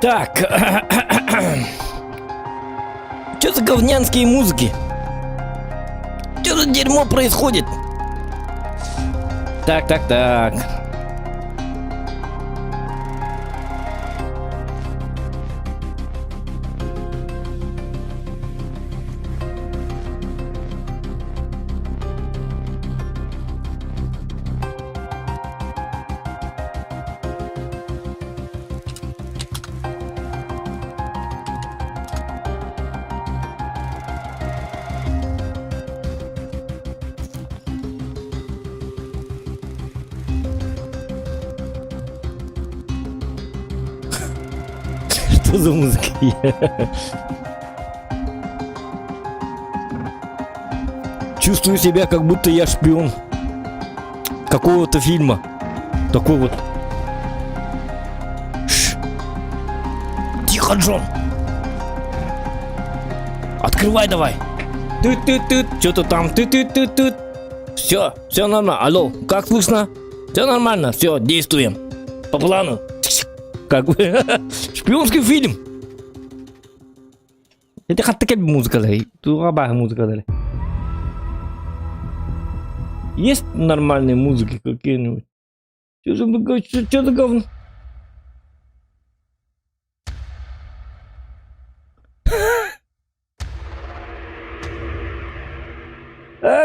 Так. Что за говнянские музыки? Что за дерьмо происходит? Так. Что за музыка? Чувствую себя, как будто я шпион какого-то фильма. Такой вот. Тихо, Джон. Открывай давай. Тут. Что-то там. Тут. Все нормально. Алло, как слышно? Все нормально. Все, действуем. По плану. Как бы шпионский фильм. Это хаттаке музыка, тугаба музыка. Есть нормальные музыки какие-нибудь? Что за говно?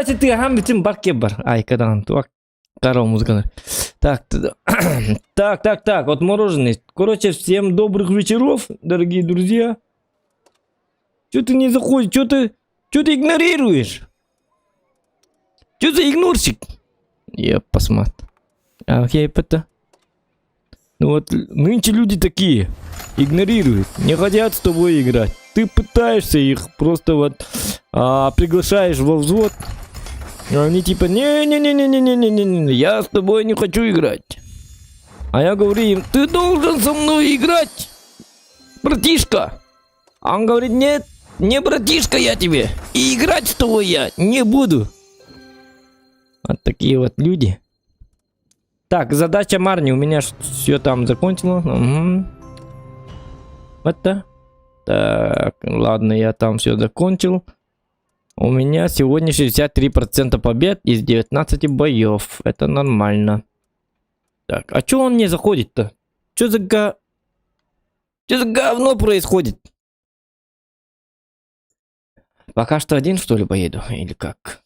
Ты гамбитим баркебар. Ай, когда он туак. Здорово, музыка. Так. Отмороженный. Короче, всем добрых вечеров, дорогие друзья. Что ты не заходишь? Что ты игнорируешь? Что за игнорщик? Я посмотрю. Окей, это. Ну вот, нынче люди такие. Игнорируют. Не хотят с тобой играть. Ты пытаешься их просто вот приглашаешь во взвод. Они типа, не, я с тобой не хочу играть. А я говорю им, ты должен со мной играть, братишка. А он говорит, нет, не братишка я тебе. И играть с тобой я не буду. Вот такие вот люди. Так, задача Марни, у меня все там закончилось. Угу. Это. Так, ладно, я там все закончил. У меня сегодня 63% побед из 19 боев. Это нормально. Так, а чё он не заходит-то? Чё за говно происходит? Пока что один, что ли, поеду? Или как?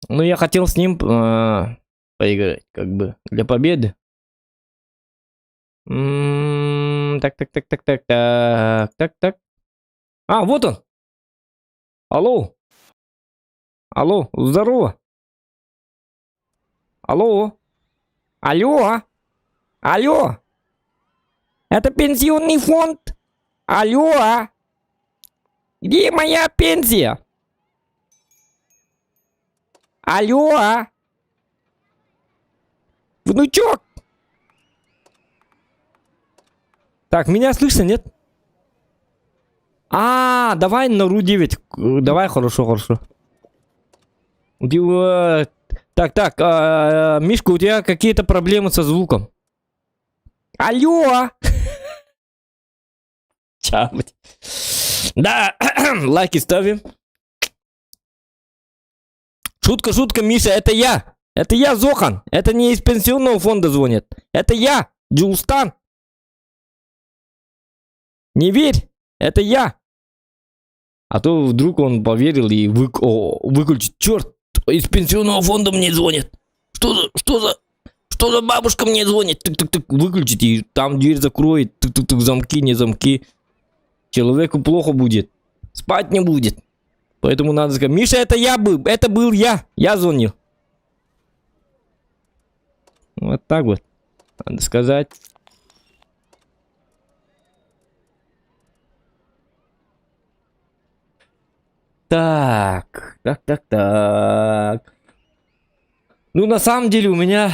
Ну, я хотел с ним поиграть, как бы, для победы. Так. А, вот он! Алло, здорово. Алло. Это пенсионный фонд? Алло. Где моя пенсия? Алло. Внучок. Так, меня слышно, нет? Давай на РУ-9. Давай, хорошо. Так, Мишка, у тебя какие-то проблемы со звуком? Алло! Ча, блядь. Да, лайки ставим. Шутка, Миша, это я. Это я, Зохан. Это не из пенсионного фонда звонит. Это я, Джулстан. Не верь, это я. А то вдруг он поверил и выключит. Черт, из пенсионного фонда мне звонит. Что за бабушка мне звонит? Тык-тык-тык, выключить и там дверь закроет. Тык-тык-тык, замки, не замки. Человеку плохо будет. Спать не будет. Поэтому надо сказать, Миша, это был я. Я звонил. Вот так вот. Надо сказать. Так. Ну, на самом деле у меня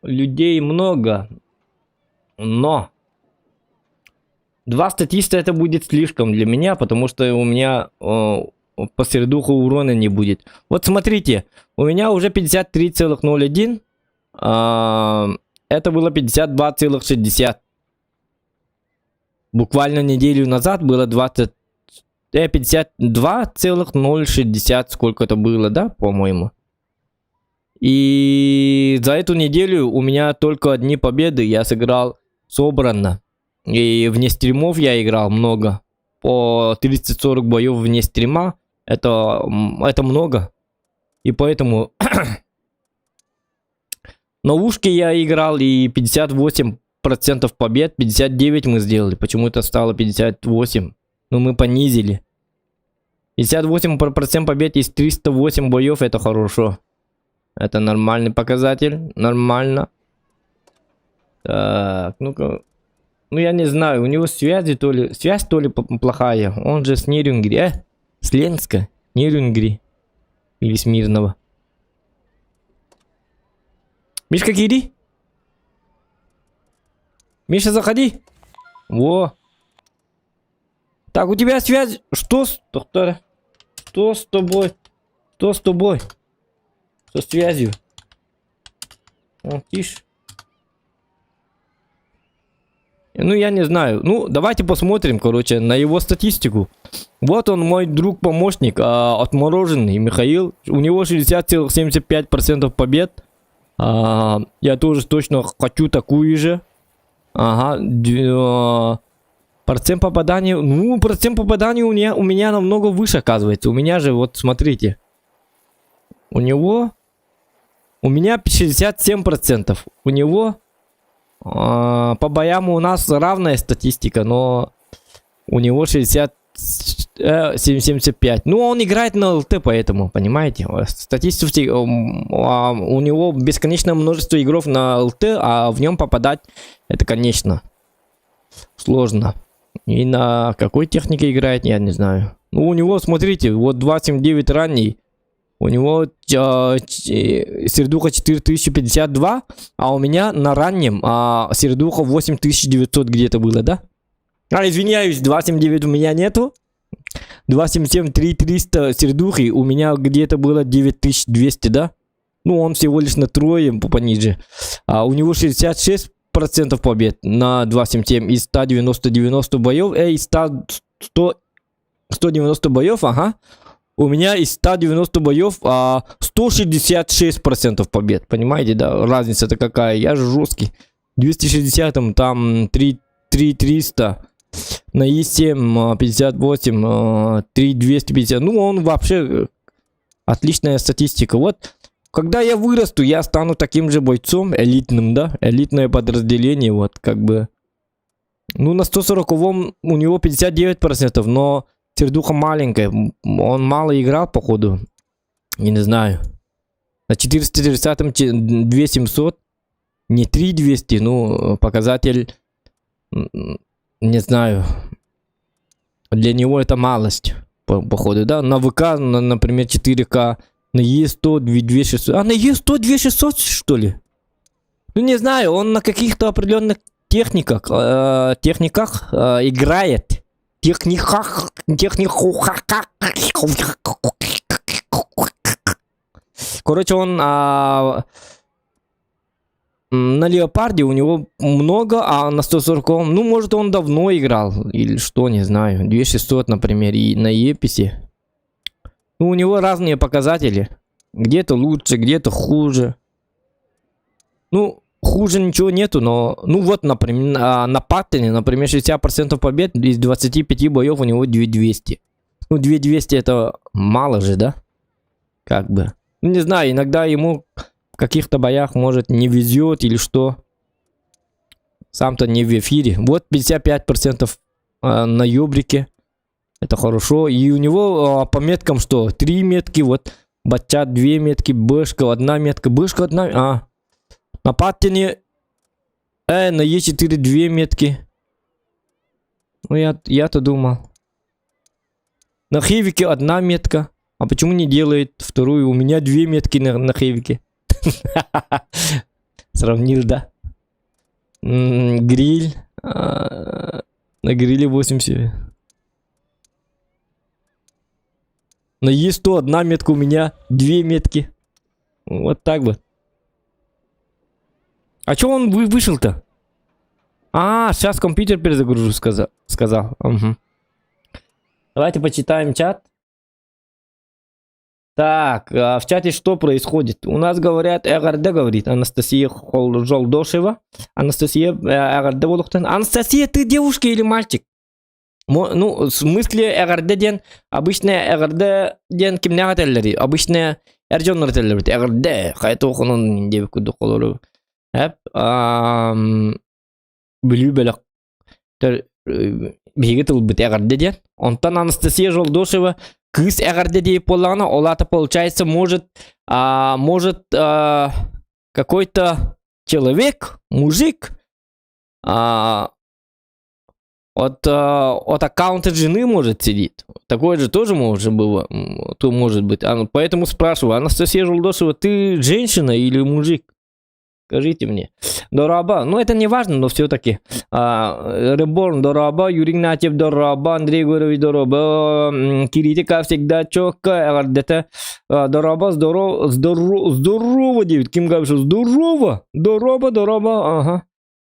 людей много. Но 2 статиста это будет слишком для меня, потому что у меня по средуху урона не будет. Вот смотрите, у меня уже 53,01. Это было 52,60. Буквально неделю назад было 52,060, сколько это было, да, по-моему. И за эту неделю у меня только одни победы. Я сыграл собрано. И вне стримов я играл много. По 30-40 боев вне стрима. Это много. И поэтому на ушке я играл, и 58% побед. 59 мы сделали. Почему-то стало 58. Но мы понизили. 58% побед из 308 боев. Это хорошо. Это нормальный показатель. Нормально. Так, ну-ка. Ну, я не знаю. У него связь то ли плохая. Он же с Нерюнгри. С Ленска. Нерюнгри. Или Смирного. Мишка, иди. Миша, заходи. Во. Так, у тебя связь. Что с... Доктор? Что с тобой? Что с тобой? Со связью. О, тише. Ну, я не знаю. Ну, давайте посмотрим, короче, на его статистику. Вот он, мой друг-помощник, отмороженный Михаил. У него 60,75% побед. Я тоже точно хочу такую же. Ага. Процент попадания... Ну, процент попадания у меня намного выше, оказывается. У меня же, вот, смотрите. У меня 67%. У него... по боям у нас равная статистика, но у него 75. Ну, он играет на ЛТ, поэтому, понимаете? Статистика, у него бесконечное множество игров на ЛТ, а в нем попадать, это, конечно, сложно. И на какой технике играет, я не знаю. Ну, у него, смотрите, вот 279 ранний. У него сердуха 4052, а у меня на раннем сердуха 8900 где-то было, да? Извиняюсь, 279 у меня нету. 277 3300 сердухи, у меня где-то было 9200, да? Ну, он всего лишь на трое пониже. У него 66% побед на 277 из 190 боев. Из 190 боев, ага. У меня из 190 боев 166% побед. Понимаете, да? Разница-то какая. Я же жесткий. 260 там 3300. На Е7 58. 3250. Ну, он вообще отличная статистика. Вот, когда я вырасту, я стану таким же бойцом. Элитным, да? Элитное подразделение. Вот, как бы. Ну, на 140-м у него 59%. Но... сердуха маленькая, он мало играл, походу. Я не знаю. На 430-м 2700. Не 3200, ну, показатель, не знаю. Для него это малость, походу, да. На ВК, например, 4К. На Е100 2600. На Е100 2600, что ли? Ну, не знаю, он на каких-то определенных техниках играет. Короче, он на Леопарде у него много, а на 140, ну, может, он давно играл, или что, не знаю. 2600, например, и на Еписе. Ну, у него разные показатели. Где-то лучше, где-то хуже. Ну, хуже ничего нету, но... Ну вот, например, на Паттоне, например, 60% побед из 25 боев у него 2200. Ну, 2200 это мало же, да? Как бы. Ну, не знаю, иногда ему в каких-то боях, может, не везет или что. Сам-то не в эфире. Вот 55% на Ёбрике. Это хорошо. И у него по меткам что? 3 метки, вот. Батчат 2 метки, Бэшка 1 метка. Бэшка 1... На Паттоне на Е4 2 метки. Ну, я-то думал. На Хевике 1 метка. А почему не делает вторую? У меня 2 метки на Хевике. Сравнил, да? Гриль. На гриле 80. На Е100 1 метка, у меня 2 метки. Вот так бы. А чё он вышел-то? А, сейчас компьютер перезагружу, сказал. Угу. Давайте почитаем чат. Так, в чате что происходит? У нас говорят, эгерде говорит Анастасия Жолдошева. Анастасия эгерде болуктан. Анастасия, ты девушка или мальчик? Ну, в смысле эгерде ден, обычно эгерде ден кимне ателлери? Обычно эржоннор ателлери. Эгерде, хайты окунун деп күдү колору. Білүү бөлөк. Биги тылбыт эгерде ден. Онтан Анастасия Жолдошева кыз эгерде деп болғана, олата получается может какой-то человек, мужик от аккаунта жены может сидеть. Такое же тоже может быть. Поэтому спрашиваю, Анастасия Жолдошева, ты женщина или мужик? Скажите мне. Дораба, ну это не важно, но все-таки. Реборн Дораба, Юрий Игнатьев Дораба, Андрей Гурович Дораба, Кирите, как всегда, четко. Где-то Дораба, здорово, девять. Ким Габшев, здорово. Дораба, ага.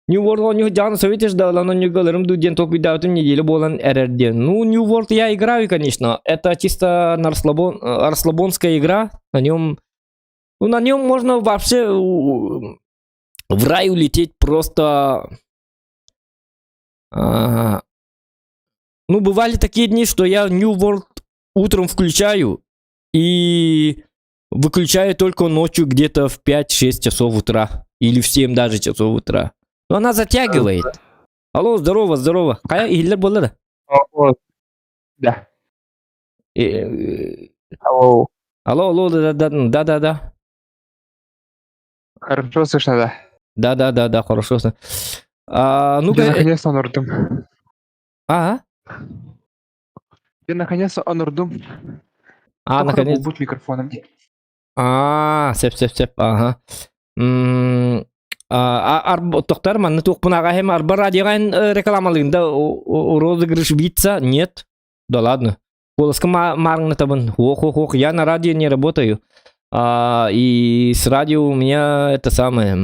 New World у них Джан Советиш дала, но не говорим, дуден только видать неделю болан РРД. Ну, New World я играю, конечно. Это чисто расслабонская игра. На нем можно вообще в рай улететь просто. Ну, бывали такие дни, что я New World утром включаю и выключаю только ночью где-то в 5-6 часов утра. Или в 7 даже часов утра. Но она затягивает. Алло, здорово. Кая игилер болды? Да. Алло, да. Хорошо слышно, да. Да, хорошо. Я наконец-то онордум. Я наконец-то онордум. Наконец. Будь микрофоном. Сеп, ага. Тоқтар, манны тоқпынаға хем арба радиоғайын рекламалығында розыгрыш битца? Нет. Да ладно. Голоска маргна табын. Ох, я на радио не работаю. И с радио у меня это самое...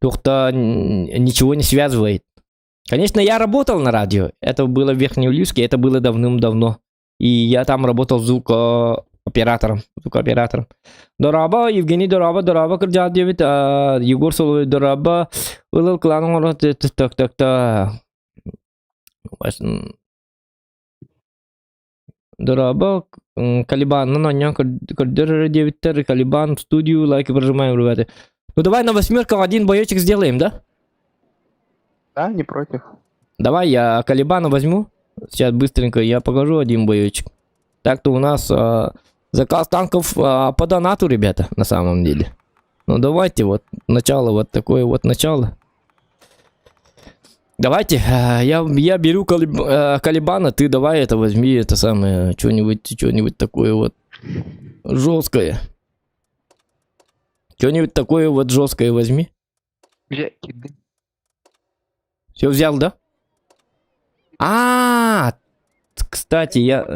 Только ничего не связывает. Конечно, я работал на радио. Это было в Верхнеуфимске, это было давным-давно. И я там работал звукооператором. Дораба, Евгений Дораба, Кырджат девит, Егор Соловей Дораба, Улыл Клану, так. Дораба, Калибан, Кырдыр девиттер, Калибан, в студию, лайки прожимаем, ребята. Ну давай на 8 один боечек сделаем, да? Да, не против. Давай я Калибана возьму. Сейчас быстренько я покажу один боечек. Так-то у нас заказ танков по донату, ребята, на самом деле. Ну давайте вот начало, вот такое вот начало. Давайте, я беру Калибана, ты давай это возьми, это самое, что-нибудь такое вот жесткое. Что-нибудь такое вот жесткое возьми. Все взял, да? Кстати, я...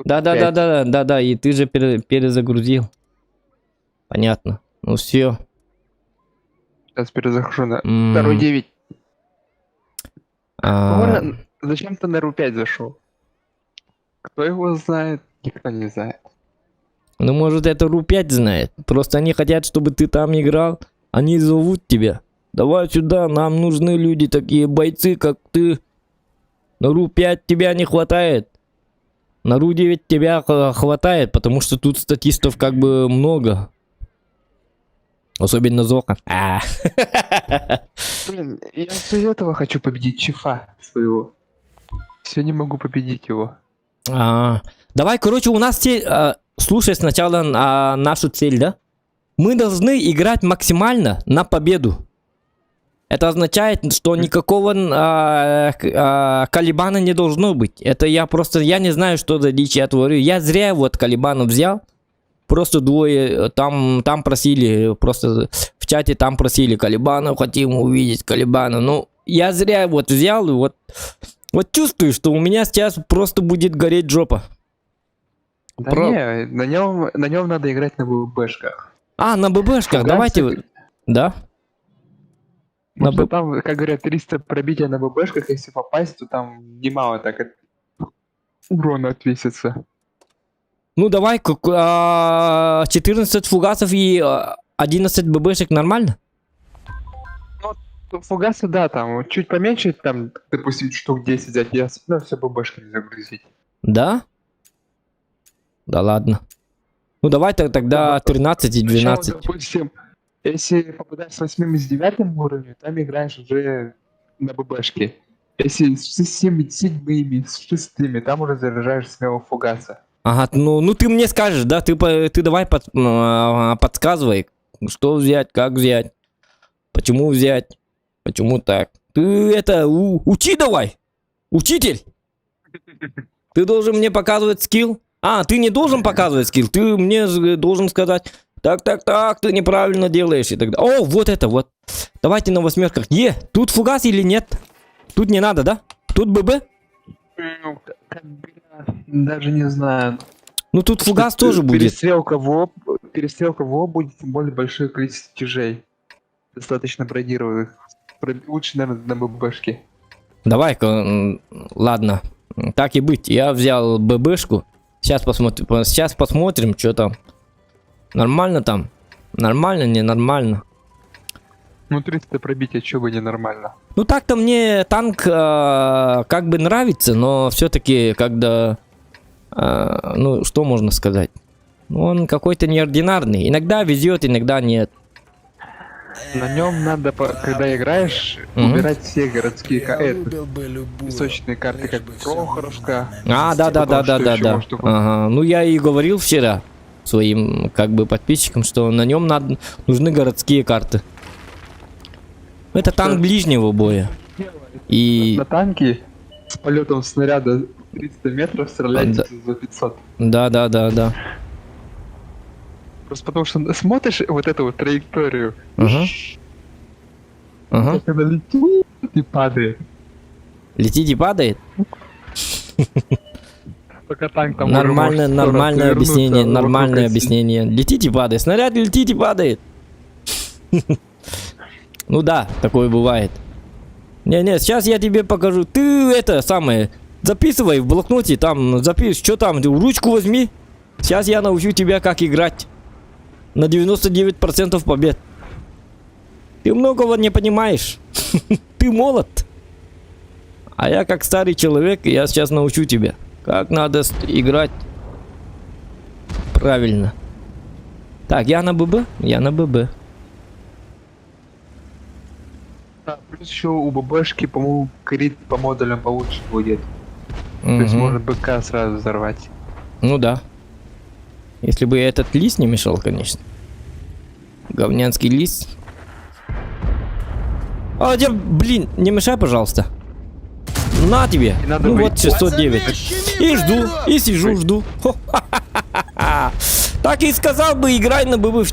Да, и ты же перезагрузил. Понятно. Ну все. Сейчас перезахожу на RU9. Зачем ты на RU5 зашел? Кто его знает? Никто не знает. Ну, может, это RU5 знает. Просто они хотят, чтобы ты там играл. Они зовут тебя. Давай сюда, нам нужны люди, такие бойцы, как ты. На RU5 тебя не хватает. На RU9 тебя хватает, потому что тут статистов как бы много. Особенно Зока. Блин, я из этого хочу победить Чифа своего. Все не могу победить его. Давай, короче, у нас слушай сначала нашу цель, да? Мы должны играть максимально на победу. Это означает, что никакого Калибана не должно быть. Это я не знаю, что за дичь я творю. Я зря вот Калибана взял. Просто двое там просили, просто в чате там просили Калибана, хотим увидеть Калибана. Ну, я зря вот взял и вот чувствую, что у меня сейчас просто будет гореть жопа. Да не, на нем надо играть на ББшках. На ББшках, давайте. Да? На Потому что Б- там, как говорят, 300 пробития на ББшках, если попасть, то там немало так урона отвесится. Ну давай, 14 фугасов и 11 ББшек нормально? Фугасы, да, там чуть поменьше, там, допустим, штук 10 взять, и остальное все ББшками загрузить. Да? Да ладно. Ну давай тогда Да, 13 и Сначала, 12. допустим, если попадаешь с 8 и с 9 уровнем, там играешь уже на ББшке. Если с 7, с 6, там уже заряжаешь смело фугаса. Ага, ну ты мне скажешь, да? Ты давай подсказывай, что взять, как взять, почему взять, почему так. Ты это, учи давай, учитель. Ты должен мне показывать скилл. А, ты не должен показывать скилл, ты мне должен сказать, так, ты неправильно делаешь и так далее. О, вот это вот. Давайте на восьмерках. Тут фугас или нет? Тут не надо, да? Тут ББ? Ну, как бы, даже не знаю. Ну тут фугас тоже будет. Перестрелка в ООП будет, тем более большое количество тяжей. Достаточно бродировых. Лучше, наверное, на ББшке. Давай-ка, ладно. Так и быть, я взял ББшку. Сейчас посмотрим, что там. Нормально там? Нормально, ненормально? Ну, 300 пробития, чего бы ненормально. Ну так-то мне танк как бы нравится, но все-таки когда... ну, что можно сказать? Он какой-то неординарный. Иногда везет, иногда нет. На нем надо, когда играешь, убирать все городские песочные карты, как Прохоровка. Да. Ага. Ну я и говорил вчера своим как бы подписчикам, что на нем нужны городские карты. Это танк ближнего боя. И... На танке с полетом снаряда 300 метров стреляется за 500. Да. Просто потому что смотришь вот эту вот траекторию, Ага. как она летит и падает. Летит и падает? Пока танк там Нормальное объяснение. Летит и падает. Снаряд летит и падает. Ну да, такое бывает. Не, сейчас я тебе покажу. Ты это самое, записывай в блокноте, там запишешь, что там, ручку возьми. Сейчас я научу тебя, как играть. На 99% побед. Ты многого не понимаешь. Ты молод. А я как старый человек, я сейчас научу тебя, как надо играть правильно. Так, я на ББ? Я на ББ. Да, плюс еще у ББшки, по-моему, крит по модулям получше будет. То есть можно БК сразу взорвать. Ну да. Если бы этот лист не мешал, конечно. Говнянский лист. Блин, не мешай, пожалуйста. На тебе. Ну вот 609. И жду, и сижу, жду. Так и сказал бы, играй на ББ.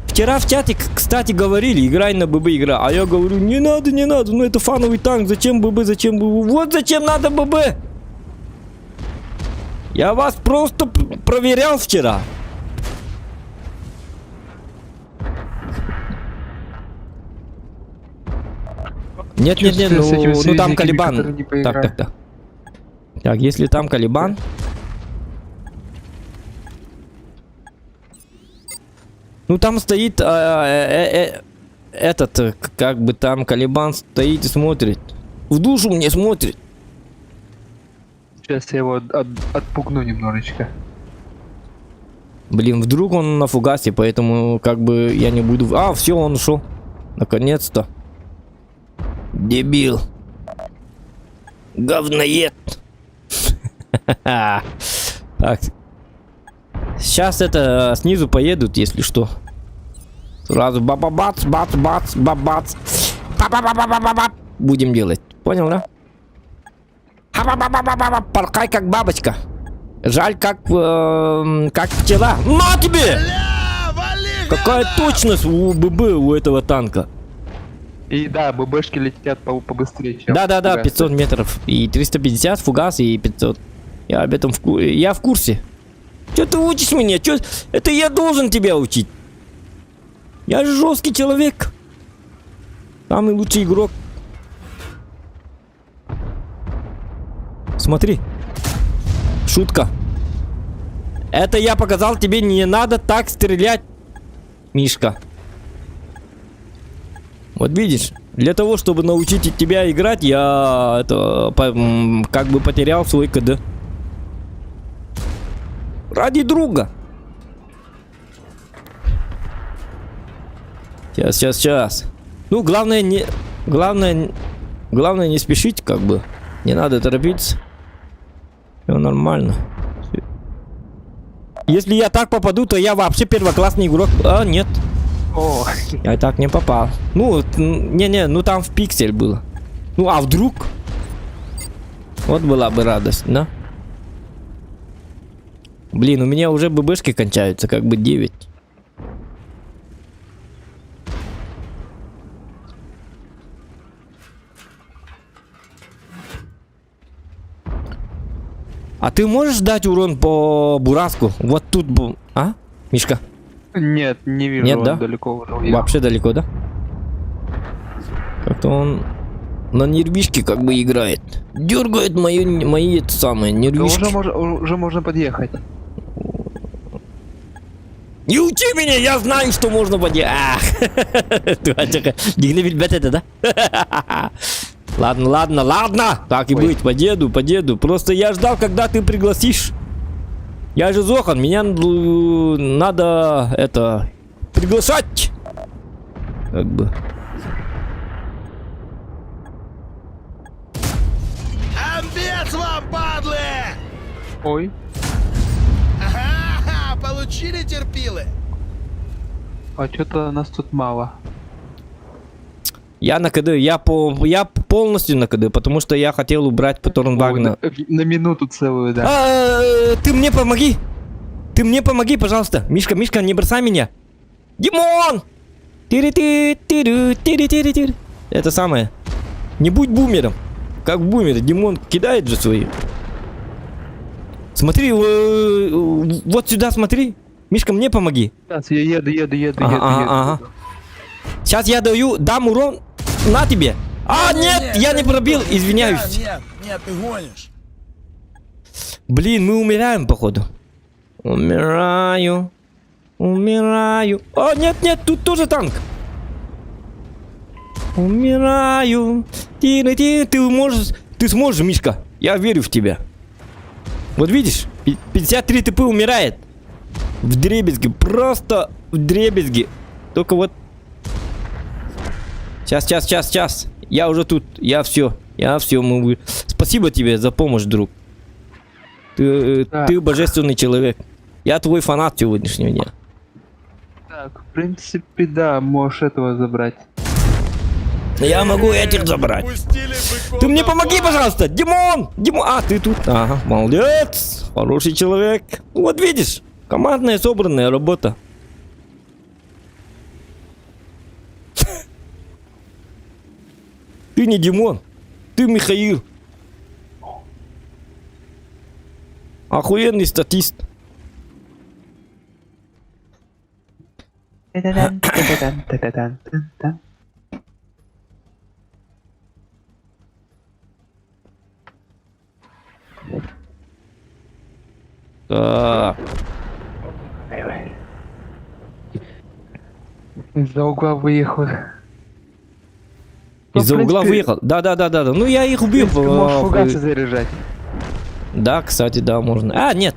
Вчера в чате, кстати, говорили, играй на ББ, игра. А я говорю, не надо, ну это фановый танк, зачем ББ, зачем ББ? Вот зачем надо ББ. Я вас просто проверял вчера. Нет, ну там Калибан. Так. Так, если там Калибан. Ну там стоит этот, как бы там Калибан стоит и смотрит. В душу мне смотрит. Сейчас я его отпугну немножечко. Блин, вдруг он на фугасе, поэтому как бы я не буду... А, все, он ушел. Наконец-то. Дебил. Говноед. Так. Сейчас это снизу поедут, если что. Сразу баба-бац, бац-бац, бац-бац. Будем делать. Понял, да? Порхай как бабочка. Жаль, как пчела. На тебе! Какая точность у ББ у этого танка. И да, ББшки летят побыстрее, чем... Да, 500 метров. И 350 фугас, и 500. Я об этом я в курсе. Че ты учишь меня? Это я должен тебя учить. Я же жесткий человек. Самый лучший игрок. Смотри. Шутка. Это я показал тебе, не надо так стрелять, Мишка. Вот видишь, для того, чтобы научить тебя играть, я как бы потерял свой КД. Ради друга. Сейчас. Ну, главное не спешить, как бы. Не надо торопиться. Все нормально. Если я так попаду, то я вообще первоклассный игрок. А, нет. О, Я так не попал. Ну, ну там в пиксель было. Ну, а вдруг? Вот была бы радость, да? Блин, у меня уже ББшки кончаются, как бы 9. А ты можешь дать урон по бураску? Вот тут... А, Мишка? нет, не вижу, Нет, он да? далеко уже уехал. Вообще далеко, да? Как-то он на нервишки как бы играет. Дергает мои это самые Да нервишки. уже можно подъехать. Не учи меня, я знаю, что можно подъехать. Дигневиль бет это, да? Ладно. Так и Ой. быть, поеду. Просто я ждал, когда ты пригласишь. Я же Зохан, меня надо это приглашать. Как бы. Амбец вам, падлы! Ой, Ага, получили терпилы? а что-то нас тут мало. Я на КД, я полностью на КД, потому что я хотел убрать Патрон Вагна. На минуту целую, да. Ты мне помоги! Ты мне помоги, пожалуйста! Мишка, не бросай меня! Димон! Тири-ти-тиру-тири-тири-тири. Это самое. Не будь бумером. Как бумер, Димон кидает же свои. Смотри, вот сюда смотри. Мишка, мне помоги. Сейчас я еду. Ага. Сейчас я дам урон на тебе. А, нет, я не пробил, извиняюсь. Нет, ты гонишь. Блин, мы умираем, походу. Умираю. А, нет, тут тоже танк. Умираю. Ты сможешь, Мишка. Я верю в тебя. Вот видишь, 53 ТП умирает. Вдребезги, просто вдребезги. Только вот... Сейчас. Я уже тут, я все. Спасибо тебе за помощь, друг. Ты божественный человек. Я твой фанат сегодняшнего дня. Так, в принципе, да, можешь этого забрать. Я могу этих забрать. Пустили быков Ты мне на помоги, пар. пожалуйста. Димон, а ты тут. Ага, молодец. Хороший человек. Вот видишь, командная собранная работа. Ты не Димон, ты Михаил. Охуенный статист. Так. Из-за угла выехал. Из-за в угла принципе, выехал. Да. Ну я их убил. Можешь фугасы заряжать. Да, кстати, да, можно. А, нет.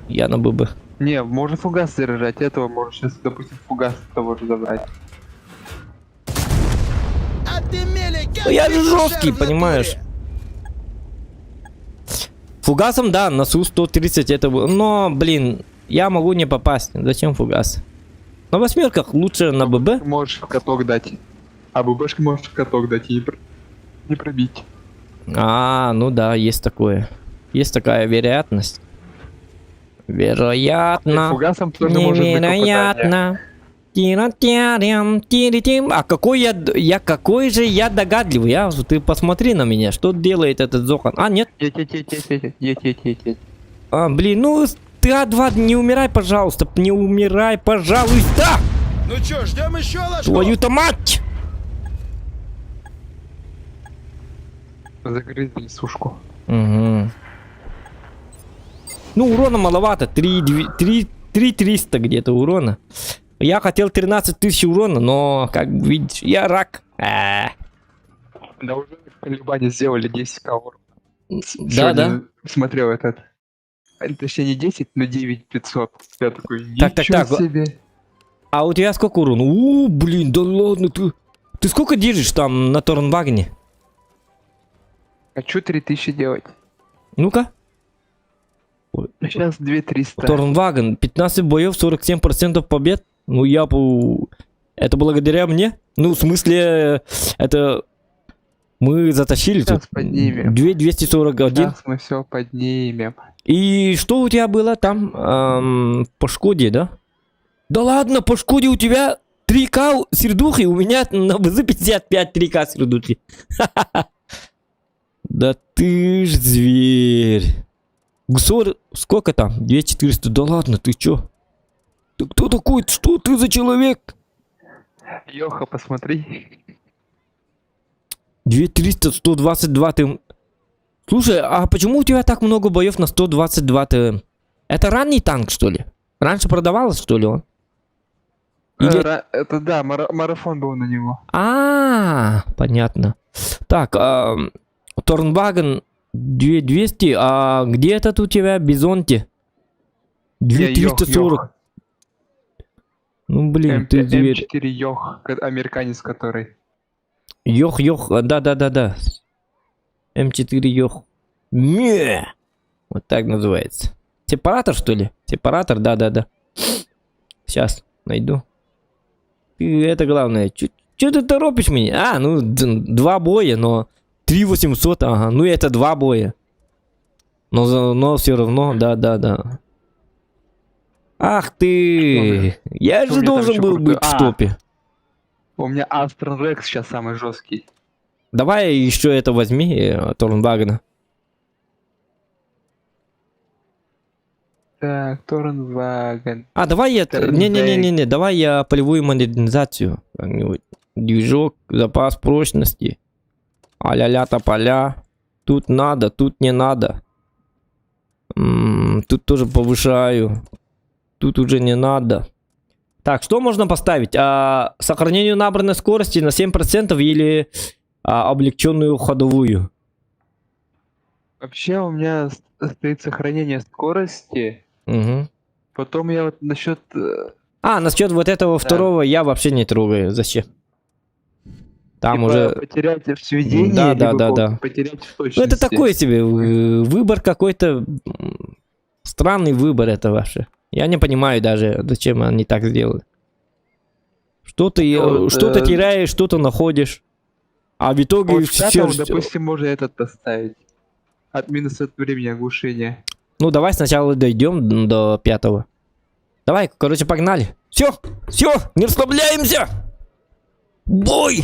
Я на ББ. Не, можно фугас заряжать. Этого можешь сейчас, допустим, фугас того же забрать. Отымели, как Ну, я же ты жесткий, пожар в натуре. понимаешь. Фугасом, да, на Су-130 это было. Но, блин, я могу не попасть. Зачем фугас? На восьмерках лучше на ББ. Можешь в каток дать. А ББшки можешь в каток дать и не пробить. А, ну да, есть такое. Есть такая вероятность. Вероятно. Фугасом тоже может быть попадание. Невероятно. Тиротярям, тиритим. А какой какой же я догадливый, ты посмотри на меня, что делает этот Зохан. А, нет. Едь. А, блин, ну ты А2 не умирай, пожалуйста. Не умирай, пожалуйста. Ну чё, ждем еще ложку? Твою-то мать! Загрызли сушку. Угу. Ну, урона маловато. 3-300 где-то урона. Я хотел 13 тысяч урона, но, как видишь, я рак. Да уже колебания сделали 10 урона. Да, Сегодня да. смотрел этот. Точнее не 10, но 9500. Я такой, Так, ничего так. себе. А у тебя сколько урона? Блин, да ладно, ты сколько держишь там на Торнвагене? Хочу 3000 делать. Ну-ка. Сейчас 2300. Торнваген, 15 боев, 47% побед. Ну, это благодаря мне? Ну, в смысле, это... Мы затащили Сейчас тут. поднимем. 241. Сейчас мы все поднимем. И что у тебя было там? По Шкоде, да? Да ладно, по Шкоде у тебя 3К сердухи, у меня на ВЗ-55 3К сердухи. Да ты ж зверь. Гусор, сколько там? 2400, да ладно, ты чё? Ты кто такой? Что ты за человек? Йоха, посмотри. 2300, 122 ТМ. Слушай, а почему у тебя так много боев на 122 ТМ? Это ранний танк, что ли? Раньше продавалось, что ли, он? Или- Это да, марафон был на него. Понятно. Так, Торнваген 2200, а где этот у тебя Бизонти? 2340. Ну блин, ты зверь. М4 Йох, американец который. Йох, да. М4 Йох. Не. Вот так называется. Сепаратор, что ли? Сепаратор, да. Сейчас найду. Ты это главное. Чё ты торопишь меня? Ну, 2 боя, но 3800, ага. Ну, это 2 боя. Но все равно, да. Ах ты! Я Что же у меня там должен ещё был крутой? быть в топе. У меня Астрон Рекс сейчас самый жесткий. Давай еще это возьми, Торнвагена. Так, Торнваген. Давай я... Торнвейк. Не, давай я полевую модернизацию. Как-нибудь. Движок, запас прочности. А-ля-ля тополя. Тут надо, тут не надо. Тут тоже повышаю. Тут уже не надо. Так, что можно поставить? Сохранению набранной скорости на 7% или облегченную ходовую? Вообще у меня стоит сохранение скорости. Угу. Потом я вот насчет... Насчет вот этого второго я вообще не трогаю. Зачем? Там типа, уже... потерять в сведении, Да. потерять в точности. Ну, это такой себе выбор какой-то. Странный выбор это ваше. Я не понимаю даже, зачем они так сделали. Что-то теряешь, что-то находишь. А в итоге Вот в всё- пятом, допустим, можно этот поставить. От минуса от времени оглушения. Ну, давай сначала дойдем до 5. Давай, короче, погнали. Все, не расслабляемся. Бой!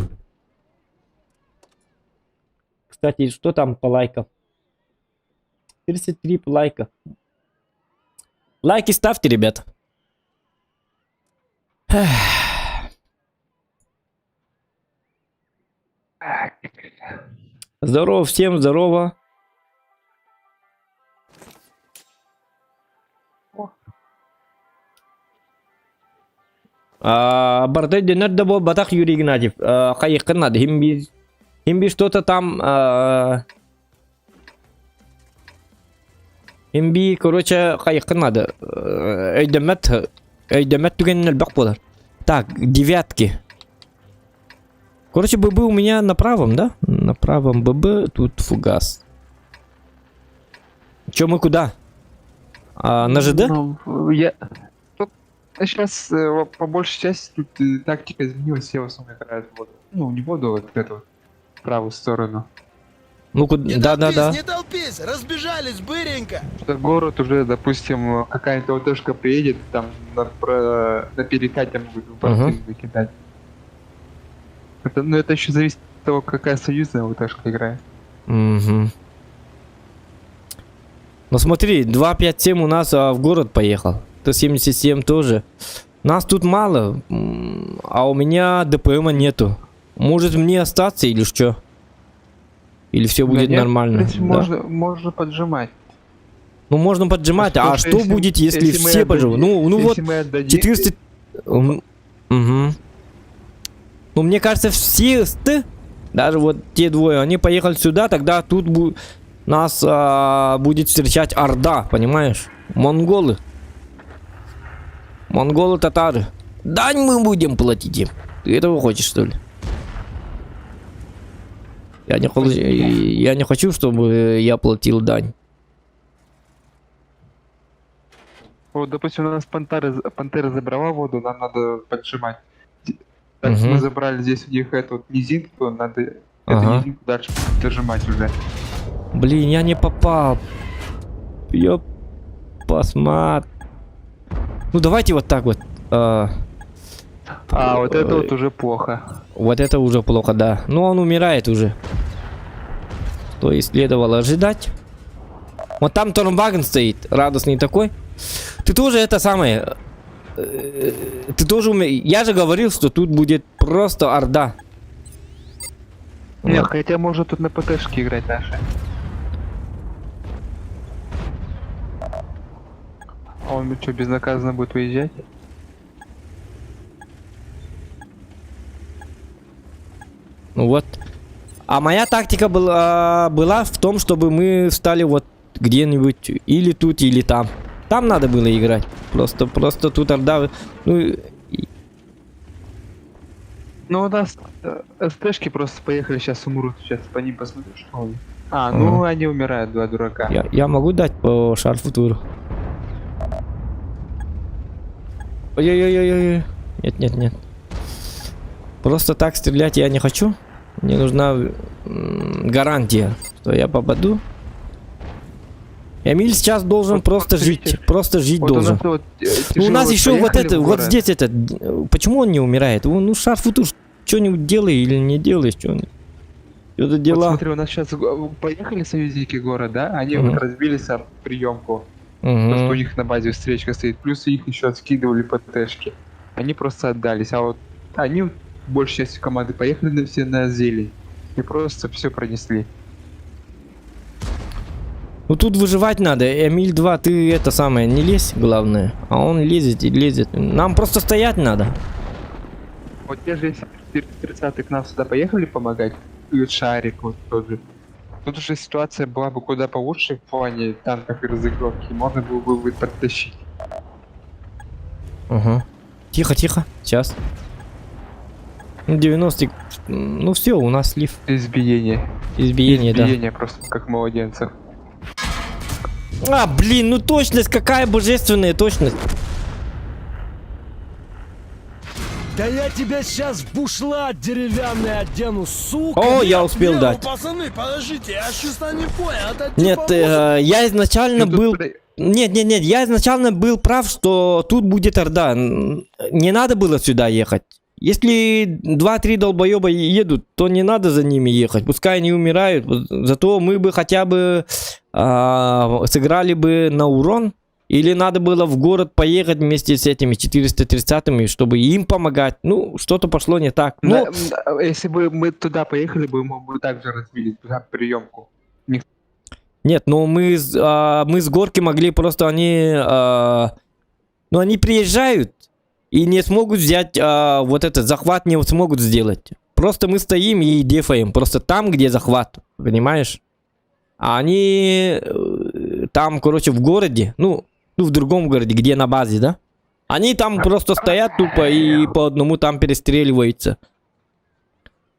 Кстати, что там по лайкам? 33 лайка. Лайки ставьте, ребята. Здорово, всем здорово. Бардай денер дабо батак Юрий Геннадьев. Хайықын надо. Химби что-то там... Химби, короче, хайықын надо. Эйдемет түгеннен бақ болар. Так, 9. Короче, ББ у меня на правом, да? На правом ББ, тут фугас. Чё, мы куда? На ЖД? Ну, сейчас по большей части тут тактика изменилась, все в основном играют в воду. Ну, не в воду, а вот эту вот правую сторону. Ну, да. Не толпись, разбежались быренько. Что город уже, допустим, какая-то ОТшка приедет, там на перекате могут в борты выкидать. Это еще зависит от того, какая союзная ОТшка играет. Угу. Ну смотри, 257 у нас в город поехал. Т-77 тоже. Нас тут мало, а у меня ДПМа нету. Может мне остаться или что? Или все Да будет нет, В нормально? принципе, Да? можно поджимать. Ну, можно поджимать, а Потому что что если- будет, если если мы все поджимут? Ну вот, если мы отдадим... 400... Мгм. Ну, мне кажется, все, даже вот те двое, они поехали сюда, тогда тут нас будет встречать Орда, понимаешь? Монголы. Монголы, татары. Дань мы будем платить им. Ты этого хочешь, что ли? Я не хочу, чтобы я платил дань. Вот, допустим, у нас пантера забрала воду, нам надо поджимать. Так как Мгм. мы забрали здесь у них эту вот низинку, то надо эту Ага. низинку дальше дожимать уже. Блин, я не попал. Я посмотр. Ну, давайте вот так вот. Вот это вот уже плохо. Вот это уже плохо, да. Ну, он умирает уже. То и следовало ожидать. Вот там Торнваген стоит, радостный такой. Ты тоже это самое... Ты тоже Я же говорил, что тут будет просто орда. Не, Вот. хотя может тут на ПТшке играть наши. А он что, безнаказанно будет выезжать? Ну вот. А моя тактика была в том, чтобы мы встали вот где-нибудь или тут, или там. Там надо было играть. Просто тут орда... Ну, Ну, у нас СТшки просто поехали, сейчас умрут. Сейчас по ним посмотрю, что у них. Ну они умирают, два дурака. я могу дать по шарфу туру? Ой-ой-ой-ой-ой. Нет. Просто так стрелять я не хочу. Мне нужна гарантия, что я попаду. Эмиль сейчас должен Вот просто видите, жить. Просто жить Вот должен. у нас вот, Ну, у нас тяжелые еще вот поехали это, в вот город. здесь это. Почему он не умирает? Ну, шарфутур, что-нибудь делай или не делай, что-то Вот дела. смотри, у нас сейчас поехали союзники в город, да? Они Мгм. вот разбились об приемку. То, что у Мгм. них на базе встречка стоит. Плюс их еще откидывали ПТшки. Они просто отдались. А вот они, вот, большая часть команды, поехали все на зелень. И просто все пронесли. Ну тут выживать надо. Эмиль 2, ты это самое, не лезь, главное. А он лезет и лезет. Нам просто стоять надо. Вот те же, если 30-й к нам сюда поехали помогать, и вот Шарик вот тот же. Тут уже ситуация была бы куда получше в плане танков и разыгровки. Можно было бы подтащить. Ага. Тихо. Сейчас. Ну, 90. Ну все, у нас слив. Избиение. Избиение, да. Избиение просто как младенцев. Блин, ну точность, какая божественная точность. Да я тебя сейчас в бушлат деревянный одену, сука! О, я Нет, успел нет, дать. Пацаны, подождите, я что-то не понял. Это Нет, типа музыка? я изначально Ну, тут был... при- Нет, я изначально был прав, что тут будет орда. Не надо было сюда ехать. Если 2-3 долбоеба едут, то не надо за ними ехать. Пускай они умирают. Зато мы бы хотя бы сыграли бы на урон. Или надо было в город поехать вместе с этими 430-ми, чтобы им помогать. Ну, что-то пошло не так. Ну, Если бы мы туда поехали, мы бы также разбились туда приемку. нет, но мы с горки могли просто ну, они приезжают и не смогут взять вот этот захват, не смогут сделать. Просто мы стоим и дефаем. Просто там, где захват, понимаешь? А они там, короче, в городе, ну, в другом городе, где на базе, да? Они там просто стоят тупо и по одному там перестреливаются.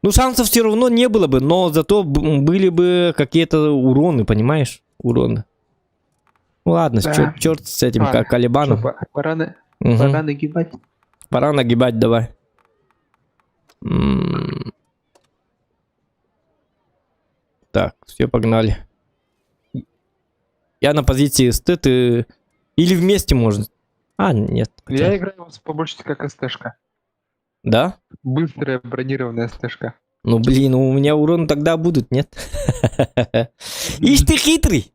Ну, шансов все равно не было бы, но зато были бы какие-то уроны, понимаешь? Уроны. Ну ладно, Да. черт с этим Ладно, Калибаном. Что, пора Мгм. нагибать. Пора нагибать, давай. Так, все, погнали. Я на позиции СТ, ты... Или вместе можно. Нет. хотя- Я играю побольше как СТшка. Да? Быстрая бронированная СТшка. Ну, блин, у меня урон тогда будут, нет? Ишь ты хитрый!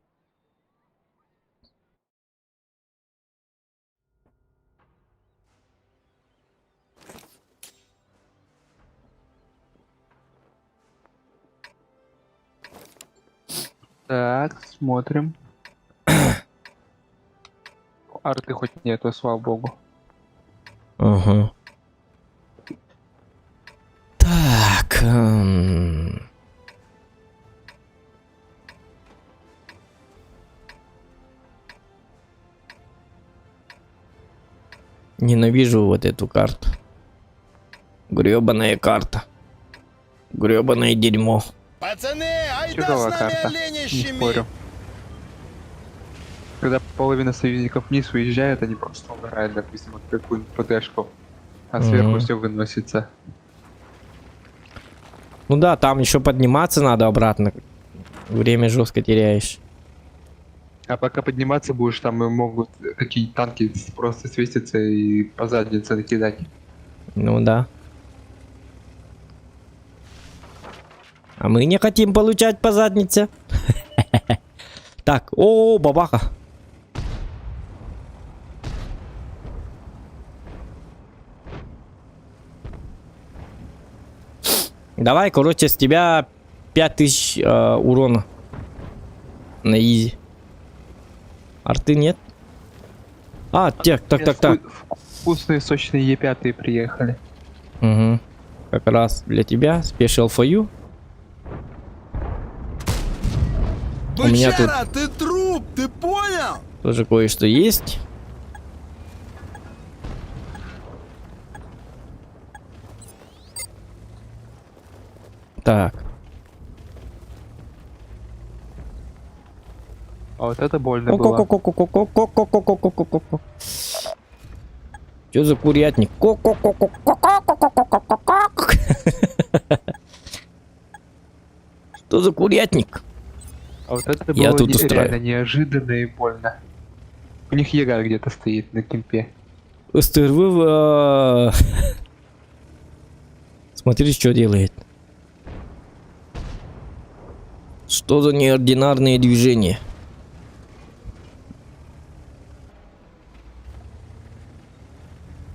Так, смотрим. Арты хоть нету, слава богу. Ага. Так. Ненавижу вот эту карту. Грёбаная карта. Грёбаное дерьмо. Пацаны, айда Чудовая с нами карта, оленя не щемить. спорю. Когда половина союзников вниз уезжает, они просто умирают, допустим, от какую-нибудь ПТшку. А сверху Мгм. все выносится. Ну да, там еще подниматься надо обратно. Время жестко теряешь. А пока подниматься будешь, там и могут какие-нибудь танки просто свиститься и по заднице накидать. Ну да. А мы не хотим получать по заднице. Так, о, бабаха. Давай, короче, с тебя 5000 урона. На изи. Арты нет? А, так. Вкусные, сочные Е5 приехали. Угу. Как раз для тебя. Special for you. У меня тут- Бычара, ты труп, ты понял? Тоже кое-что есть. Так. А вот это больно было. Ко-ко-ко-ко-ко-ко-ко-ко-ко-ко-ко-ко. Чё за курятник? Ко-ко-ко-ко-ко-ко-ко-ко-ко. Что за курятник? А вот это Я было тут устраиваю. реально неожиданно и больно. У них Ега где-то стоит на кемпе. СТРВ. Смотри, что делает. Что за неординарные движения?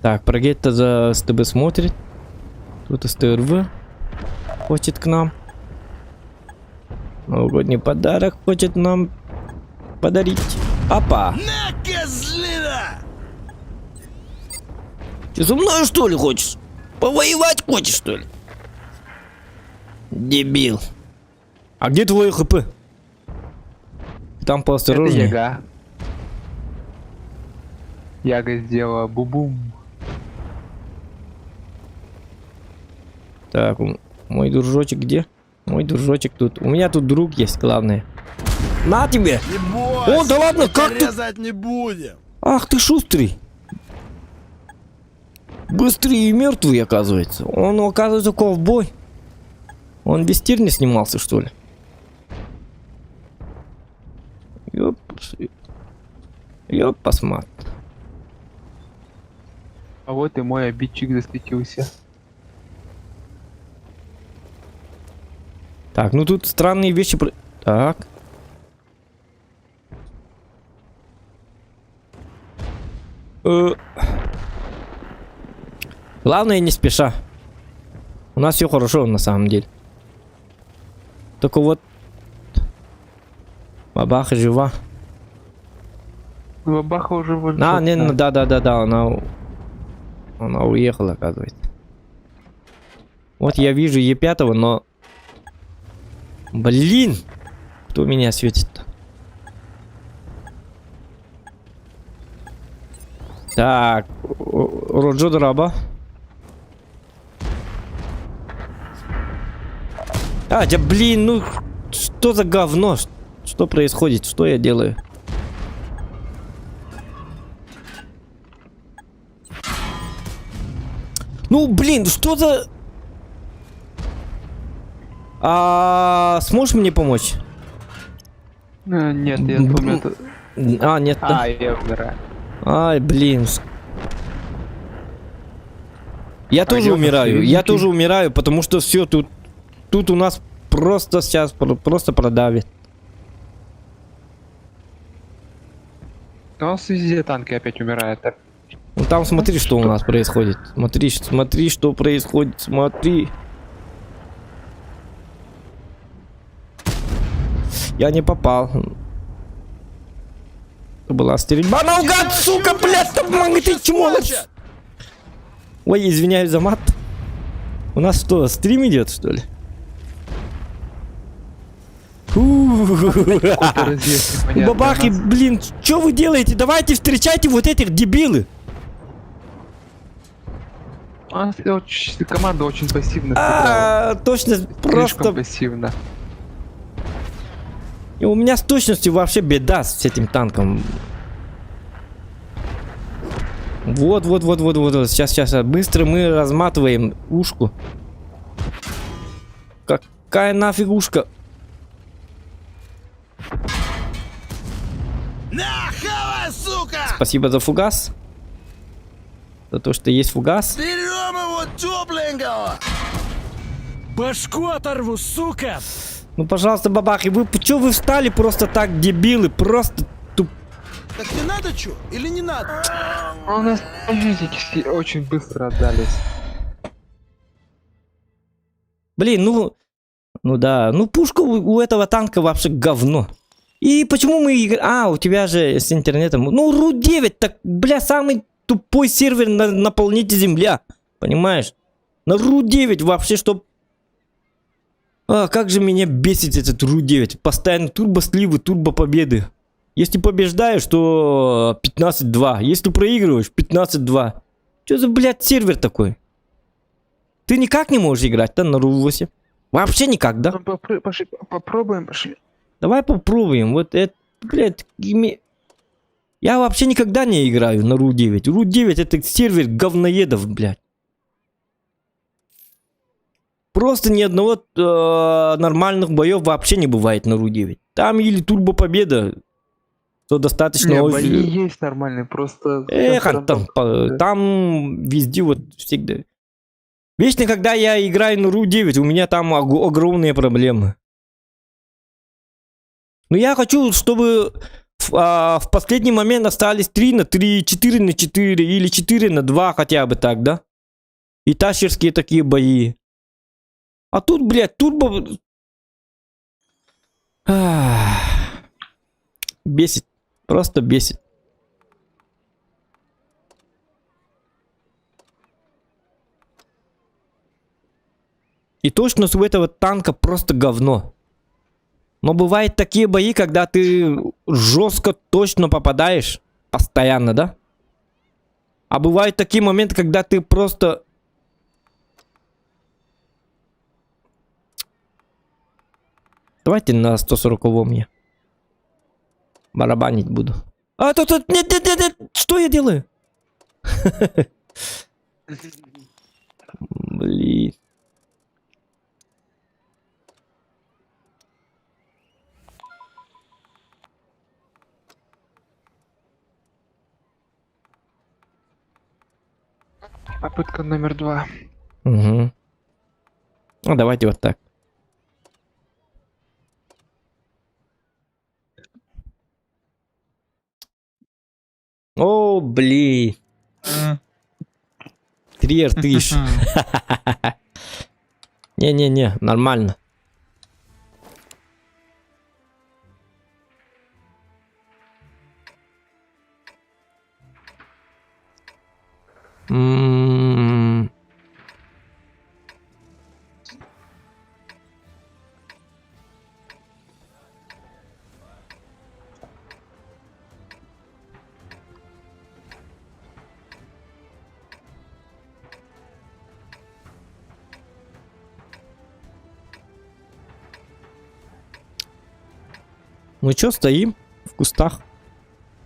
Так, Прогетта за СТБ смотрит. Тут СТРВ хочет к нам. Новогодний подарок хочет нам подарить. Опа! На, козлина! Ты со мной что ли хочешь? Повоевать хочешь что ли? Дебил. А где твой ХП? Там Это поосторожнее. Яга. Яга сделала бу-бум. Так, мой дружочек где? Мой дружочек тут. У меня тут друг есть, главное. На тебе! Не бойся, О, да ладно, мы как ты- резать не будем. Ах ты шустрый. Быстрый и мертвый, оказывается. Он, оказывается, ковбой. Он без тир не снимался, что ли? Ёп, посмотри. А вот и мой обидчик засветился. Так, ну тут странные вещи. Так. Главное, не спеша. У нас все хорошо на самом деле. Только вот бабаха жива. Ну, Баха уже вот. А, не, ну, да, она уехала, оказывается. Вот я вижу Е5, но... Блин! Кто меня светит-то? Так, Роджо Драба. А, да блин, ну что за говно? Что происходит? Что я делаю? Ну блин, что за... сможешь мне помочь? Нет, я думаю, это... А, нет, да? А, я умираю. Ай, блин. Я тоже я умираю. на Я серединке. тоже умираю, потому что все тут у нас просто сейчас просто продавит. У нас везде танки опять умирают. Ну там смотри, что у нас происходит. Смотри, что происходит. Смотри. Я не попал. Это была стрельба. Наугад, сука, блядь, там ты чмолочь. Ой, извиняюсь за мат. У нас что, стрим идет, что ли? Бабахи, блин, что вы делаете? Давайте встречайте вот этих дебилы. Команда очень пассивно сыграла. Точно, Слишком просто... пассивно. И у меня с точностью вообще беда с этим танком. Вот. Сейчас. Быстро мы разматываем ушку. Какая нафиг ушка? Нахавай, сука! Спасибо за фугас. За то, что есть фугас. Берем его тепленького! Башку оторву, сука! Ну, пожалуйста, бабахи, чё вы встали просто так, дебилы? Просто туп... Так не надо чё? Или не надо? У нас политики очень быстро отдались. Блин, ну да, ну пушка у этого танка вообще говно. И почему мы играем... у тебя же с интернетом... Ну, РУ-9, так, бля, самый тупой сервер на планете Земля. Понимаешь? На РУ-9 вообще, чтоб... как же меня бесит этот РУ-9. Постоянно турбо-сливы, турбо-победы. Если побеждаешь, то 15-2. Если проигрываешь, 15-2. Что за, блядь, сервер такой? Ты никак не можешь играть, да, на РУ-8? Вообще никак, да? Попробуем, пошли. Давай попробуем. Вот это, блядь, я вообще никогда не играю на РУ-9. РУ-9 это сервер говноедов, блядь. Просто ни одного нормальных боев вообще не бывает на РУ-9. Там или турбо победа, то достаточно... Не, бои есть нормальные, просто... там везде вот всегда... Вечно, когда я играю на РУ-9, у меня там огромные проблемы. Но я хочу, чтобы в последний момент остались 3 на 3, 4 на 4 или 4 на 2 хотя бы так, да? И тащерские такие бои. А тут, блядь, турбо... Бесит. Просто бесит. И точность у этого танка просто говно. Но бывают такие бои, когда ты жестко точно попадаешь. Постоянно, да? А бывают такие моменты, когда ты просто... Давайте на 140-м я. Барабанить буду. Тут, нет, что я делаю? Блин. Попытка номер 2. Угу. Ну, давайте вот так. О, блин. 3 артыш. Не-не-не, нормально. Ну чё, стоим в кустах?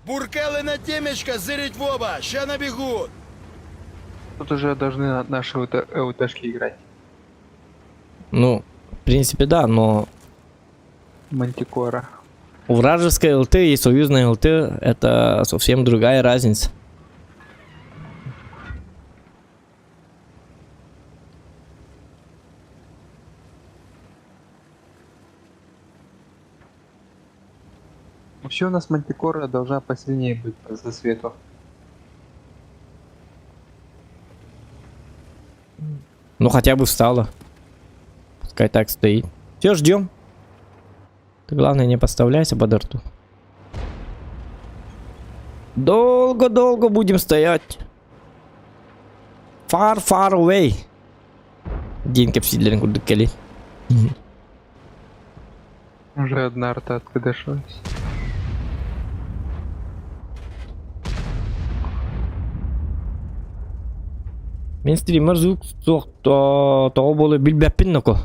Буркалы на темечко, зырить в оба, ща набегут. Тут уже должны наши ЛТшки играть. Ну, в принципе, да, но Мантикора. у вражеской ЛТ и союзной ЛТ это совсем другая разница. Вообще у нас Мантикора должна посильнее быть по засвету. Ну хотя бы встала. Пускай так стоит. Все, ждем. Ты главное не подставляйся под рту. Долго-долго будем стоять. Far, far away. День капсидлерин курдук келет. Уже одна арта откадешилась. Мен стример звук того болы билбеппин нако.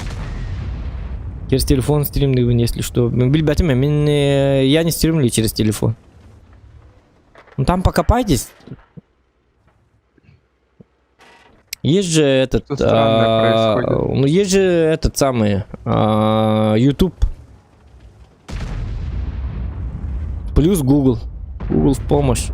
Через телефон стримдигин, если что. Мен билбетим, я не стримлю через телефон. Ну там покопайтесь. Есть же этот, Что странное происходит. ну есть же этот самый YouTube плюс Google. Google в помощь.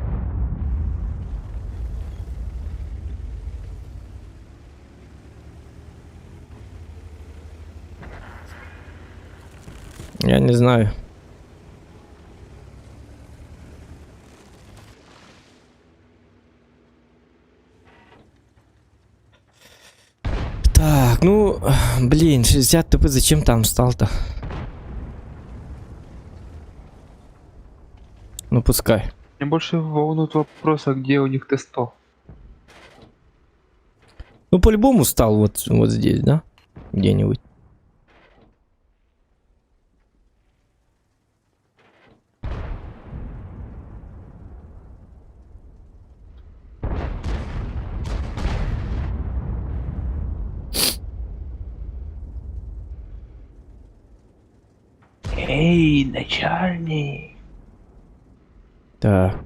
Я не знаю. Так, ну, блин, 60 ТП зачем там стал-то? Ну, пускай. Мне больше волнует вопрос, а где у них Т100? Ну, по-любому стал вот здесь, да? Где-нибудь. Эй, начальник! Так.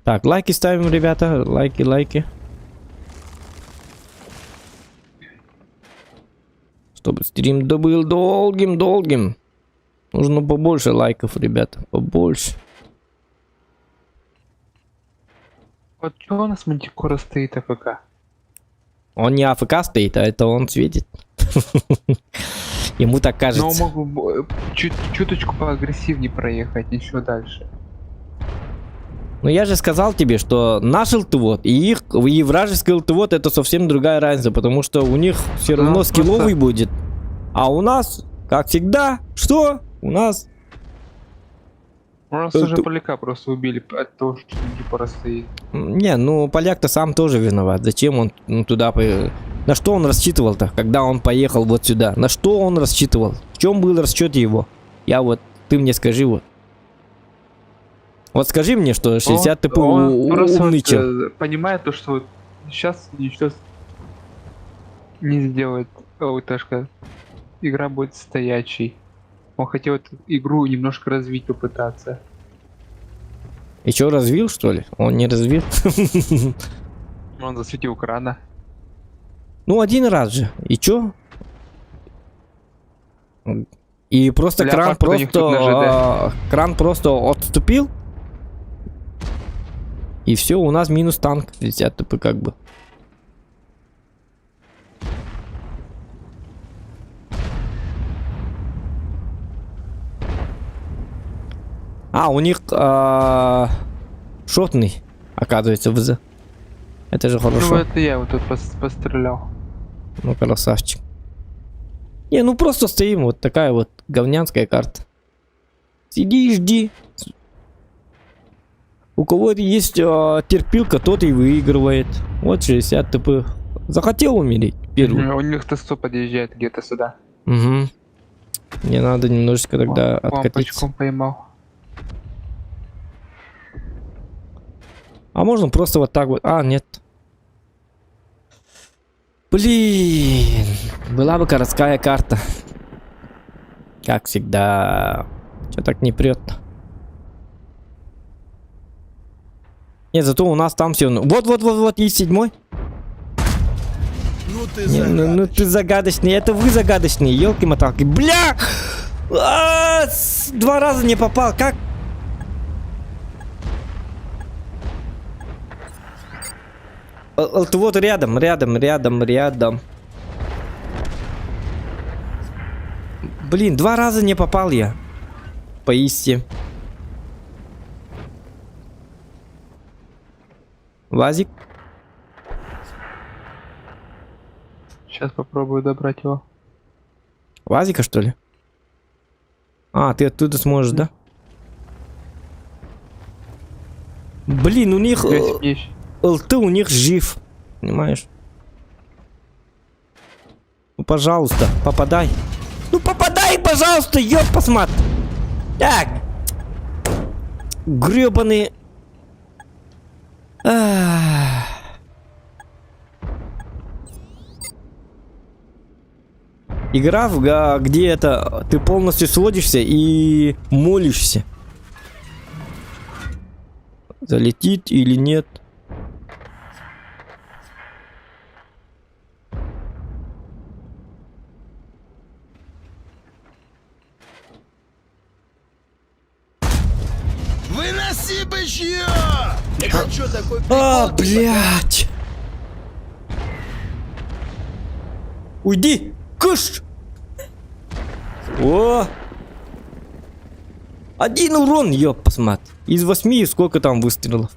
Так, лайки ставим, ребята. Лайки, лайки. Чтобы стрим был долгим. Нужно побольше лайков, ребята. Побольше. Вот чего у нас Мантикора стоит АФК? Он не АФК стоит, а это он светит. Ему так Но кажется. могу чуточку поагрессивнее проехать еще дальше. Но я же сказал тебе, что наш ЛТВОД и их, и вражеский ЛТВОД это совсем другая разница, потому что у них все равно просто- скилловый будет. А у нас, как всегда, что? У нас... У нас Это- уже поляка просто убили от того, что Мантикора стоит. Не, ну поляк-то сам тоже виноват. Зачем он туда... На что он рассчитывал-то, когда он поехал вот сюда? На что он рассчитывал? В чем был расчет его? Я вот... Ты мне скажи вот. Вот скажи мне, что 60 ТП он просто умный вот, чел. понимает то, что вот сейчас ничего не сделает ЛТшка. Игра будет стоячей. Он хотел эту игру немножко развить, попытаться. И что, развил, что ли? Он не развил. Он засветил крана. Ну, один раз же. И чё? И просто Леопард у них тут на кран просто отступил. И все, у нас минус танк. 60 ТП как бы. А, у них шотный, оказывается, ВЗ. Это же Ну хорошо. это я вот тут пострелял. Ну, красавчик. Не, ну просто стоим, вот такая вот говнянская карта. Сиди и жди. У кого есть терпилка, тот и выигрывает. Вот 60 ТП. Захотел умереть первый. У них Т100 подъезжает где-то сюда. Угу. Мне надо немножечко тогда откатиться. Лампочку поймал. А можно просто вот так вот. А, нет. Блин. Была бы городская карта. Как всегда. Что так не прет? Нет, зато у нас там все. Вот, есть 7-й. Ну ты Не, ну ты загадочный. Это вы загадочные, елки-моталки. Бля! 2 раза не попал. Как? Вот рядом. Блин, 2 раза не попал я. Поисти. Вазик. Сейчас попробую добрать его. Вазика, что ли? А, ты оттуда сможешь, да? Блин, у них... ЛТ у них жив. Понимаешь? Ну, пожалуйста, попадай. Ну, попадай, пожалуйста, ёб посмат. Так. Грёбаные... Игра, где это ты полностью сводишься и молишься. Залетит или нет. Выноси бычье! Это что такой А, прикол? блядь. Уйди! Кыш! О! 1 урон, ёп, посмотри. Из 8 сколько там выстрелов?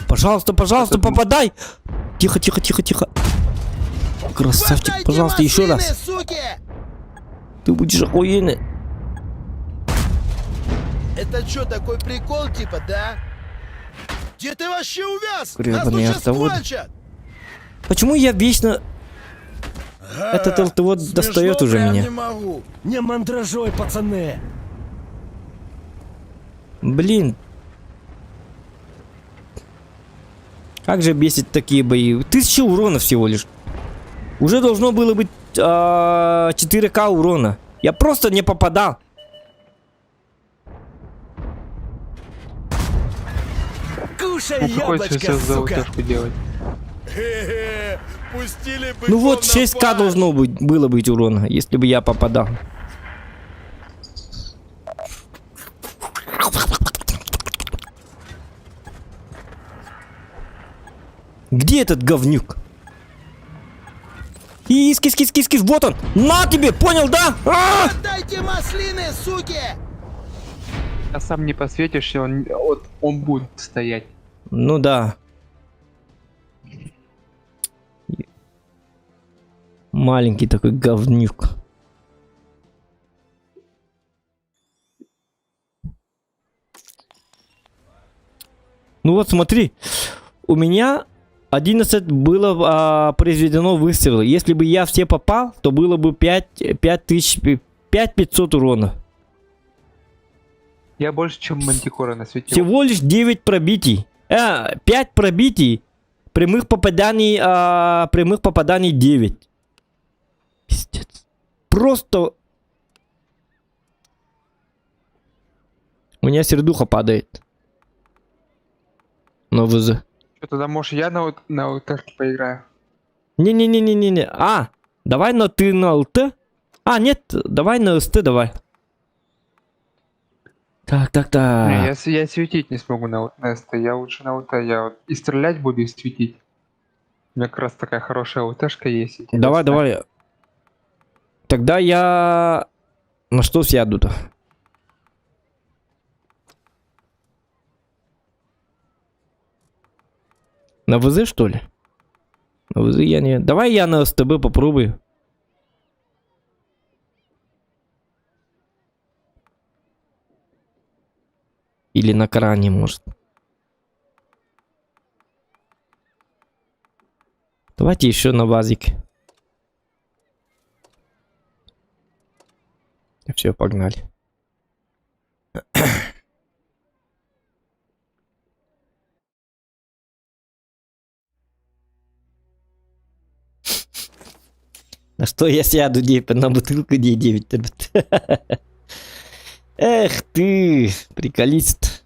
Пожалуйста, пожалуйста, попадай! Тихо, тихо, тихо, тихо. Красавчик, Хватайте пожалуйста, еще машины, раз. суки! Ты будешь охуенный. Это что, такой прикол типа, да? Где ты вообще увяз? Нас тут Гребаные сейчас автоводы. кончат! Почему я вечно... Этот ЛТВ достает уже прям меня. Не могу. Не мандражой, пацаны. Блин. Как же бесит такие бои. 1000 урона всего лишь. Уже должно было быть 4К урона. Я просто не попадал. Кушай, Ну, какой яблочко, сейчас за сука. утяжку делать? Хе-хе, пустили бы Ну вот 6К должно было быть урона, если бы я попадал. Где этот говнюк? Кис, кис, кис, кис, кис, вот он! На тебе, понял, да? А! Отдайте маслины, суки! А сам не посветишься, он будет стоять. Ну да. Маленький такой говнюк. Ну вот смотри, у меня 11 было произведено выстрелов. Если бы я все попал, то было бы 5500 урона. Я больше, чем Мантикора насветил. Всего лишь 9 пробитий. 5 пробитий. Прямых попаданий 9. Пиздец. Просто... У меня сердуха падает. На ВЗ. Что, тогда, может, я на утяжке поиграю? Не-не-не-не-не. А, давай ты на ЛТ. А, нет, давай на СТ давай. Так. Не, я светить не смогу на СТ. Я лучше на УТ. Я вот и стрелять буду, и светить. У меня как раз такая хорошая УТшка есть. Давай. Тогда я... На что сяду-то? На ВЗ, что ли? На ВЗ я не... Давай я на СТБ попробую. Или на кране, может. Давайте еще на вазике. Все, погнали. На что я сяду, на бутылку D9. Эх ты, приколист.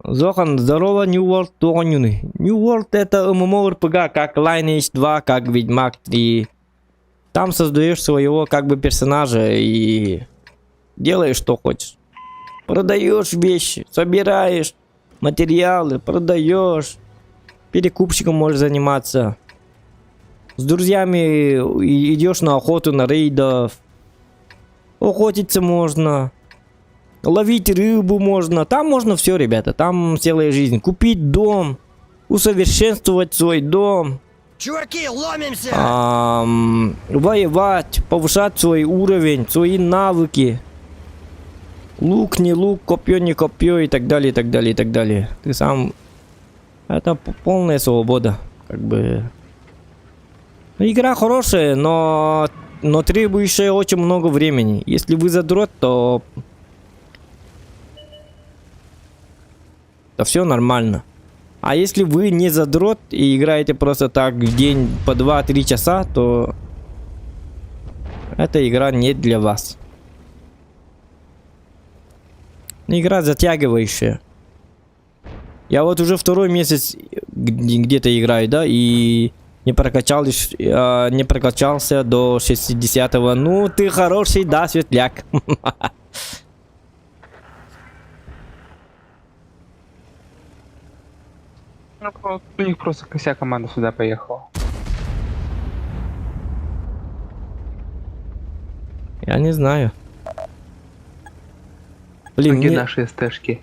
Зохан, здорово, New World Тонюны. New World это MMORPG, как Lineage 2, как Ведьмак 3. Там создаешь своего как бы персонажа и делаешь что хочешь. Продаешь вещи, собираешь материалы, продаешь. Перекупщиком можешь заниматься. С друзьями идешь на охоту, на рейдов. Охотиться можно. Ловить рыбу можно. Там можно все, ребята. Там целая жизнь. Купить дом. Усовершенствовать свой дом. Чуваки, ломимся! Воевать, повышать свой уровень, свои навыки. Лук, не лук, копье, не копье и так далее, и так далее, и так далее. Ты сам... Это полная свобода, как бы... Ну, игра хорошая, но требующая очень много времени. Если вы задрот, то все нормально. А если вы не задрот и играете просто так в день по 2-3 часа, то эта игра не для вас. Игра затягивающая. Я вот уже второй месяц где-то играю, да, и не прокачался до 60-го. Ну, ты хороший, да, светляк. Ну, у них просто вся команда сюда поехала. Я не знаю. Блин, Где мне... наши СТшки?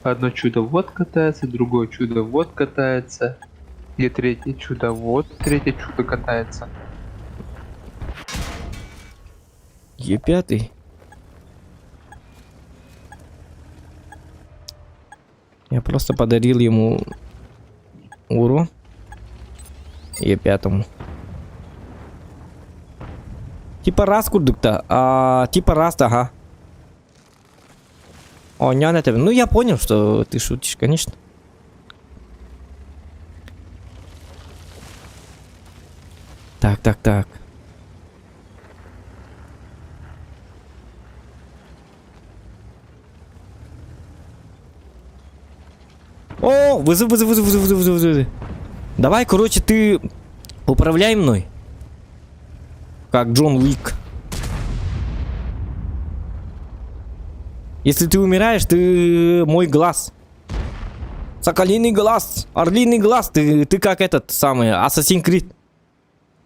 Одно чудо вот катается, другое чудо вот катается. Где третье чудо вот, третье чудо катается. Е5. Я просто подарил ему урон. Е5. Типа раз курдук-то, типа раз, ага. О, не на тебе. Ну я понял, что ты шутишь, конечно. Так. О, вызов. Давай, короче, ты управляй мной. Как Джон Уик. Если ты умираешь, ты мой глаз. Соколиный глаз, орлиный глаз. Ты как этот самый Assassin's Creed.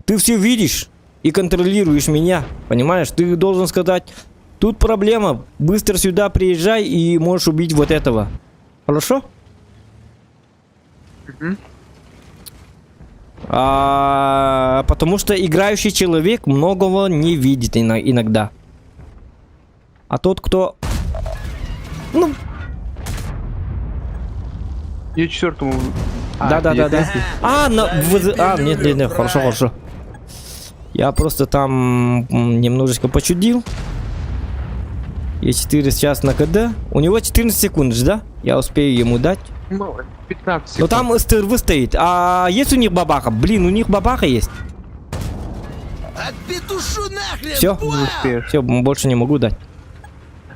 Ты все видишь и контролируешь меня. Понимаешь? Ты должен сказать, тут проблема. Быстро сюда приезжай и можешь убить вот этого. Хорошо? Потому что играющий человек многого не видит иногда. А тот, кто... Ну... Я четвертому... Да. Нет, хорошо. Я просто там немножечко почудил. Е4 сейчас на КД. У него 14 секунд, да? Я успею ему дать. Ну, 15 Но секунд. там СТРВ стоит. А есть у них бабаха? Блин, у них бабаха есть. Отпетушу нахрен! Все, Не успеешь. все, больше не могу дать.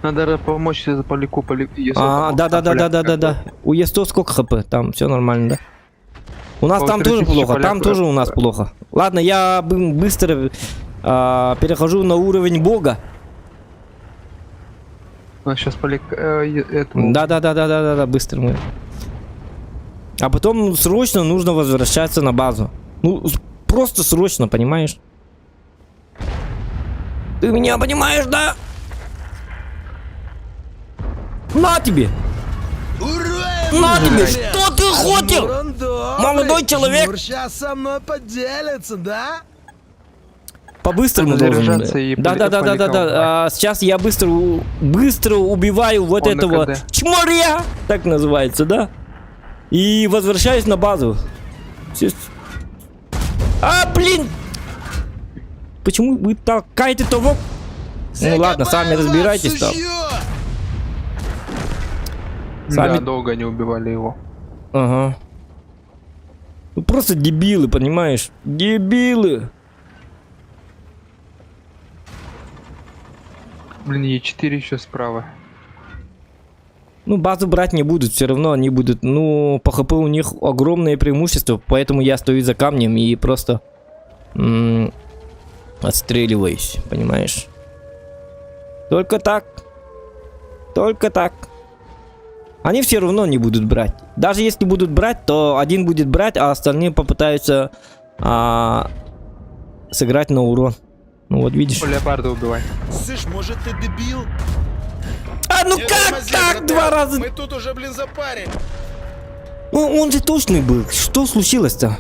Надо помочь за Поляку. Да. У Е100 сколько хп? Там все нормально, да? У нас Около там тоже 3000 плохо, там поляков. тоже у нас плохо. Ладно, я быстро перехожу на уровень бога. У нас сейчас Поляк... этому... Да, быстро мы. А потом срочно нужно возвращаться на базу. Ну, просто срочно, понимаешь? Ты меня понимаешь, да? На тебе! Ура! На тебе! Блин. Что ты хотел? Молодой человек! Сейчас со мной поделится, да? По-быстрому Надо должен. заряжаться и Да. полетал. Сейчас я быстро убиваю вот Он на этого КД. чморя, так называется, да? И возвращаюсь на базу. Блин! Почему вы толкаете того? Ну ладно, сами разбирайтесь там. Сами- Да, долго не убивали его. Ага. Ну просто дебилы, понимаешь? Дебилы. Блин, Е4 еще справа. Ну, базу брать не будут, все равно они будут. Ну, по ХП у них огромное преимущество, поэтому я стою за камнем и просто отстреливаюсь, понимаешь? Только так. Они все равно не будут брать. Даже если будут брать, то один будет брать, а остальные попытаются сыграть на урон. Ну вот видишь. Леопарда убивай. Слышь, может ты дебил? Ну Не как тормози, так братан. два раза? Мы тут уже, блин, запарим. Ну, он же точный был. Что случилось-то?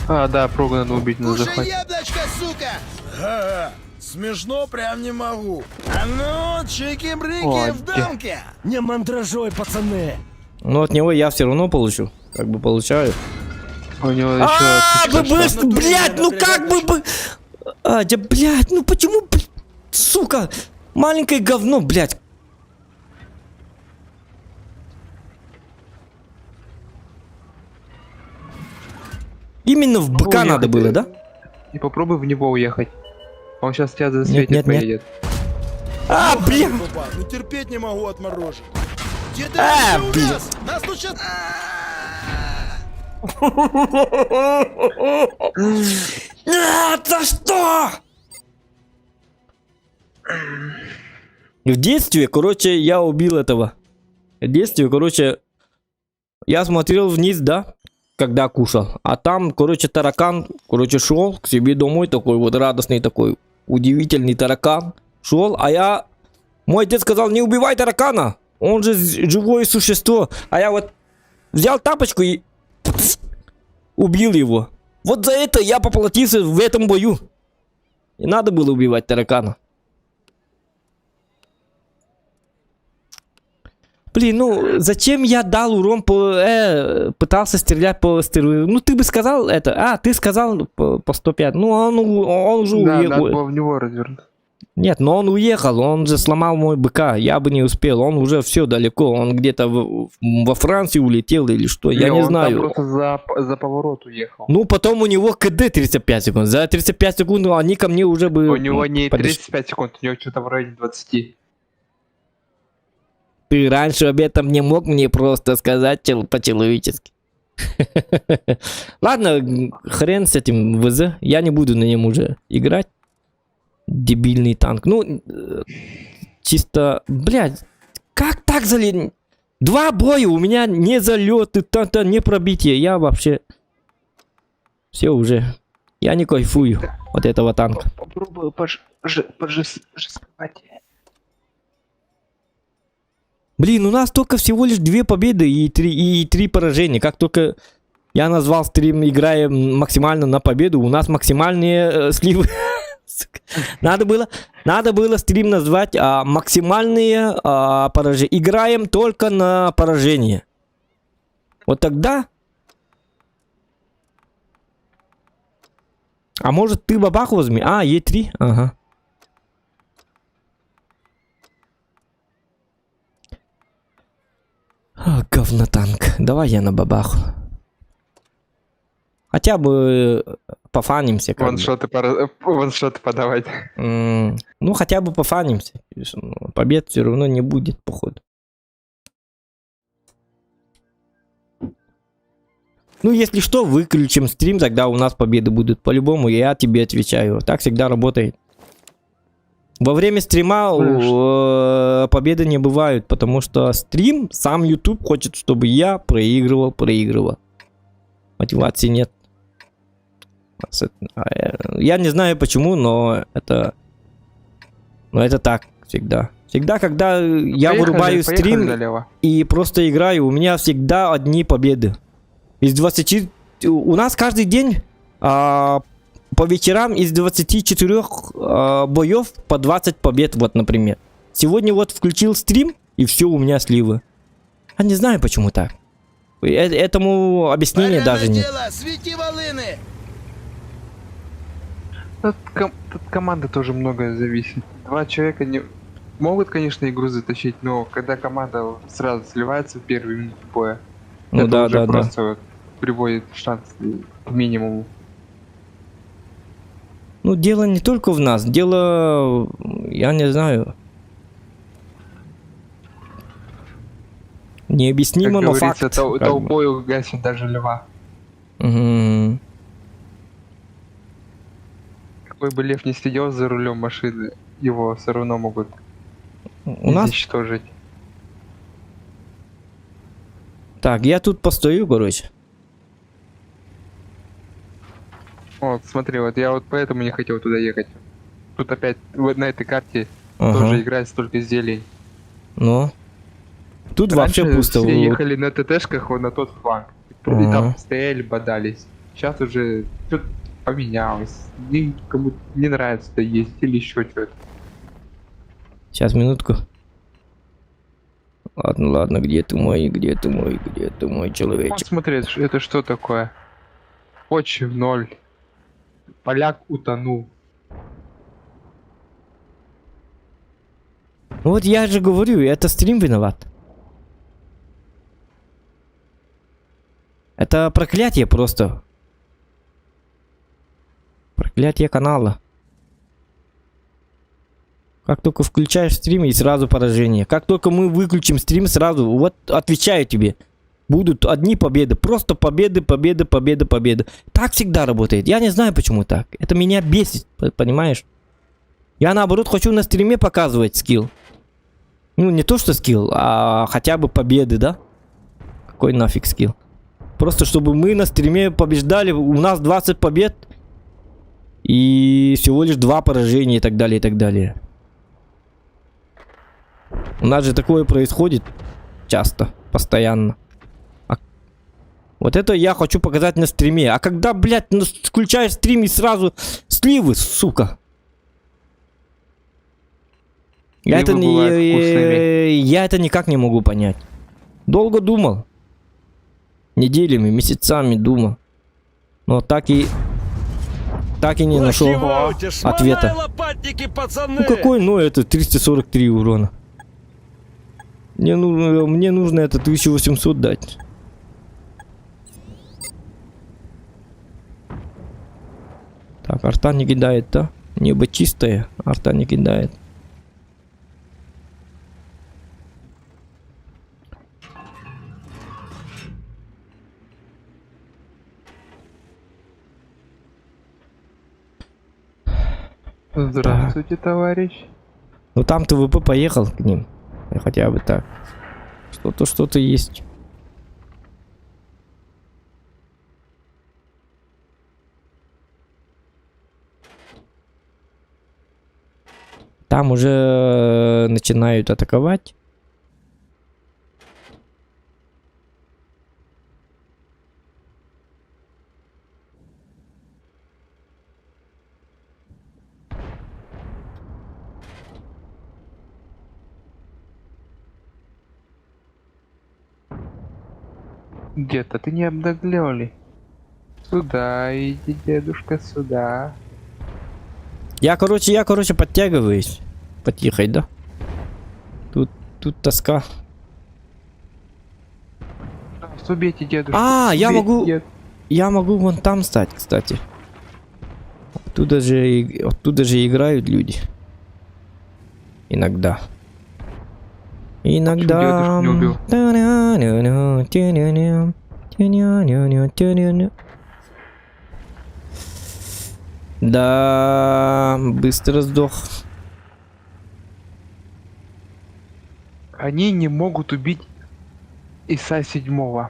А, да, прогу надо убить на Кушай захвате. яблочко, сука! Ага, смешно прям не могу. А ну, чики-брики Ой, в дамке! Не мандражой, пацаны! Но от него я все равно получу. Как бы получаю. У него А, еще... бы быстро, блядь, ну как бы... А, да, блядь, ну почему, сука, маленькое говно, блядь. Именно в БК надо было, да? И попробуй в него уехать. Он сейчас тебя засветит, нет, нет. поедет. А, бля. Баба, ну терпеть не могу отморожить. Где ты А, вообще у блин. нас? Нас тут сейчас... За что? В детстве, короче, я убил этого. В детстве, короче, я смотрел вниз, да, когда кушал. А там, короче, таракан, короче, шел к себе домой, такой вот радостный, такой удивительный таракан. Шел, а я... Мой отец сказал, не убивай таракана, он же живое существо. А я вот взял тапочку и убил его. Вот за это я поплатился в этом бою. Не надо было убивать таракана. Блин, ну зачем я дал урон пытался стрелять по стероиду? Ну ты бы сказал это. А, ты сказал по 105. Ну он уже Да, надо уехал. было в него развернуть. Нет, но он уехал, он же сломал мой БК. Я бы не успел. Он уже все далеко. Он где-то во Францию улетел или что. Я Не, не он знаю. там просто за поворот уехал. Ну, потом у него КД 35 секунд. За 35 секунд они ко мне уже бы... У него не подошли. 35 секунд, у него что-то в районе 20. Ты раньше об этом не мог мне просто сказать по-человечески. Ладно, хрен с этим ВЗ. Я не буду на нем уже играть. Дебильный танк. Ну, чисто... Блядь, как так залез? 2 боя, у меня не залеты, не пробитие. Я вообще... Все уже. Я не кайфую от этого танка. Попробую пожесковать. Блин, у нас только всего лишь 2 победы и 3 поражения. Как только я назвал стрим, играя максимально на победу, у нас максимальные сливы. Надо было стрим назвать максимальные поражения. Играем только на поражение. Вот тогда... А может ты бабах возьми? А, Е3? Ага. Говнотанк. Давай я на бабаху. Хотя бы пофанимся. как бы. Ваншоты подавать. Ну, хотя бы пофанимся. Побед все равно не будет, походу. Ну, если что, выключим стрим, тогда у нас победы будут. По-любому, я тебе отвечаю. Так всегда работает. Во время стрима победы не бывают, потому что стрим, сам YouTube хочет, чтобы я проигрывал. Мотивации нет. Я не знаю почему, но это так всегда. Всегда, когда я вырубаю стрим налево. и просто играю, у меня всегда одни победы. Из 20... У нас каждый день по вечерам из 24 боев по 20 побед, вот, например. Сегодня вот включил стрим, и все, у меня сливы. Я не знаю, почему так. Этому объяснения даже нет. Дело, свети волыны! Тут команда тоже многое зависит. 2 человека не могут, конечно, игру затащить, но когда команда сразу сливается в первые минуты боя, Ну это да, уже да, да. просто вот приводит шанс к минимуму. Ну, дело не только в нас, дело, я не знаю. Необъяснимо, Как но говорится, факт. как бы. толпой гасит даже льва. Мгм. Какой бы лев не сидел за рулем машины, его все равно могут У нас... уничтожить. Так, я тут постою, короче. Вот, смотри, вот я вот поэтому не хотел туда ехать. Тут опять вот на этой карте Ага. тоже играет столько зелень. Ну. Тут вообще Раньше пусто. все Вот. ехали на ТТшках вот на тот фланг. И Ага. там стояли, бодались. Сейчас уже что-то поменялось. Кому не нравится это есть или еще что-то. Сейчас, минутку. Ладно, ладно, где ты мой Вот человечек? смотри, это что такое? Почти в ноль. Поляк утонул. Вот я же говорю, это стрим виноват. Это проклятие просто. Проклятие канала. Как только включаешь стрим, и сразу поражение. Как только мы выключим стрим, сразу, вот отвечаю тебе. Будут одни победы. Просто победы, победы, победы, победы. Так всегда работает. Я не знаю, почему так. Это меня бесит, понимаешь? Я наоборот хочу на стриме показывать скилл. Ну, не то что скилл, а хотя бы победы, да? Какой нафиг скилл? Просто чтобы мы на стриме побеждали. У нас 20 побед. И всего лишь 2 поражения и так далее, и так далее. У нас же такое происходит часто, постоянно. Вот это я хочу показать на стриме. А когда, блядь, включаешь стрим и сразу сливы, сука. Я Сливы бывают вкусными. я это никак не могу понять. Долго думал. Неделями, месяцами думал. Но так и не нашел Плохивайте, шманая ответа. лопатники, пацаны! Ну какой, ну это 343 урона. Мне нужно это 1800 дать. Так, арта не кидает, да? Небо чистое, арта не кидает. Здравствуйте, товарищ. Ну там ТВП поехал к ним. Хотя бы так. Что-то есть. Там уже начинают атаковать. Где-то ты не обнаглел ли? Сюда иди, дедушка, сюда. Я, короче, подтягиваюсь. Потихой, да? Тут тоска. Убейте дедушку. А, я убейте могу- дед- Я могу вон там стать, кстати. Оттуда же играют люди. Иногда. Иногда. дедушку не Да, быстро сдох. Они не могут убить Иса 7.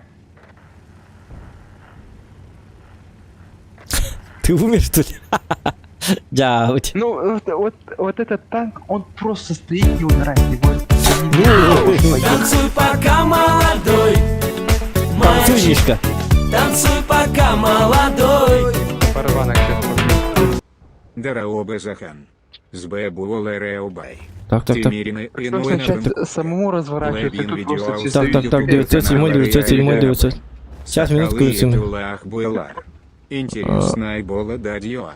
Ты умер, что ли? Дядь. Ну, вот этот танк, он просто стоит и умирает. Его Танцуй пока молодой, Танцуйничка. танцуй пока молодой. порвано где-то. Дараобе Захан. Збе було Реобай. Так. Тиміріни Пришлось начать самому разворачивать, и тут просто все Так, 907, Сейчас, минутку, Интересная была дадьо.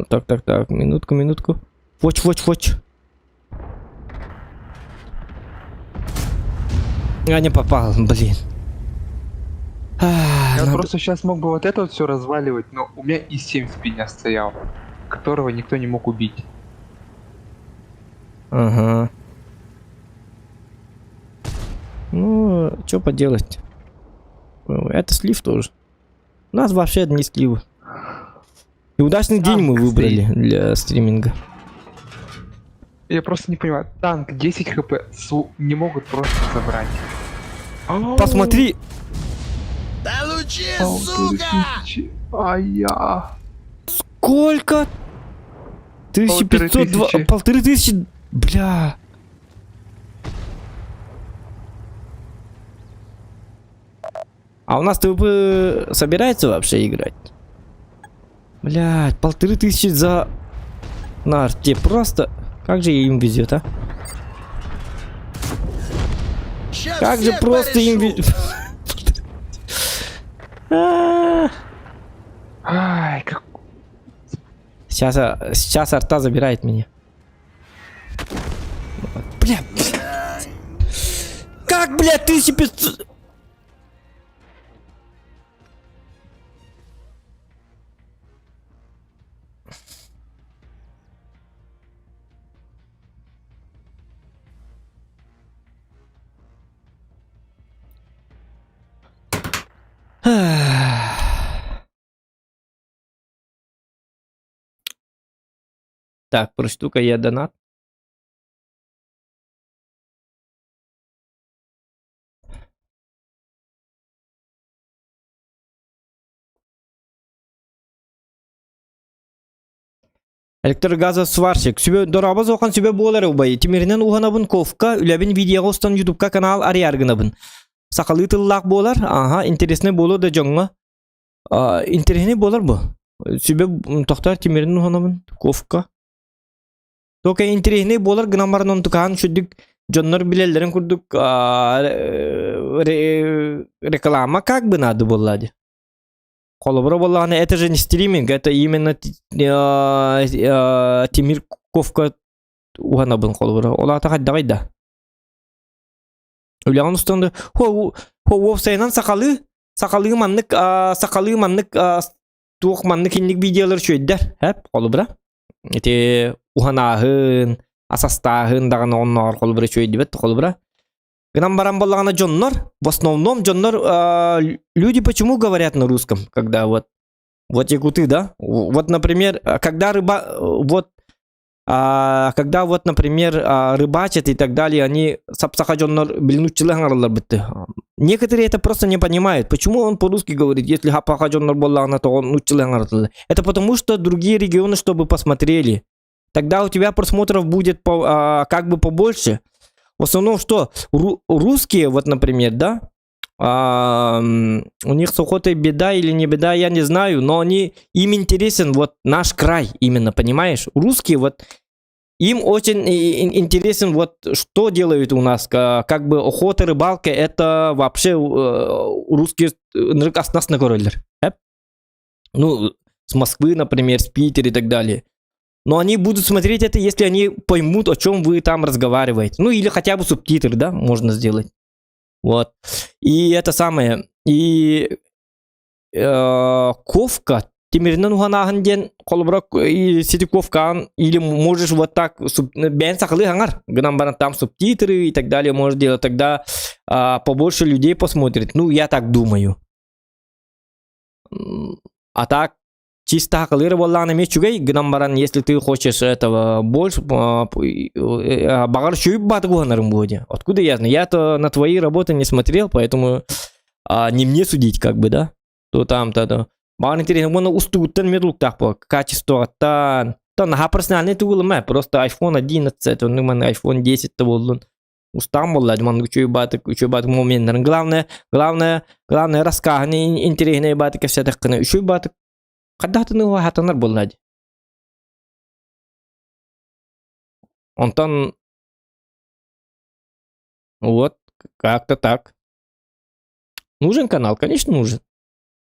Так, минутку. Фоч. Я не попал, блин. Я Надо- просто сейчас мог бы вот это вот все разваливать, но у меня и 7 в спине стоял, которого никто не мог убить. Ага. Ну, что поделать? Это слив тоже. У нас вообще одни сливы. И удачный день мы Танк выбрали для стриминга. Я просто не понимаю, танк 10 хп не могут просто забрать. Посмотри! Получи, сука! Ай-я. Сколько? 1502... 1500. 1500... Бля. А у нас ТВП собирается вообще играть? Блядь, 1500 за... На арте просто... Как же им везет, а? Щас Как же всех просто им порешу. везет. Ай, как... Сейчас арта забирает меня. Бля. Как, бля, 1500... Так, прочту-ка я донат. Электрогаза сварщик. Сүбе дорабыз оқан сүбе болар убай. Тимиринен уханабын ковка, үләбін видеоға ұстан ютубка канал арьяргынабын. Сақалы тыллақ болар. Ага, интересный болу да жоңға. Интересный болар бұ. Сүбе тоқтар Тимиринен уханабын ковка. Тока интересный болар гынамарын онтукаан шүддік жоннор билелерін күрдік реклама как бы надо болады. Холобро болланы, это же не стриминг, это именно Тимир ковка уханабын холобро. Ола тахат давайда. Үлян устанды. Хо сайнан сақалы маннык туық маннык инник видеолар шөйддер. Хэп, холобро. Эти уханахын, асастахын дағаны оннар холобро шөйді бет, холобро. Гнам барам боллагана джоннор, в основном джоннор, люди почему говорят на русском, когда вот якуты, да? Вот, например, когда например, рыбачат и так далее, они сапсаха джоннор билнучилахарлар битты. Некоторые это просто не понимают. Почему он по-русски говорит, если хапаха джоннор боллагана, то он нучилахарлар. Это потому что другие регионы, чтобы посмотрели. Тогда у тебя просмотров будет как бы побольше. В основном, что русские, вот, например, да, у них с охотой беда или не беда, я не знаю, но им интересен вот наш край именно, понимаешь? Русские, вот, им очень интересен вот, что делают у нас, как бы охота, рыбалка, это вообще русские нас на короллер. Ну, с Москвы, например, с Питера и так далее. Но они будут смотреть это, если они поймут, о чем вы там разговариваете. Ну, или хотя бы субтитры, да, можно сделать. Вот. И это самое. И ковка. Тимиринен уханахын ден колбрак и сети ковкан. Или можешь вот так, бен сахалы хангар. Гнам баран там субтитры и так далее можешь делать. Тогда побольше людей посмотрит. Ну, я так думаю. А так, чисто хакалыры болланы мечугай, гнамбаран, если ты хочешь этого больше, багар шуй батгуанарым будет. Откуда я знаю? Я-то на твои работы не смотрел, поэтому не мне судить, как бы, да? То там, то. Багар интересно, можно устуттан медлук так по качеству-тан. То на персональный тул, просто iPhone 11, он iPhone 10 то был. Устам боллад, ман чуй бат момент. Главное рассказание интересные баты все так, чуй бат. Когда ты него хатанар боллади. Он вот, как-то так. Нужен канал? Конечно, нужен.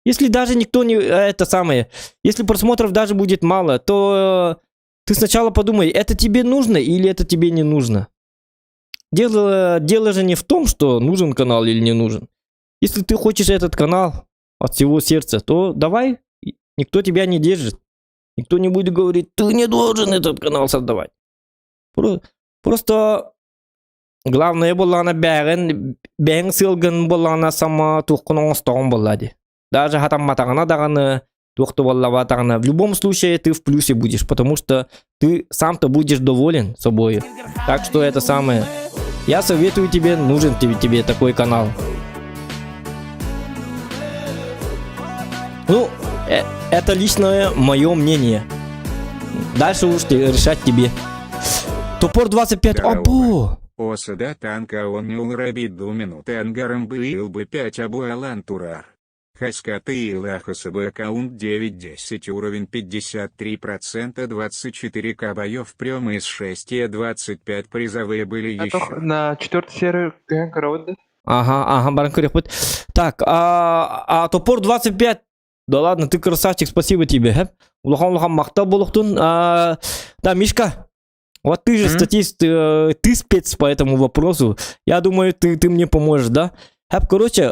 Если даже никто не... Это самое... Если просмотров даже будет мало, то ты сначала подумай, это тебе нужно или это тебе не нужно. Дело же не в том, что нужен канал или не нужен. Если ты хочешь этот канал от всего сердца, то давай. Никто тебя не держит. Никто не будет говорить, ты не должен этот канал создавать. Просто главное была на бәң сылгын была на сама тухкуна остан боллади. Даже хатам матагана даганы тухты боллава тагана. В любом случае ты в плюсе будешь, потому что ты сам-то будешь доволен собой. Так что это самое. Я советую тебе, нужен тебе такой канал. Ну, это личное мое мнение. Дальше уж решать тебе. Топор 25. Або! Осада танка он не урабит до минуты ангаром был бы 5 абуалан турар. Хаскаты и лахасабы аккаунт 9-10 уровень 53% 24к боев прям из 6 и 25 призовые были А еще. то на 4 серии Гэнкроуд. Ага, баранкурик. Так, топор 25. Да ладно, ты красавчик, спасибо тебе. Улахан махта болуктун. Да, Мишка, вот ты же статист, ты спец по этому вопросу. Я думаю, ты мне поможешь, да? Короче,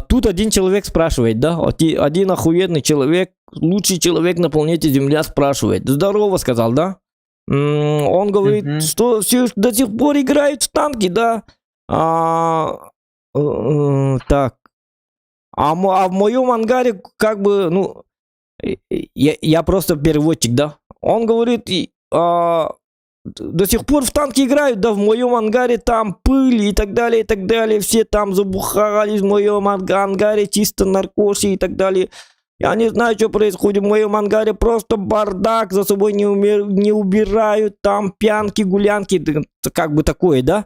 тут один человек спрашивает, да? Один охуенный человек, лучший человек на планете Земля спрашивает. Здорово, сказал, да? Он говорит, что все до сих пор играют в танки, да? Так. А в моем ангаре, как бы, ну, я просто переводчик, да? Он говорит, до сих пор в танки играют, да, в моем ангаре там пыль и так далее, все там забухались в моем ангаре, чисто наркоши и так далее. Я не знаю, что происходит в моем ангаре, просто бардак, за собой не убирают, там пьянки, гулянки, как бы такое, да?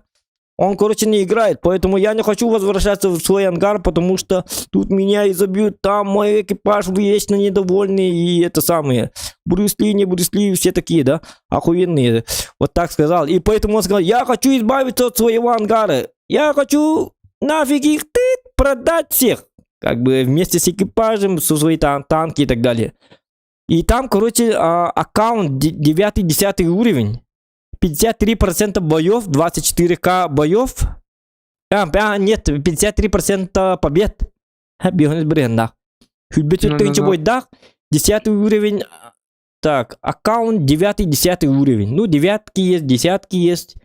Он, короче, не играет, поэтому я не хочу возвращаться в свой ангар, потому что тут меня изобьют, там мой экипаж вечно недовольный, и это самое. Брюс Ли, не Брюс Ли, все такие, да, охуенные. Вот так сказал. И поэтому он сказал, я хочу избавиться от своего ангара. Я хочу нафиг их продать всех. Как бы вместе с экипажем, со своими танки и так далее. И там, короче, аккаунт 9-10 уровень. 53% боев, 24к боев. Нет, 53% побед. Бегунец бренда. Хюльбетер ты ничего да? 10 уровень. Так, аккаунт 9-10 уровень. Ну, девятки есть, десятки есть.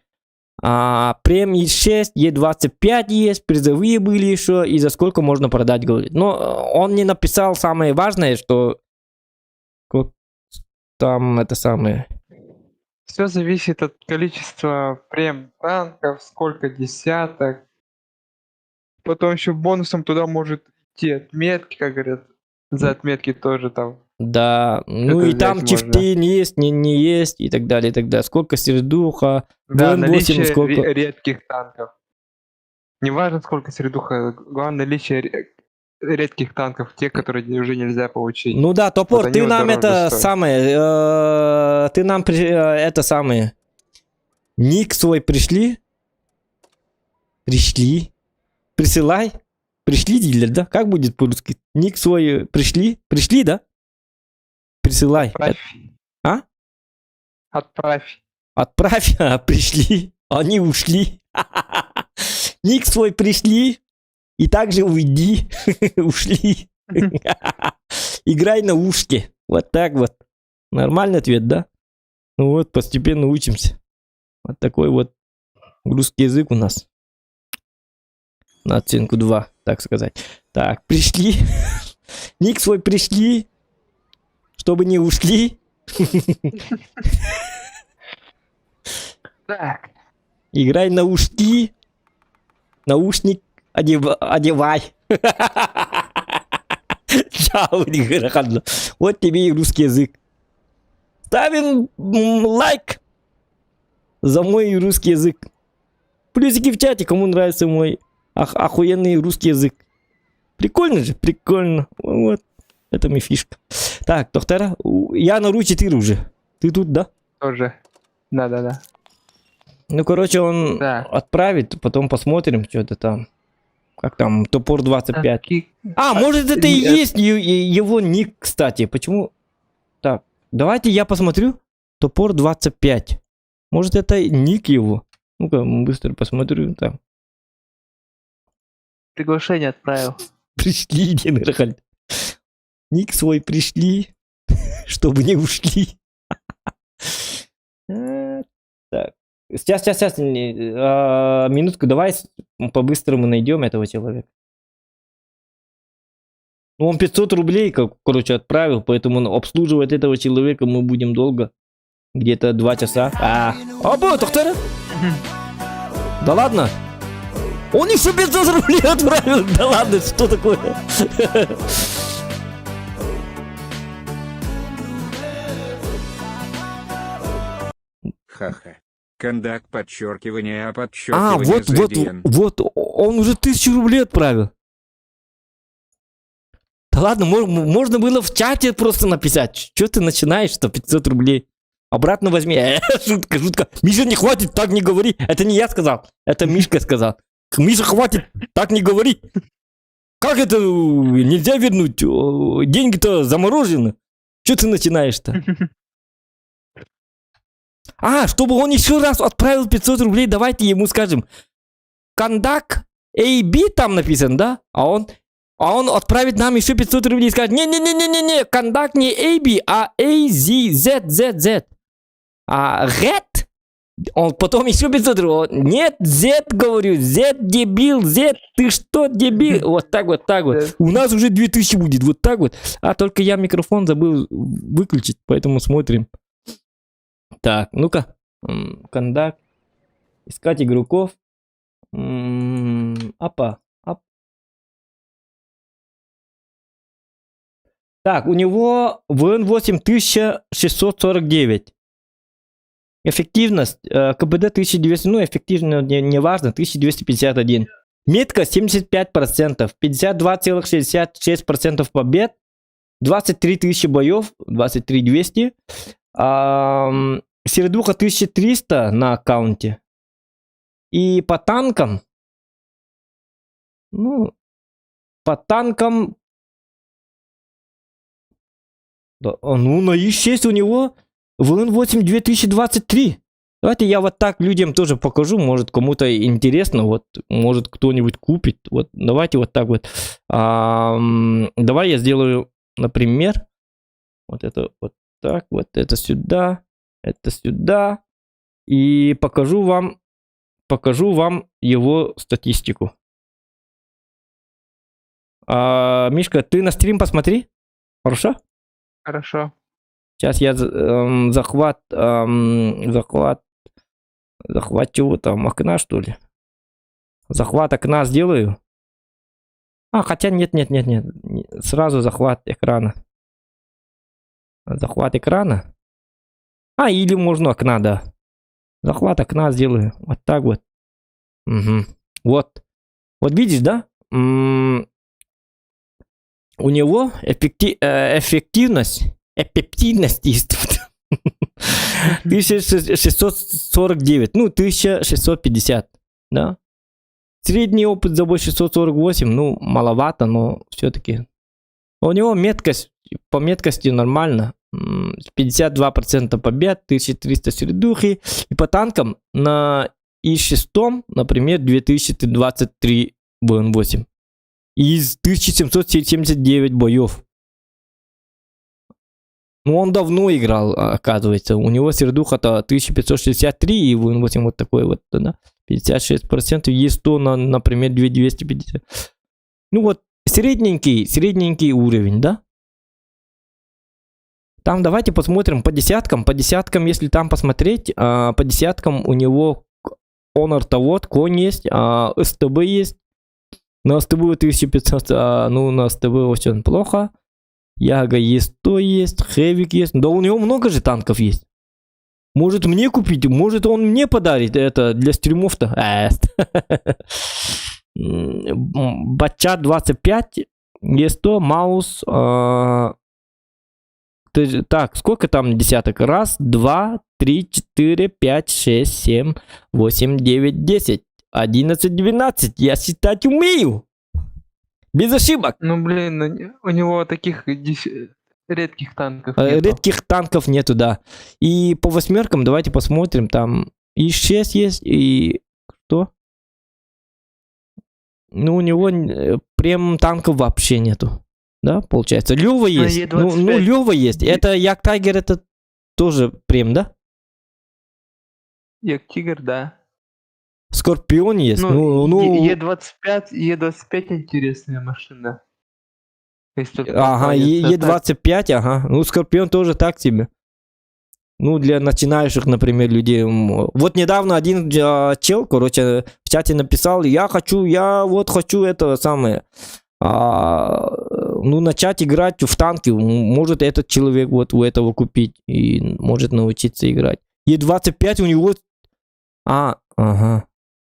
Премии 6, Е25 есть, призовые были еще. И за сколько можно продать, говорит. Но он не написал самое важное, что там это самое. Все зависит от количества прем-танков, сколько десяток. Потом еще бонусом туда может идти отметки, как говорят. За отметки тоже там. Да, ну и взять там можно. чифты есть, не есть и так далее, и так далее. Сколько сердуха, Да, М8, наличие сколько... редких танков. Не важно, сколько сердуха, главное наличие редких танков, те, которые уже нельзя получить. Ну да, топор, Вот ты они вот нам дорого это стоят. самое, ты нам это самое, ник свой пришли, присылай, пришли, дилер, да? Как будет по-русски? Ник свой пришли, да? Присылай. Отправь. А? Отправь. Отправь, пришли, они ушли. Ник свой пришли, и также уйди, ушли. Играй на ушке. Вот так вот. Нормальный ответ, да? Ну вот, постепенно учимся. Вот такой вот русский язык у нас. На оценку 2, так сказать. Так, пришли. Ник свой пришли, чтобы не ушли. Так. Играй на ушки. Наушник одевай. Чао, Нихарахадла. Вот тебе и русский язык. Ставим лайк за мой русский язык. Плюсики в чате, кому нравится мой охуенный русский язык. Прикольно же, прикольно. Вот, это моя фишка. Так, доктора, я на РУ-4 уже. Ты тут, да? Тоже. Да. Ну, короче, он Да. отправит, потом посмотрим, что-то там. Как там, топор 25. Танки. Может, это и нет. есть его ник, кстати. Почему? Так, давайте я посмотрю. Топор 25. Может, это ник его? Ну-ка, быстро посмотрю. Там. Приглашение отправил. Пришли, генераль. Ник свой пришли, чтобы не ушли. Так. Сейчас, минутку, давай по-быстрому найдем этого человека. Ну, он 500 рублей, короче, отправил, поэтому обслуживать этого человека мы будем долго. Где-то 2 часа. Доктор? Да ладно? Он еще 500 рублей отправил. Да ладно, что такое? Ха-ха. Кондак подчеркивание, А, подчеркивание, вот, он уже 1000 рублей отправил. Да ладно, можно было в чате просто написать. Что ты начинаешь, что 500 рублей? Обратно возьми. Шутка. Миша, не хватит, так не говори. Это не я сказал, это Мишка сказал. Миша, хватит, так не говори. Как это нельзя вернуть? Деньги-то заморожены. Что ты начинаешь-то? А, чтобы он еще раз отправил 500 рублей, давайте ему скажем. Кондак AB там написан, да? А он отправит нам еще 500 рублей и скажет, не, кондак не AB, а AZZZZ. А Red, он потом еще 500 рублей. Нет, Z, говорю, Z, дебил, Z, ты что, дебил? Вот так вот. У нас уже 2000 будет, вот так вот. А только я микрофон забыл выключить, поэтому смотрим. Так, ну-ка. Кондак. Искать игроков. Так, у него ВН8 1649. Эффективность, КБД 1200, ну, эффективно не важно, 1251. Метка 75%, 52,66% побед, 23 тысячи боев, 23 200. Середуха 1300 на аккаунте. И по танкам, ну, да, ну, на ИС-6 у него ВН8 2023. Давайте я вот так людям тоже покажу, может кому-то интересно, вот, может кто-нибудь купит. Вот, давайте вот так вот. Давай я сделаю, например, вот это вот так, вот это сюда, и покажу вам его статистику. Мишка, ты на стрим посмотри, хорошо? Хорошо. Сейчас я захват чего там, окна, что ли? Захват окна сделаю. Хотя нет. Сразу захват экрана. Захват экрана. Или можно окна, да. Захват окна сделаю. Вот так вот. Угу. Вот видишь, да? У него эффективность есть. 1649. Ну, 1650. Да? Средний опыт за 648. Ну, маловато, но все-таки. У него меткость, по меткости нормально. 52% побед, 1300 середухи. И по танкам на ИС-6, например, 2023 БН-8. Из 1779 боев. Ну, он давно играл, оказывается. У него сердуха-то 1563, и ВН-8 вот такой вот, да, 56%. Е100, например, 2250. Ну вот, средненький уровень, да? Там давайте посмотрим по десяткам. По десяткам, если там посмотреть, по десяткам у него Honor Тавод, конь есть, СТБ есть. На СТБ 1500, ну на СТБ очень плохо. Яга Е100 есть, Хэвик есть. Да у него много же танков есть. Может мне купить, может он мне подарит это для стримов-то. Батчат 25, Е100, Маус. Так, сколько там десяток? 1, 2, 3, 4, 5, 6, 7, 8, 9, 10, 11, 12. Я считать умею. Без ошибок. Ну, блин, у него таких редких танков нету. Редких танков нету, да. И по восьмеркам давайте посмотрим. Там и 6 есть, и что? Ну, у него прям танков вообще нету. Да, получается. Лёва есть. Ну, Лёва есть. Это Як Тайгер, это тоже прем, да? Як Тигр, да. Скорпион есть. Ну, Е25 интересная машина. Ага, Е25, ага. Ну, Скорпион тоже так себе. Ну, для начинающих, например, людей. Вот недавно один чел, короче, в чате написал, я хочу это самое. Ну, начать играть в танки. Может этот человек вот у этого купить и может научиться играть. Е25 у него Ага.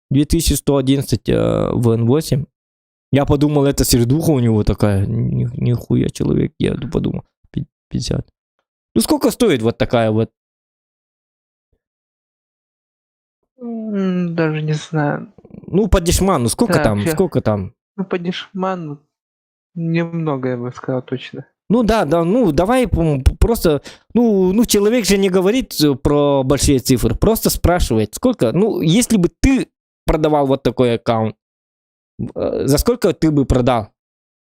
2111 ВН8. Я подумал, это сердуха у него такая. Нихуя человек, я подумал. 50. Ну сколько стоит вот такая вот? Даже не знаю. Ну, по дешману, сколько Так, там? щас. Сколько там? Ну, по дешману немного, я бы сказал, точно. Ну да, ну давай просто, ну человек же не говорит про большие цифры, просто спрашивает, сколько, ну если бы ты продавал вот такой аккаунт, за сколько ты бы продал?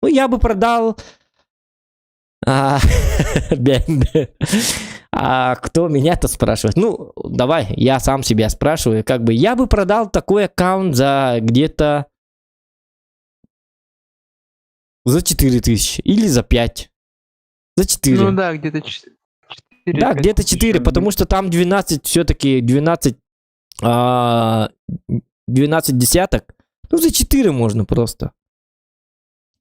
Ну я бы продал, а кто меня-то спрашивает? Ну давай, я сам себя спрашиваю, как бы я бы продал такой аккаунт за где-то за 4000 или за 5. За 4. Ну да, где-то 4. Да, где-то 4, потому что там 12, все-таки 12 десяток. Ну, за 4 можно просто.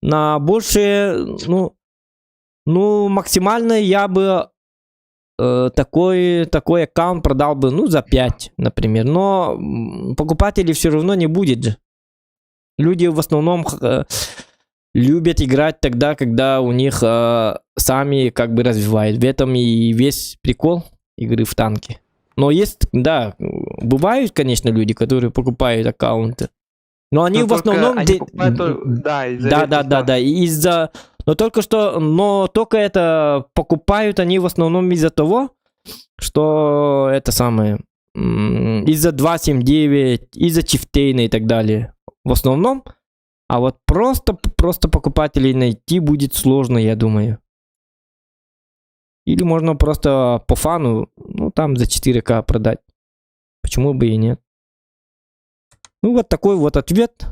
На больше, ну максимально я бы такой аккаунт продал бы, ну, за 5, например. Но покупателей все равно не будет же. Люди в основном любят играть тогда, когда у них сами как бы развивают. В этом и весь прикол игры в танки. Но есть, да, бывают, конечно, люди, которые покупают аккаунты. Но они Но в только основном... они покупают да, из-за Да, из-за... Но только это покупают они в основном из-за того, что это самое... Из-за 2.7.9, из-за чифтейна и так далее. В основном. А вот просто покупателей найти будет сложно, я думаю. Или можно просто по фану, ну там за 4К продать. Почему бы и нет? Ну вот такой вот ответ.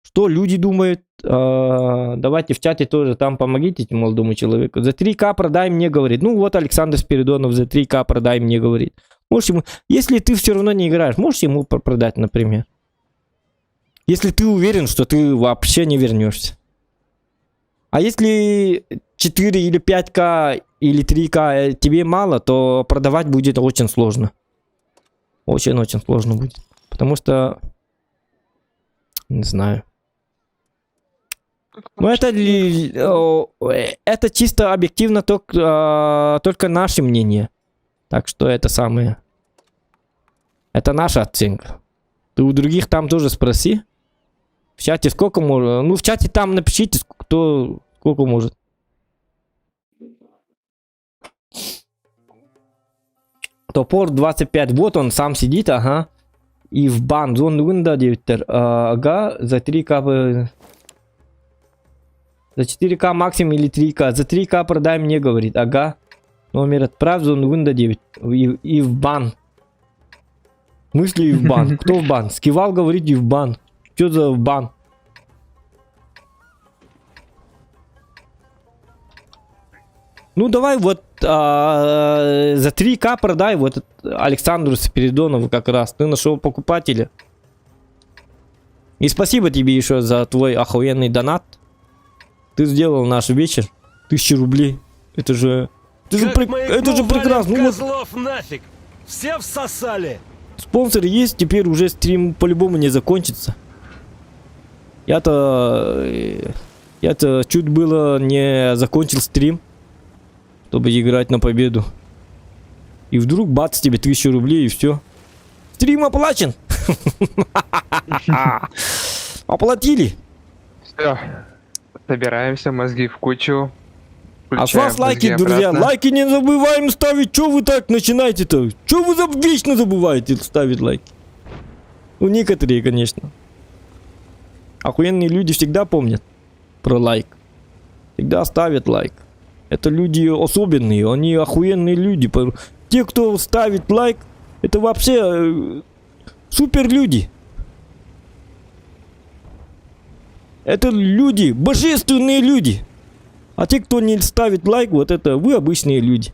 Что люди думают? Давайте в чате тоже там помогите этому молодому человеку. За 3К продай мне, говорит. Ну вот Александр Спиридонов за 3К продай мне, говорит. Можешь ему, если ты все равно не играешь, можешь ему продать, например. Если ты уверен, что ты вообще не вернешься. А если 4 или 5К или 3К тебе мало, то продавать будет очень сложно. Очень-очень сложно будет. Потому что... Не знаю. Ну это чисто объективно только наше мнение. Так что это самое... Это наша оценка. Ты у других там тоже спроси. В чате сколько можно? Ну, в чате там напишите, кто сколько может. Топор 25. Вот он сам сидит, ага. И в бан. Зон винда 9. Ага. За 3К. За 4К максимум или 3К. За 3К продай мне, говорит. Ага. Номер отправь. Зон винда 9. И в бан. В смысле и в бан? Кто в бан? Скивал, говорит, и в бан. Что за бан? Ну давай вот за 3К продай вот Александру Спиридонову как раз. Ты нашел покупателя. И спасибо тебе еще за твой охуенный донат. Ты сделал наш вечер. 1000 рублей. Это же... Это же прекрасно. Ну, Козлов нафиг! Все всосали! Спонсор есть, теперь уже стрим по-любому не закончится. Я-то чуть было не закончил стрим, чтобы играть на победу. И вдруг бац, тебе 1000 рублей и все. Стрим оплачен. Оплатили. Все. Собираемся, мозги в кучу. А с вас лайки, друзья. Лайки не забываем ставить. Че вы так начинаете-то? Че вы вечно забываете ставить лайки? Ну, некоторые, конечно. Охуенные люди всегда помнят про лайк. Всегда ставят лайк. Это люди особенные. Они охуенные люди. Те, кто ставит лайк, это вообще супер люди. Это люди, божественные люди. А те, кто не ставит лайк, вот это вы обычные люди.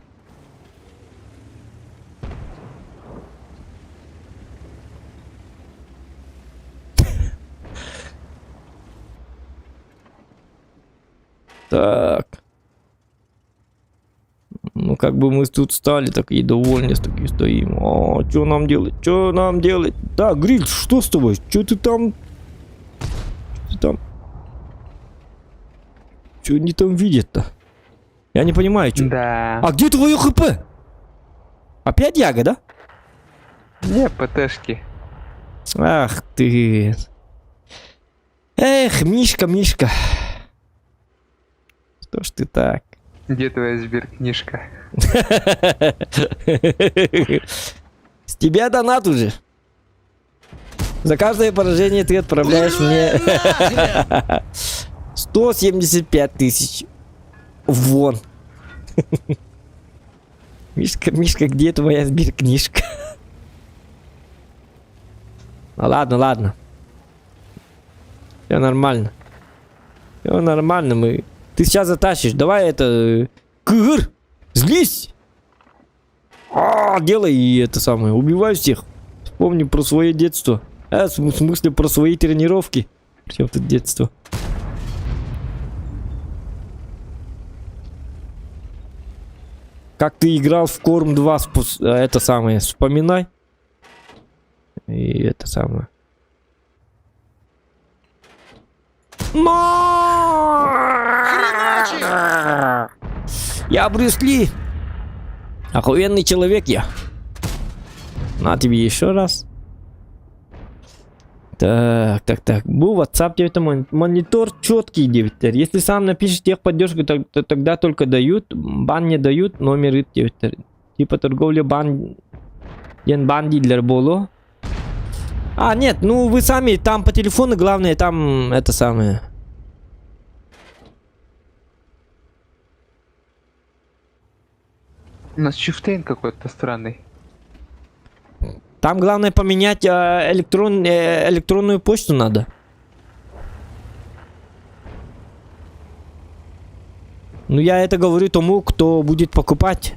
Так. Ну-ка. как бы мы тут стали, такие довольные, такие стоим. А, что нам делать? Что нам делать? Да, Гриль, что с тобой? Что ты там? Что ты там? Что они там видят-то? Я не понимаю, что. Да. А где твое ХП? Опять Яга, да? Не, ПТшки. Ах ты. Эх, Мишка, Мишка. Что ж ты так? Где твоя сберкнижка? С тебя донат уже. За каждое поражение ты отправляешь мне 175 тысяч. Вон. Мишка, Мишка, где твоя сберкнижка? Ну ладно, ладно. Все нормально. Все нормально, мы... Ты сейчас затащишь. Давай это... Кыр! Злись! Делай и это самое. Убивай всех. Вспомни про свое детство. В смысле про свои тренировки. Причем тут детство. Как ты играл в Корм 2, это самое, вспоминай. И это самое. Я Брюс Ли. Охуенный человек я. На тебе еще раз. Так. Был WhatsApp, это монитор четкий, 9. Если сам напишешь техподдержку, то тогда только дают. Бан не дают, номер 9. Типа торговля банди для боло. А, нет, ну вы сами там по телефону, главное там это самое. У нас чифтейн какой-то странный. Там главное поменять электронную почту надо. Ну я это говорю тому, кто будет покупать.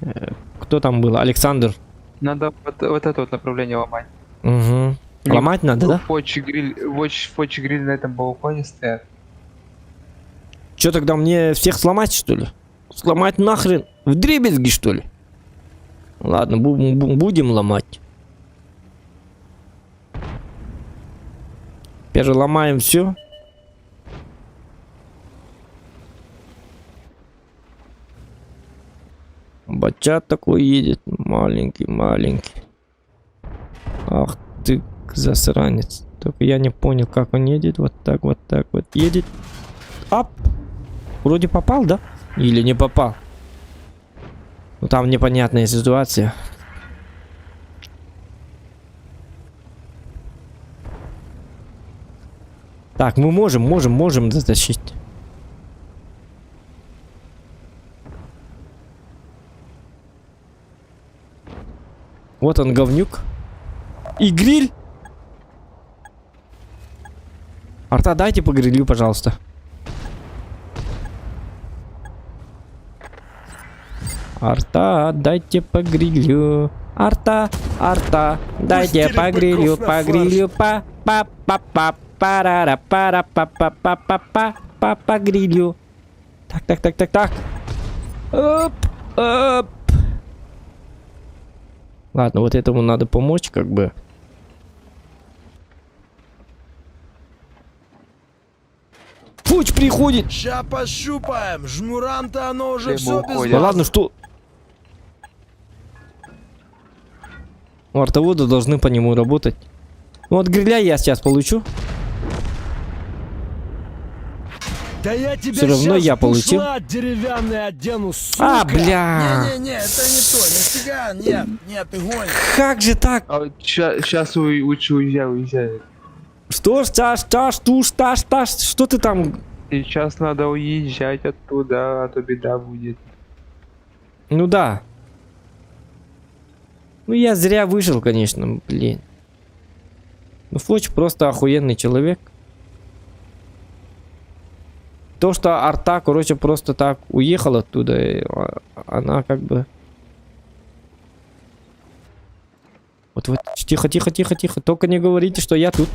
Кто там был? Александр. Надо вот это вот направление ломать. Угу. Ломать надо, да? Фочи гриль на этом балконе стоят. Че тогда мне всех сломать, что ли? Сломать нахрен? Вдребезги, что ли? Ладно, будем ломать. Переломаем все. Бачат такой едет. Маленький. Ах ты, засранец. Только я не понял, как он едет. Вот так вот едет. Ап! Вроде попал, да? Или не попал? Ну там непонятная ситуация. Так, мы можем затащить. Вот он, говнюк. И гриль. Арта, дайте по грилю, пожалуйста. Арта, дайте по грилю. Арта, дайте по грилю, по грилю. Так. Оп. Ладно, вот этому надо помочь, как бы. Фуч приходит. Ща пощупаем. Жмуранта оно уже Ему все без уходит. Да вас. ладно, что? Артоводы должны по нему работать. Ну, от гриля я сейчас получу. Да я тебе Всё равно щас я получил. бушлат деревянный одену, сука. А, бля. Не-не-не, это не то, нифига, нет, ты гонишь. Как же так? А вот сейчас лучше уезжай. Что ж, таш, что ты там? Сейчас надо уезжать оттуда, а то беда будет. Ну да. Ну я зря вышел, конечно, блин. Ну Фоч просто охуенный человек. То, что Арта, короче, просто так уехала оттуда, и она как бы... Вот, тихо. Только не говорите, что я тут.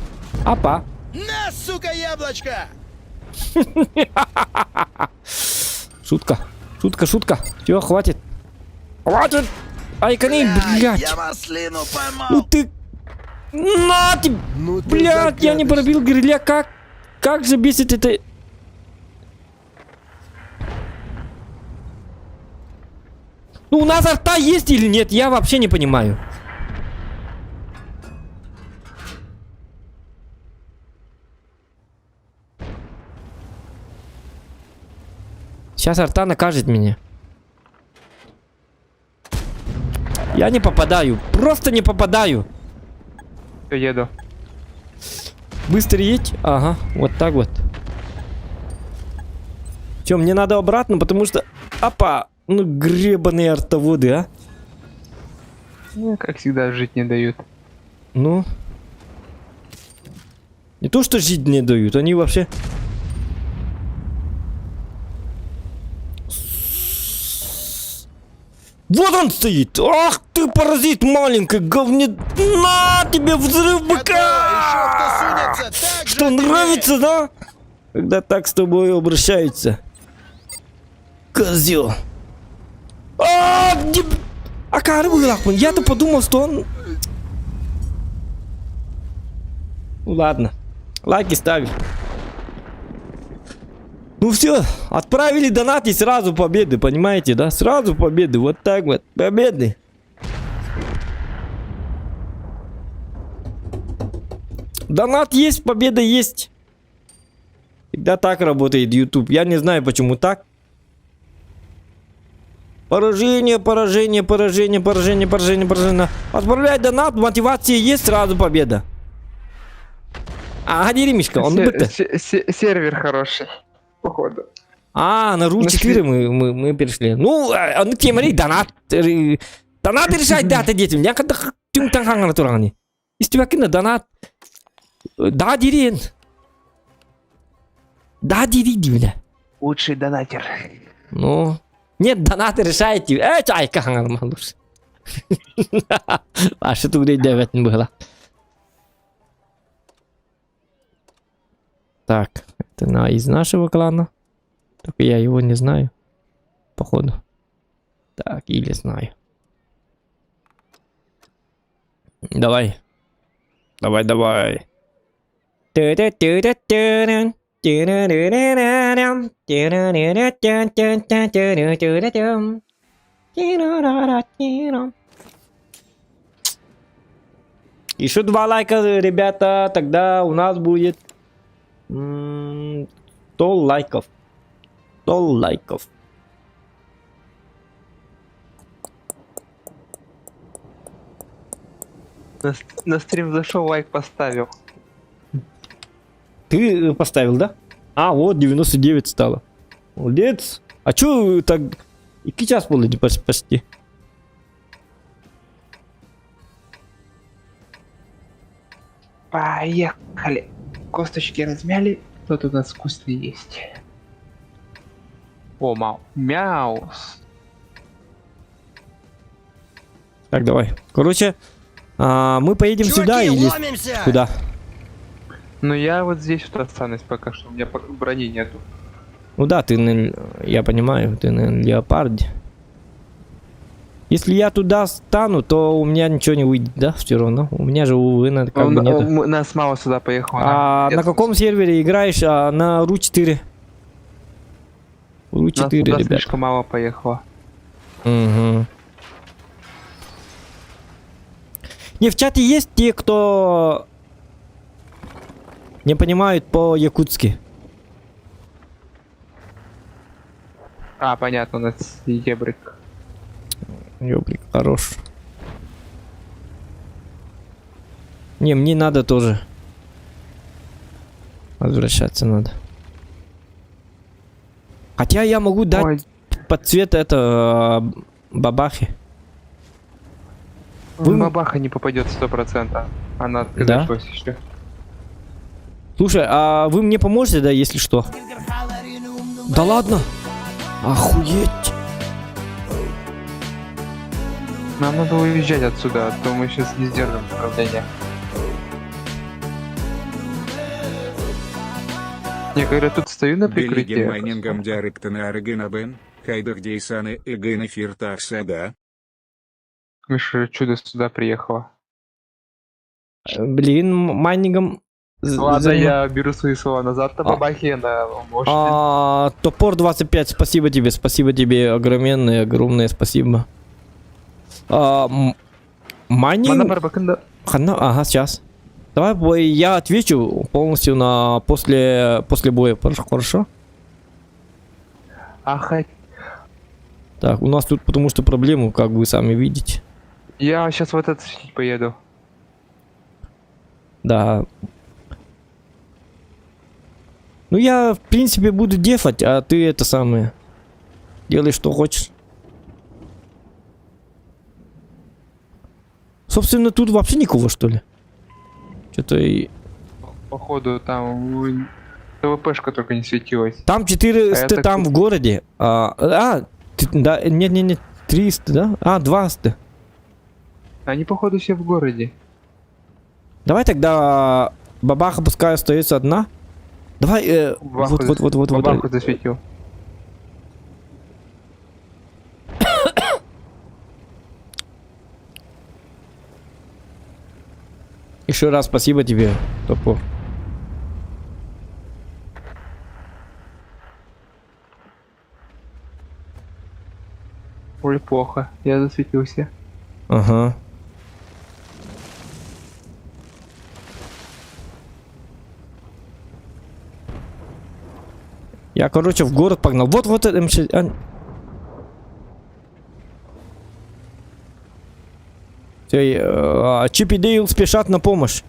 Апа. На, сука, яблочко! Шутка. Все, хватит. Хватит! Айкани, блядь! Я маслину поймал! Ну ты... На тебе! Ну ты Блядь, я не закатыш. пробил гриля, как же бесит это... Ну у нас арта есть или нет, я вообще не понимаю. Сейчас арта накажет меня. Я не попадаю, просто не попадаю. Всё, еду. Быстро едь. Ага, вот так вот. Че, мне надо обратно, потому что... Опа! Ну, гребаные артоводы, а. Ну, как всегда, жить не дают. Ну. Не то, что жить не дают, они вообще... Вот он стоит! Ах ты, паразит маленький, говне... На тебе взрыв Готово, быка! еще кто сунется, так Что, же нравится, да? Когда так с тобой обращаются. Козел. А карбы лахман. Я-то подумал, что он... Ну ладно. Лайки ставим. Ну все, отправили донат и сразу победы, понимаете, да? Сразу победы, вот так вот, победы. Донат есть, победа есть. Всегда так работает YouTube. Я не знаю, почему так. Поражение, поражение, поражение, поражение, поражение, поражение. Отправлять донат, мотивация есть, сразу победа. А, Деремишка, он быта. Сервер хороший, походу. А, на ру 4 мы перешли. Ну, он темари донат. Донат решать дата детям. Я когда тюм танханга на турани. Истивакина донат. Да, Дирин. Да, Дирин. Лучший донатер. Ну, нет, донаты решаете. Чай, кахангар махлуш. А что тут девять не было? Так, это из нашего клана. Только я его не знаю. Походу. Так, или знаю. Давай. Давай, давай. Еще 2 лайка, ребята. Тогда у нас будет 100 лайков. 100 лайков. На стрим зашел, лайк поставил. Ты поставил, да? А, вот 99 стало. Молодец. А чё так... И час было почти. Поехали. Косточки размяли. Тут у нас вкусный есть. О, мяу. Так, давай. Короче, мы поедем Чуваки, сюда или ломимся! куда? Ну я вот здесь вот останусь пока что. У меня брони нету. Ну да, я понимаю, ты на леопарде. Если я туда стану, то у меня ничего не выйдет, да, все равно. У меня же, увы, как бы нету. Нас мало сюда поехало. А на каком сервере играешь? На РУ 4. РУ 4, туда ребят. слишком мало поехало. Угу. Не, в чате есть те, кто не понимают по-якутски. А, понятно, у нас ебрик. Ёбрик, хорош. Не, мне надо тоже. Возвращаться надо. Хотя я могу дать Ой, под цвет это бабахи. Вы- бабаха не попадет 100%. Она Да? пришлось еще. Слушай, а вы мне поможете, да, если что? Да ладно? Охуеть. Нам надо уезжать отсюда, а то мы сейчас не сдержим управление. Я говорю, тут стою на Билеген прикрытии. майнингом директор Аргенабен, Хайдах Дейсаны Эгена Фиртах Сада. Миша чудо сюда приехала. Блин, майнингом... Ладно, я беру свои слова назад, на бабахе, на мощность. Топор 25, спасибо тебе огромное спасибо. Майнинг... Ага, сейчас. Давай я отвечу полностью на после боя, хорошо? Ага. Так, у нас тут потому что проблемы, как вы сами видите. Я сейчас в этот светить поеду. Да. Ну я, в принципе, буду дефать, а ты это самое. Делай, что хочешь. Собственно, тут вообще никого, что ли? Что-то и... Походу там ТВПшка только не светилась. Там 400 А я так- там в городе. Да, нет, 300, да? 200. Они походу все в городе. Давай тогда бабаха пускай остается одна. Давай, вот. Бабаху засветил. Еще раз спасибо тебе, топор. Ой, плохо. Я засветился. Ага. Я, короче, в город погнал. Вот М6. Чип и Дейл спешат на помощь.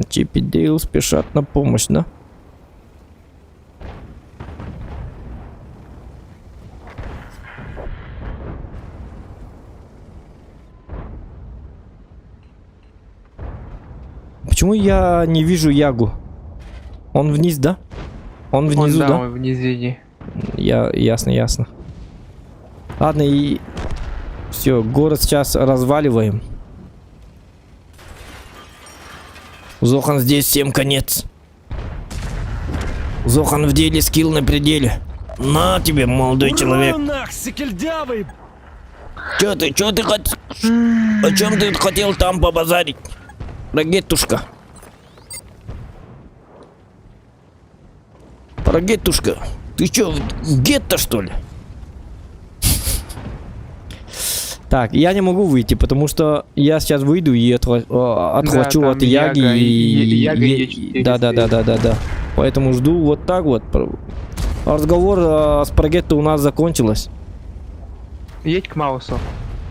Чип и Дейл спешат на помощь, да? Почему я не вижу Ягу? Он вниз, да? Он внизу, да? Он в низине. Ясно. Ладно, и... Все, город сейчас разваливаем. Зохан здесь, всем конец. Зохан в деле, скилл на пределе. На тебе, молодой человек. Нах, секельдявый! Чё ты хотел? О чем ты хотел там побазарить? Рагетушка. Рагетушка. Ты чё, в гетто, что ли? Так, я не могу выйти, потому что я сейчас выйду и отхвачу там от Яги Яга и и... Да. Поэтому жду вот так вот. Разговор с Прогетто у нас закончилось. Едь к Маусу.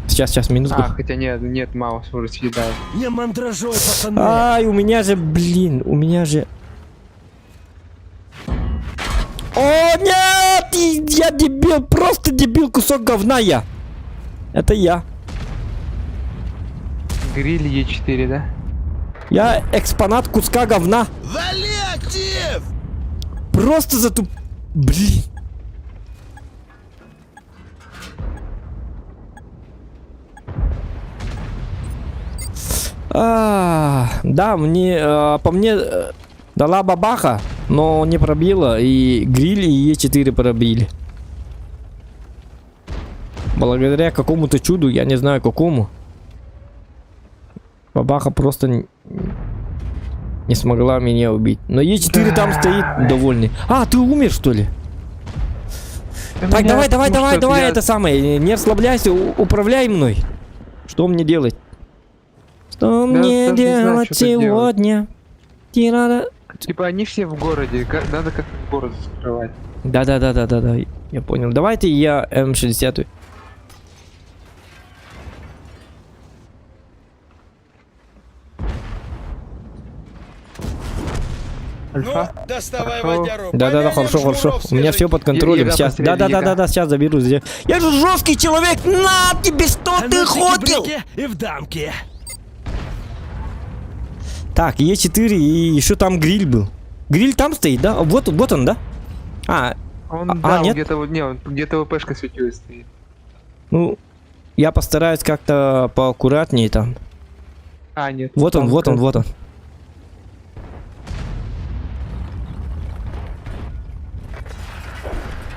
Сейчас, минутку. Хотя нет, Маус уже съедает. Не мандражой, пацаны! Ай, у меня же... О, нет! Я дебил, просто дебил, кусок говна я. Это я. Гриль Е4, да? Я экспонат куска говна. Вали актив! Просто Блин. Да, мне, по мне, дала бабаха, но не пробила, и гриль и Е4 пробили. Благодаря какому-то чуду, я не знаю какому. Бабаха просто не смогла меня убить. Но Е4 там стоит довольный. Ты умер, что ли? Так, давай, это самое. Не расслабляйся, управляй мной. Что мне делать? Что мне делать сегодня? Типа они все в городе, надо как город закрывать. Да, я понял. Давайте я М60. Альфа? Ну, доставай Хорошо. водяру. Да, Помянем хорошо. жмуров У меня все под контролем. Еда Сейчас. посередине, Да, сейчас заберу. Я же жесткий человек. На тебе, что ты на хотел? тики-брики и в дамке! Так, Е4 и еще там гриль был. Гриль там стоит, да? Вот он, да? Он нет? где-то ВПшка светилась стоит. Ну, я постараюсь как-то поаккуратнее там. А, нет. Вот он, там вот он, как- вот он.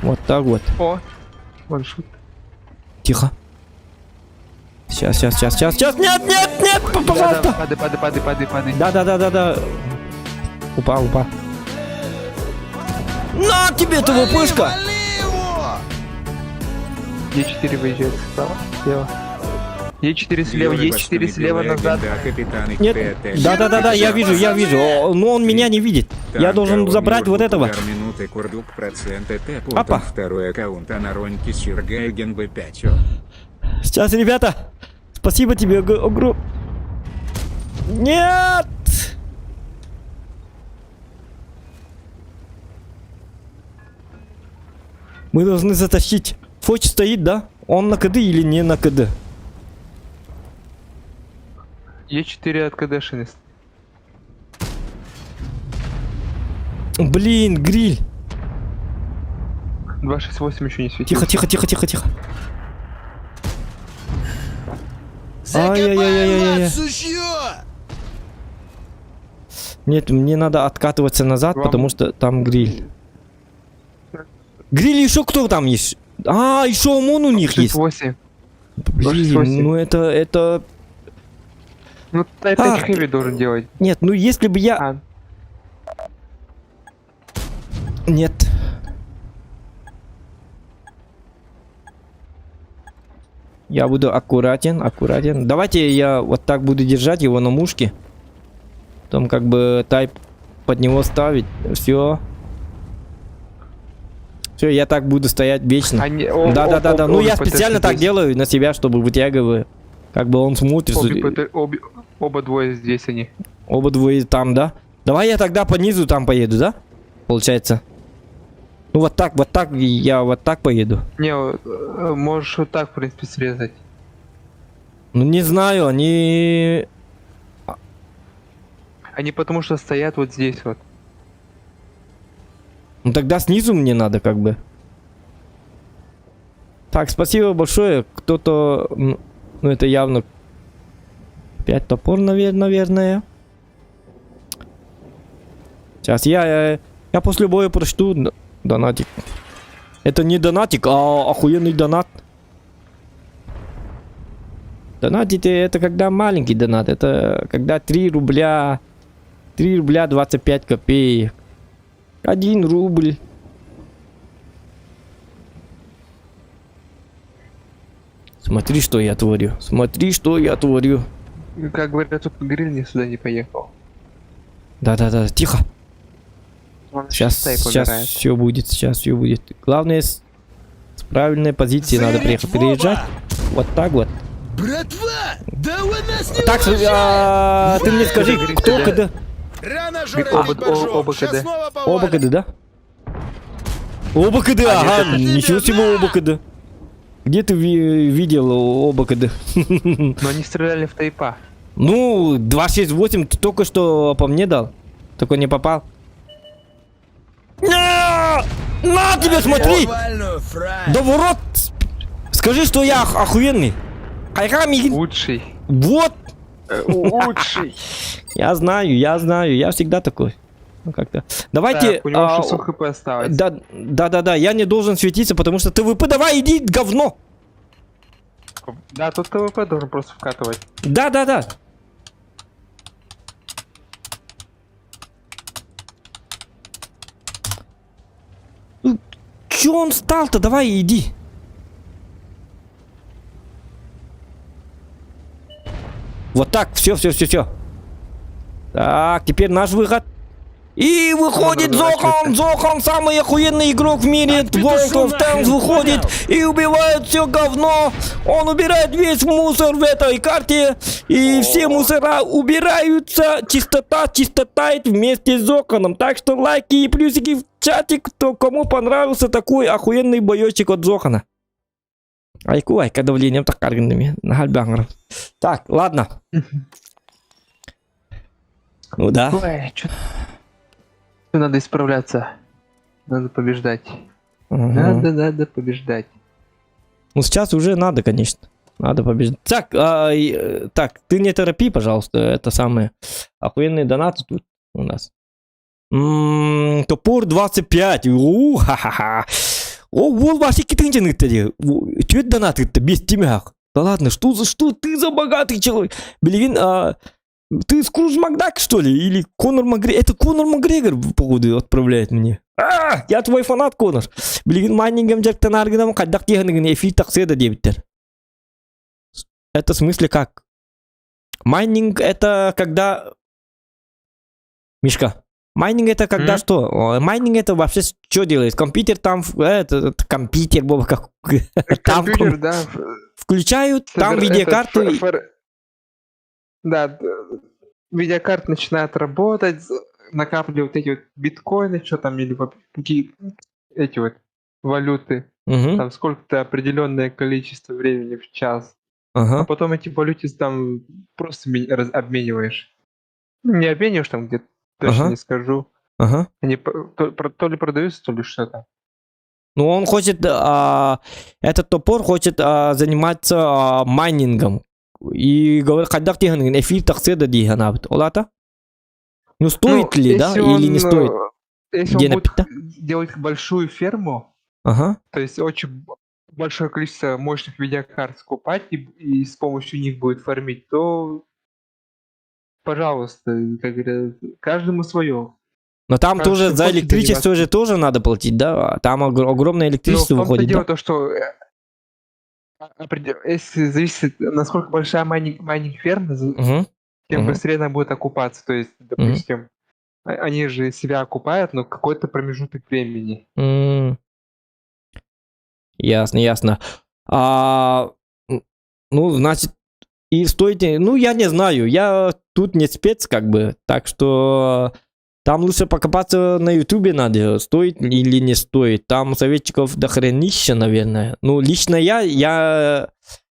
Вот так вот. О, ваншот. Тихо. Сейчас. Нет, пожалуйста. Падай. Да. Упал. На тебе твоя пышка! Вали его! Е4 выезжает справа, слева. Е4 слева, Е4 слева назад. Нет. Да, я вижу. Но он меня не видит. Я должен забрать вот этого. Минуты курдук проценты Опа. Второй аккаунт Анароньки Сергейген Б5. Сейчас, ребята. Спасибо тебе, Огру. Нет! Мы должны затащить. Фоч стоит, да? Он на КД или не на КД? Е4 от КДшины. Блин, гриль. 268 еще не светил. Тихо. Закопай Ай-яй-яй-яй-яй. мать сучьё! Нет, мне надо откатываться назад, Вам- потому что там гриль. Гриль еще кто там есть? А, еще ОМОН у них есть. 8. Блин, 28. ну это... Ну, ты опять Ах, хэви должен делать. Нет, ну если бы я... А, Нет. Я буду аккуратен. Давайте я вот так буду держать его на мушке. Потом как бы тайп под него ставить. Все. Все, я так буду стоять вечно. они, Да. Ну я обе специально ПТ так здесь. делаю на себя, чтобы вытягиваю. Как бы он смотрит. Оба двое здесь они. Оба двое там, да? Давай я тогда по низу там поеду, да? Получается. Ну вот так, я вот так поеду. Не, можешь вот так, в принципе, срезать. Ну не знаю, они... Они потому что стоят вот здесь вот. Ну тогда снизу мне надо как бы. Так, спасибо большое. Кто-то... Ну это явно... 5 топор, наверное. Сейчас я после боя прочту донатик. Это не донатик, а охуенный донат. Донатить это когда маленький донат. Это когда 3 рубля 25 копеек. 1 рубль. Смотри, что я творю. Как говорят, тут гриль не сюда не поехал. Да. Тихо. Он Сейчас умирает. все будет. Главное, с правильной позиции надо приехать. Переезжать. Вот так вот. Братва! Да вы нас не Так, уважаете! ты мне скажи, кто КД? Рано Оба- жрать оба боржом! Сейчас КД. снова Оба повалим. КД, да? Оба КД, ага, ничего себе оба КД. Где ты видел оба КД? Но они стреляли в тайпа. Ну, 268 ты только что по мне дал. Только не попал. На тебе, смотри! Вальную, фрай! Да в рот! Скажи, что я охуенный. Хайрами, Лучший. вот! Лучший. Я знаю, я всегда такой. Ну как-то. Давайте... Так, у него 600 хп осталось. Да, я не должен светиться, потому что ТВП, давай, иди, говно! Да, тут ТВП должен просто вкатывать. Да. Ну, чё он встал-то? Давай, иди. Вот так, все. Так, теперь наш выход. И выходит Зохан, самый охуенный игрок в мире. World of Tanks выходит и убивает все говно. Он убирает весь мусор в этой карте. И все мусора убираются. Чистота вместе с Зоханом. Так что лайки и плюсики в чатик, кто кому понравился такой охуенный боечек от Зохана. Айку-айка давлением так каргенными. Так, ладно. Ну да. Ой, чё... Надо исправляться. Надо побеждать. Ага. Надо побеждать. Ну сейчас уже надо, конечно. Надо побеждать. Так, так, ты не торопи, пожалуйста. Это самые охуенные донаты тут у нас. Топор 25. Ха-ха-ха. О, вот ваши китынчаны-то. Чё это донаты-то без тебя? Да ладно, что ты за богатый человек? Блин, ты Скрудж Макдак, что ли? Или Конор Макгрегор? Это Конор Макгрегор, походу, отправляет мне. Я твой фанат, Конор. Блин, майнингом жертан аргидам, каддак тегнигин эфир такседа дебиттер. Это в смысле как? Майнинг это когда... Мишка, майнинг это когда что? Майнинг это вообще что делает? Компьютер там, это компьютер, Боба, как... там Компьютер, да. включают, там видеокарты... Да, видеокарта начинает работать, накапливают эти вот биткоины, что там, или какие эти вот валюты. Мгм. Там сколько-то определенное количество времени в час. А Ага. потом эти валюты там просто обмениваешь. Ну, не обмениваешь там где-то, точно Ага. не скажу. Ага. Они то ли продаются, то ли что-то. Ну, он хочет, этот топор хочет заниматься майнингом. И говорит, когда ты эфир такседа диганабит. Олата? Ну, стоит Ну, ли, да? если Или не он, стоит? Если Где он будет напито? делать большую ферму, Ага. то есть очень большое количество мощных видеокарт скупать и с помощью них будет фармить, то, пожалуйста, как говорят, каждому свое. Но там Каждый тоже за хочет электричество заниматься. же тоже надо платить, да? Там огромное Но в электричество том-то выходит, дело да? то, что если зависит, насколько большая майнинг-ферма, Угу. тем Мгм. быстрее она будет окупаться. То есть, допустим, они же себя окупают, но какой-то промежуток времени. Ясно, ясно. Ну, значит, и стоит... Ну, я не знаю, я тут не спец, как бы, так что там лучше покопаться на ютубе надо, стоит или не стоит. Там советчиков дохренища, наверное. Ну, лично я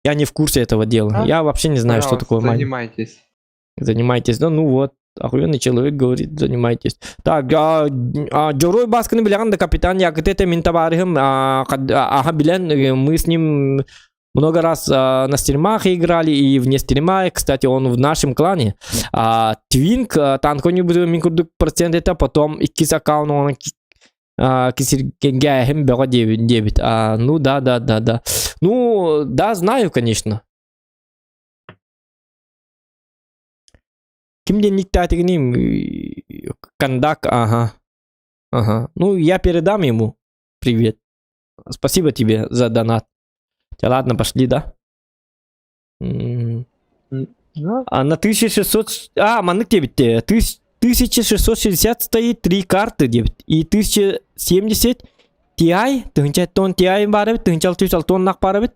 не в курсе этого дела. А? Я вообще не знаю, что Пожалуйста, такое майнинг. занимайтесь. Занимайтесь, да, ну вот. Охуенный человек говорит, занимайтесь. Так, Джорой Баскин Билан, да капитан, я где-то Минтабарихам, Билен, мы с ним много раз на стримах играли и вне стрима. Кстати, он в нашем клане. Твинк, танко не буду минкурдук процент это, потом иккис аккаунт, он кисергяхем бега 9. Ну да. Ну, да, знаю, конечно. Кимден никтатигним Кандак, ага. Ну, я передам ему привет. Спасибо тебе за донат. Ладно, пошли, да? Ну, На 1600... Маннык дебитте. 1660 стоит 3 карты дебит. И 1070 Ti, тон Ti барабит, тон нах барабит.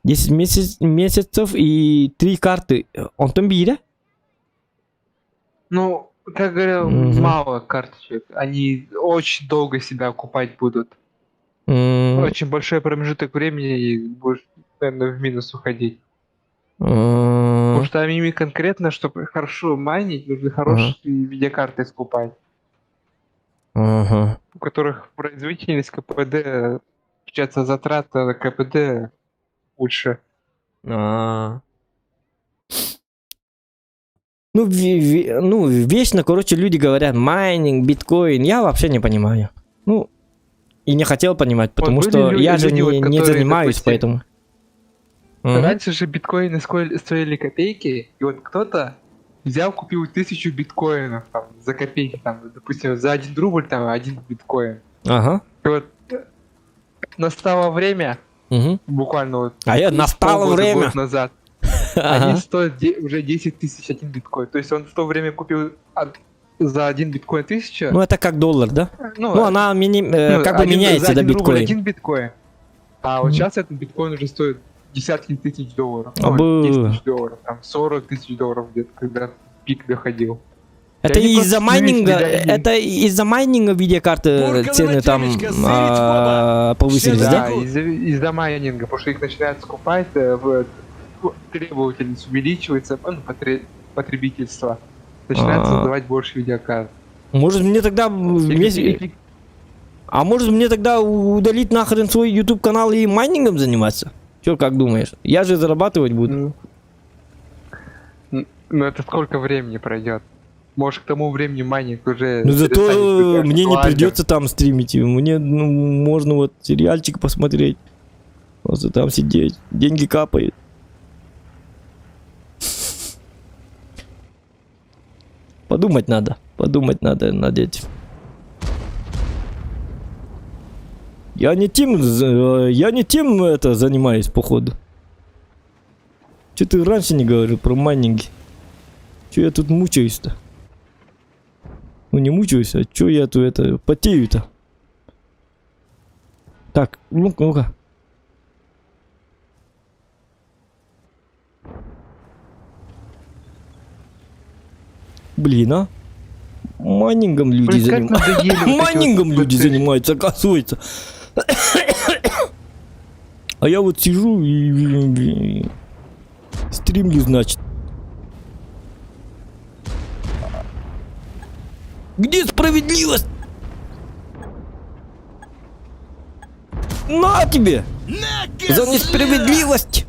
10 месяцев и 3 карты. Он там бира? Ну, как говорил, Мгм. мало карточек. Они очень долго себя окупать будут. М, Очень большой промежуток времени и будешь, наверное, в минус уходить. м, Потому что ими конкретно, чтобы хорошо майнить, нужно хорошие видеокарты скупать, ага. у которых производительность КПД, получается, затрата на КПД лучше. Ну, ну, вечно, короче, люди говорят майнинг, биткоин. Я вообще не понимаю. Ну, и не хотел понимать, потому были что я же люди, вот, не которые, занимаюсь, допустим, поэтому. Мгм. Раньше же биткоины стоили копейки, и вот кто-то взял, купил 1000 биткоинов там, за копейки, там, допустим, за 1 рубль, там, 1 биткоин. Ага. И вот настало время, Мгм. буквально вот Настало полгода, время. год назад, Ага. они стоят уже 10 тысяч один биткоин. То есть он в то время купил за 1 биткоин 1000. Ну, это как доллар, да? Ну, Ну, она как бы меняется, за да, 1 рубль биткоин. 1 биткоин. А вот сейчас этот биткоин уже стоит десятки тысяч долларов. Ну, Абы. 10 тысяч долларов, там 40 тысяч долларов где-то, когда пик доходил. Это они из-за просто майнинга, смирились, да, и- это из-за майнинга видеокарты Бурка цены там Новотелечка, сырить, баба. повысились, Все да? Да, из-за майнинга, потому что их начинают скупать, требовательность увеличивается, потребительство. Начинают создавать больше видеокарт. Может мне тогда А может мне тогда удалить нахрен свой YouTube канал и майнингом заниматься? Чё, как думаешь? Я же зарабатывать буду. Ну это сколько времени пройдет? Может к тому времени майнинг уже... Ну зато перестанет быть мне не актуальным. придется там стримить. Мне ну, можно вот сериальчик посмотреть. Просто там сидеть. Деньги капают. Подумать надо над этим. Я не тем это занимаюсь, походу. Че ты раньше не говорил про майнинги? Че я тут мучаюсь-то? Ну не мучаюсь, а че я тут это потею-то? Так, ну-ка. Блин, а? Майнингом люди Блин, как занимаются. надоели вот эти Майнингом вот люди процессы. занимаются, оказывается. А я вот сижу и стримлю, значит. Где справедливость? На тебе! На, За несправедливость!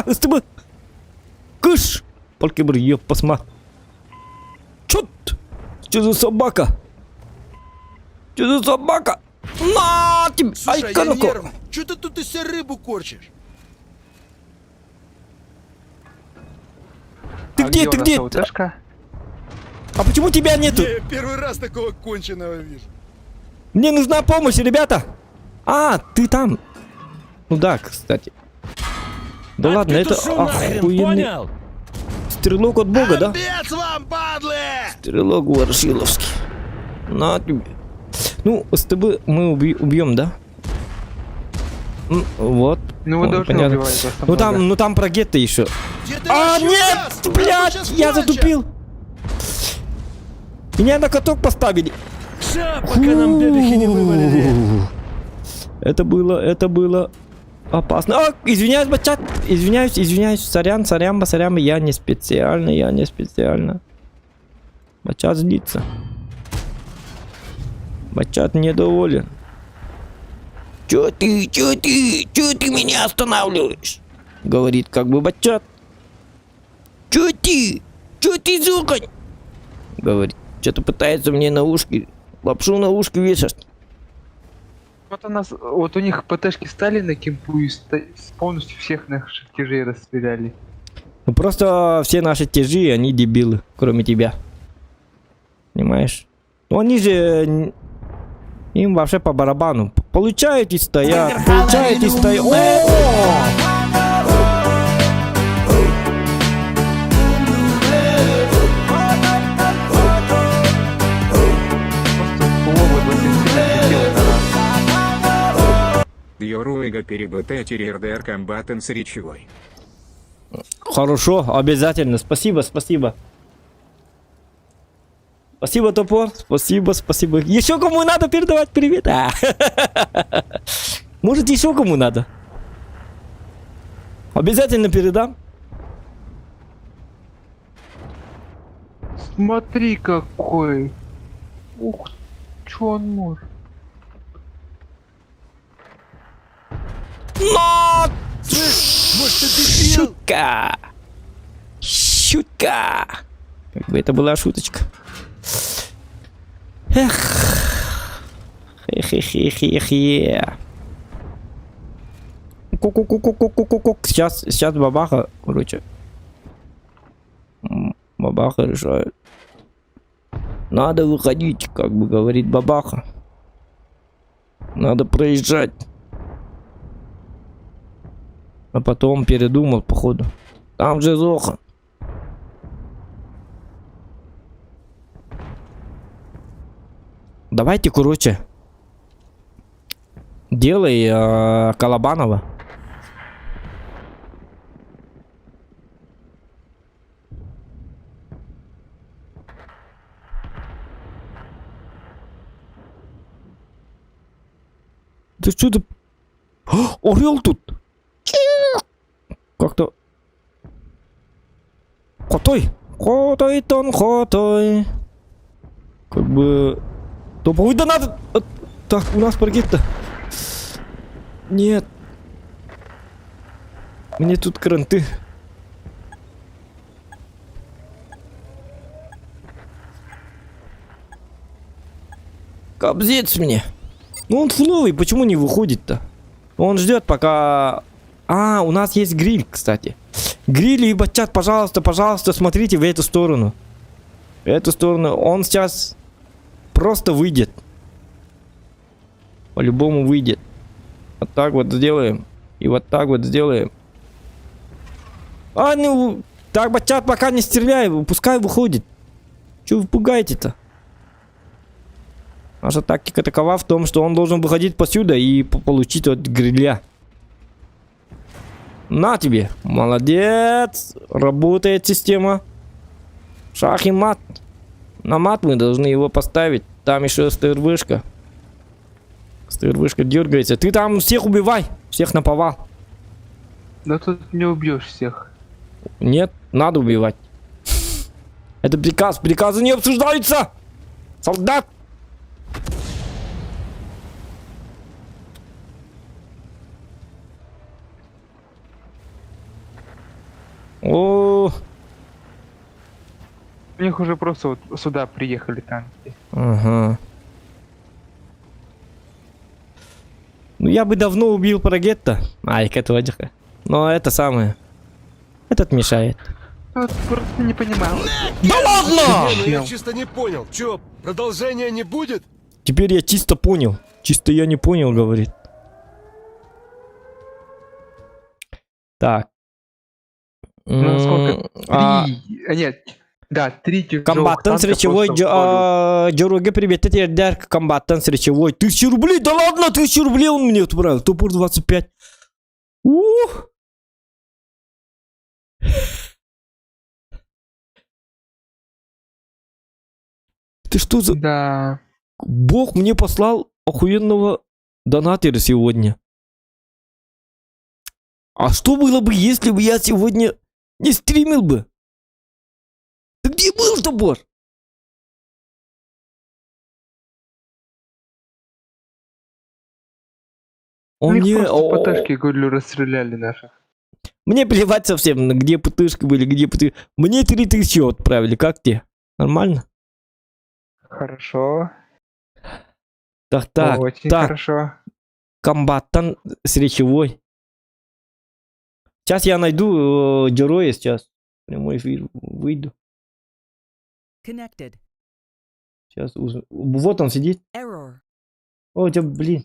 С тобой! Кыш! Только бы ее посмотри. Чё за собака? Чё за собака? На тебе! Слушай, Ай, я кануко! нервный. Чё ты тут из себя рыбу корчишь? Ты А где, у ты нас где? АУТшка? А почему тебя нету? Я первый раз такого конченого вижу. Мне нужна помощь, ребята! А, ты там. Ну да, кстати. Да ладно, это Отпетушу нахрен, охуенный понял? стрелок от бога, да? Отбец вам, падлы! Стрелок Ворошиловский. На тебе. Ну, с тобой мы убьем, да? Вот. Ну вы О, должны понятно. убивать вас Ну много. там, про гетто еще. Где ты А, вообще нет, участвовал? блядь, Сейчас я кончат. затупил. Меня на каток поставили. Ша, пока нам бебехи не вывалили. Это было опасно. А, извиняюсь, бачат. Извиняюсь. Сорян, я не специально. Бачат злится. Бачат недоволен. Чё ты меня останавливаешь? Говорит как бы бачат. Чё ты, зукань? Говорит, что-то пытается мне на ушки, лапшу на ушки вешать. Вот у них ПТшки стали на кемпу и полностью всех наших тяжей расстреляли. Ну просто все наши тяжи, они дебилы, кроме тебя. Понимаешь? Ну они же... Им вообще по барабану. Получают и стоят. О! Йоруэга перебытая РДР комбатанс речевой. Хорошо, обязательно. Спасибо. Спасибо, топор. Спасибо. Еще кому надо передавать привет? Может, еще кому надо? Обязательно передам. Смотри какой. Ух, чё он может? Но! Может, ты дебил? Шутка. Как бы это была шуточка. Эх. Хе-хе-хе-хе-хе. Ку-ку-ку-ку-ку-ку-ку. Сейчас бабаха, короче. Бабаха решает. Надо выходить, как бы говорит бабаха. Надо проезжать. А потом передумал, походу. Там же Зоха. Давайте, короче. Делай Колобанова. Да что ты... Орел тут! Как-то... Хотой! Хотой. Как бы... Топовый, да надо... Так, у нас паркет-то. Нет. Мне тут кранты. Кобзец мне. Ну он фуловый, почему не выходит-то? Он ждет пока... А, у нас есть гриль, кстати. Гриль и батчат, пожалуйста, пожалуйста, смотрите в эту сторону. В эту сторону. Он сейчас просто выйдет. По-любому выйдет. Вот так вот сделаем. И вот так вот сделаем. А, ну... Так, батчат, пока не стреляй, пускай выходит. Чего вы пугаете-то? Наша тактика такова в том, что он должен выходить посюда и получить от гриля. На тебе. Молодец. Работает система. Шах и мат. На мат мы должны его поставить. Там еще СТРВшка. СТРВшка дергается. Ты там всех убивай. Всех наповал. Но тут не убьешь всех. Нет, надо убивать. Это приказ. Приказы не обсуждаются. Солдат. О, У них уже просто вот сюда приехали танки. ага. Ну я бы давно убил Парагетта. Ай, Кэтваджиха. Но это самое. Этот мешает. Вот просто не понимал. Да ладно! Не, ну я чисто не понял. Чё, продолжения не будет? Теперь я чисто понял. Чисто я не понял, говорит. Так. Ну, сколько? А, Нет. Да, 3 тяжелых комбатант с танка речевой просто в поле. Джоруге привет, это Эрдер, комбатант с речевой. 1000 рублей, да ладно, 1000 рублей он мне отправил. Топор 25. Ух. Ты что за... Да. Бог мне послал охуенного донатера сегодня. А что было бы, если бы я сегодня не стримил бы? Ты где был, топор? Он Их мне... просто по ташке, говорю, расстреляли наших. Мне плевать совсем, где ПТшки были, где ПТ... Мне 3000 отправили, как тебе? Нормально? Хорошо. Так, Очень так, хорошо. комбатант с речевой. Сейчас я найду героя сейчас. Прямой эфир выйду. Connected. Сейчас вот он сидит. Error. О, тебя, блин.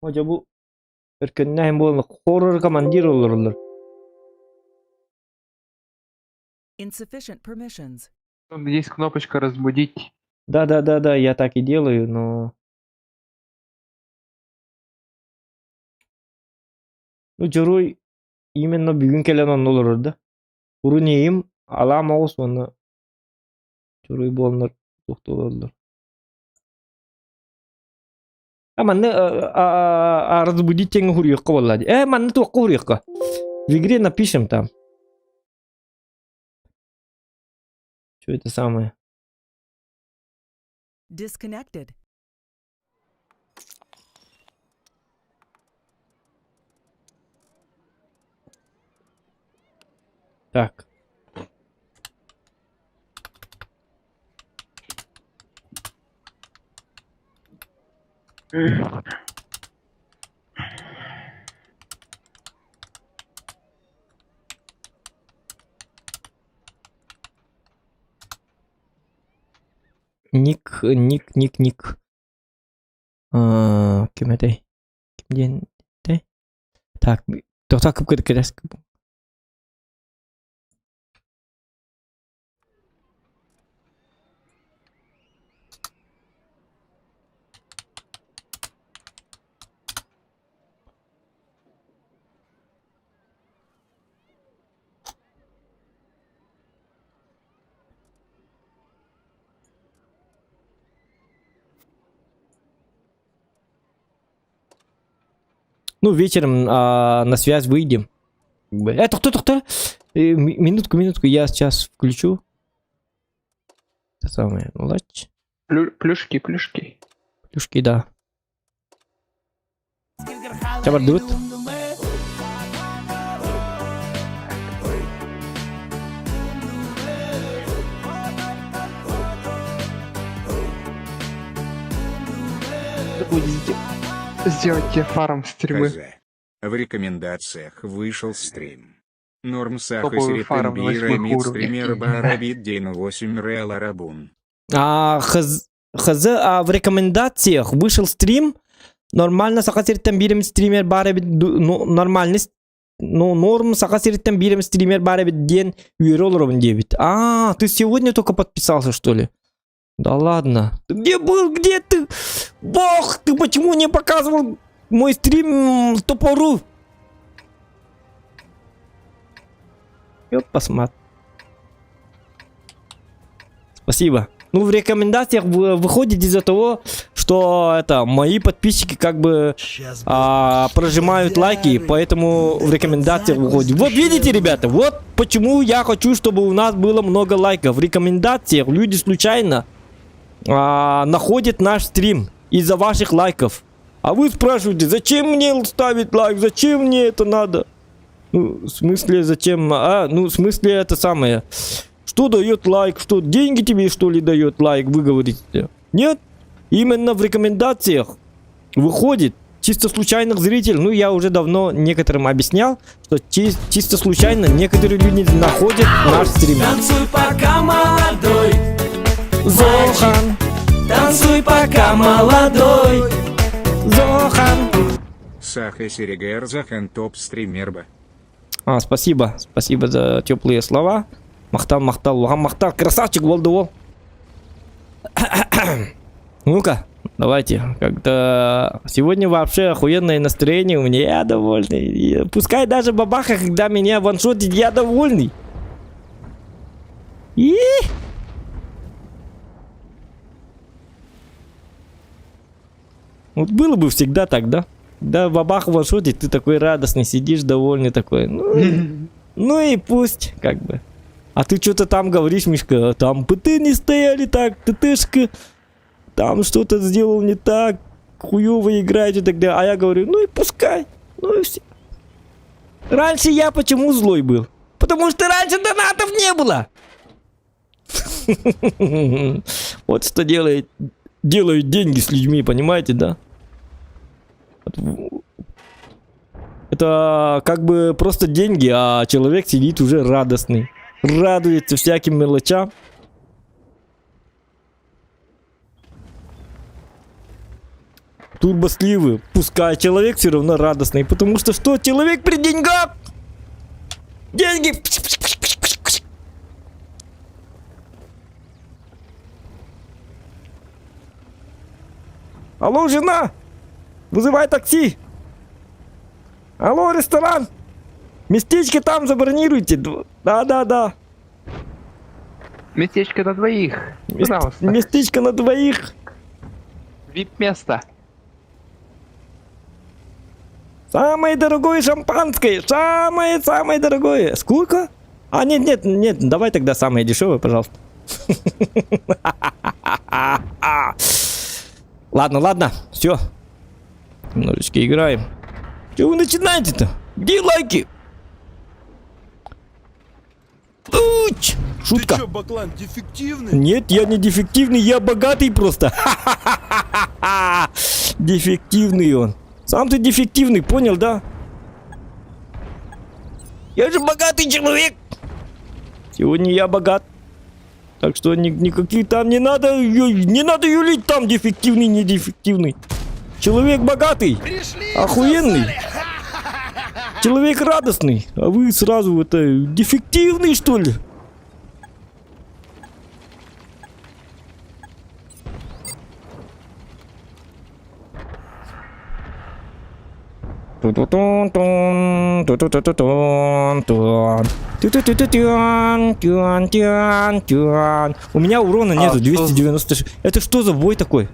О, тебя bu erkenleyin bu horror командир olurlar. Insufficient permissions. Там есть кнопочка разбудить. Да, я так и делаю, но... Ну, герой именно бүгін келен он olur да. Урунейim алам оғыз оны. Герой болыныр, тоқтолалар. Манны разбудить теңі хурьеққа болады. Манны тоққа хурьеққа. В игре напишем там. Что это самое? Disconnected. Так. Ник. Кем это? Кем ден? Так, тоқта кіп керес. Ну, вечером на связь выйдем. Как бы. Это кто? Минутку, я сейчас включу. Это самое, ну, лач. Плюшки. Плюшки, да. Чабардут. Сделать тебе фарм стримы. Хз. В рекомендациях вышел стрим. Норм Топовый фарм на Сахасеритен 8 Бира уровнях. Мид Стример Барабит Дин 8 Реал Арабун. Хз, в рекомендациях вышел стрим. Нормально сахасерттен бирим стример бары бит нормальный. Ну, норм сахасерттен бирим стример бары бит ден üye olurum дебит. Ты сегодня только подписался, что ли? Да ладно. Ты где был? Где ты? Бог, ты почему не показывал мой стрим топору? Ёп, посмотри. Спасибо. Ну, в рекомендациях выходит из-за того, что это мои подписчики как бы прожимают лайки, поэтому в рекомендациях выходит. Вот видите, ребята, вот почему я хочу, чтобы у нас было много лайков. В рекомендациях люди случайно находят наш стрим из-за ваших лайков. А вы спрашиваете, зачем мне ставить лайк, зачем мне это надо? Ну, в смысле, зачем? Ну, в смысле, это самое. Что дает лайк? Что, деньги тебе, что ли, дает лайк? Вы говорите. Нет. Именно в рекомендациях выходит чисто случайных зрителей. Ну, я уже давно некоторым объяснял, что чисто случайно некоторые люди находят наш стрим. Танцуй пока молодой, Зохан, танцуй пока молодой. Зохан. Сахасеригер Захан топ стримерба. Спасибо. Спасибо за теплые слова. Махтал, красавчик болды ол. Ну-ка, давайте. Как-то сегодня вообще охуенное настроение у меня, я довольный. И пускай даже бабаха, когда меня ваншотит, я довольный. Вот было бы всегда так, да? Да, бабаха ваншотит, ты такой радостный, сидишь довольный такой. Ну и пусть, как бы. А ты что-то там говоришь, Мишка, там ПТ не стояли так, ТТшка, там что-то сделал не так, хуёво играете тогда. А я говорю, ну и пускай, ну и все. Раньше я почему злой был? Потому что раньше донатов не было. Вот что делают деньги с людьми, понимаете, да? Это как бы просто деньги, а человек сидит уже радостный. Радуется всяким мелочам. Турбосливы. Пускай человек все равно радостный. Потому что что? Человек при деньгах. Деньги. Алло, жена. Вызывай такси. Алло, ресторан. Местечко там забронируйте. Да. Местечко на двоих. Пожалуйста. Местечко на двоих. Вип-место. Самое дорогое шампанское. Самое дорогое. Сколько? Нет, давай тогда самое дешевое, пожалуйста. Ладно, все. Немножечко играем. Что вы начинаете-то? Где лайки? Шутка. Ты чё, Баклан, дефективный? Нет, я не дефективный, я богатый просто. Дефективный он. Сам ты дефективный, понял, да? Я же богатый человек. Сегодня я богат. Так что никаких там не надо юлить там дефективный, не дефективный. Человек богатый, Пришли, охуенный. засали. Человек радостный, а вы сразу это дефективный, что ли? У меня урона нету, 296. Это что за бой такой?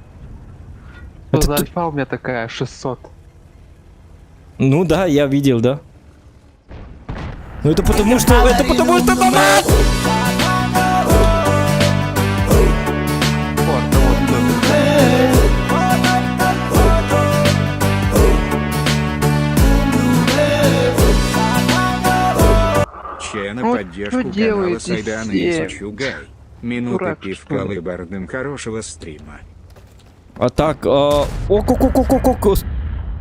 Что за альфа у меня такая? 600. Ну да, я видел, да. Ну это потому что... Это потому что донат! Вот, да вот, Чья на Вот поддержку что канала делаете Сайдана и все? Сачугай. Минута Дурак, пивка что ли? лыбардым хорошего стрима. А так, о-ко-ко-ко-ко-ко.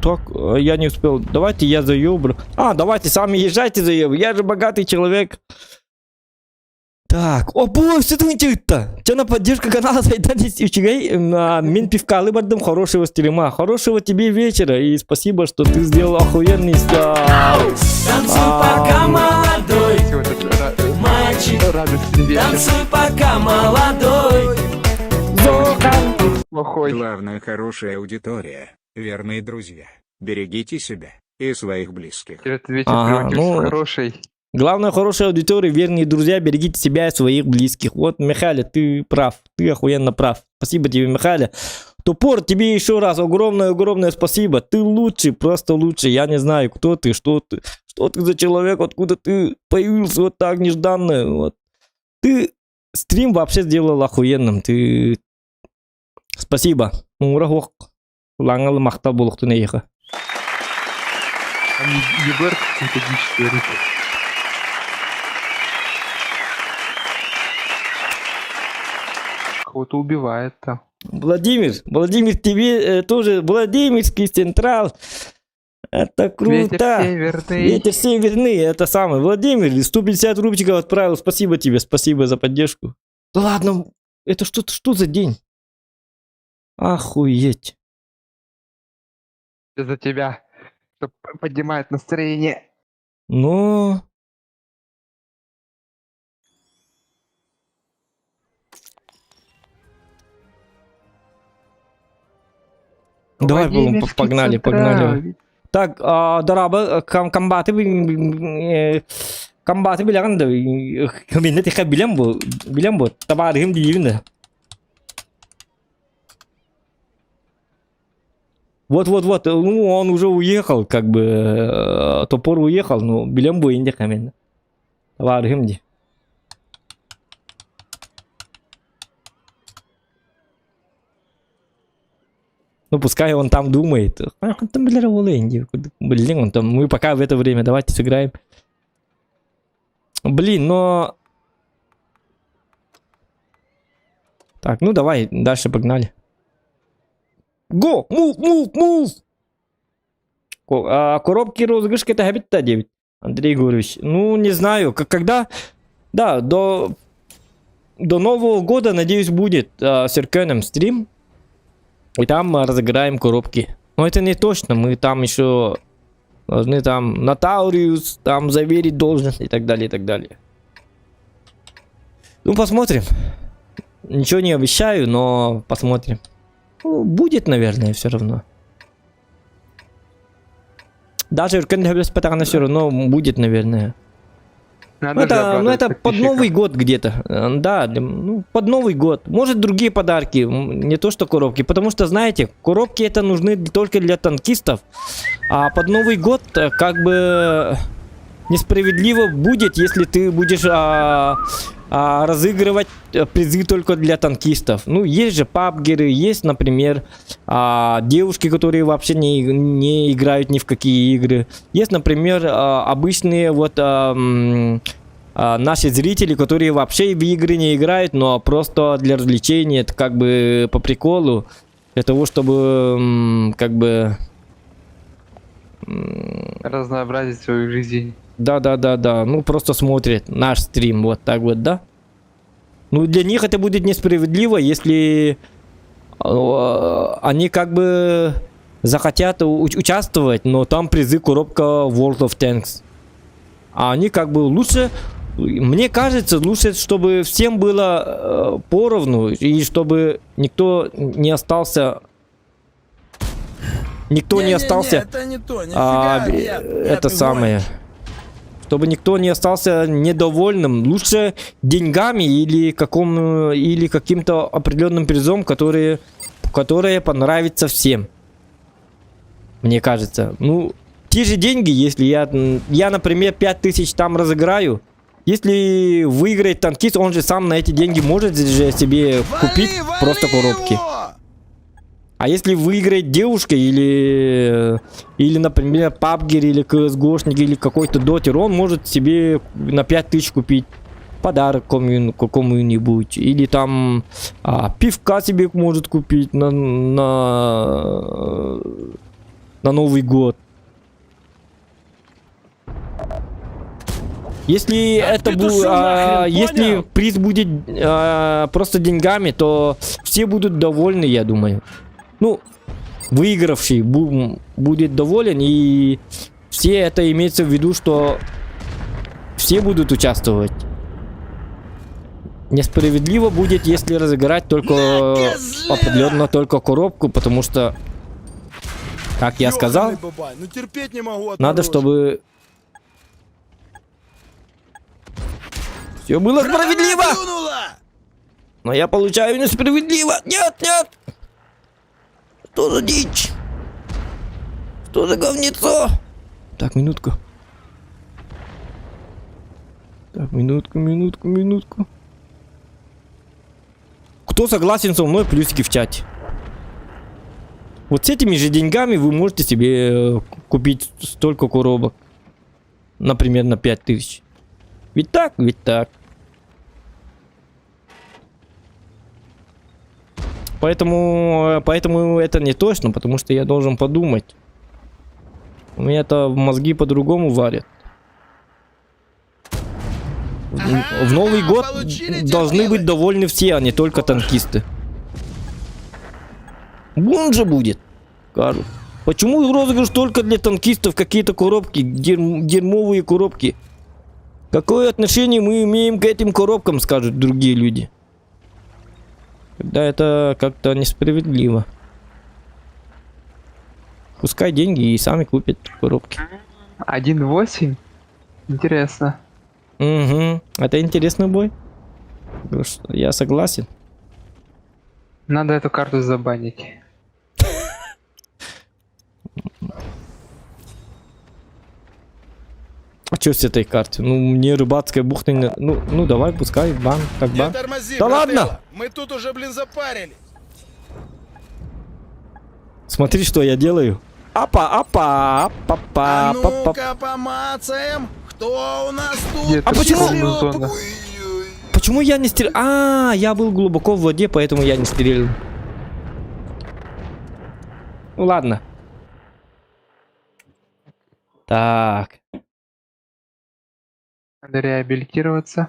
Так, я не успел. Давайте я заебру. А, давайте сами езжайте заебру. Я же богатый человек. Так, о, бой, что ты то? Че на поддержку канала Сайдана и Сачугай? Мин пивка лыбардым хорошего стрима. Хорошего тебе вечера. И спасибо, что ты сделал охуенный Танцуй пока молодой, Всё, это мальчик. радостный вечер. Танцуй пока молодой. Плохой. Главное, хорошая аудитория, верные друзья. Берегите себя и своих близких. Этот вечер Ага, превратился ну, в хороший. Главное, хорошая аудитория, верные друзья, берегите себя и своих близких. Вот, Михаил, ты прав. Ты охуенно прав. Спасибо тебе, Михаил. Топор, тебе еще раз огромное спасибо. Ты лучший, просто лучший. Я не знаю, кто ты, что ты за человек, откуда ты появился вот так нежданно. Вот. Ты стрим вообще сделал охуенным. Ты... Спасибо. Мурахок. Лангал махтал булухту нееха. Там Егор какой-то дичь творит. Кого-то убивает-то. Владимир, тебе тоже Владимирский Централ. Это круто. Ветер северный. Ветер северный, это самое. Владимир, 150 рубчиков отправил. Спасибо тебе, спасибо за поддержку. Да ладно, это что за день? Охуеть. За тебя. Что поднимает настроение. Ну... Давай, Владимирский погнали, Централ. погнали. Так, Дораба, комбаты bilen de minne tek bilen bu tabarihim diyeyim de. Вот, ну он уже уехал, как бы топор уехал, но билем bu инде камен. Tabarihim di. Ну, пускай он там думает. А, он там, блин, блин, он там. Мы пока в это время давайте сыграем. Блин, но... Так, ну давай, дальше погнали. Го! Мув! Коробки розыгрышки это Habit 9. Андрей Гурович. Ну, не знаю, когда... Да, до Нового года, надеюсь, будет с Иркеном стрим. И там мы разыграем коробки. Но это не точно, мы там еще должны там нотариус, там заверить должен и так далее, и так далее. Ну, посмотрим. Ничего не обещаю, но посмотрим. Ну, будет, наверное, все равно. Даже Иркен все равно будет, наверное. Надо Ну, это под Новый год где-то. Да, ну, под Новый год. Может, другие подарки, не то что коробки. Потому что, знаете, коробки это нужны только для танкистов. А под Новый год как бы несправедливо будет, если ты будешь разыгрывать призы только для танкистов. Ну, есть же пабгеры, есть, например, девушки, которые вообще не играют ни в какие игры. Есть, например, обычные вот... наши зрители, которые вообще в игры не играют, но просто для развлечения, это как бы по приколу, для того, чтобы как бы разнообразить свою жизнь. да, ну просто смотрят наш стрим, вот так вот, да. Ну для них это будет несправедливо, если они как бы захотят участвовать, но там призы коробка World of Tanks. А они как бы лучше, мне кажется, лучше, чтобы всем было поровну, и чтобы никто не остался... Никто не остался... это не то, нифига, это самое... Чтобы никто не остался недовольным. Лучше деньгами или каким-то определенным призом, которые понравятся всем. Мне кажется. Ну, те же деньги, если я, например, 5000 там разыграю, если выиграет танкист, он же сам на эти деньги может же себе купить просто коробки. его! А если выиграет девушка или, например, пабгер или CSGOшник или какой-то дотер, он может себе на 5000 купить подарок какому-нибудь. Или там пивка себе может купить на Новый год. Если Да это ты будет, душу нахрен, если понял? приз будет просто деньгами, то все будут довольны, я думаю. Ну, выигравший будет доволен, и все это имеется в виду, что все будут участвовать. Несправедливо будет, если разыграть только козля! определенно только коробку, потому что, как я сказал, Ёбаный бабай, ну терпеть не могу надо, отморозить. чтобы все было справедливо. Граната клюнула! Но я получаю несправедливо. Нет, нет. Что за дичь? Что за говнецо? Так, минутку. Так, минутку. Кто согласен со мной, плюсики в чате. Вот с этими же деньгами вы можете себе купить столько коробок. Например, на 5000. Ведь так, ведь так. Поэтому это не точно, потому что я должен подумать. У меня это мозги по-другому варят. В Новый год получили должны терпилы. быть довольны все, а не только танкисты. Бун же будет. Кажут. Почему розыгрыш только для танкистов, какие-то коробки, дерьмовые коробки? Какое отношение мы имеем к этим коробкам, скажут другие люди. Когда это как-то несправедливо. Пускай деньги и сами купят коробки. 1.8? Интересно. Угу. Это интересный бой. Потому что я согласен. Надо эту карту забанить. А что с этой карты? Ну, мне рыбацкая бухта не... Ну, давай, пускай, бан, так Не бан. тормози, Да брателло. ладно! Мы тут уже, блин, запарились. Смотри, что я делаю. Апа. А ну-ка помацаем. Кто у нас тут? Где-то А почему? полмиллиона. Ой-ой-ой. Почему я не стрелял? Я был глубоко в воде, поэтому я не стрелял. Ну ладно. Так. Надо реабилитироваться.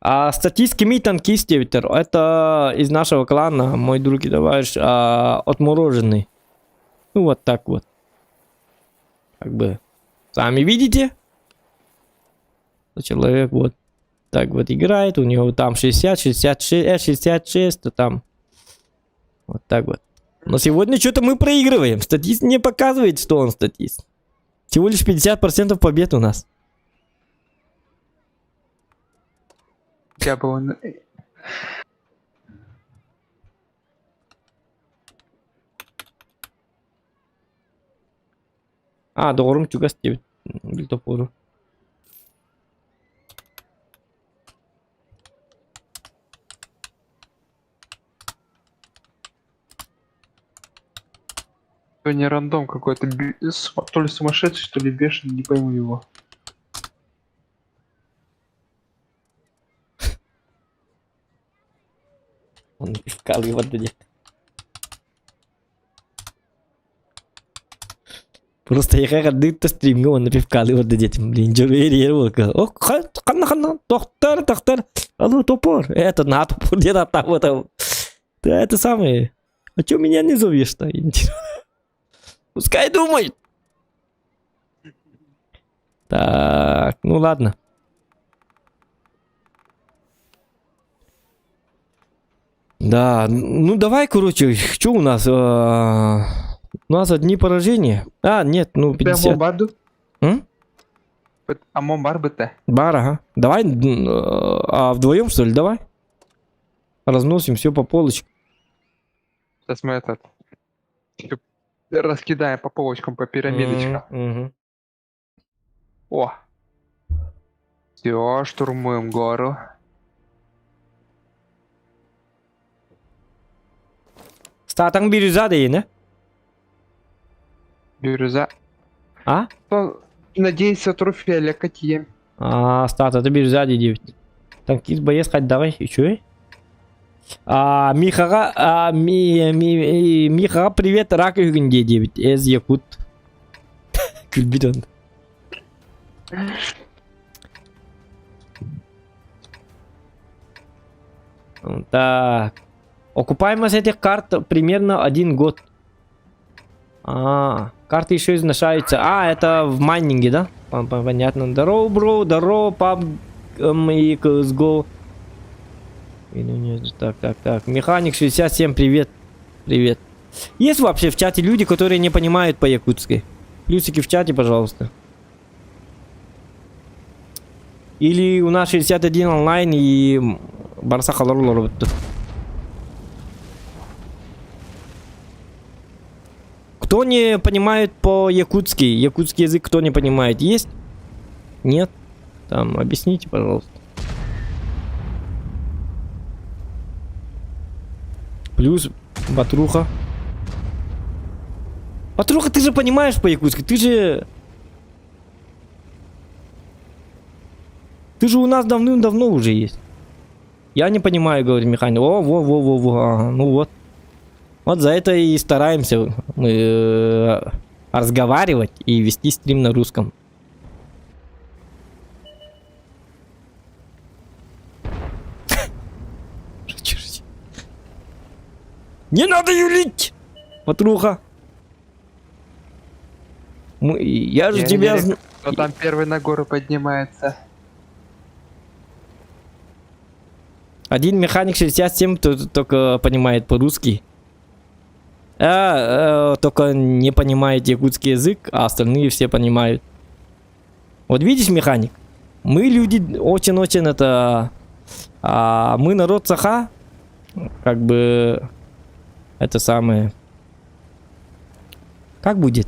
Статистский мид танкистевитер. Это из нашего клана, мой друг и товарищ, отмороженный. Ну вот так вот. Как бы. Сами видите? Человек вот так вот играет. У него там 60, 66, 66, то там. Вот так вот. Но сегодня что-то мы проигрываем. Статист не показывает, что он статист. Всего лишь 50% побед у нас. Я бы он... Doğru juga Steve. Doğru. То не рандом какой-то, то ли сумасшедший, то ли бешеный, не пойму его. Он вкалывает где. Просто я как одни-то стримге оны вкалывает детям. Блин, жюри вот. О, хана, доктор. Алло, топор. Это на топор, где-то там вот. Да, это самое. А чё меня не зовешь-то? Пускай думает. Так, ну ладно. Да, ну давай, короче, что у нас? У нас одни поражения. Нет, ну 50. Амомбарду? М? Амомбар БТ. Бар, ага. Давай, вдвоем, что ли, давай? Разносим все по полочкам. Сейчас мы этот... Раскидаем по полочкам, по пирамидочкам. Мгм. О! Все, штурмуем гору. Статың бирюза дейін, э? Бирюза. А? Ну, надеюсь, трофей Олег Катьем. Стататы бирюза дейді. Танкист боец қайдағы, үші? Михаға привет, рак үйгінде дейбіт. Эз якут. Күлбіт он. Так. Окупаемость этих карт примерно 1 год. Карты еще изношаются. Это в майнинге, да? Понятно. Здорово, бро, здорово, пап и CSGO. Так. Механик 67, привет. Привет. Есть вообще в чате люди, которые не понимают по-якутски? Плюсики в чате, пожалуйста. Или у нас 61 онлайн и Барса Халарлор. Кто не понимает по-якутски? Якутский язык кто не понимает? Есть? Нет? Там, объясните, пожалуйста. Плюс Батруха. Батруха, ты же понимаешь по-якутски? Ты же у нас давным-давно уже есть. Я не понимаю, говорит механик. Ага, ну вот. Вот за это и стараемся мы разговаривать и вести стрим на русском. Не надо юлить! Патруха. Я же тебя знаю. Кто там первый на гору поднимается? Один механик 67 только понимает по-русски. Только не понимает якутский язык, а остальные все понимают. Вот видишь, механик? Мы люди очень-очень это... мы народ Саха. Как бы... Это самое... Как будет?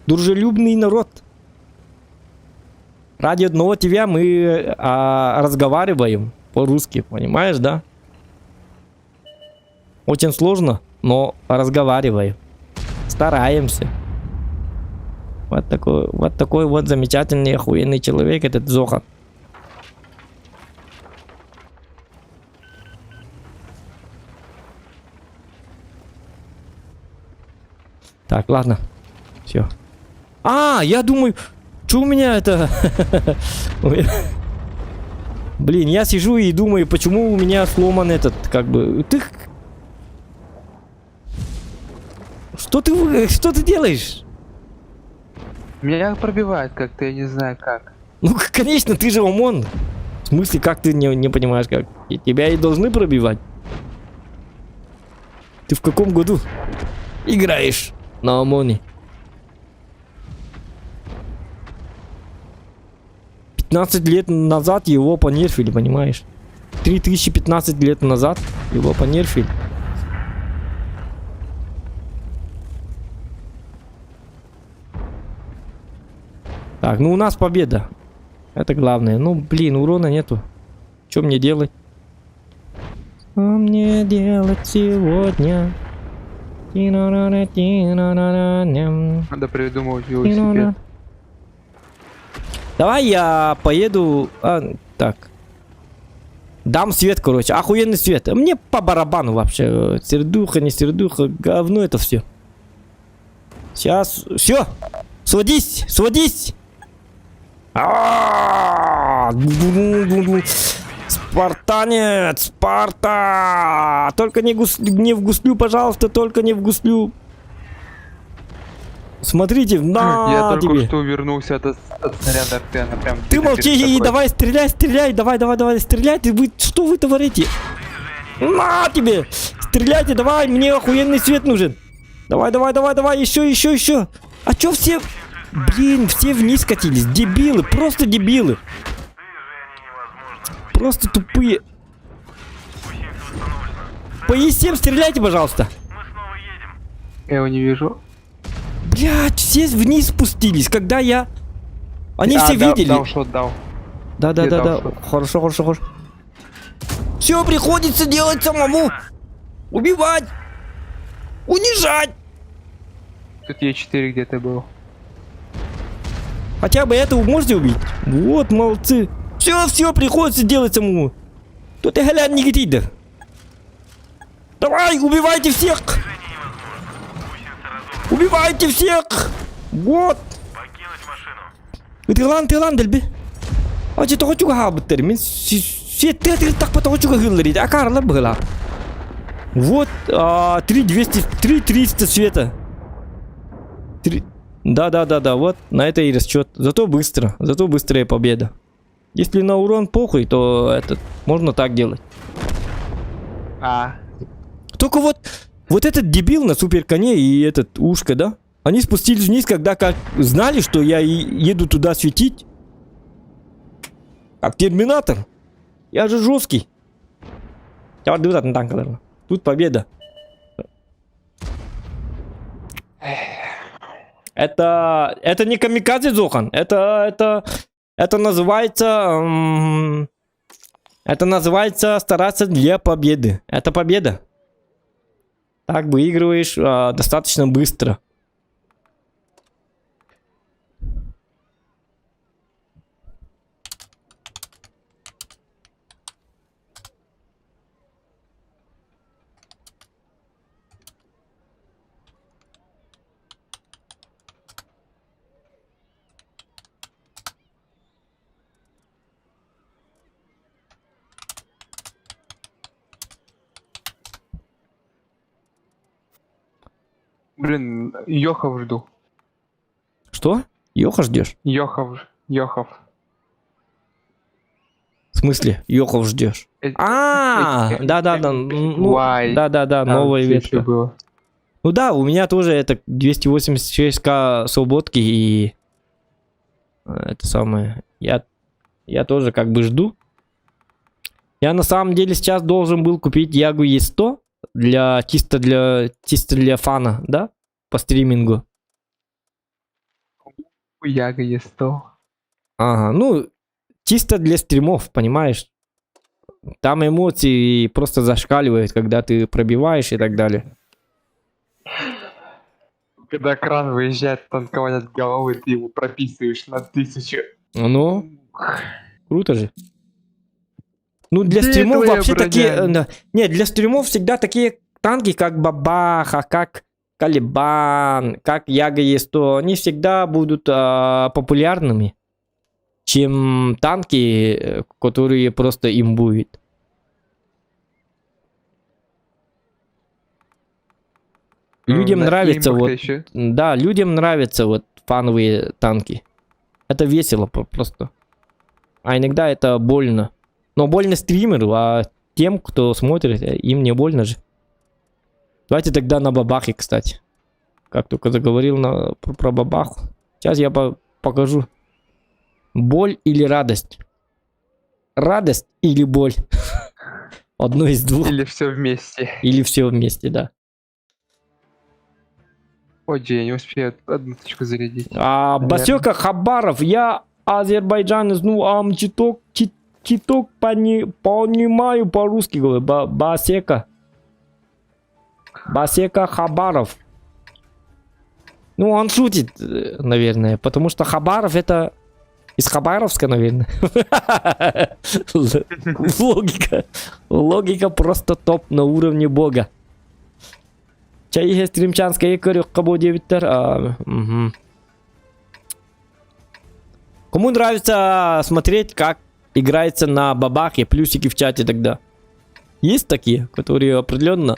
Дружелюбный народ. Ради одного тебя мы разговариваем по-русски, понимаешь, да? Очень сложно, но разговариваем. Стараемся. Вот такой вот замечательный, охуенный человек, этот Зохан. Так, ладно. Все. Я думаю, что у меня это... Блин, я сижу и думаю, почему у меня сломан этот, как бы... Ты... Что ты делаешь? Меня пробивает как-то, я не знаю как. Ну, конечно, ты же ОМОН. В смысле, как ты не понимаешь, как? Тебя и должны пробивать. Ты в каком году играешь на ОМОНе? 15 лет назад его понерфили, понимаешь? 3015 лет назад его понерфили. Так, ну у нас победа. Это главное. Ну, блин, урона нету. Что мне делать? Что мне делать сегодня? Надо придумывать велосипед. Давай я поеду... так. Дам свет, короче. Охуенный свет. Мне по барабану вообще. Сердуха, не сердуха. Говно это все. Сейчас. Все. Сводись. Сводись. Спартанец. Спарта. Только не в гуслю, пожалуйста. Только не в гуслю. Смотрите, на Я только тебе. что увернулся от снаряда Артена. Прям Ты молчи и давай стреляй, давай, стреляйте. Что вы творите? На тебе! Стреляйте, давай, мне охуенный свет нужен. Давай, еще. А чё все... Блин, все вниз катились. Дебилы, просто дебилы. Просто тупые. По Е7 стреляйте, пожалуйста. Я его не вижу. Блядь, все вниз спустились, когда я... Они А, все дал- видели. Дал шот, дал. Да. Я дал шот. Хорошо. Все приходится делать самому. Убивать. Унижать. Тут Е4 где-то был. Хотя бы этого можете убить? Вот, молодцы. Все приходится делать самому. Тут и глянь, не грида. Давай, убивайте всех. Убивайте всех. Вот. Тилан, дельби. А че того чуга хабтер? Мен все так по того чуга говорит. А Карла была. Вот, 300 света. Да, вот на это и расчет. Зато быстрая победа. Если на урон похуй, то можно так делать. Только вот этот дебил на супер коне и этот ушко, да? Они спустились вниз, когда как знали, что я еду туда светить. Как терминатор. Я же жесткий. Тут победа. Это не камикадзе, Зохан. Это называется... Это называется стараться для победы. Это победа. Так выигрываешь достаточно быстро. Блин, Йохов жду. Что? Йоха ждешь? Йохов. В смысле, Йохов ждешь? Да. Ну, Why? да, новая Там всё ветка. было. Ну да, у меня тоже это 286к свободки и это самое. Я тоже как бы жду. Я на самом деле сейчас должен был купить Ягу Е100 чисто для фана, да? По стримингу. Яга Е100. Ага, ну чисто для стримов, понимаешь? Там эмоции просто зашкаливают, когда ты пробиваешь и так далее. Когда кран выезжает танковать от головы, ты его прописываешь на 1000. Ну, круто же. Ну, для Где стримов твоя вообще броня? такие... Нет, для стримов всегда такие танки, как Бабаха, как Калибан, как Яга Е100, они всегда будут популярными, чем танки, которые просто имбуют. Людям нравится вот... Да, людям нравятся вот фановые танки. Это весело просто. А иногда это больно. Но больно стримеру, а тем, кто смотрит, им не больно же. Давайте тогда на бабахе, кстати. Как только заговорил про бабаху. Сейчас я покажу. Боль или радость? Радость или боль? Одно из двух. Или все вместе. Или все вместе, да. Ой, я не успею одну точку зарядить. Басёка Хабаров, я Азербайджан, ну, читок понимаю по-русски, говорю, Басека Хабаров. Ну, он шутит, наверное, потому что Хабаров это из Хабаровска, наверное. Логика просто топ на уровне бога. Чайге стримчанская корюкка будет. Кому нравится смотреть, как играется на бабахе, плюсики в чате тогда. Есть такие, которые определенно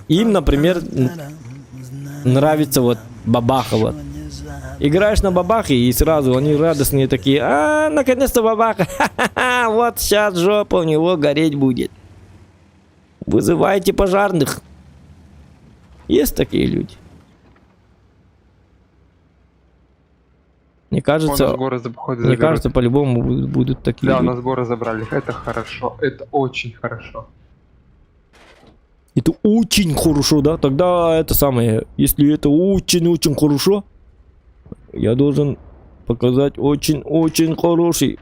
им, например, нравится вот бабаха вот. Играешь на бабахе и сразу они радостные такие, наконец-то бабаха, вот сейчас жопа у него гореть будет. Вызывайте пожарных. Есть такие люди. Мне кажется, по-любому будут такие. Да, люди. у нас горы забрали. Это хорошо. Это очень хорошо. Это очень хорошо, да? Тогда это самое, если это очень-очень хорошо, я должен показать очень-очень хороший.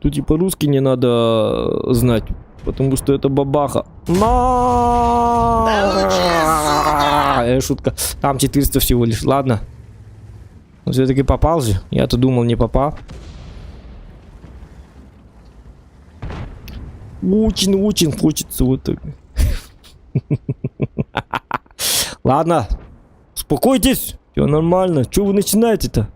Тут и по-русски не надо знать, потому что это бабаха. Шутка. Там 400 всего лишь. Ладно. Но все-таки попал же. Я-то думал, не попал. Очень-очень хочется вот так. Ладно. Успокойтесь. Все нормально. Что вы начинаете-то?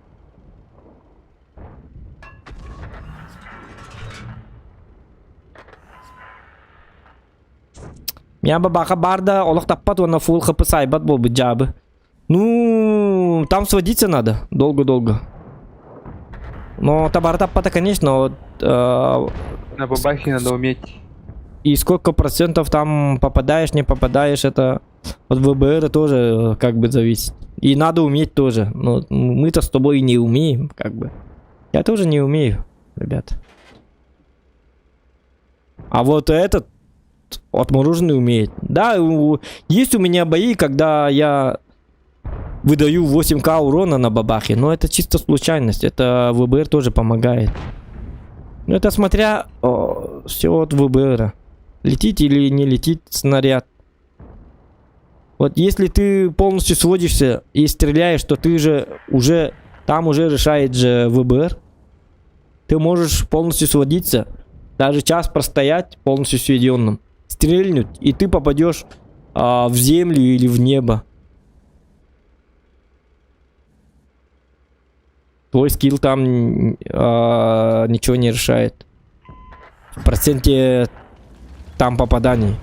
Я бабаха барда, олах таппат, на фул хп сайбат был бы джабы. Ну, там сводиться надо. Долго-долго. Но табар таппата, конечно, вот... На бабахе надо уметь. И сколько процентов там попадаешь, не попадаешь, это от ВБР тоже как бы зависит. И надо уметь тоже. Но мы-то с тобой не умеем, как бы. Я тоже не умею, ребят. А вот этот отмороженный умеет. Да, есть у меня бои, когда я выдаю 8к урона на бабахе, но это чисто случайность. Это ВБР тоже помогает. Но это смотря все от ВБР. Летит или не летит снаряд. Вот если ты полностью сводишься и стреляешь, то ты же уже... Там уже решает же ВБР. Ты можешь полностью сводиться. Даже час простоять полностью сведенным. Стрельнуть, и ты попадешь в землю или в небо. Твой скилл там ничего не решает. В проценте там попаданий.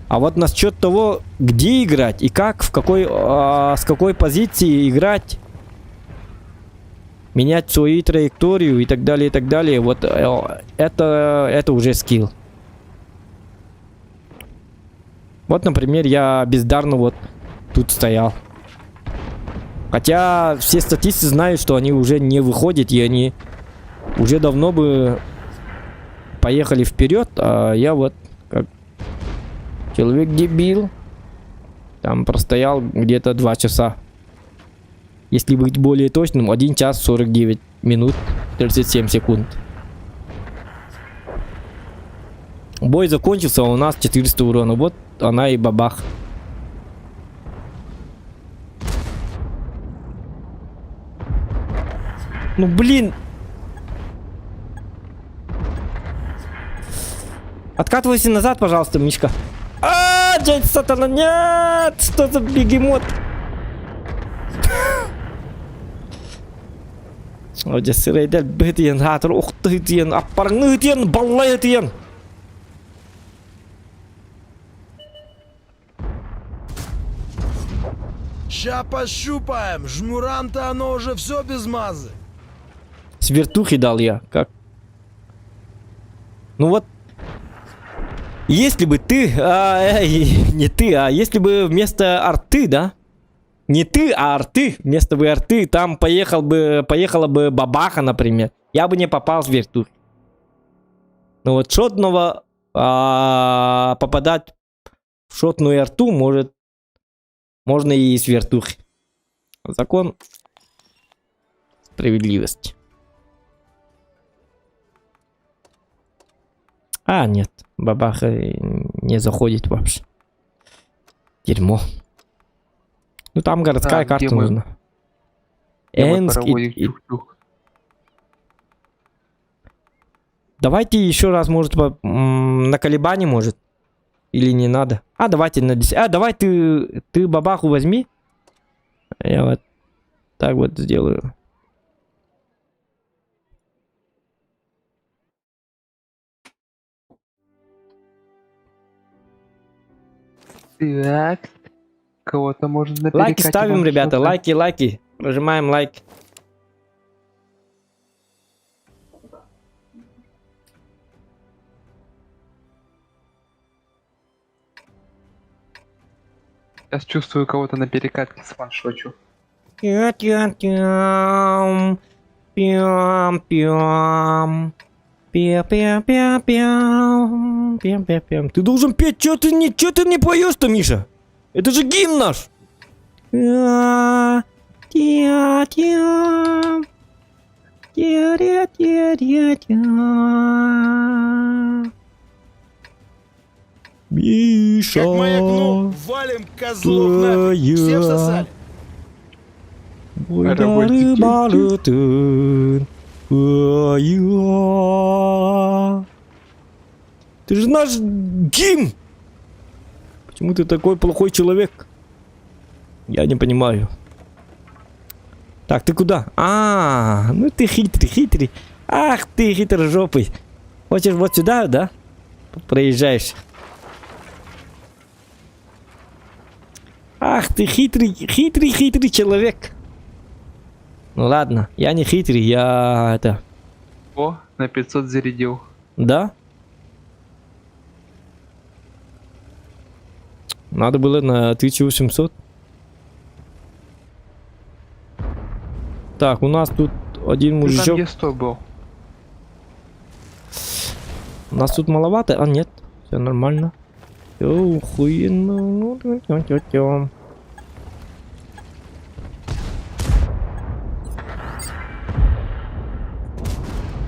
А вот насчет того, где играть и как, с какой позиции играть, менять свою траекторию и так далее, вот это уже скилл. Вот, например, я бездарно вот тут стоял. Хотя все статисты знают, что они уже не выходят, и они уже давно бы поехали вперед, а я вот как человек-дебил там простоял где-то 2 часа. Если быть более точным, 1 час 49 минут 37 секунд. Бой закончился, а у нас 400 урона. Вот она и бабах. Ну блин. Откатывайся назад, пожалуйста, Мишка. Дядь сатана, нет! Что за бегемот? Оде сырайдал бетиен хатыр ухтыйтен, аппарныйтен, баллайтен. Ща пощупаем. Жмурам-то оно уже все без мазы. С вертухи дал я. Как? Ну вот. Если бы ты... не ты, а если бы вместо арты, да? Не ты, а арты. Вместо бы арты там поехала бы бабаха, например. Я бы не попал в вертухи. Ну вот шотного попадать в шотную арту можно и с вертухи. Закон справедливости. А, нет. Бабаха не заходит вообще. Дерьмо. Ну там городская карта нужна. Энск Давайте еще раз, может, на колебании, может. Или не надо. А, давайте на 10. Давай ты бабаху возьми. Я вот так вот сделаю. Так. Кого-то можно на Лайки перекате, ставим, может, ребята. что-то. Лайки. Нажимаем лайк. Сейчас чувствую кого-то на перекатке с ваншочу. Пям, пям. Пя-пя-пя-пям. Пям-пя-пям. Ты должен петь, чё ты не поешь-то, Миша? Это же гимн наш. Тя-тя. Тя-ря-тя-ря-тя. Миша. Как маякну, валим козлов нафиг. Все всосали. Ой, да Работники. рыба летит. Ай-я. Ты же наш гимн! Почему ты такой плохой человек? Я не понимаю. Так, ты куда? Ну ты хитрый. Ах ты хитрожопый. Хочешь вот сюда, да? Проезжаешь. Ах ты хитрый человек. Ну ладно, я не хитрый, я это... О, на 500 зарядил. Да? Надо было на 1800. Так, у нас тут один Ты там мужичок. Е100 был. У нас тут маловато, а нет, все нормально. Все охуенно.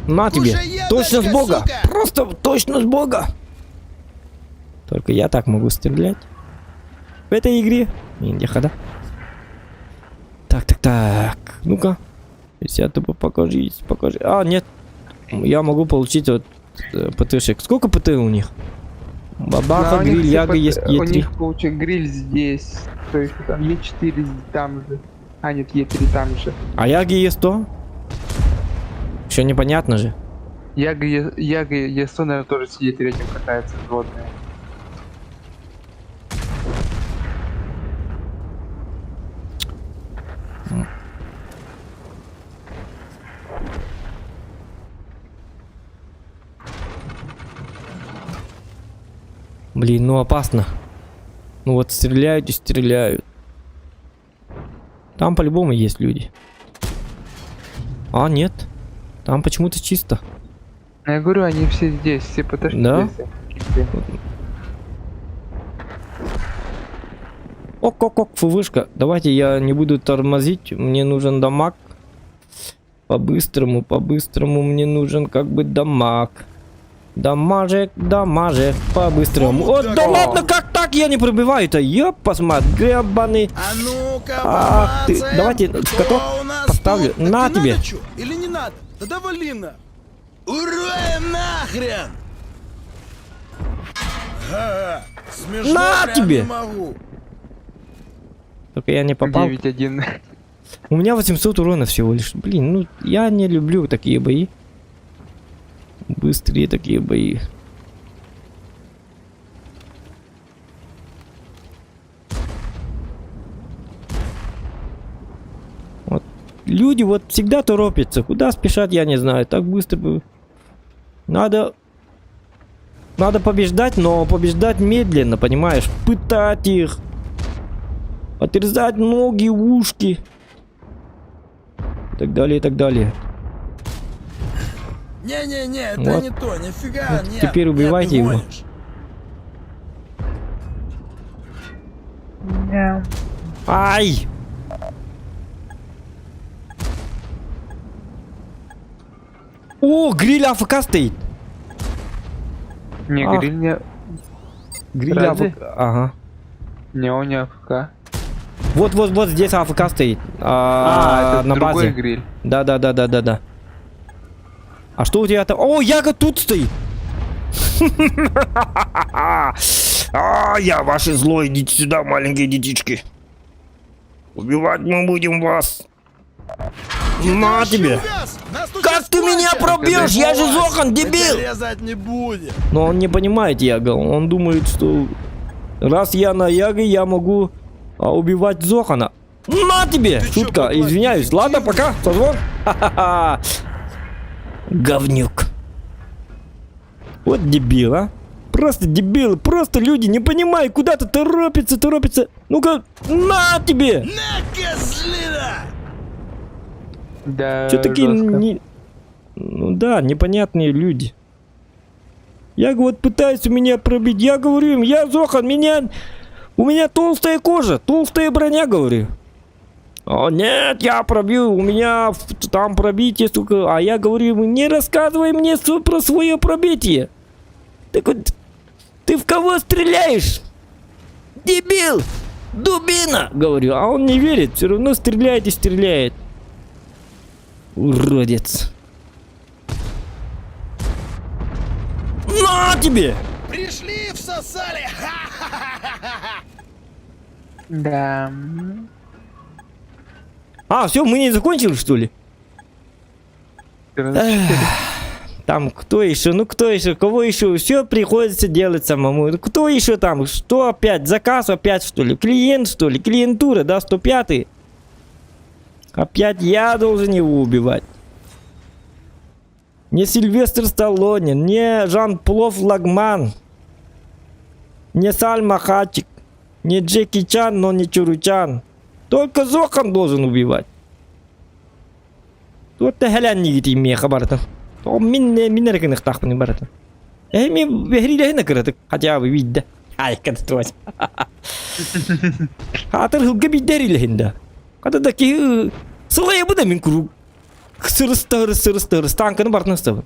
На тебе! Кушай ядочка, Точно с бога! сука! Просто точно с бога! Только я так могу стрелять. В этой игре. Индиха, да? Так. Ну-ка. 50 покажись. А, нет. Я могу получить вот ПТшек. Сколько ПТ у них? Бабаха, Да, у них гриль, все яга, есть У Е3. них получается гриль здесь. То есть там Е4 там же. А нет, Е3 там же. А яги Е100? Еще непонятно же. Яга Е100, наверное, тоже с Е3 катается взводная. Блин, ну опасно. Ну вот стреляют и стреляют. Там по-любому есть люди. А, нет. Там почему-то чисто. Я говорю, они все здесь, все ПТшки Да? здесь. Ок, фвшка. Давайте я не буду тормозить. Мне нужен дамаг. По-быстрому мне нужен как бы дамаг. Дамажек, по-быстрому. Ну, О, так. да ладно, как так я не пробиваю-то? Ёп, посмотри, гребаный. А ну-ка, Ах ты, помацаем, давайте кто каток у нас поставлю. тут? На Ты тебе. надо чё? Или не надо? Да довали на. Уроем нахрен! Ага, смешно На прям тебе! не могу. Только я не попал. 9-1. У меня 800 урона всего лишь. Блин, ну я не люблю такие бои. Быстрые такие бои. Вот. Люди вот всегда торопятся. Куда спешат, я не знаю. Так быстро бы. Надо побеждать, но побеждать медленно, понимаешь? Пытать их. Отрезать ноги, ушки. И так далее, и так далее. Не-не-не, это Вот. не то, нифига, Вот нет. теперь нет, убивайте ты его. гонишь. Ай! О, гриль АФК стоит. Не, Ах. гриль не... Гриль Разве? АФК. Ага. Не, он не АФК. Вот здесь АФК стоит. это на другой базе. гриль. Да. А что у тебя там? О, яга тут стоит. Я ваши зло, идите сюда, маленькие детишки. Убивать мы будем вас. На тебе. Угас! Нас тут Как сейчас ты меня кончат! пробьешь? Я же Ось, Зохан, мы дебил! тебя резать не будем. Но он не понимает Яга. Он думает, что раз я на Яге, я могу убивать Зохана. На тебе! Ты чё, Шутка, баклан, извиняюсь. эффективный? Ладно, пока. Созвон. Ха-ха-ха. Говнюк. Вот дебил, а. Просто дебилы, просто люди не понимают, куда-то торопятся. Ну-ка, на тебе! На, козлина! Да, Что такие жестко. ну да, непонятные люди. Я вот пытаюсь у меня пробить. Я говорю им, я Зохан, у меня толстая кожа, толстая броня, говорю. О, нет, я пробью, у меня там пробитие, сука. А я говорю ему, не рассказывай мне про свое пробитие. Так вот, ты в кого стреляешь? Дебил! Дубина! Говорю, а он не верит, все равно стреляет и стреляет. Уродец. На тебе! Пришли, всосали! Да. А, все, мы не закончили, что ли? 14. Там кто еще? Ну кто еще? Кого еще? Все приходится делать самому. Кто еще там? Что опять? Заказ опять, что ли? Клиент, что ли? Клиентура, да? 105-й? Опять я должен его убивать. Не Сильвестр Сталлоне, не Жан-Полов Лагман, не Сальма Хачик, не Джеки Чан, но не Чуручан. Только Зохан должен убивать. Тут хелен не гити мне хабарта. То мине рекених тахпани барата. Ми бехриле не карат, хотя бы видда. Ай, катастрофа. Хатер хулга бидериле хинда. Когда такие слои буде мин круг. Сыры, танка на бортном стал.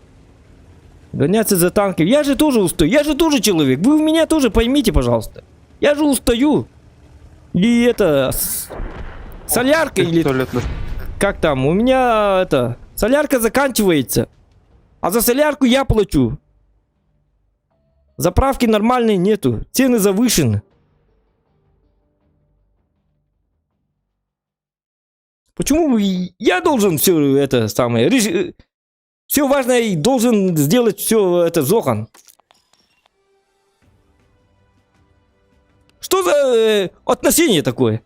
Гоняться за танком. Я же тоже устаю, я же тоже человек. Вы в меня тоже поймите, пожалуйста. Я же устаю. И это... Солярка или... Как там? У меня это... Солярка заканчивается. А за солярку я плачу. Заправки нормальной нету. Цены завышены. Почему я должен все это самое... Все важное и должен сделать все это Зохан? Что за отношение такое?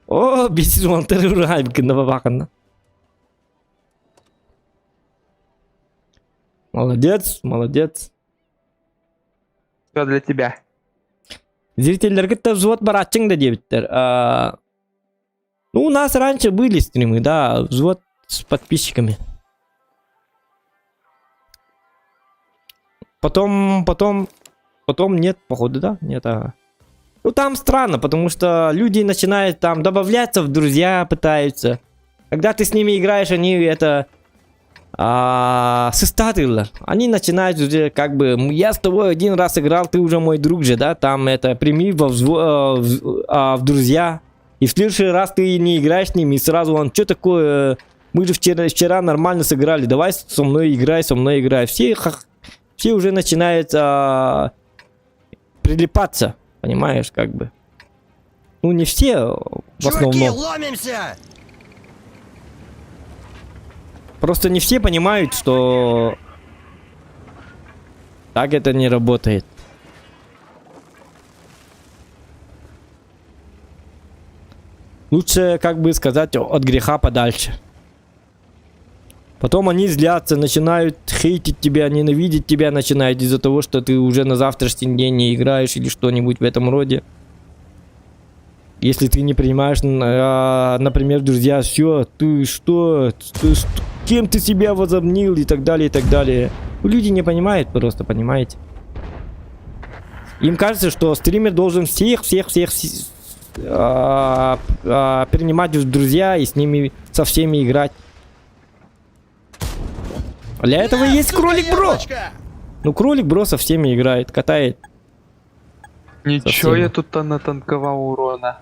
О, бесизон террорайбки навабакана. Молодец, молодец. Все для тебя. Зрительлерге да взвод баратчың да дебиттер. Ну, у нас раньше были стримы, да, взвод с подписчиками. Потом нет, походу, да? Нет, Ну, там странно, потому что люди начинают там добавляться в друзья, пытаются. Когда ты с ними играешь, они это... Сестатыло. Они начинают уже как бы... Я с тобой один раз играл, ты уже мой друг же, да? Там это... Прими в друзья. И в следующий раз ты не играешь с ними, и сразу он... Что такое? Мы же вчера нормально сыграли. Давай со мной играй, со мной играй. Все уже начинают прилипаться. Понимаешь, как бы. Ну, не все, в основном. Чуваки, ломимся! Просто не все понимают, что так это не работает. Лучше, как бы сказать, от греха подальше. Потом они злятся, начинают хейтить тебя, ненавидеть тебя начинают из-за того, что ты уже на завтрашний день не играешь или что-нибудь в этом роде. Если ты не принимаешь, например, друзья, все, ты что, кем ты себя возомнил и так далее, и так далее. Люди не понимают просто, понимаете? Им кажется, что стример должен всех принимать в друзья и с ними со всеми играть. Для этого есть Кролик Бро. Ну, Кролик Бро со всеми играет, катает. Ничего, Совсем. я тут натанковал урона.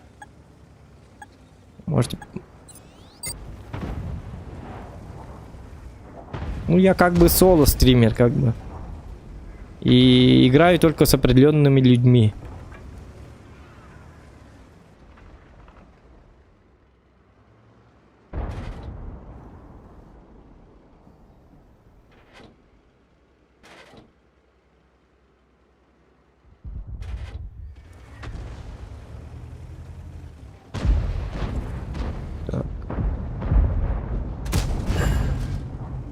Можете... Ну, я как бы соло-стример, как бы. И играю только с определенными людьми.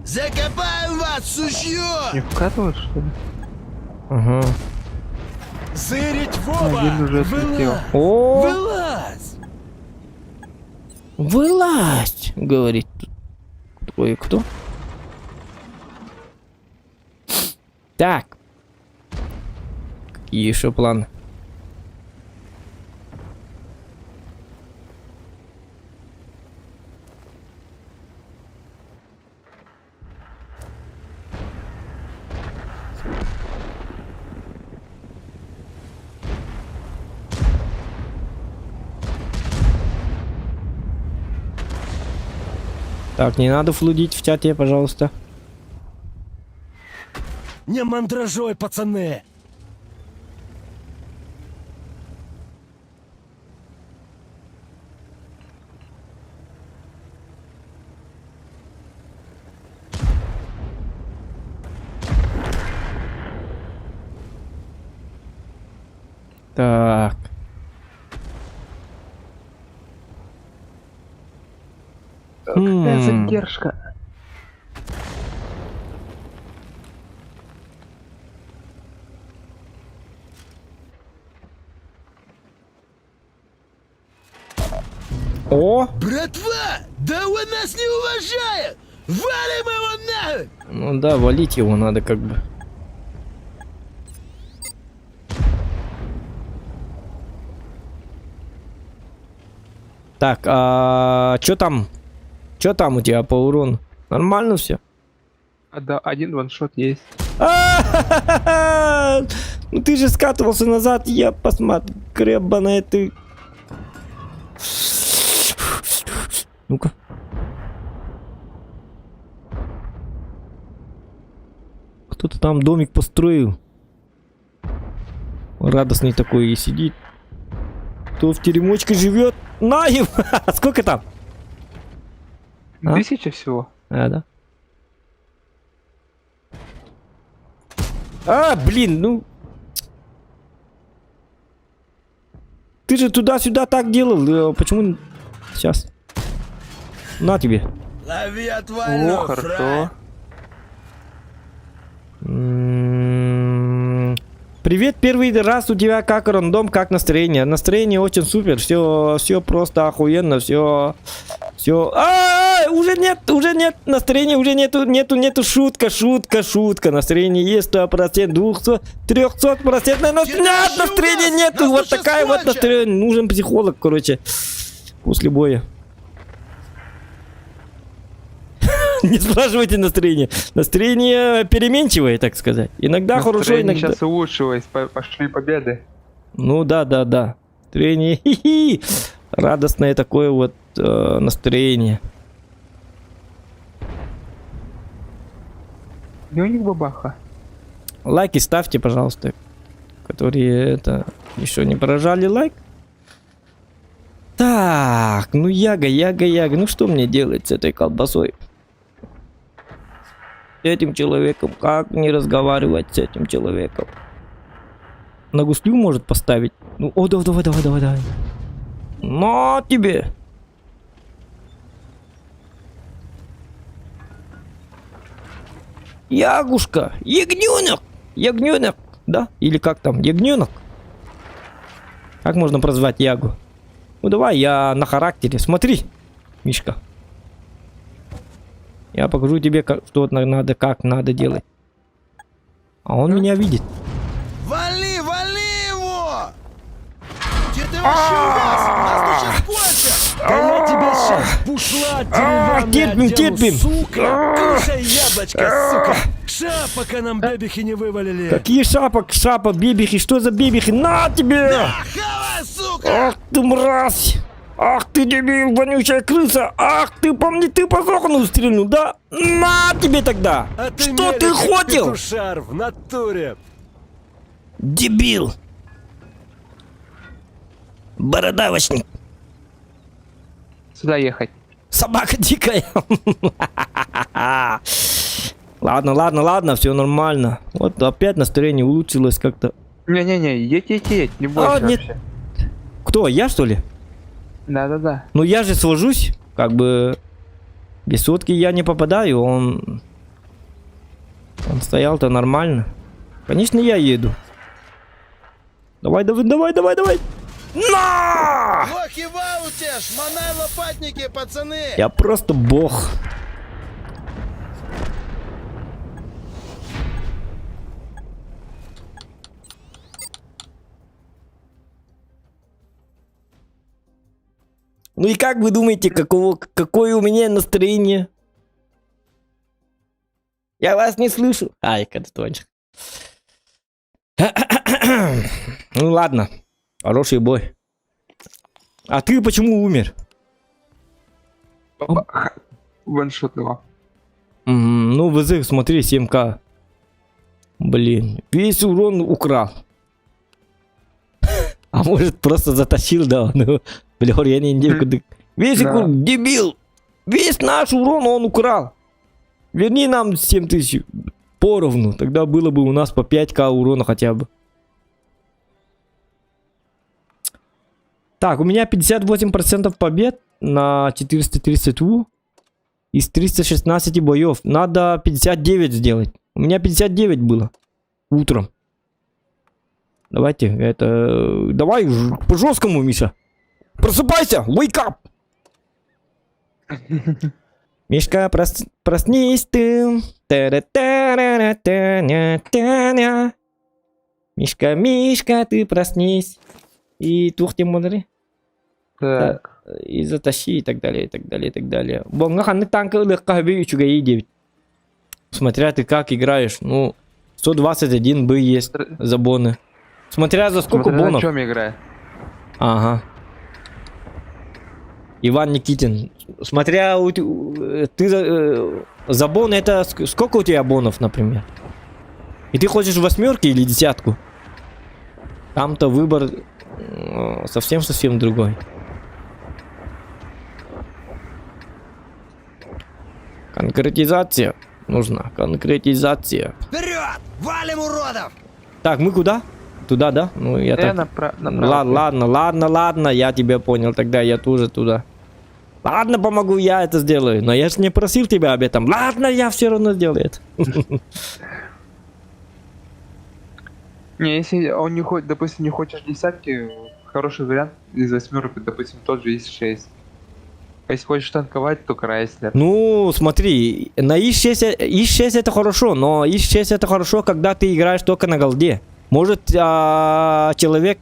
Закопаем вас, сушье! Не вкатываешь, что ли? Ага. Зырить Вова! Один уже отлетел. О, Вылазь! Вылазь, говорит. Кое-кто. Так. Какие еще планы? Так, не надо флудить в чате, пожалуйста. Не мандражой, пацаны! Так. Какая задержка. О! Братва! Да он нас не уважает! Валим его нахуй! Ну да, валить его надо как бы. Так, чё там? Чё там у тебя по урону? Нормально все? А, да, один ваншот есть. Ну ты же скатывался назад, я посмотрю, гребаная ты. Ну-ка. Кто-то там домик построил. Радостный такой и сидит. Кто в теремочке живет? На его! Сколько там? А? 1000 всего. Да. Блин, ну... Ты же туда-сюда так делал. Почему... Сейчас. На тебе. Лови О, отвалю, хорошо. Привет, первый раз у тебя как рандом, как настроение? Настроение очень супер, все просто охуенно, все. Уже нет настроения, уже нету, шутка, настроение есть 100%, 200, 300%, настроения нету, вот такая вот настроение, нужен психолог, короче, после боя. Не спрашивайте настроение. Настроение переменчивое, так сказать. Иногда хорошо, иногда... сейчас улучшилось, пошли победы. Ну да. Настроение хи-хи. Радостное такое вот настроение. Не у них бабаха. Лайки ставьте, пожалуйста. Которые это еще не прожали лайк. Так, ну яга. Ну что мне делать с этой колбасой? С этим человеком. Как не разговаривать с этим человеком? На гуслю может поставить? Ну, давай. На тебе. Ягушка. Ягненок. Да? Или как там? Ягненок? Как можно прозвать Ягу? Ну давай, я на характере. Смотри, Мишка. Я покажу тебе, что надо, как надо делать. А он меня видит. Вали его! Где ты вообще увяз? Нас тут сейчас кончат! Да я тебя сейчас бушла, деревянная терпим. сука! Кушай яблочко, сука! Шапока нам бебихи не вывалили! Какие шапок, бебихи, что за бебихи? На тебе! Хавай, сука! Ах ты мразь! Ах ты дебил, вонючая крыса! Ах ты, помни, ты по кокону стрельнул, да? На тебе тогда! А ты Что ты мелик, как хотел? петушар, в натуре! Дебил! Бородавочник! Сюда ехать. Собака дикая! Ладно, все нормально. Вот опять настроение улучшилось как-то. Не-не-не, едь, не бойся нет. вообще. Кто, я что ли? Да. Ну я же свожусь, как бы без сотки я не попадаю, он стоял-то нормально. Конечно, я еду. Давай. На! Лохи вауте, шмонай лопатники, пацаны! Я просто бог. Ну и как вы думаете, какое у меня настроение? Я вас не слышу. Ай, катастончик. Ну ладно, хороший бой. А ты почему умер? Ваншотного. Ну, ВЗ, смотри, 7К. Блин, весь урон украл. А может, просто затащил, да? Ну, бля, я не индейку. Весь Да. дебил. Весь наш урон он украл. Верни нам 7000 поровну. Тогда было бы у нас по 5К урона хотя бы. Так, у меня 58% побед на 430 У. Из 316 боев. Надо 59 сделать. У меня 59 было. Утром. Давайте, это... Давай по жесткому, Миша. Просыпайся! Wake up! Мишка, проснись ты. Та-ра-та-ра-та-ня-та-ня. Мишка, Мишка, ты проснись. И тухти модери. Так. И затащи, и так далее, и так далее, и так далее. Бонга ханы танка легко убью чугаи 9. Смотря ты как играешь. Ну, 121 бы есть за боны. Смотря за сколько Смотря на бонов. чем играю. Ага. Иван Никитин. Смотря ты за бон это сколько у тебя бонов, например? И ты хочешь восьмерки или десятку? Там-то выбор совсем другой. Конкретизация. Нужна конкретизация. Вперед! Валим уродов! Так, мы куда? Туда, да? Ну, я так... направо. Ладно, я тебя понял. Тогда я тоже туда. Ладно, помогу, я это сделаю. Но я же не просил тебя об этом. Ладно, я все равно сделаю это. Не, если он не хочет, допустим, не хочешь десятки, хороший вариант из восьмерок, допустим, тот же из 6. Если хочешь танковать, то Крайслер. Ну, смотри, на ИС-6 это хорошо, но ИС-6 это хорошо, когда ты играешь только на голде. Может, человек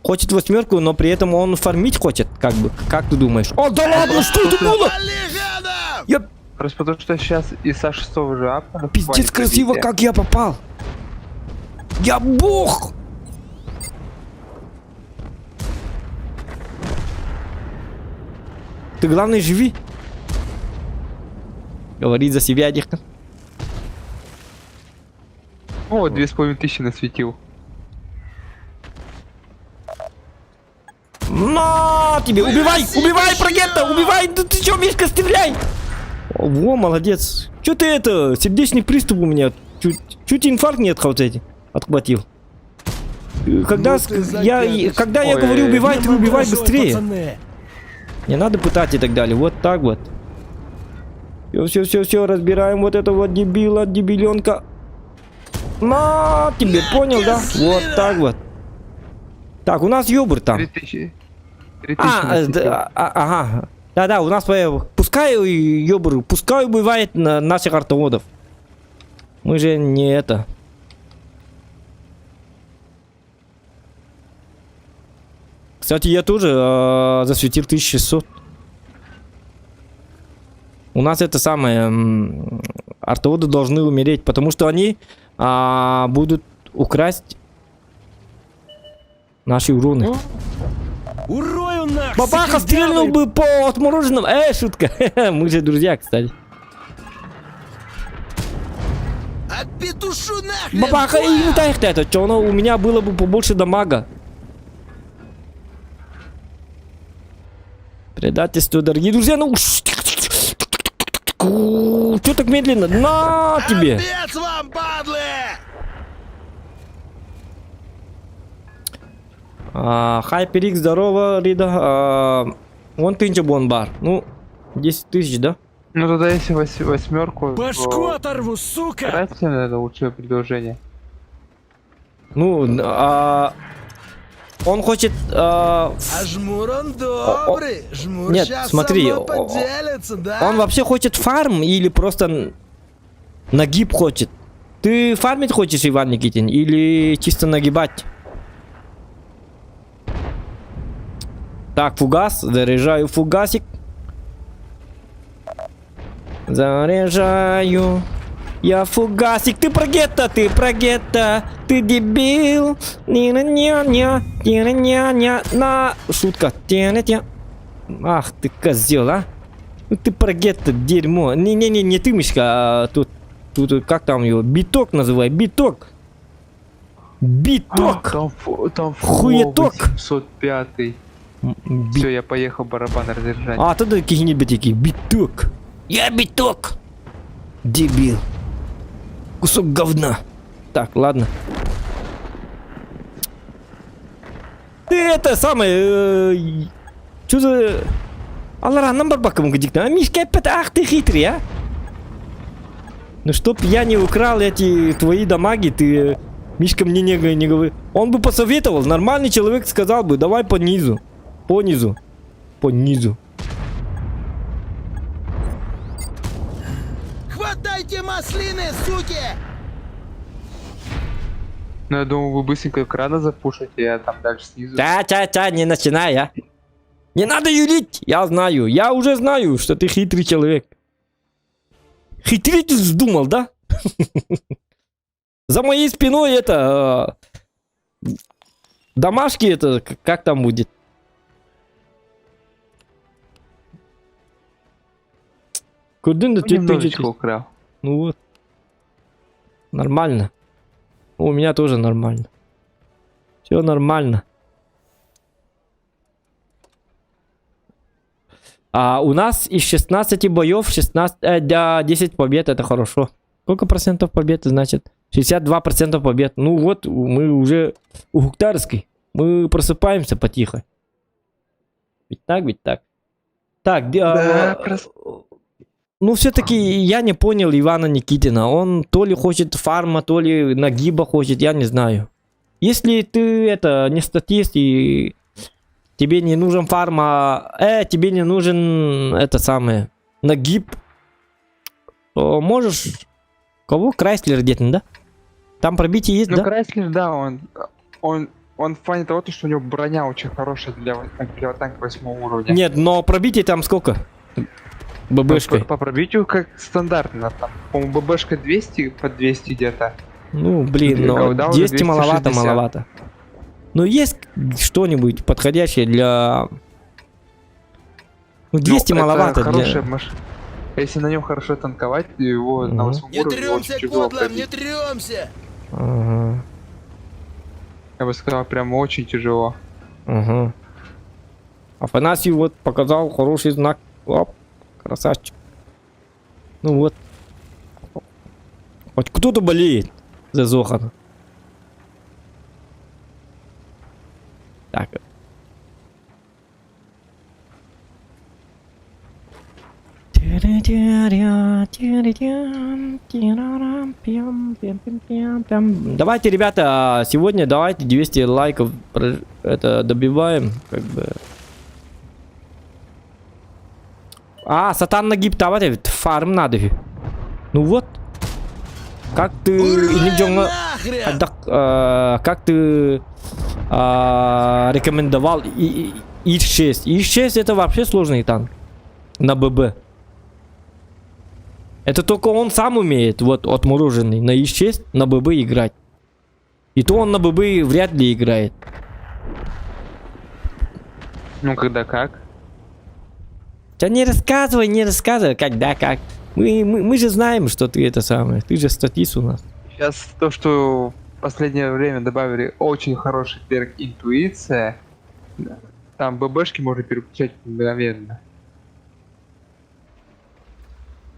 хочет восьмерку, но при этом он фармить хочет, как бы. Как ты думаешь? О, да ладно, что это было? Вали гадов! Я Просто потому что сейчас ИСа 6 уже апнули. пиздец красиво, как я попал. Я бог! Ты главное живи. Говорит за себя, Дихтон. О, 2500 насветил. На тебе! Убивай! Убивай, прогетто! Убивай! Да ты чё, Мишка, стреляй! Во, молодец. Чё ты это? Сердечный приступ у меня. Чуть инфаркт не отхватил. Когда, когда я Ой, говорю убивай, ты убивай Молодой, быстрее. пацаны. Не надо пытать и так далее. Вот так вот. Все, разбираем вот этого вот дебила, дебиленка. На тебе, понял, да? Вот так вот. Так, у нас ёбр там. 3000 насветил. Ага. Да, у нас пускай ёбр, пускай убивает наших артоводов. Мы же не это. Кстати, я тоже засветил 1600. У нас это самое... артоводы должны умереть, потому что они будут украсть наши уроны. Урою нах! Бабаха стрельнул бы по отмороженным. Шутка. Мы же друзья, кстати. Отпетушу нахрен! Бабаха и тварь! не так это. Что у меня было бы побольше дамага. Предательство, дорогие друзья. Ну, что так медленно? На тебе! Отец вам, падлы! Хайперик, здорово, Рида. Вон тынча бонбар. Ну, 10 тысяч, да? Ну тогда если восьмерку, Башку оторву, сука! Крайслер это лучшее предложение. Ну, Он хочет... А жмур он добрый. Жмур Нет, сейчас смотри, со мной поделится, да? Он вообще хочет фарм или просто нагиб хочет? Ты фармить хочешь, Иван Никитин, или чисто нагибать? Так, фугас, заряжаю фугасик. Заряжаю я фугасик. Ты про гетто, ты дебил. Не-не-не-не, на шутка. Ах ты козел, а? Ну ты про гетто, дерьмо. Не-не-не, не ты, Мишка, а тут как там его? Биток называй, биток. Биток. Там Хуеток. 705. Все, я поехал барабан разряжать. А, тогда какие-нибудь такие. Биток. Я биток. Дебил. Кусок говна. Так, ладно. Ты это самое... Что за... Аллара, номер баком гадик. А Мишка, ах ты хитрый, а? Ну чтоб я не украл эти твои дамаги, ты... Мишка мне не говори. Он бы посоветовал, нормальный человек сказал бы, давай по низу. По низу. По низу. Хватайте маслины, суки! Ну, я думаю, вы быстренько крана запушите, я там дальше снизу. Та, не начинай, а. Не надо юлить, я знаю. Я уже знаю, что ты хитрый человек. Хитрить вздумал, да? За моей спиной это... Домашки это... Как там будет? Куда ты Немножечко украл. Ну вот. Нормально. У меня тоже нормально. Все нормально. А у нас из 16 боев 10 побед, это хорошо. Сколько процентов побед, значит? 62% побед. Ну вот, мы уже у Гуктарской. Мы просыпаемся потихо. Ведь так? Так, ну все-таки я не понял Ивана Никитина. Он то ли хочет фарма, то ли нагиба хочет, я не знаю. Если ты это не статист и тебе не нужен фарма, тебе не нужен это самое нагиб, то можешь... Кого? Крайслер где-то, да? Там пробитие есть, ну, да? Крайслер, да, он в плане того, что у него броня очень хорошая для танка 8 уровня. Нет, но пробитие там сколько? ББшкой. По пробитию как стандартно. Там, по-моему, ББшка 200 по 200 где-то. Ну, блин, но Голда уже 200 маловато, 260. маловато. Но есть что-нибудь подходящее для... Ну, 200 Ну, это маловато для... хорошая машина. Если на нем хорошо танковать, его на 8 Не уровне трёмся, очень тяжело Кодлам, не пробить. трёмся! Ага, Я бы сказал, прям очень тяжело. ага. Афанасий вот показал хороший знак. Оп, красавчик. Ну вот. Хоть кто-то болеет за Зохана. Так. Давайте, ребята, сегодня давайте 200 лайков это добиваем, как бы. Сатан нагиб, давайте фарм надо. Ну вот. Как ты Ура, нахрен! как ты рекомендовал ИС-6. ИС-6 это вообще сложный танк на ББ. Это только он сам умеет, вот отмороженный, на ИС-6 на ББ играть. И то он на ББ вряд ли играет. Ну, когда как? Да не рассказывай, когда как. Мы же знаем, что ты это самое. Ты же статист у нас. Сейчас то, что в последнее время добавили очень хороший перк интуиция. Там ББшки можно переключать мгновенно.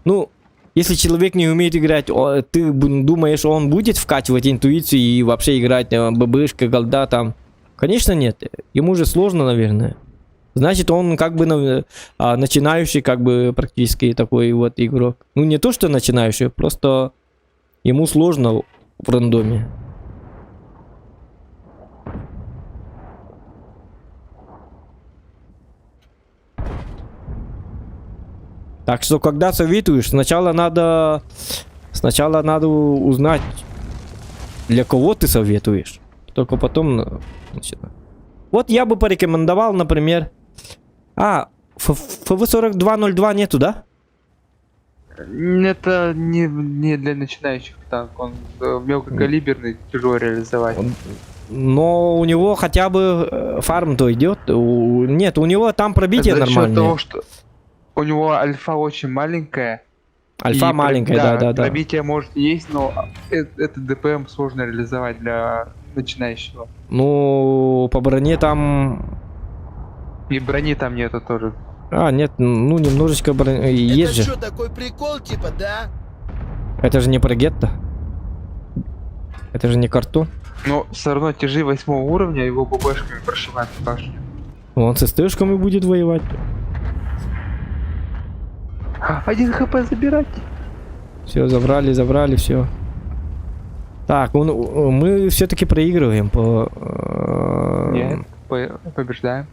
Ну, если человек не умеет играть, ты думаешь, он будет вкачивать интуицию и вообще играть ББшка, голда там? Конечно нет. Ему же сложно, наверное. Значит, он как бы начинающий, как бы практически такой вот игрок. Ну, не то, что начинающий, просто ему сложно в рандоме. Так что, когда советуешь, сначала надо узнать, для кого ты советуешь. Только потом начинать. Вот я бы порекомендовал, например... ФВ-4202 нету, да? Это не для начинающих танк, он мелкокалиберный, тяжело реализовать. Но у него хотя бы фарм-то идет. Нет, у него там пробитие За счет нормальное. того, что у него альфа очень маленькая. Альфа и маленькая, да. Пробитие может есть, но это ДПМ сложно реализовать для начинающего. Ну, по броне там... И брони там нету тоже. Нет, ну немножечко брони... Есть Это же. что, такой прикол, типа, да? Это же не про гетто. Это же не картон. Но все равно тяжи 8 уровня, его бубашками прошивают башню. Он с СТшками будет воевать. 1 хп забирать. Все, забрали, все. Так, мы все-таки проигрываем по... Нет, побеждаем.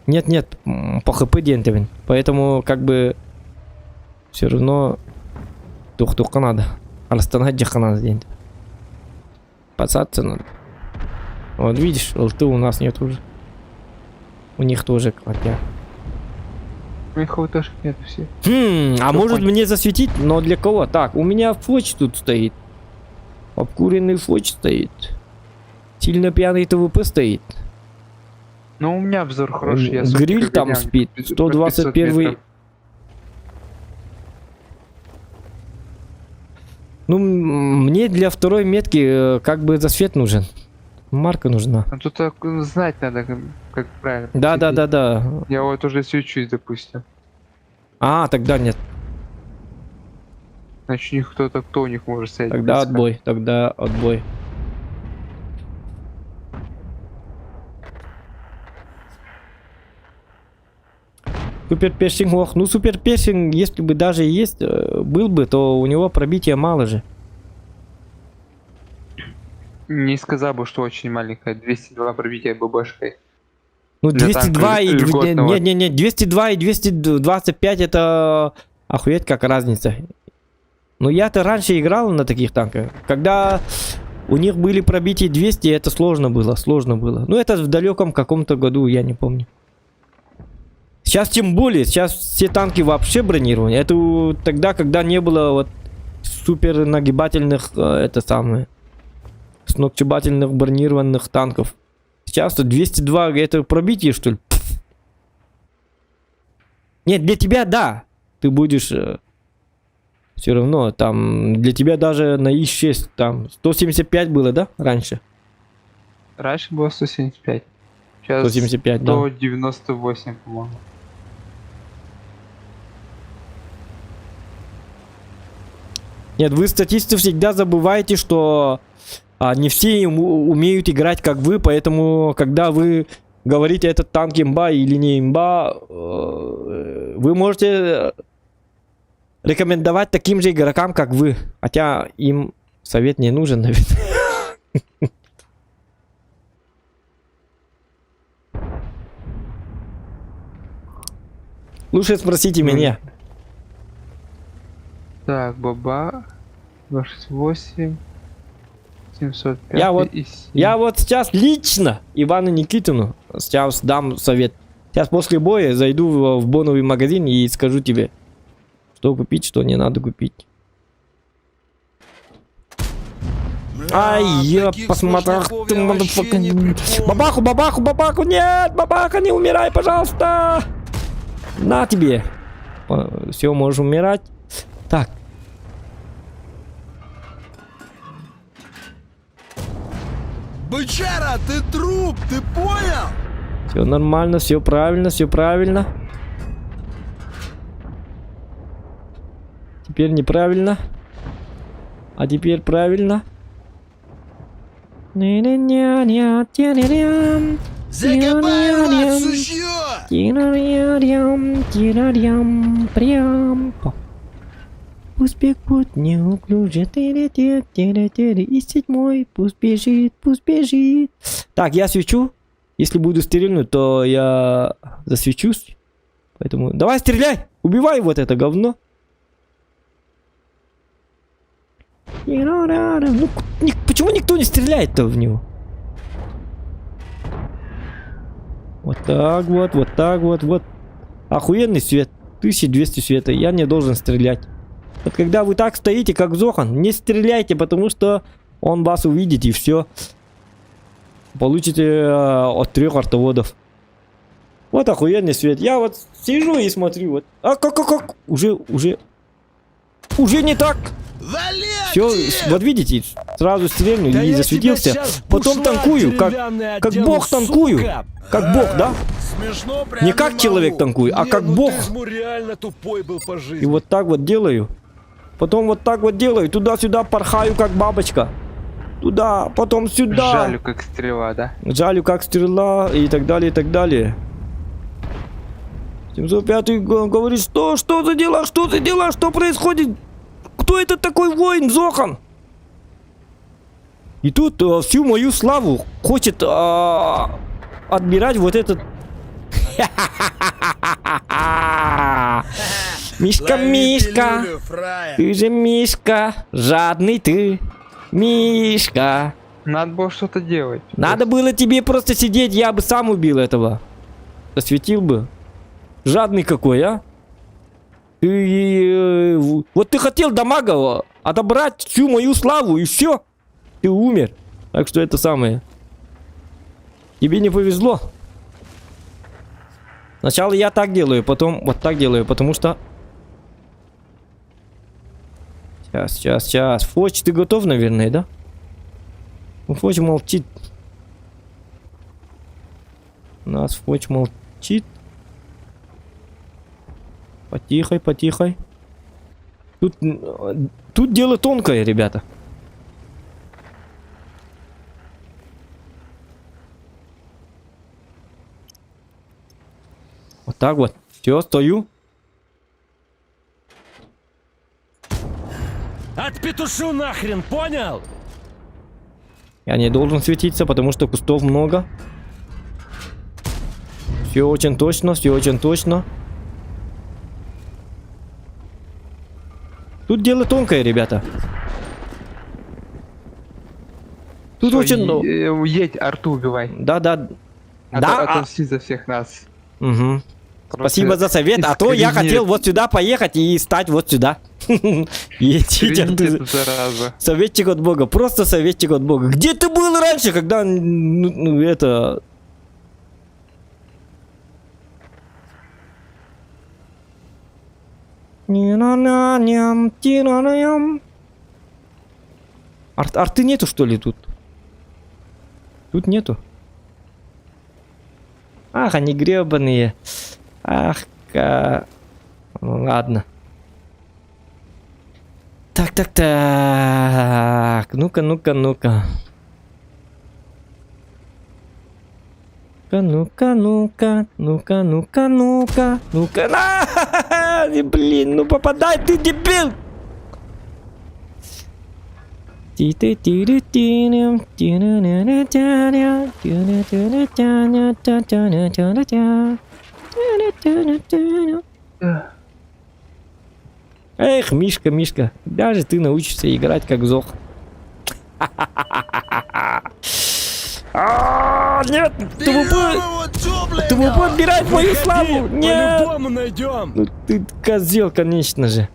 Нет, по хп дентовин. Поэтому, как бы, все равно тух-туха надо. Расстанать джаха надо дентовин. Пасаться надо. Вот видишь, лты у нас нет уже. У них тоже хотя. У них тоже нет все. А может мне засветить? Но для кого? Так, у меня фоч тут стоит. Обкуренный фоч стоит. Сильно пьяный ТВП стоит. Ну у меня обзор хороший. Я Гриль там спит. 121. Ну, мне для второй метки как бы засвет нужен. Марка нужна. А тут знать надо, как правильно. Да. Я вот уже свечусь, допустим. Тогда нет. Значит, у них кто у них может стоять. Тогда близко. отбой. Суперперсинг, ну суперперсинг, если бы даже есть, был бы, то у него пробития мало же. Не сказал бы, что очень маленькая. 202 пробития ББшкой. Ну Для 202 танка и... льготного. Нет, 202 и 225 это... Охуеть как разница. Ну я-то раньше играл на таких танках. Когда у них были пробития 200, это сложно было. Ну это в далеком каком-то году, я не помню. Сейчас тем более, сейчас все танки вообще бронированы. Это тогда, когда не было вот супер нагибательных, сногсшибательных бронированных танков. Сейчас 202 это пробитие, что ли? Нет, для тебя да. Ты будешь все равно там, для тебя даже на ИС-6 там 175 было, да, раньше? Раньше было 175. Сейчас 175, да. 198, по-моему. Нет, вы, статисты, всегда забываете, что не все умеют играть, как вы, поэтому, когда вы говорите, этот танк имба или не имба, вы можете рекомендовать таким же игрокам, как вы. Хотя им совет не нужен, наверное. Лучше спросите меня. Так, баба. 28. 705 и 7. Я вот сейчас лично Ивану Никитину сейчас дам совет. Сейчас после боя зайду в боновый магазин и скажу тебе, что купить, что не надо купить. Ай, я посмотрел. Бабаху, нет, бабаха, не умирай, пожалуйста. На тебе. Все, можешь умирать. Так. Бычара, ты труп, ты понял? Все нормально, все правильно, все правильно. Теперь неправильно. А теперь правильно. Закопай, сущё! Прям. Пусть бегут неуклюже. И 7, пусть бежит. Так, я свечу. Если буду стрельнуть, то я засвечусь. Поэтому давай стреляй! Убивай вот это говно. Ну, почему никто не стреляет-то в него? Вот так вот, вот так вот, вот. Охуенный свет. 1200 света. Я не должен стрелять. Вот когда вы так стоите, как Зохан, не стреляйте, потому что он вас увидит и все. Получите от 3 артоводов. Вот охуенный свет. Я вот сижу и смотрю. Вот. А как? Уже не так. Вали Все, актив! вот видите, сразу стрельнул Да и я засветился. тебя щас Потом бушла танкую, как деревянная бог одену, танкую. сука. Как бог, да? Смешно прям Не как человек танкую, а Не, как ну бог. ты ж реально тупой был по жизни. И вот так вот делаю. Потом вот так вот делаю. Туда-сюда порхаю, как бабочка. Туда, потом сюда. Жалю, как стрела, да? Жалю, как стрела и так далее, и так далее. 705 говорит, что за дела, что происходит? Кто это такой воин, Зохан? И тут всю мою славу хочет отбирать вот этот... Мишка, Лови Мишка, пилюлю, фраер. ты же Мишка, жадный ты, Мишка. Надо было что-то делать. Надо было тебе просто сидеть, я бы сам убил этого. Осветил бы. Жадный какой, а? Ты, вот ты хотел дамага отобрать всю мою славу, и все. Ты умер. Так что это самое. Тебе не повезло. Сначала я так делаю, потом вот так делаю, потому что... Сейчас. Фоч, ты готов, наверное, да? Ну, Фоч молчит. У нас Фоч молчит. Потихой. Тут дело тонкое, ребята. Вот так вот. Все, стою. Отпетушу нахрен, понял? Я не должен светиться, потому что кустов много. Все очень точно. Тут дело тонкое, ребята. Тут Всё, очень... Едь, Арту убивай. Да. Отомсти за всех нас. Угу. Просто Спасибо за совет, а то я искоренить- хотел вот сюда поехать и стать вот сюда. Едите, искоренить эту заразу. советчик от Бога, просто советчик от Бога. Где ты был раньше, когда, ну, это... Арты нету, что ли, тут? Тут нету. Ах, они гребаные. Ах, ну, ладно. Так. Ну-ка. Ну-ка. Блин, ну попадай, ты дебил! Эх, Мишка, даже ты научишься играть как Зох. Нет, ТВП отбирает мою славу! Нет! По-любому найдем. Ну ты козел, конечно же.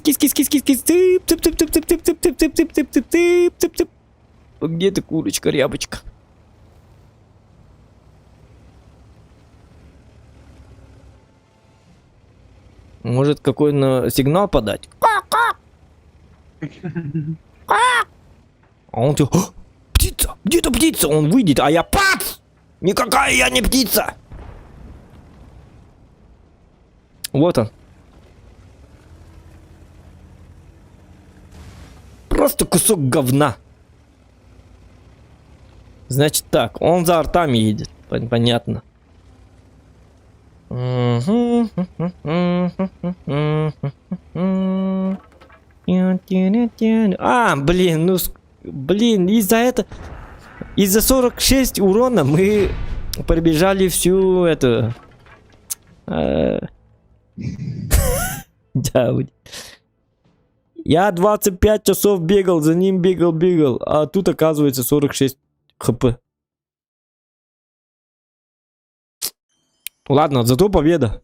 Кис. Где ты, курочка, рябочка? Может, какой-то сигнал подать? А он тебе... Птица! Где-то птица! Он выйдет, а я пац! Никакая я не птица! Вот он. Просто кусок говна. Значит так, он за артами едет. Понятно. А, блин, ну, блин, из-за 46 урона мы пробежали всю эту... Да, я 25 часов бегал, за ним бегал, а тут оказывается 46 хп. Ладно, зато победа.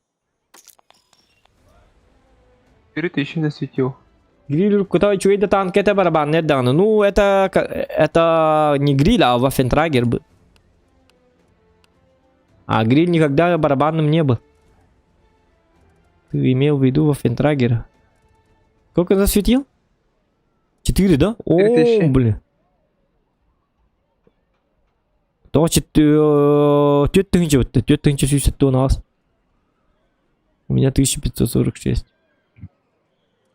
4000 насветил. Гриль, куда чует танк, это барабан, нет, да. Ну, это не гриль, а вафентрагер был. А гриль никогда барабанным не был. Ты имел в виду вафентрагера? Сколько засветил? 4, да? 4000. О, блин. Значит, тетя у нас. У меня 1546.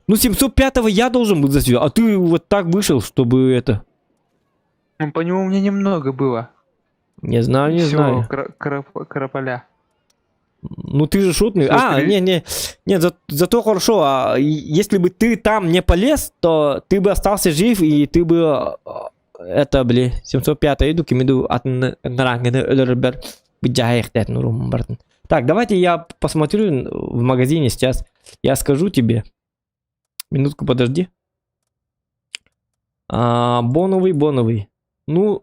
Ну, 705-го я должен был засветить, а ты вот так вышел, чтобы это... Ну, по нему у меня немного было. Не знаю, не Всё, знаю. Караполя. Ну ты же шутный. Всё, А, нет, зато хорошо. Если бы ты там не полез, то ты бы остался жив, и ты бы... Это, 705 иду, кимиду от Так, давайте я посмотрю в магазине сейчас. Я скажу тебе. Минутку подожди. Боновый. Ну,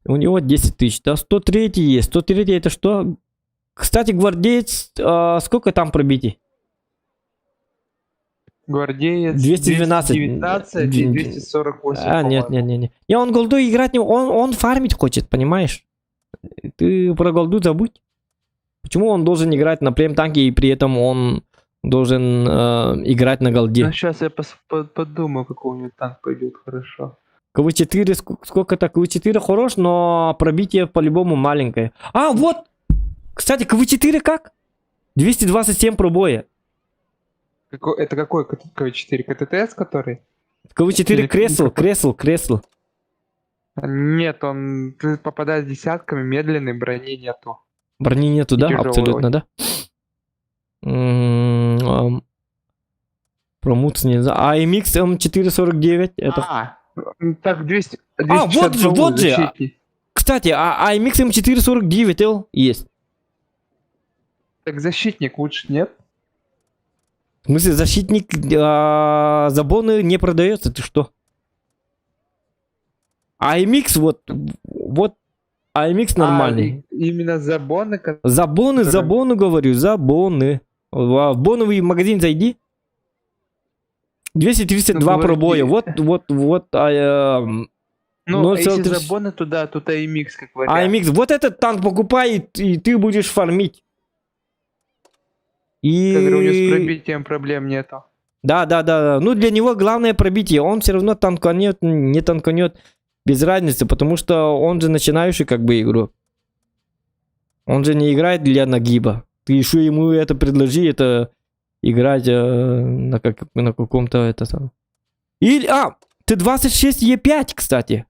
у него 10 тысяч. Да, 103 есть. 103 это что? Кстати, гвардеец, сколько там пробитий? Гвардеец 212. 219 и 248. А, нет. Не, он голдой играть не... Он фармить хочет, понимаешь? Ты про голду забудь. Почему он должен играть на прем-танке, и при этом он должен играть на голде? Ну, сейчас я подумаю, какой у него танк пойдет хорошо. КВ-4, сколько-то КВ-4 хорош, но пробитие по-любому маленькое. А, вот! Кстати, КВ-4 как? 227 пробоя. Это какой КВ-4? КТТС который? КВ-4 кресл. Нет, он попадает десятками, медленный, брони нету. Брони нету, да? Тяжелый Абсолютно, да? Промутс не знаю. А MX M449 это... Так, 200... вот же! Кстати, а MX M449L есть. Так защитник лучше, нет? В смысле, защитник за боны не продается, ты что? AMX вот AMX нормальный. Именно за боны? За боны говорю, за боны. В боновый магазин зайди. 232 пробоя, вот. Ну, если за боны, то да, тут AMX как вариант. AMX, вот этот танк покупай, и ты будешь фармить. И... Как говорю, у него с пробитием проблем нету. Да. Ну, для него главное пробитие. Он все равно танканет, не танканет. Без разницы, потому что он же начинающий как бы игрок. Он же не играет для нагиба. Ты еще ему это предложи, это играть на каком-то это самое. Или, ты 26Е5, кстати.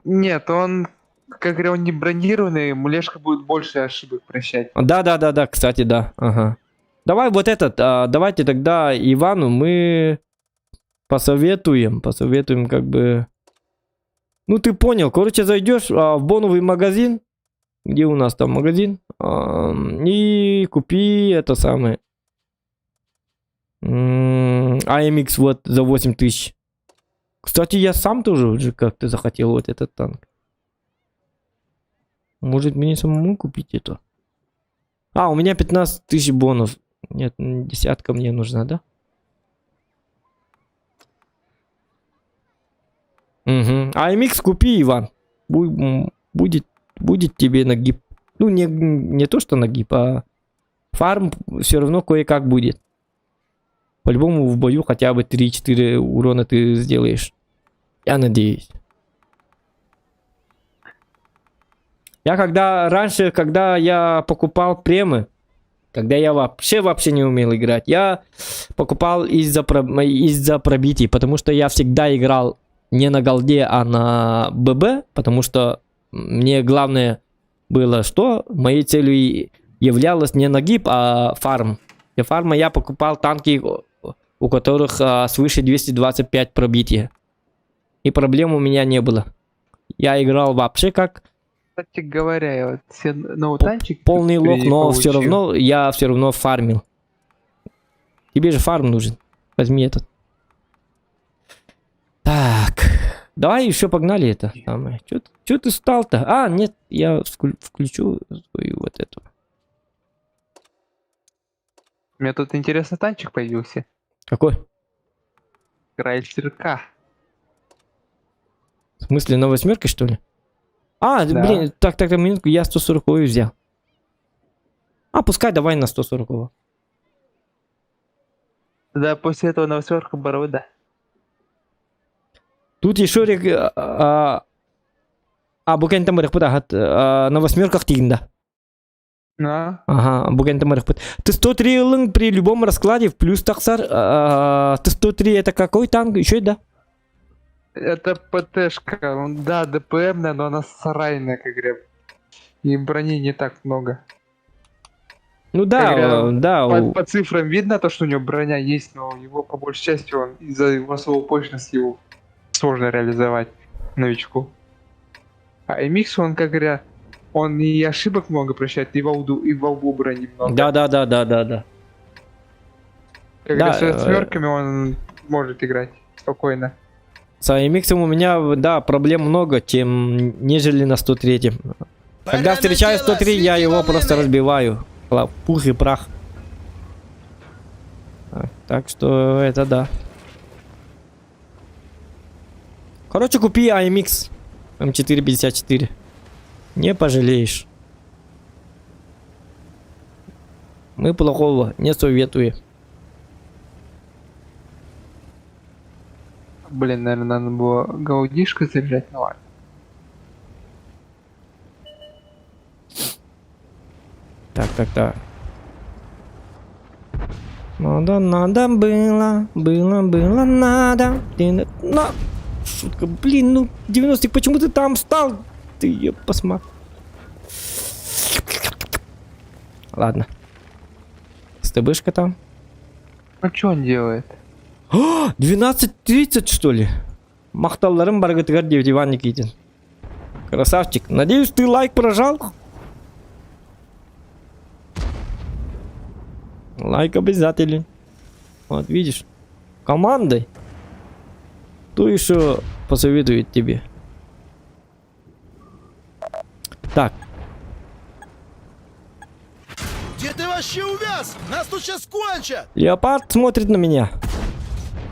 Нет, он, как говорю, он не бронированный, Мулешка будет больше ошибок прощать. Да, кстати, да. Ага. Давай вот этот, давайте тогда Ивану мы посоветуем как бы... Ну, ты понял. Короче, зайдешь в боновый магазин. Где у нас там магазин? И купи это самое. AMX вот за 8000. Кстати, я сам тоже уже как-то захотел вот этот танк. Может мне самому купить это? У меня 15 тысяч бонов. Нет, десятка мне нужна, да? Угу. AMX купи, Иван. Будет тебе нагиб. Ну, не то, что нагиб, а фарм все равно кое-как будет. По-любому в бою хотя бы 3-4 урона ты сделаешь. Я надеюсь. Я когда я покупал премы, когда я вообще не умел играть, я покупал из-за пробитий, потому что я всегда играл не на голде, а на ББ, потому что мне главное было, что моей целью являлось не нагиб, а фарм. Для фарма я покупал танки, у которых свыше 225 пробития. И проблем у меня не было. Я играл вообще как Кстати говоря, я вот все ноутанчики... полный лох, но все получил. равно я все равно фармил. Тебе же фарм нужен. Возьми этот. Так. Давай еще погнали это самое. Че ты стал-то? А, нет, я включу свою вот эту. У меня тут интересный танчик появился. Какой? Крайсер-К. В смысле, на восьмерке, что ли? А, Да. блин, так, минутку, я 140 взял. А, пускай давай на 140. Да, после этого на восьмерку Боровой, да. Тут еще bukan itu mereka на восьмерках тигнда. Ну, Ага, bukan itu mereka. Ты 103 лынг при любом раскладе в плюс таксар. Ты 103 это какой танк? Еще да? это ПТшка. Да, ДПМная, но она сарайная, как говорят. И брони не так много. Ну да, Говоря, да. По цифрам видно то, что у него броня есть, но его по большей части он из-за его слоупочности его сложно реализовать новичку. А MX, он, как говоря, он и ошибок много прощает, и во лбу брони много. Да. Как да, говоря, с восьмерками он может играть спокойно. С AMX у меня, да, проблем много, чем нежели на 103. Когда встречаю 103, я его просто разбиваю. Пух и прах. Так что это да. Короче, купи AMX М454. Не пожалеешь. Мы плохого не советуем. Блин, наверное, надо было гаудишко заряжать, ну ладно. Так. Надо было, надо. На. Шутка, блин, ну 90-х, почему ты там встал? Ты ее посмотри. Ладно. СТБшка там. Ну что он делает? 12:30 что ли? Мақтауларым бар гытыгар диванник ейтін. Красавчик. Надеюсь, ты лайк прожал? Лайк обязателен. Вот видишь. Командой. Кто еще посоветует тебе? Так. Где ты вообще увяз? Нас тут сейчас кончат! Леопард смотрит на меня.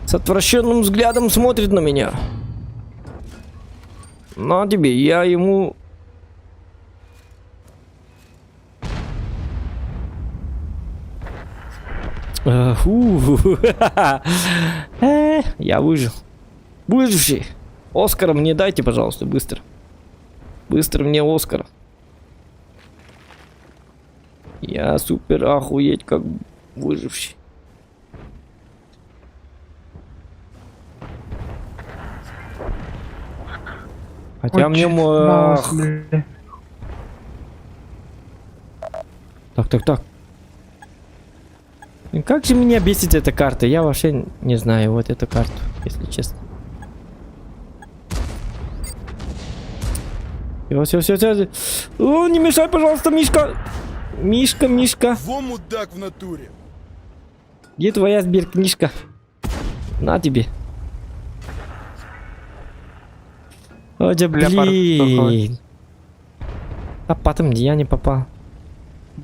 С отвращенным взглядом смотрит на меня. На тебе, я ему... Я выжил. Выживший. Оскара мне дайте, пожалуйста, быстро. Быстро мне Оскара. Я супер охуеть как выживший. Хотя мне... Так. И как же меня бесит эта карта? Я вообще не знаю вот эту карту, если честно. Все. О, не мешай, пожалуйста, Мишка. Мишка. Во мудак в натуре! Где твоя сберкнижка? На тебе. О, да блин. А потом я не попал.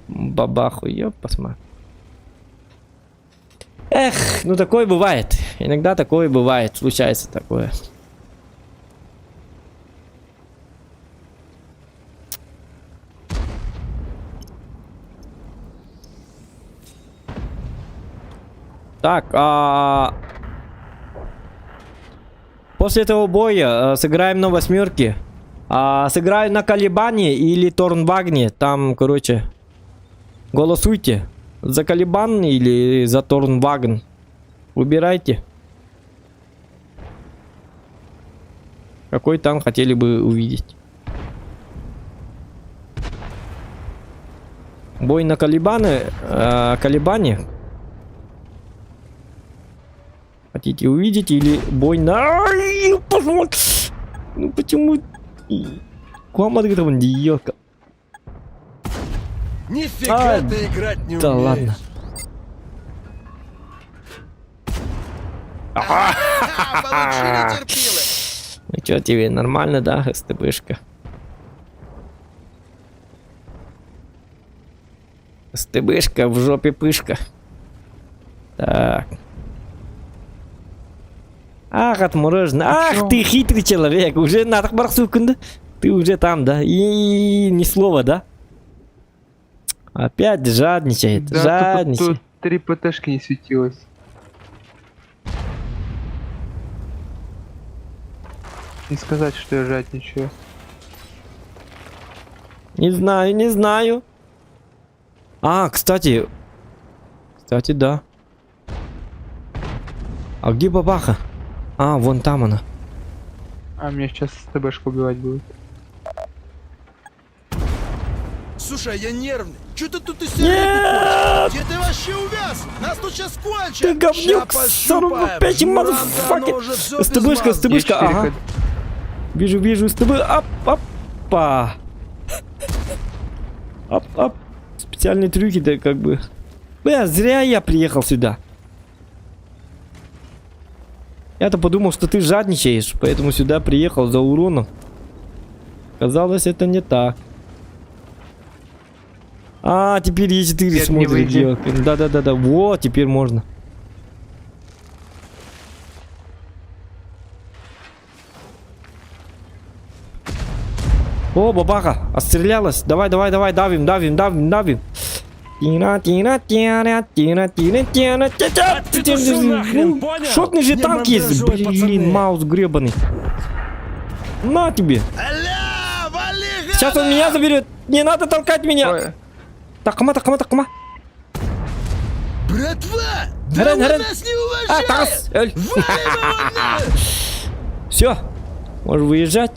Бабаху, ёп, посмотри. Эх, ну такое бывает. Иногда такое бывает. Случается такое. Так, после этого боя сыграем на восьмерке. Сыграю на Колебане или Торнвагне. Там, короче, голосуйте. За Колебан или за Торнваген. Выбирайте. Какой танк хотели бы увидеть. Бой на колебане. Хотите увидеть или бой на... Ай, пошел! Ну почему... Куда это дьёка? Нифига А, ты играть не да умеешь. ладно. Получили терпилы. Ну чё тебе, нормально, да, СТБшка? СТБшка в жопе пышка. Так. Ах, отморожено. Ах, ты хитрый человек. Уже на так барсукунда. Ты уже там, да? И ни слова, да? Опять жадничает. Да, Жадничает. тут 3 ПТшки не светилось. Не сказать, что я жадничаю. Не знаю, не знаю. А, кстати. Кстати, да. А где бабаха? А, вон там она. А меня сейчас СТБшка убивать будет. Слушай, я нервный. Че ты тут из Нет! себя Где ты вообще увяз? Нас тут сейчас кончат. Ты говнюк, 45 мазафакер. СТБшка, СТБшка, ага. Вижу, вижу, СТБ. Ап, апа. Ап, ап. Специальные трюки, да как бы. Бля, зря я приехал сюда. Я-то подумал, что ты жадничаешь, поэтому сюда приехал за уроном. Казалось, это не так. А, теперь Е4 Нет, не смотрит выйди. девка. Да-да-да-да, вот, теперь можно. О, бабаха, отстрелялась. Давай, давай, давай, давим, давим, давим, давим. Тина, тина, тина, тина, тина, тина, тина, ты пошел нахрен, понял? Шотный же Не танк есть, мандражуй, пацаны. блин, маус гребаный. На тебе. Аля, вали, Сейчас он меня заберет. Не надо толкать меня. Ой, Такма, такма, такма. Братва! Да Гарен, вы гарен. нас не А, уважает! тас. Эль. Вали его Все. Можешь выезжать.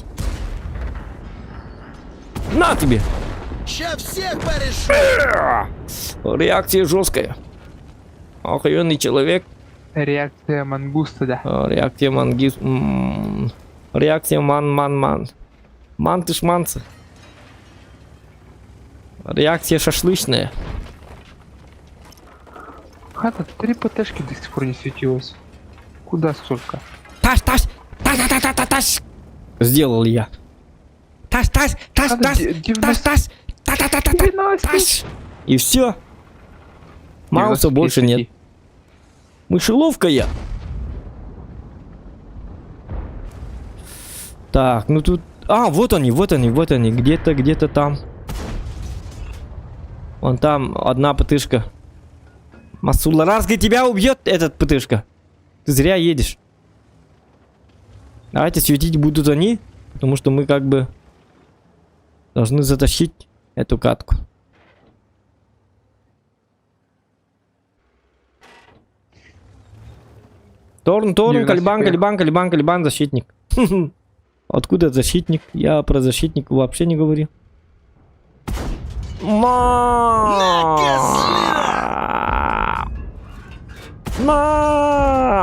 На тебе. Ща всех порешу! Реакция жесткая. Охуенный человек. реакция мангуста, да. Реакция мангис. Реакция ман. Мантыш-манцы. Реакция шашлычная. Хата, 3 ПТшки до сих пор не светилось. Куда столько? Таш, таш, таш. Сделал я. Таш, Хата, 90. таш. И все. Мауса 95 больше нет. свети. Мышеловка я. Так, ну тут... А, вот они. Где-то там. Вон там одна ПТшка. Масула, разгай, тебя убьет этот ПТшка. Ты зря едешь. Давайте светить будут они. Потому что мы как бы должны затащить эту катку. Торн, 95. Калибан, защитник. Откуда защитник? Я про защитник вообще не говорил.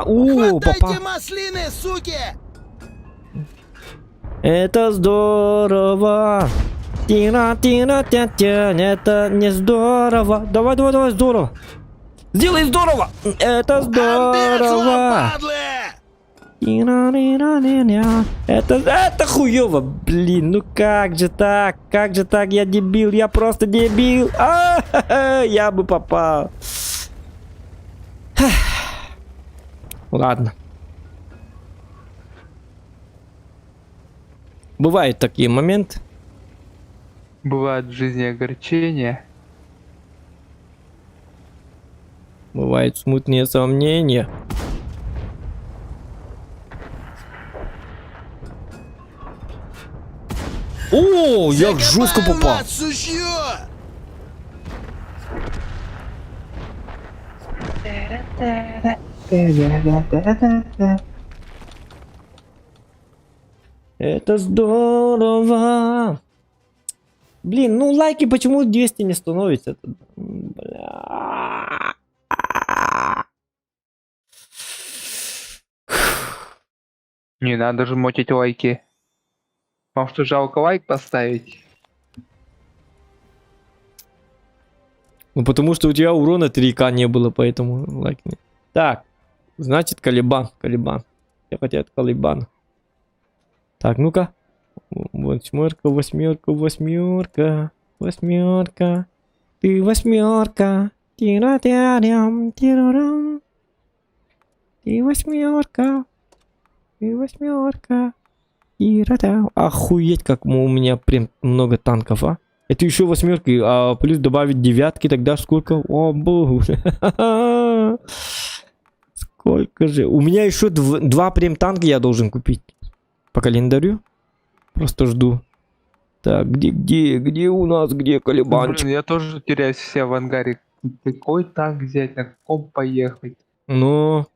О, попал. Хватайте маслины, суки! Это здорово. Это не здорово. Давай, здорово. Сделай здорово. Это Амбецла, здорово. падлы! Это хуёво, блин, ну как же так, я дебил, я просто дебил, я бы попал. Ладно. Бывают такие моменты. Бывают в жизни огорчения. Бывают смутные сомнения. О, я жестко попал. Мать, сучьё! Это здорово. Блин, ну лайки почему 200 не становится? Бля. Не надо же мотить лайки. Вам что, жалко лайк поставить? Ну потому что у тебя урона 3К не было, поэтому лайк не. Так, значит Калибан. Я хотел от Калибана. Так, ну-ка. Восьмерка. Ты восьмерка. Тира-тя-рям, тира-рам. Ты восьмерка. Тира-тя. Охуеть, как у меня прям много танков, а. Это еще восьмерки, а плюс добавить девятки, тогда сколько? О, боже. Сколько же? У меня еще два прем танка я должен купить. По календарю. Просто жду. Так, где у нас, где Калибанчик? Блин, я тоже теряюсь все в ангаре. Какой танк взять, на каком поехать? Ну,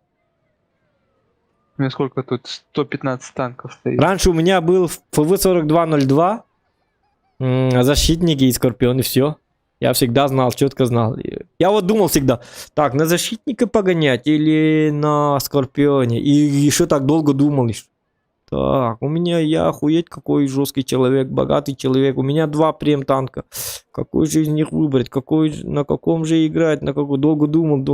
У меня сколько тут? 115 танков стоит. раньше у меня был ФВ-4202, защитники и скорпионы, все. Я всегда знал, четко знал. Я вот думал всегда, так, на защитника погонять или на скорпионе. И еще так долго думал. Так, я охуеть какой жесткий человек, богатый человек. У меня 2 прем танка. Какой же из них выбрать? На каком же играть? Долго думал.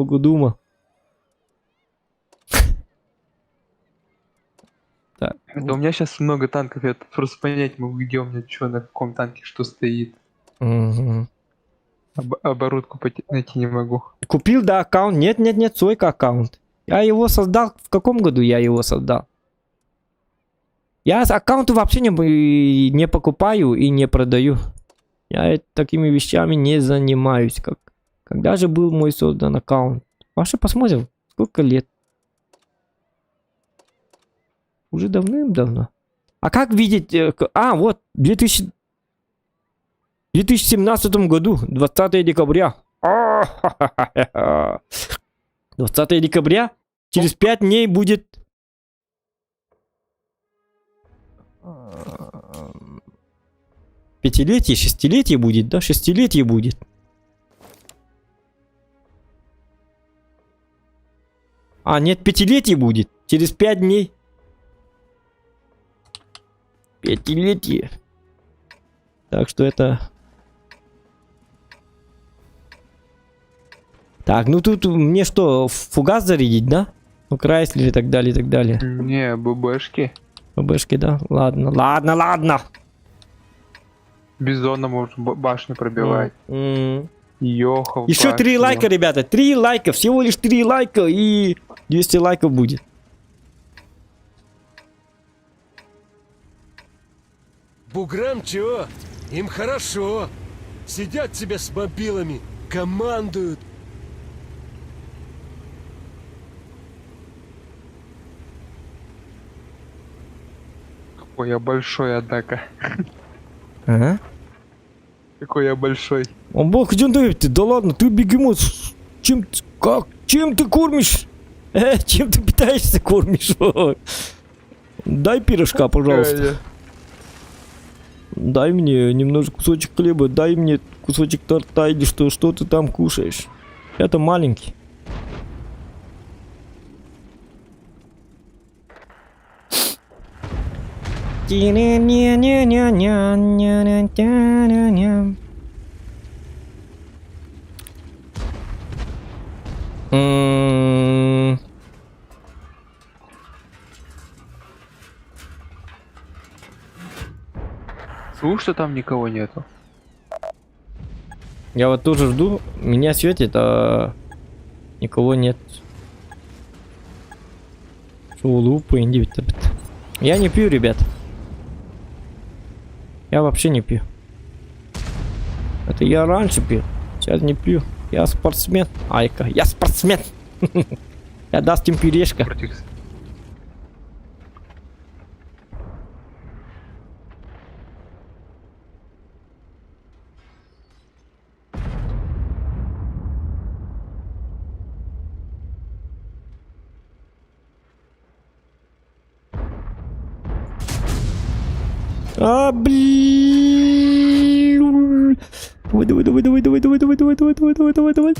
Так. Да у меня сейчас много танков, я просто понять могу, где у меня что, на каком танке что стоит. Угу. Оборудку найти не могу. Купил, да, аккаунт? Нет, свой аккаунт. Я его создал. В каком году я его создал? Я аккаунты вообще не покупаю и не продаю. Я такими вещами не занимаюсь. Когда же был мой создан аккаунт? Вообще посмотрим, сколько лет. Уже давным-давно. А как видеть... вот, в 2017 году, 20 декабря. 20 декабря. Через 5 дней будет... Пятилетие, шестилетие будет, да? Шестилетие будет. Нет, пятилетие будет. Через 5 дней. Пятилетие. Так что это... Так, ну тут мне что, фугас зарядить, да? Ну, Крайслер и так далее, и так далее. Не, ББшки. ББшки, да? Ладно. Бизона можно башню пробивать. Йохов. Еще 3 лайка, ребята. 3 лайка. Всего лишь 3 лайка и 200 лайков будет. Буграм чё? Им хорошо. Сидят себе с мобилами, командуют. Какой я большой, однако. Ага. Какой я большой. О бог, где ты? Да ладно, ты бегемот. Чем ты кормишь? Чем ты питаешься, кормишь? Дай пирожка, пожалуйста. Дай мне немножко кусочек хлеба, дай мне кусочек торта или что ты там кушаешь. Это маленький. Слушай, что там никого нету. Я вот тоже жду. Меня светит, а никого нет. Шоу-лупы, индивид. Я не пью, ребят. Я вообще не пью. Это я раньше пил. Сейчас не пью. Я спортсмен. Айка, я спортсмен. Я даст им пюрешка. Блин. Давай, давай, давай, давай, давай, давай, давай, давай, давай, давай, давай, давай, давай.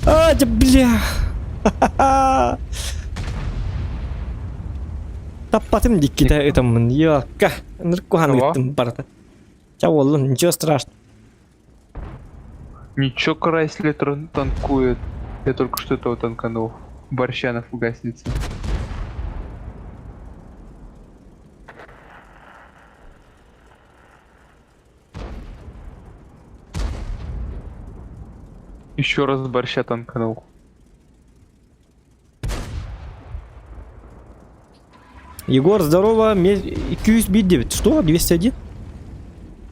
А, да бля. Ха-ха-ха. Тапатым диккита этому, яка. Наркухан Кого? этим барта. Чего, ничего страшного. Ничего, Крайслер танкует. Я только что этого танканул. Борща на фугаснице. Еще раз борща танканул. Егор, здорово. QSB 9. Что? 201?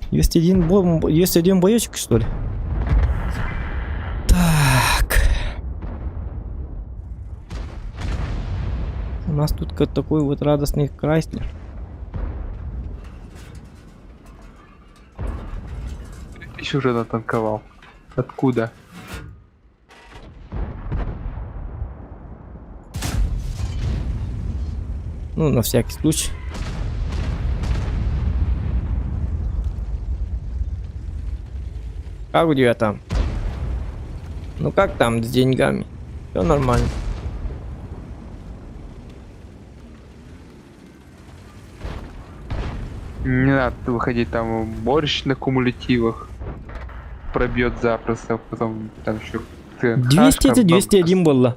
201 боечек, что ли? Так. У нас тут как такой вот радостный Крайслер. Ты уже натанковал. Откуда? Ну, на всякий случай. Как у тебя там? Ну как там с деньгами? Все нормально. Не надо выходить, там борщ на кумулятивах пробьет запросто, потом там еще 200 это 201 было.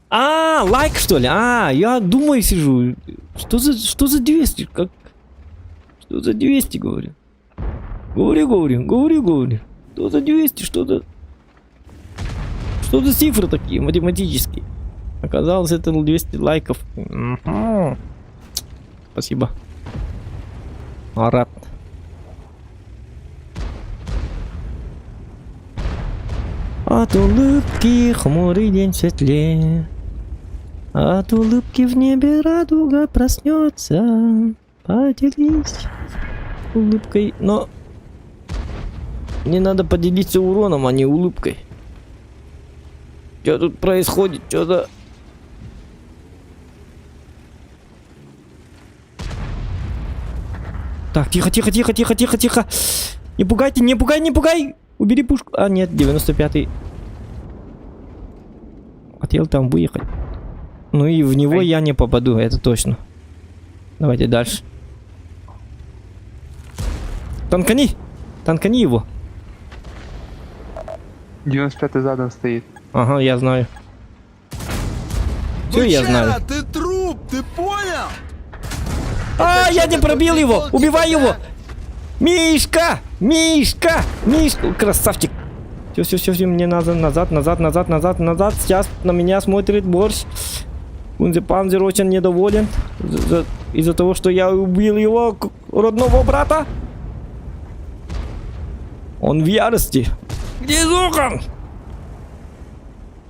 А, лайк что ли? А, я думаю сижу. Что за 200? Как? Что за 200, говорю? Говорю. Что за 200? Что за цифры такие математические? Оказалось, это 200 лайков. Угу. Спасибо. Рад. От улыбки хмурый день светлее. От улыбки в небе радуга проснется. Поделись улыбкой. Но не надо поделиться уроном, а не улыбкой. Что тут происходит? Что-то... Так, тихо. Не пугай. Убери пушку. А, нет, 95-й. Хотел там выехать. Ну и в него я не попаду, это точно. Давайте дальше. Танкани его. 95-й задом стоит. Ага, я знаю. Все, я знаю. Бычара, ты труп, ты понял? А, я не пробил его! Убивай его! Мишка! Красавчик! Все, мне надо назад. Сейчас на меня смотрит борщ. Кунзе-панзер очень недоволен из-за того, что я убил его родного брата. Он в ярости. Где Зохан?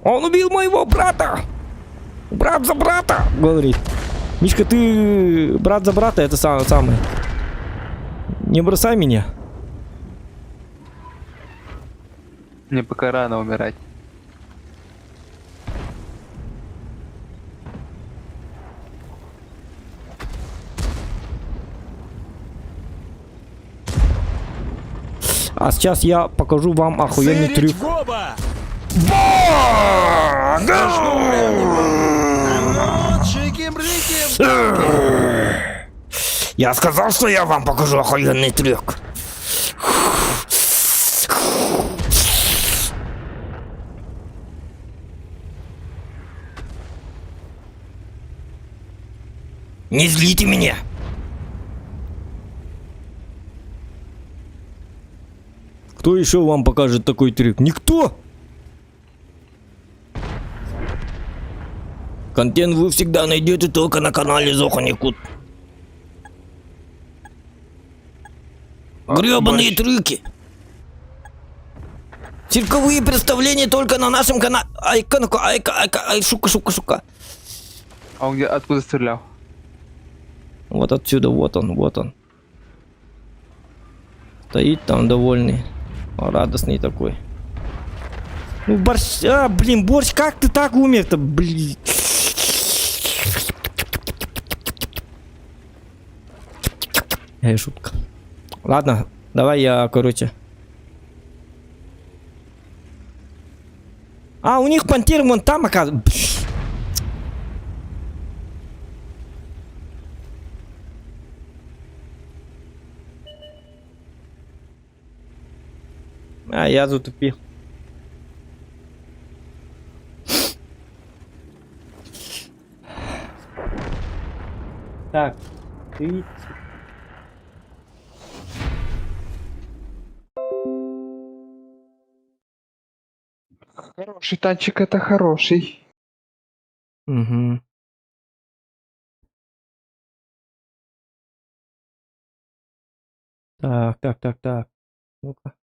Он убил моего брата! Брат за брата! Говорит. Мишка, ты брат за брата, это самое. Не бросай меня. Мне пока рано умирать. А сейчас я покажу вам охуенный Сырить трюк. в оба! Ну, чики-брики. Я сказал, что я вам покажу охуенный трюк. Не злите меня. Кто еще вам покажет такой трюк? Никто! Контент вы всегда найдете только на канале Зоханикут. Гребаные трюки. Цирковые представления только на нашем канале. Ай-ка, ну-ка, ай, шука. А он где, откуда стрелял? Вот отсюда, вот он. Стоит там довольный, радостный такой. Ну, борщ, борщ, как ты так умер-то, блин? Шутка. Ладно, давай я, короче, А, у них пантера вон там, оказывается. А, я затупил. Так, 30. Хороший танчик, это хороший. Угу. Так. Ну-ка.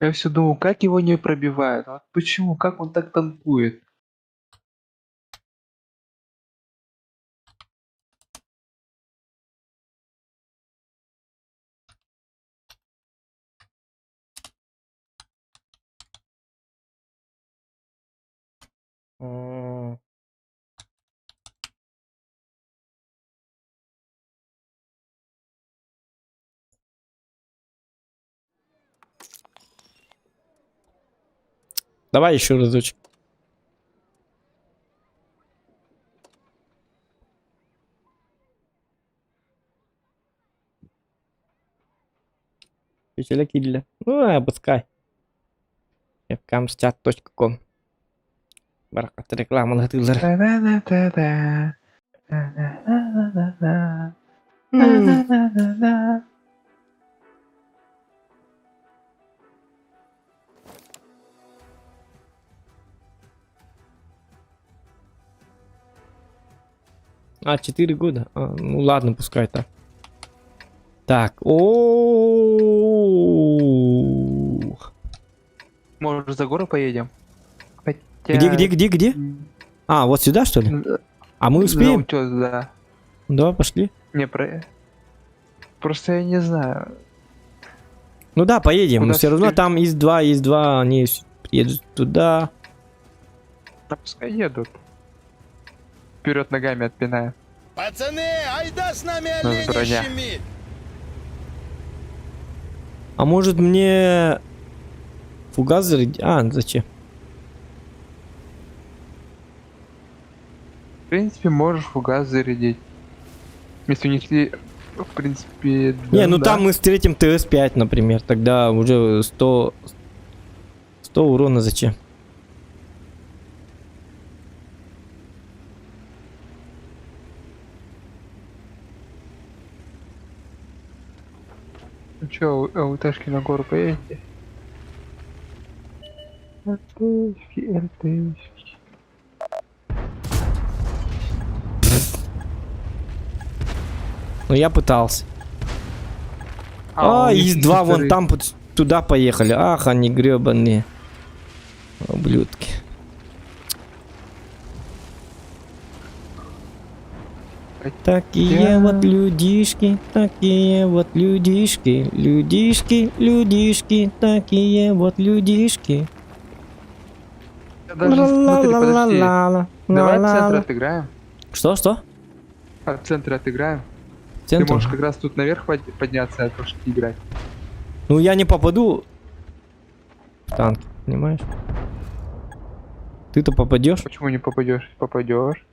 Я все думал, как его не пробивают. Вот почему? Как он так танкует? М. Давай еще разочек. Фичеля кидля. Ну, пускай. Fcamschat.com. Баракат реклама латылар. Та-да-да-да-да. Та-да-да-да-да. А, 4 года? А, ну ладно, пускай так. Так, о. Может, за гору поедем? Хотя... Где? А, вот сюда, что ли? А мы успеем? За утёс, да. Да, пошли. Не, просто я не знаю. Ну да, поедем. Но Куда все равно вперед? там есть два, они едут туда. Да пускай едут. Вперед ногами отпинаем. Пацаны, айда с нами Ну, оленей броня. щемить! А может мне фугас зарядить? А, зачем? В принципе, можешь фугас зарядить. Если унесли, в принципе... Не, ну да. там мы встретим ТС-5, например. Тогда уже 100 урона зачем? Ну чё, ЛТшки на гору поедете? ЛТшки. Ну я пытался. у А, них есть два вон вторые. там туда поехали. Ах, они гребаные. Ублюдки. Такие вот людишки, такие вот людишки, людишки, такие вот людишки. Я даже, смотри, подожди. Ла-ла-ла-ла-ла, Давай от ла-ла-ла. центра отыграем. Что? От центра отыграем. Ты Центр? можешь как раз тут наверх подняться, а то что играть. Ну я не попаду в танки, понимаешь? Ты-то попадешь? Почему не попадешь? Попадешь.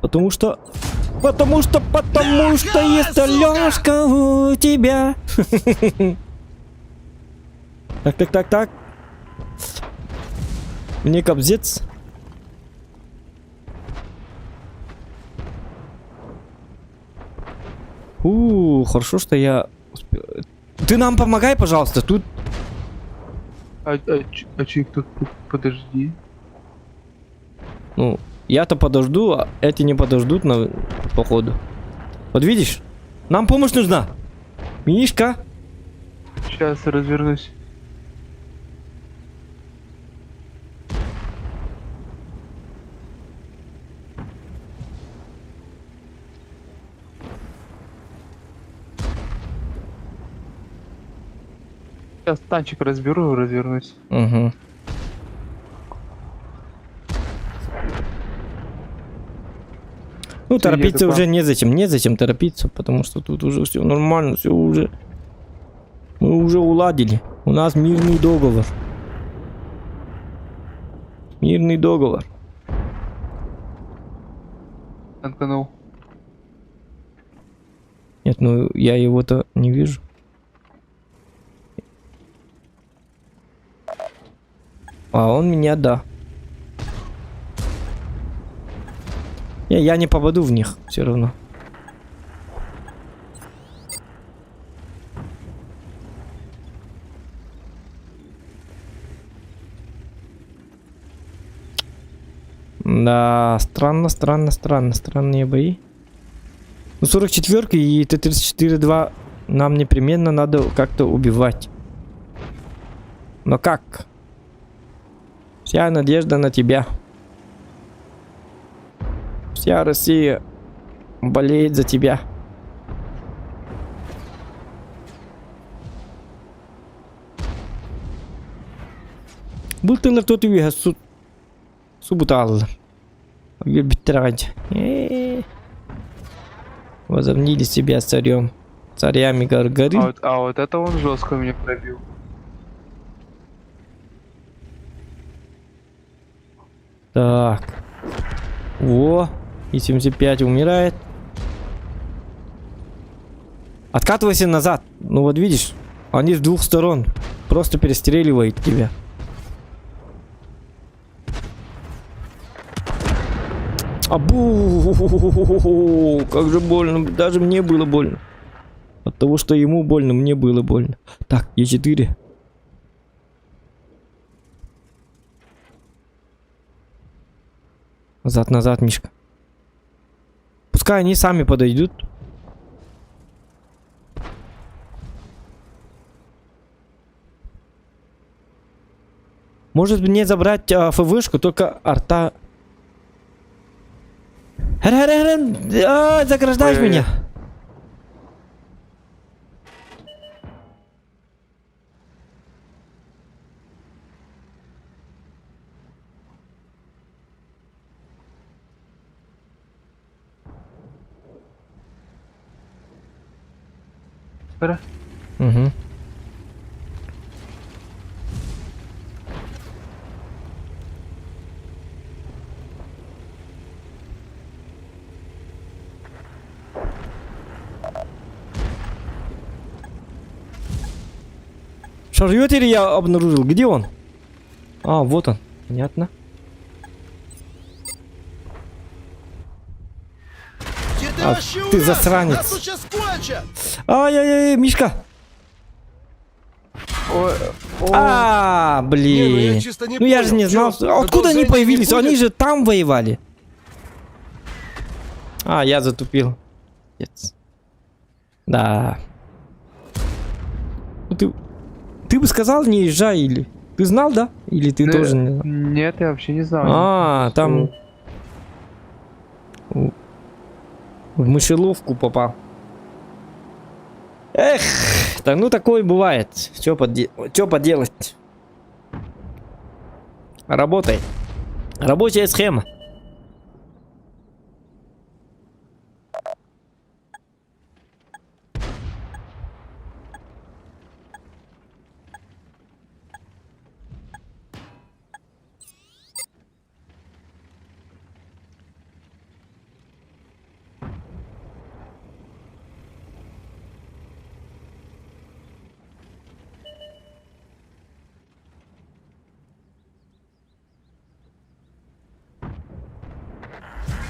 Потому что есть Алёшка у тебя. Так. Мне кобзец. Хорошо, что я успел. Ты нам помогай, пожалуйста, тут. Чё их тут? Подожди. Ну, я-то подожду, а эти не подождут походу. Вот видишь? Нам помощь нужна. Мишка. Сейчас развернусь. Сейчас танчик разберу, развернусь. Угу. Ну, Ну, торопиться еду к уже вам. незачем торопиться, потому что тут уже все нормально, все уже... Мы уже уладили. У нас мирный договор. Мирный договор. Танканул. Нет, ну я его-то не вижу. А он меня, да. Не, я не попаду в них все равно. Да, странные бои. Ну, 44 и Т-34-2 нам непременно надо как-то убивать. Но как? Вся надежда на тебя. Вся Россия болеет за тебя. Был ты кто-то вигас субутал. Бетрать. Возомнили себя царем. Царями горы. А вот это он жестко мне пробил. Так. Во. И 75 умирает. Откатывайся назад. Ну вот видишь, они с двух сторон. Просто перестреливают тебя. Абу! Как же больно. Даже мне было больно. От того, что ему больно, мне было больно. Так, Е4. Назад, Мишка. Пускай они сами подойдут. Может мне забрать ФВшку, только арта... Заграждаешь Ой-ой-ой. меня. Пора. Угу. Шарьётер я обнаружил. Где он? А, вот он. Понятно. Где ты А, вообще ты увяз? засранец. Нас тут сейчас кончат! Ай-яй-яй, Мишка. Ой, А, Не, ну блин. я чисто не Ну я же понял, не знал. чё, Откуда они продолжения не появились? будет? Они же там воевали. А, я затупил. Пиздец. Да. Ну, ты бы сказал, не езжай, или... Ты знал, да? Или ты тоже не знал? Нет, я вообще не знал. А, там... В мышеловку попал. Эх, да ну такое бывает. Чё поделать? Работай. Рабочая схема.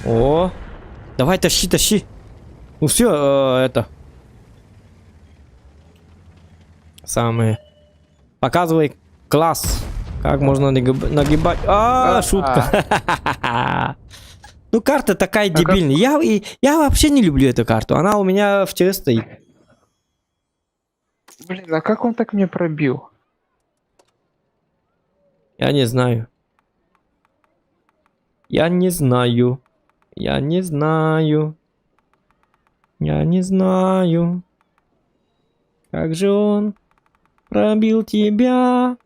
О, давай тащи. Ну все, это. Самое. Показывай класс. Как можно нагибать. Шутка. Ну карта такая дебильная. Я вообще не люблю эту карту. Она у меня в ЧС стоит. Блин, а как он так мне пробил? Я не знаю. Я не знаю. Как же он пробил тебя?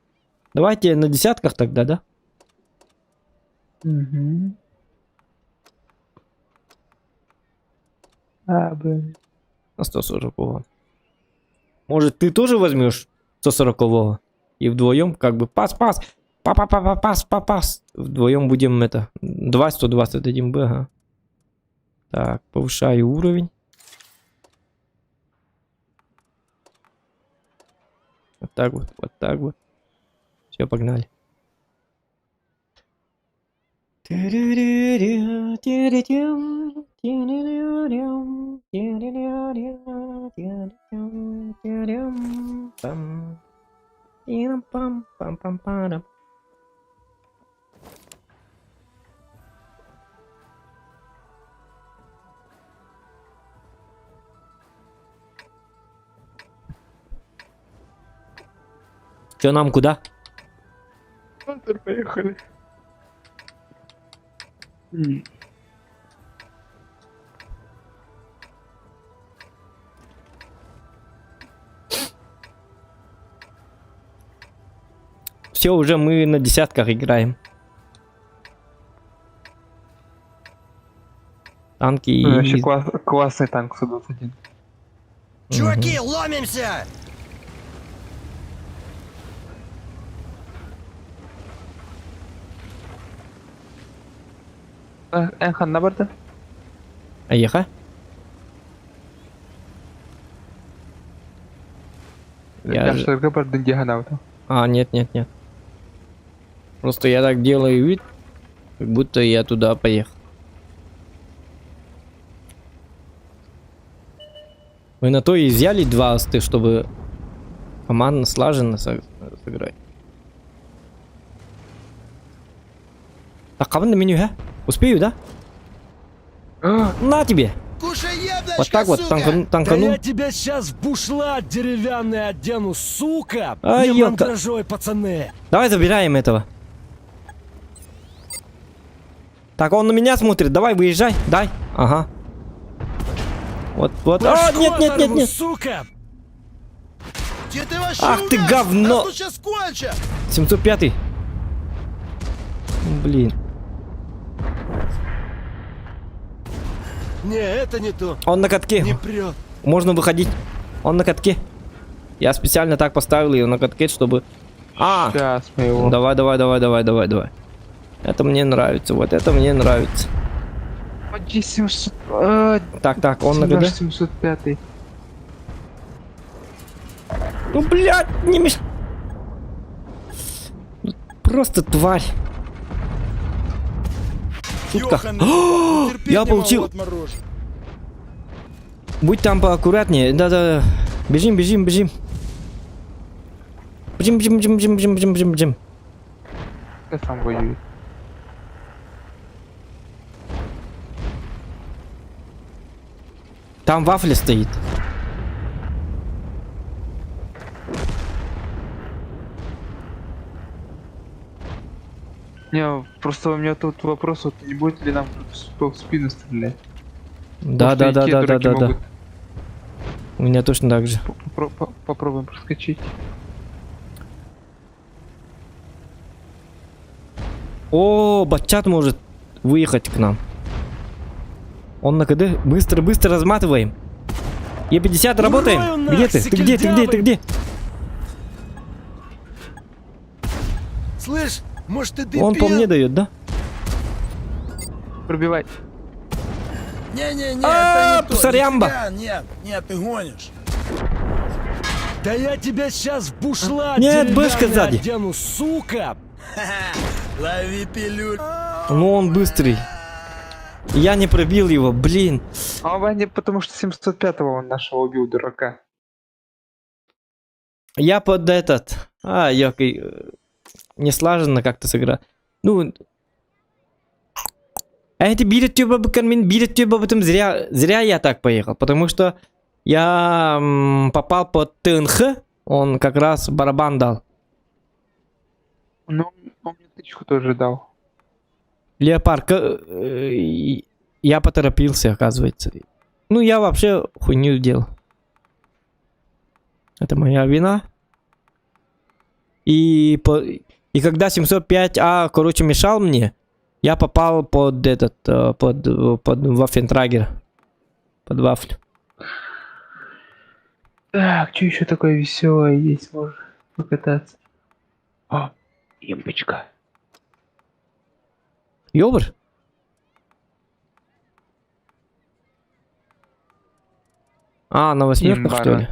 Давайте на десятках тогда, да? Угу. А, блин. На 140-го. Может, ты тоже возьмешь 140-го? И вдвоем как бы пас. Пас. Вдвоем будем это. 2 121 Б, ага. Так, повышаю уровень. Вот так вот. Все, погнали. Че нам куда? Поехали. Все, уже мы на десятках играем. Танки и... Вообще классный танк Су-21. Чуваки, ломимся! Энхан на борта? Аеха? Я что, борт диагонал. А, нет. Просто я так делаю вид, как будто я туда поехал. Мы на то и взяли 2 асты, чтобы командно слаженно сыграть. Так, команда меню, а? Успею, да? На тебе! Кушай яблочко, Вот так вот, сука! Да танкану. я тебя сейчас в бушлат деревянный одену, сука! А, Не ёпта. мандражой, пацаны! Давай забираем этого. Так, он на меня смотрит. Давай, выезжай. Дай. Ага. Вот. А, Башку нет. оторву, сука! Где ты вообще Ах ты увяз? говно! Нас тут сейчас кончат! 705. Блин. Не, это не то. Он на катке. Не прет. Можно выходить. Он на катке. Я специально так поставил ее на катке, чтобы... А! Сейчас мы его. Давай. Это мне нравится. Вот это мне нравится. 700... Так, он на КД. 705. Ну, блядь, не меш... Просто тварь. Шутка. Ёханый, терпеть Я не могу получил. отморожен. Будь там поаккуратнее. Да. Бежим. Бежим. Я сам воюю. Там вафля стоит. Не, просто у меня тут вопрос, вот не будет ли нам кто-то в спину стрелять? Да. Потому что и те дураки могут. У меня точно так же. Попробуем проскочить. О, Батчат может выехать к нам. Он на КД. Быстро разматываем. Е50 работаем. нах, Где ты? Ты где? Слышь, может ты дебил? Он по мне дает, да? Пробивай. Не-не-не, А, это не то. сорямба. Нифига, Нет, ты гонишь. Да я тебя сейчас в бушлат Нет, деревянный бэшка сзади. одену, сука! Лови пилюль. Ну он быстрый. Я не пробил его, блин. А Ваня, потому что 705-го он нашего убил, дурака. Я под этот... не слаженно как-то сыграл. Ну... А эти бирят тебя об этом зря я так поехал. Потому что я попал под ТНХ. Он как раз барабан дал. Ну, он мне тычку тоже дал. Леопард, я поторопился, оказывается. Ну, я вообще хуйню делал. Это моя вина. И когда 705А, короче, мешал мне, я попал под этот, под Ваффентрагер. Под вафлю. Так, что еще такое веселое есть? Можно покататься. О, импочка. Ёбр? А, на восьмерках, что ли?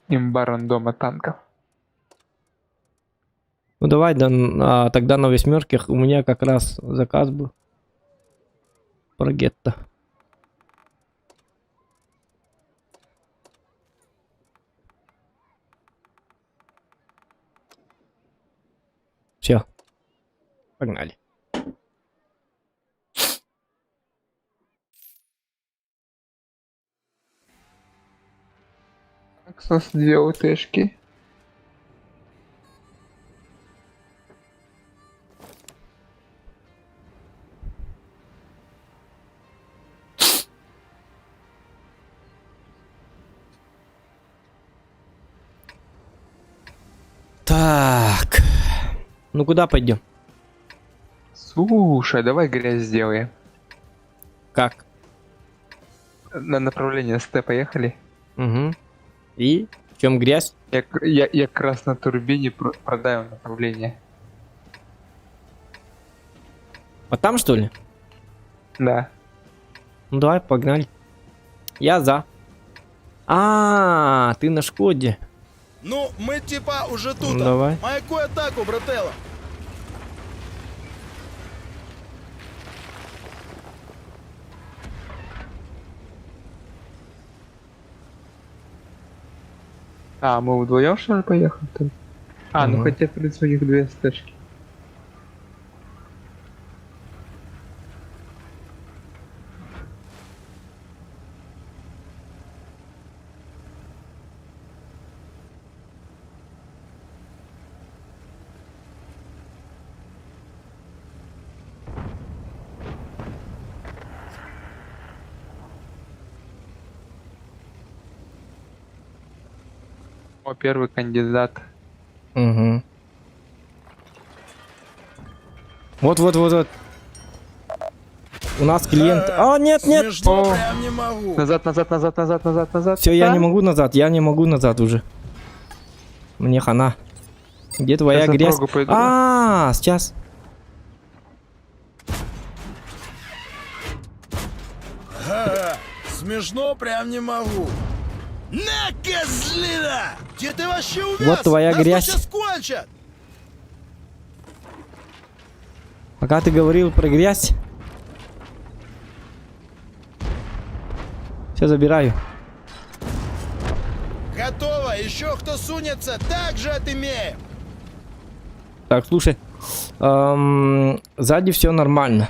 Имбарон дома танков. Ну давай, да, тогда на восьмерках у меня как раз заказ был. Про гетто. Все. Погнали. Аксос 2 УТшки. Так. Ну куда пойдем? Слушай, давай грязь сделаем. Как? На направление СТ поехали. Угу. И? В чем грязь? Я как раз на турбине продаю направление. А там что ли? Да. Ну давай, погнали. Я за. А, ты на Шкоде. Ну, мы типа уже тут. Ну, давай. Майку атаку, брателло. А, мы вдвоем что ли поехали там? А, ну Мгм. хотя, в принципе, у них 2 стежки. О, первый кандидат. Угу. Вот. У нас клиент. А, нет. Смешно, О. прям не могу. Назад. Все, я Да? не могу назад уже. Мне хана. Где твоя Сейчас на грязь? дорогу пойду. А, сейчас. Ага, смешно, прям не могу. На, козлина! Где ты вообще увяз? Вот твоя Нас тут грязь. сейчас кончат! Пока ты говорил про грязь. Все забираю. Готово, еще кто сунется, так же отымеем. Так, слушай. Сзади все нормально.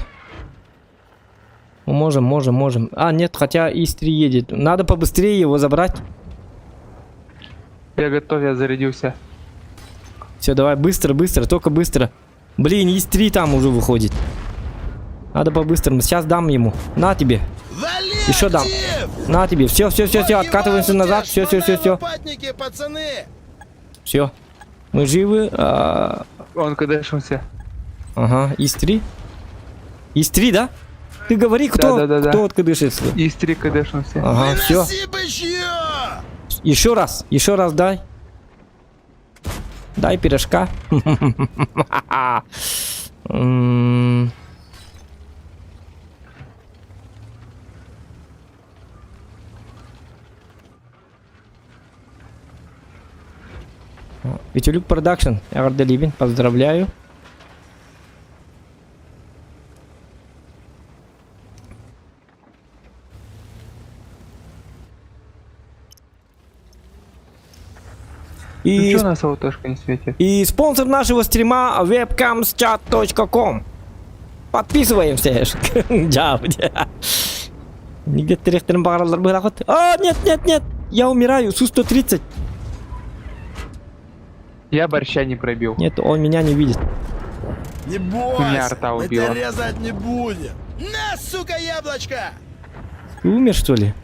Можем. А, нет, хотя ИС-3 едет. Надо побыстрее его забрать. Я готов, я зарядился. Все, давай, быстро, только быстро. Блин, ИС-3 там уже выходит. Надо по-быстрому. Сейчас дам ему. На тебе. Вали, Еще дам. актив! На тебе. Все, откатываемся Ебать, назад. Все. шмонаем лопатники, пацаны! Все. Мы живы. Он кадешился. Ага, ИС-3. ИС-3, да? Ты говори, кто, Да. кто откадышится. И 3 кадешился. Ага, все. Выноси бычье! Еще раз дай. Дай пирожка. Витюлюк Продакшн, Эрделивин, поздравляю. И, Ну что у нас аутошка не светит? и спонсор нашего стрима webcamschat.com. Подписываемся. А, нет. Я умираю. Су-130. Я борща не пробил. Нет, он меня не видит. Не Меня бойся, рта мы убила. тебя резать не будем. На, сука, яблочко! Ты умер, что ли?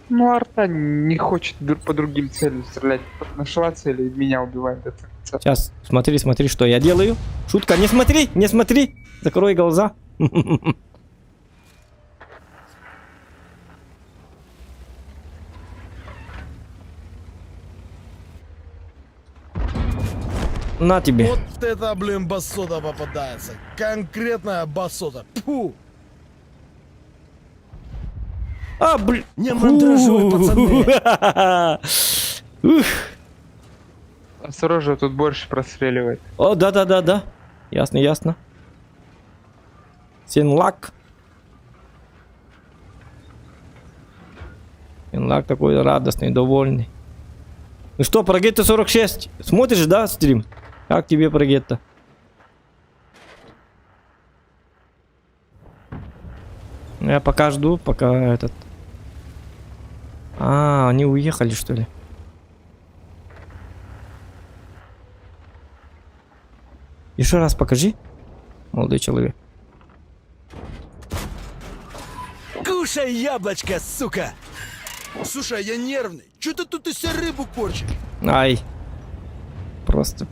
Ну, арта не хочет по другим целям стрелять. Нашла цель и меня убивает. Это Сейчас, смотри, что я делаю. Шутка, не смотри. Закрой глаза. На тебе. Вот это, блин, басота попадается. Конкретная басота. Фу. А, блин. Не мандражуй, пацаны. Ух. Осторожно, тут больше простреливает. О, да. Ясно, ясно. Синлак. Синлак такой радостный, довольный. Ну что, про Гетто 46? Смотришь, да, стрим? Как тебе про Гетто? Я пока жду, пока этот... А, они уехали, что ли? Еще раз покажи, молодой человек. Кушай яблочко, сука. Слушай, я нервный. Че ты тут из себя рыбу корчишь? Ай. Просто.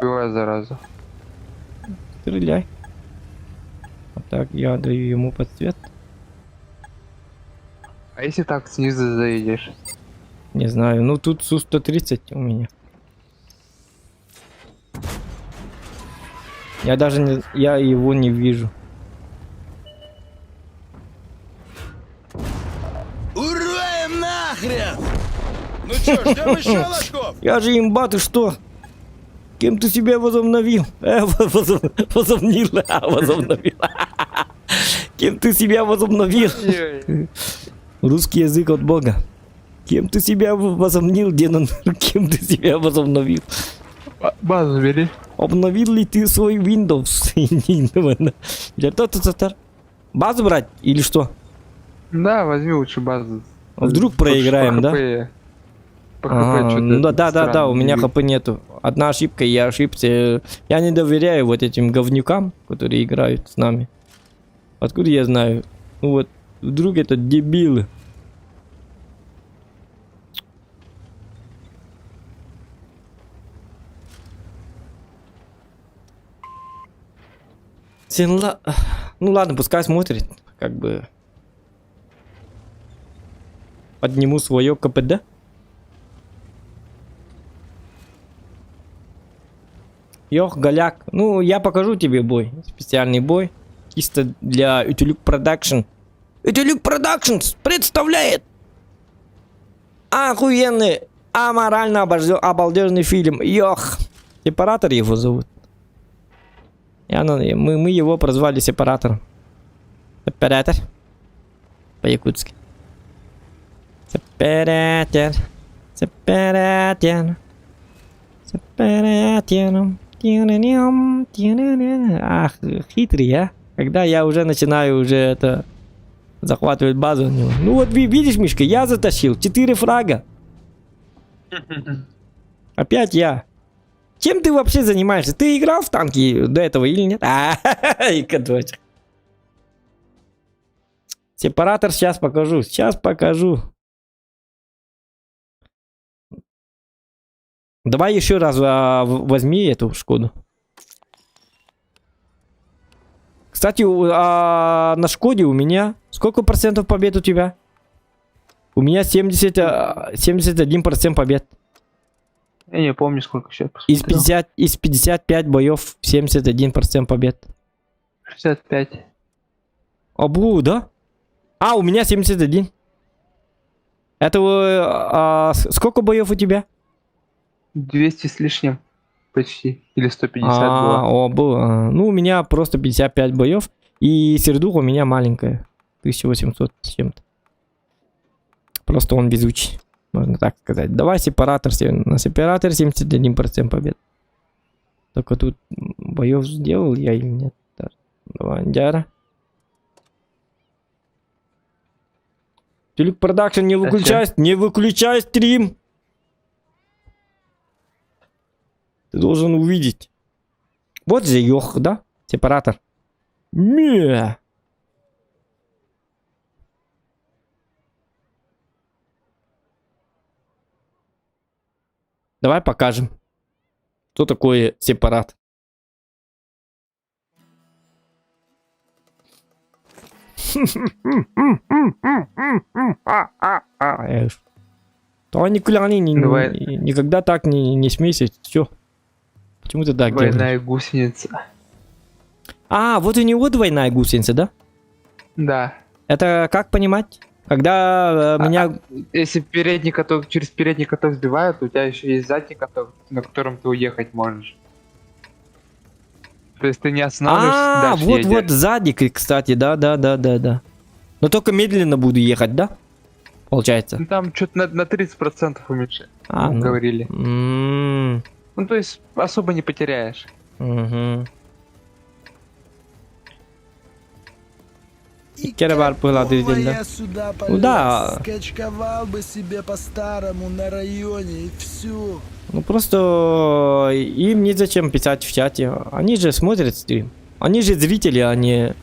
Убиваю заразу. Стреляй. А так я даю ему подсвет. А если так снизу заедешь? Не знаю, ну тут Су-130 у меня. Я даже не... Я его не вижу. Уроем нахрен! Ну чё, ждем еще ложков? Я же имба, ты что? Кем ты себя возобновил? Возобновил. Возобновил. Кем ты себя возобновил? Русский язык от Бога. Кем ты себя возобновил, Денон? Кем ты себя возобновил? Базу бери. Обновил ли ты свой Windows? Базу брать или что? Да, возьми лучше базу. А вдруг проиграем, да? По Ага, ХП что-то ну да, странно у меня двигается. ХП нету. Одна ошибка, я ошибся. Я не доверяю вот этим говнюкам, которые играют с нами. Откуда я знаю? Ну вот, вдруг это дебилы. Ну ладно, пускай смотрит. Как бы... Подниму свое КПД. Йох, голяк. Ну, я покажу тебе бой. Специальный бой. Чисто для Utuluk Production. Utuluk Productions представляет охуенный, аморально обалденный фильм. Йох. Сепаратор его зовут. Мы его прозвали Сепаратором. Сепаратор. По-якутски. Сепаратор. Сепаратор. Сепаратор. Ах, хитрый, а? Когда я уже начинаю уже это захватывать базу у него. Ну вот видишь, Мишка, я затащил 4 фрага. Опять я. Чем ты вообще занимаешься? Ты играл в танки до этого или нет? Кадочек. Сепаратор сейчас покажу. Сейчас покажу. Давай еще раз возьми эту Шкоду. Кстати, на Шкоде у меня... Сколько процентов побед у тебя? У меня 71% побед. Я не помню, сколько сейчас. Из 55 боев 71% побед. 65. Обу, да? А, у меня 71. Это сколько боев у тебя? 200 с лишним. Почти. Или 150 было. Ну, у меня просто 55 боев. И сердуха у меня маленькая. 1800 с чем-то. Просто он везучий. Можно так сказать. Давай сепаратор. На сепаратор 71% побед. Только тут боев сделал я или нет? Давай, Дяра. Utuluk Production, не выключай стрим. Ты должен увидеть. Вот же Йох, да? Сепаратор. Не. Давай покажем, что такое сепарат. То никуда Давай. никогда так не смейся. Все. Почему ты так делаешь? Двойная гусеница. А, вот у него двойная гусеница, да? Да. Это как понимать? Когда меня... Если передний каток, через передний каток сбивают, у тебя еще есть задний каток, на котором ты уехать можешь. То есть ты не останавливаешься, А, дальше вот едешь. задник, кстати, да. Но только медленно буду ехать, да? Получается. Ну, там что-то на 30% уменьшить. А, ну. Говорили. М, Ну, то есть особо не потеряешь. мгм. И Керебар пыладырь, какого да? я сюда Ну полез? да. Скачковал бы себе по-старому на районе и все. Ну просто им не зачем писать в чате. Они же смотрят стрим. Они же зрители, а не...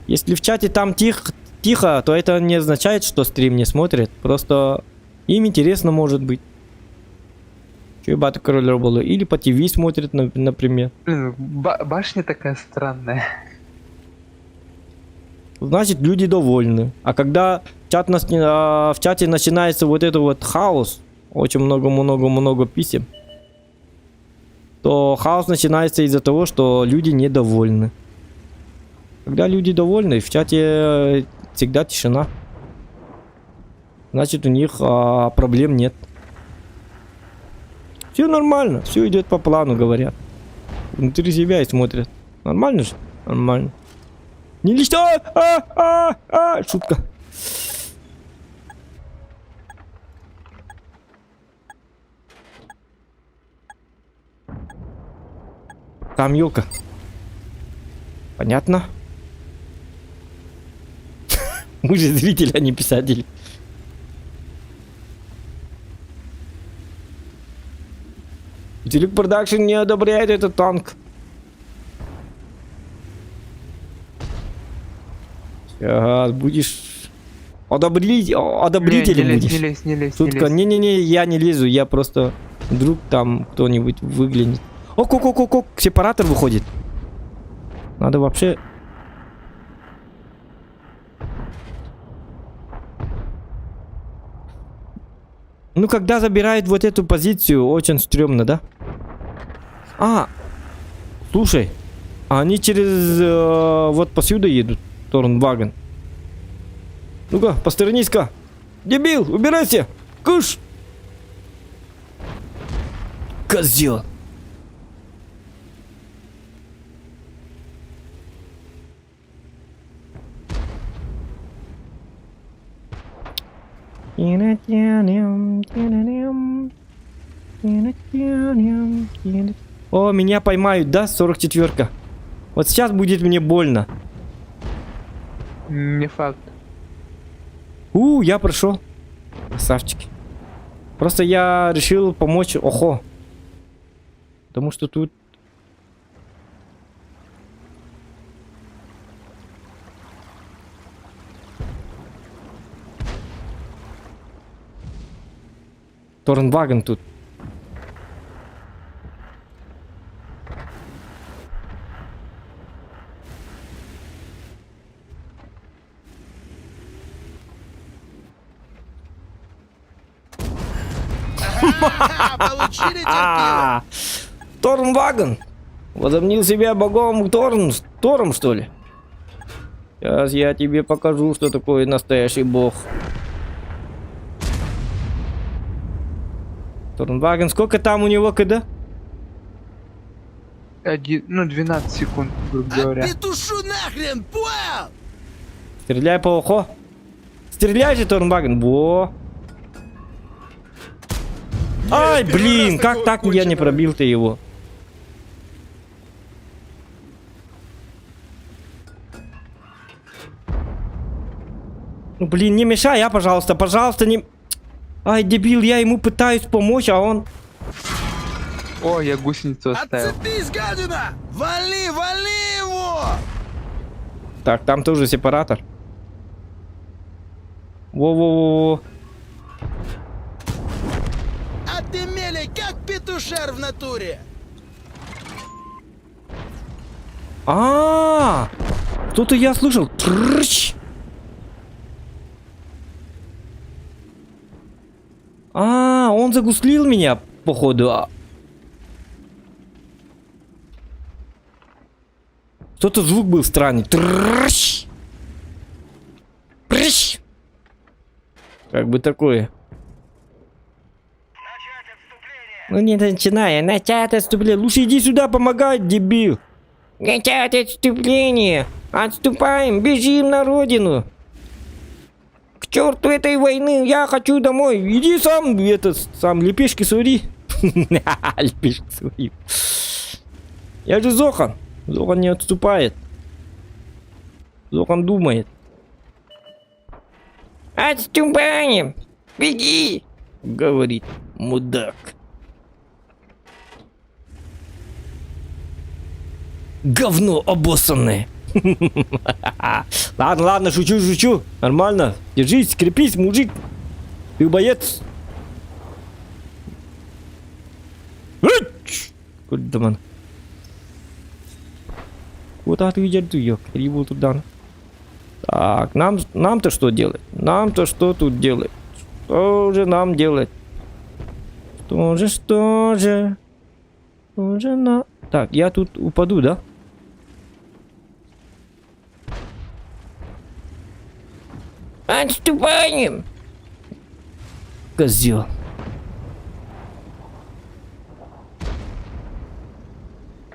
Если в чате там тихо, то это не означает, что стрим не смотрит. Просто им интересно может быть. Че бата король работал. Или по ТВ смотрят, например. Блин, башня такая странная. Значит, люди довольны. А когда в чате начинается вот это вот хаос, очень много писем, то хаос начинается из-за того, что люди недовольны. Когда люди довольны, в чате всегда тишина. Значит, у них проблем нет. Все нормально, все идет по плану, говорят. Внутри себя и смотрят. Нормально же? Нормально. Не лично! Шутка. Там елка. Понятно? Мы же зрители, а не писатели. Телек Продакшн не одобряет этот танк. Сейчас будешь одобрителем Не будешь. лезь, не лезь. Шутка. Не-не-не, я не лезу, я просто вдруг там кто-нибудь выглянет. О, сепаратор выходит. Надо вообще... Ну, когда забирают вот эту позицию, очень стрёмно, да? А, слушай, они через вот посюда едут, Торнваген. Ну-ка, посторонись-ка. Дебил, убирайся. Куш. Козел. О, меня поймают, да, 44-ка? Вот сейчас будет мне больно. Не факт. Я прошел. Красавчики. Просто я решил помочь Охо. Потому что тут... Торнваген тут. Получили терпило? Торнваген! Возомнил себя богом Тором, что ли? Сейчас я тебе покажу, что такое настоящий бог. Торнваген, сколько там у него КД? 12 секунд, грубо говоря. Петушу нахрен, понял? Стреляй по Охо. Стреляй же, Торнваген. Во. Ай, первый блин, раз как такое так я не кончено. пробил-то его? Ну, блин, не мешай, пожалуйста, не... Ай, дебил, я ему пытаюсь помочь, а он... О, я гусеницу оставил. Отцепись, гадина! Вали его! Так, там тоже сепаратор. Во-во-во. А ты, мелей, как петушар в натуре. Что-то я слышал. Трыщ. Он загуслил меня, походу. Что-то звук был странный. Трыщ. Трыщ. Как бы такое. Ну не начинай, начать отступление. Лучше иди сюда помогай, дебил. Начать отступление. Отступаем, бежим на родину. К черту этой войны, я хочу домой. Иди сам, сам лепешки свари. Лепешки свари. Я же Зохан. Зохан не отступает. Зохан думает. Отступаем. Беги. Говорит мудак. Говно обоссанное. Ладно, шучу. Нормально. Держись, крепись, мужик. Ты боец. Куда man? Куда ты идешь, ёк? Рибу туда. Так, нам-то что делать? Нам-то что тут делать? Что же нам делать? Что же на... Так, я тут упаду, да? Отступаем! Козел.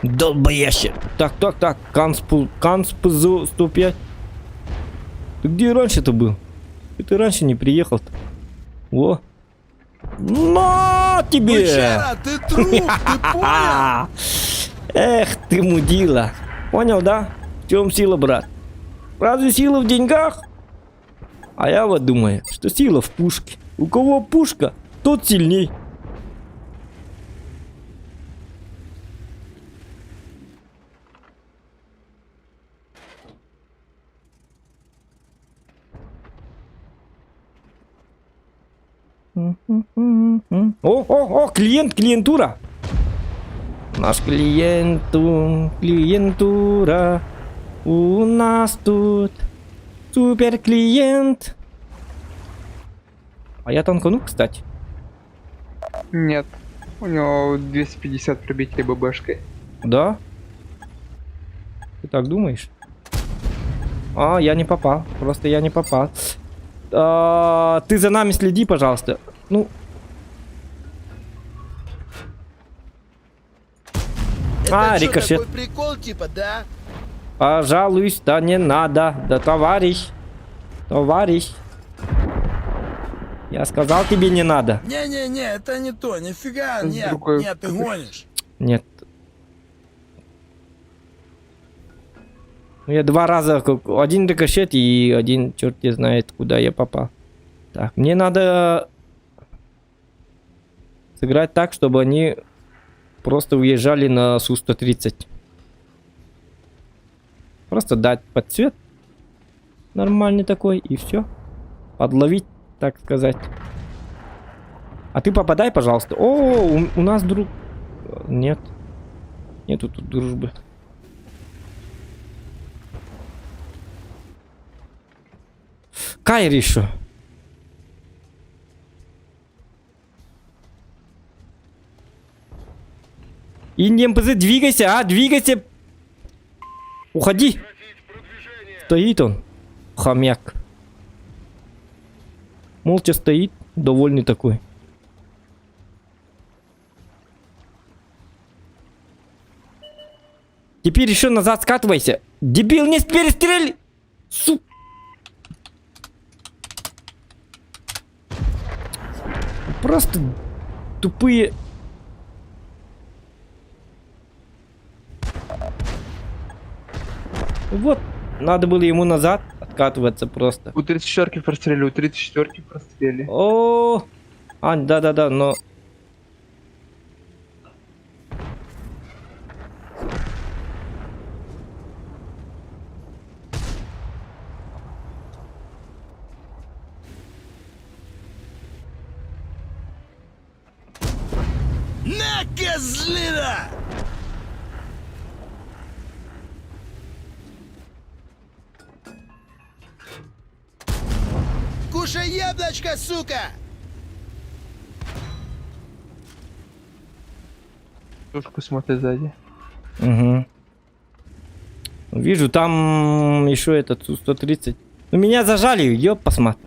Долбоящий. Так. Канспу 105. Ты где раньше-то был? Ты раньше не приехал-то. Во. На тебе! Бычара, ты труп, ты понял? Эх ты, мудила. Понял, да? В чем сила, брат? Разве сила в деньгах? А я вот думаю, что сила в пушке. У кого пушка, тот сильней. О, клиентура. Наш клиентура. У нас тут супер клиент. А я танкану, кстати. Нет. У него 250 пробитий ББшкой. Да? Ты так думаешь? Я не попал. Просто я не попал. Ты за нами следи, пожалуйста. Ну. Это что, рикошет. такой прикол, типа, да? Пожалуйста, да не надо. Да, товарищ. Я сказал тебе не надо. Не-не-не, это не то, нифига, нет, Другой. нет, ты гонишь. Нет. Я 2 раза, один рикошет и один черт не знает, куда я попал. Так, мне надо сыграть так, чтобы они просто уезжали на Су-130. Просто дать под цвет. Нормальный такой, и все. Подловить, так сказать. А ты попадай, пожалуйста. О, у нас друг... Нет. Нету тут дружбы. Кайр еще. Индия МПЗ, двигайся, двигайся. Уходи. Стоит он, хомяк. Молча стоит, довольный такой. Теперь еще назад скатывайся. Дебил, не перестреляй. Сука. Просто тупые. Вот, надо было ему назад откатываться просто. У 34-ки прострели, у 34-ки прострели. О, да, но... На, козлина! Кушай яблочко, сука! Тушку смотрит сзади. Угу. Вижу, там еще этот Су-130. Ну меня зажали, ёп, посмотри.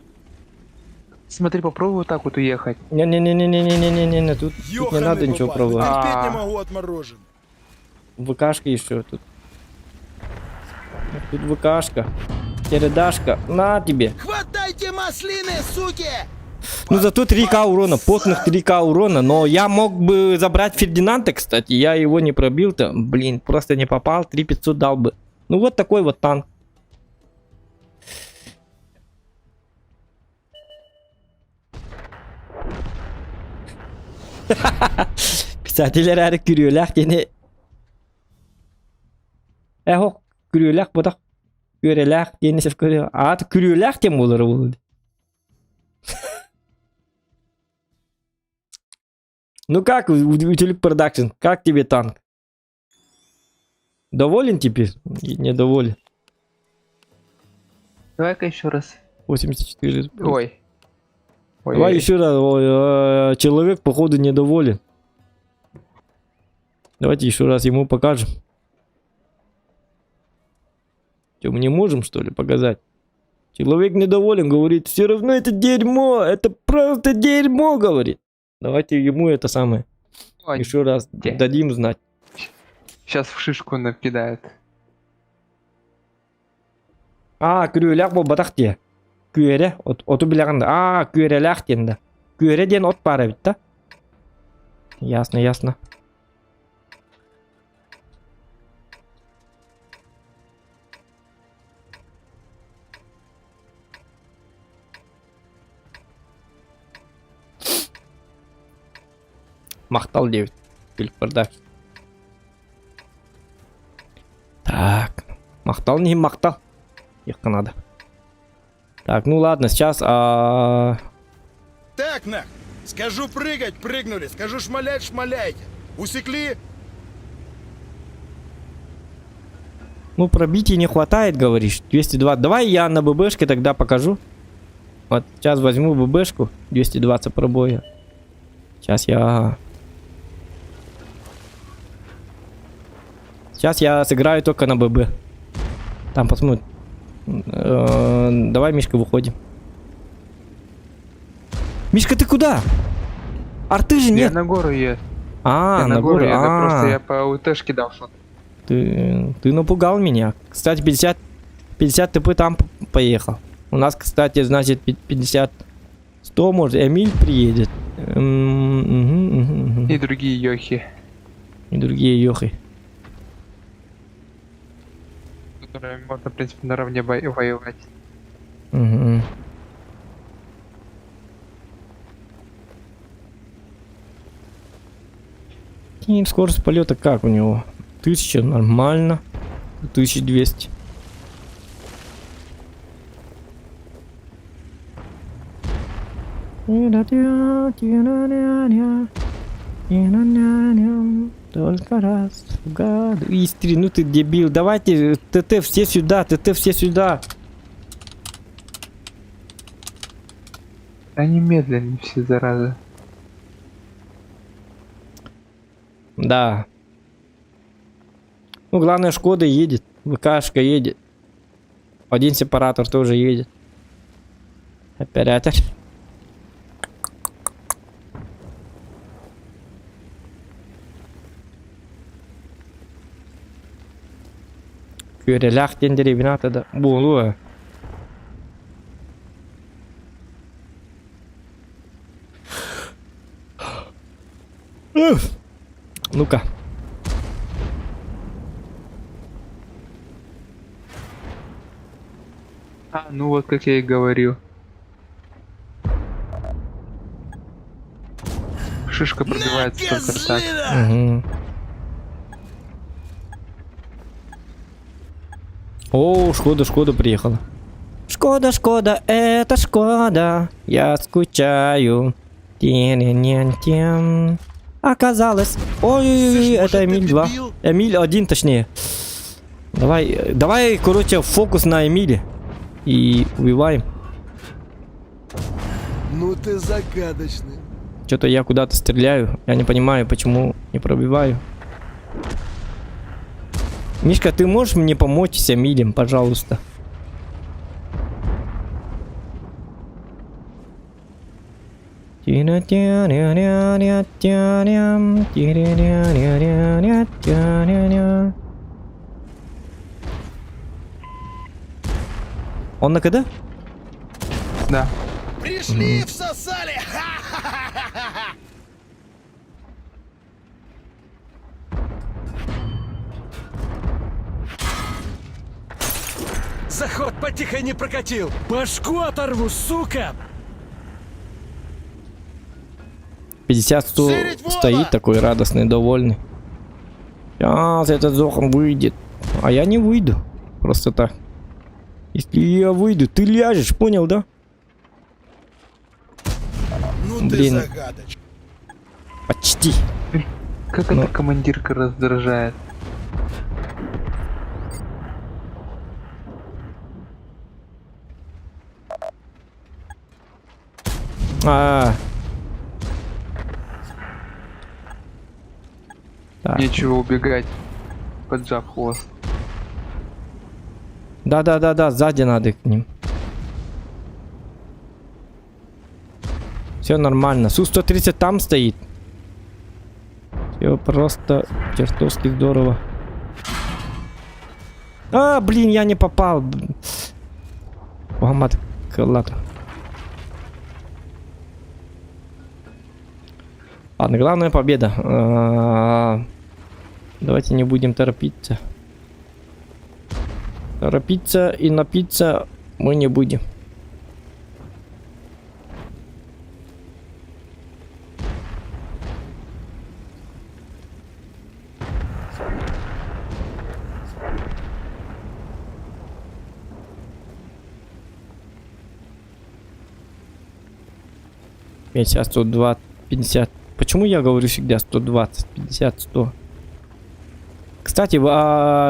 Смотри, попробуй вот так вот уехать. Не-не-не-не-не-не-не-не, тут не Ёханый надо ничего попал, пробовать. терпеть не могу отморожен. ВКшка еще тут. Тут ВКшка. Передашка. На тебе. Хватайте маслины, суки! Ну зато 3К урона, потных 3К урона. Но я мог бы забрать Фердинанда, кстати. Я его не пробил-то. Блин, просто не попал. 3500 дал бы. Ну вот такой вот танк. Pissatiler her gülüyorlar yine. Eho gülüyorlar bu da. Görüyorlar yeni sef görüyor. Artık gülüyorlar kim olur bu? Ну как, Утилик Продакшн, как тебе танк? Доволен теперь? Недоволен. Давай-ка еще раз. 84. Ой. Ой. Давай еще раз. Ой, человек, походу, недоволен. Давайте еще раз ему покажем. Что, мы не можем, что ли, показать? Человек недоволен, говорит, все равно это дерьмо, это просто дерьмо, говорит. Давайте ему это самое. Ой, Еще раз где? дадим знать. сейчас в шишку накидает. Күрелек бұл батақ де. Күре, оту білағында. Күрелек денді. Күреден от бары бітті. Ясно, ясно. Мақтал девять. Күлік бардақ. Так. Мақтал не мақтал. Их надо. Так, ну ладно, сейчас... Так, нах! Скажу прыгать, прыгнули. Скажу шмалять, шмаляйте. Усекли? Ну, пробития не хватает, говоришь. 220. Давай я на ББшке тогда покажу. Вот, сейчас возьму ББшку. 220 пробоя. Сейчас я... Сейчас я сыграю только на ББ. Там посмотрим. Давай, Мишка, выходим. Мишка, ты куда? Арты же Я нет. на гору еду. А, Я на гору. это просто я по УТшке дал что-то. Ты напугал меня. Кстати, 50 ТП там поехал. У нас, кстати, значит 50... 100, может, Эмиль приедет. И другие йохи, И другие ёхи. с которыми можно, в принципе, наравне воевать. Угу. И скорость полета как у него? 1000 нормально. 1200. Только раз в году. Истри, ну ты дебил. Давайте ТТ все сюда, ТТ все сюда. Они медленные все, зараза. Да. Ну, главное, Шкода едет. ВКшка едет. Один сепаратор тоже едет. Оператор. Көрелях тендери вината да. Болу. Ну-ка. Ну вот, как я и говорил. Шишка пробивается На, только так. козлина! Угу. О, Шкода приехала. Шкода, это Шкода. Я скучаю. Тем. Оказалось. Ой, Слышь, это может, ты Эмиль 2. дебил? Эмиль 1, точнее. Давай, короче, фокус на Эмиле. И убиваем. Ну ты загадочный. Что-то я куда-то стреляю. Я не понимаю, почему не пробиваю. Мишка, ты можешь мне помочь с Эмилем, пожалуйста? Он на КД? Да. Пришли, всосали! Ха-ха-ха-ха-ха! Заход потихо не прокатил. Башку оторву, сука! 50-100 Зырить Вова! стоит такой радостный, довольный. Сейчас этот Зохан выйдет. А я не выйду. Просто так. Если я выйду, ты ляжешь, понял, да? Ну ты Блин. загадочный. Почти. Как Ну. эта командирка раздражает. А. Так. Нечего убегать, поджав хвост. Да, сзади надо к ним. Все нормально. Су-130 там стоит. Все просто чертовски здорово. А, блин, я не попал. Мухаммад, ладно. Ладно, главная победа. Давайте не будем торопиться. Торопиться и напиться мы не будем. Сейчас 120, 50. Почему я говорю всегда 120, 50, 100? Кстати,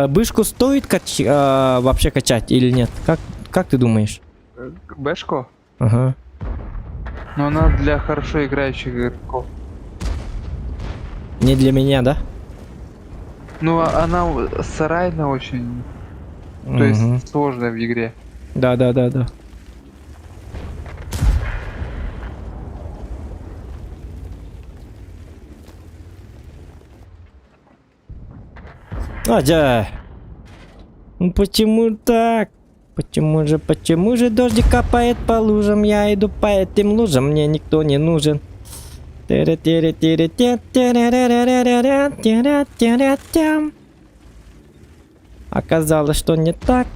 бышку стоит вообще качать или нет? Как ты думаешь? Бэшко? Ага. Но она для хорошо играющих игроков. Не для меня, да? Ну, она сарайна очень. То Мгм. есть сложная в игре. Да. Да. Ну почему так? Почему же дождик капает по лужам? Я иду по этим лужам, мне никто не нужен. Оказалось, что не так.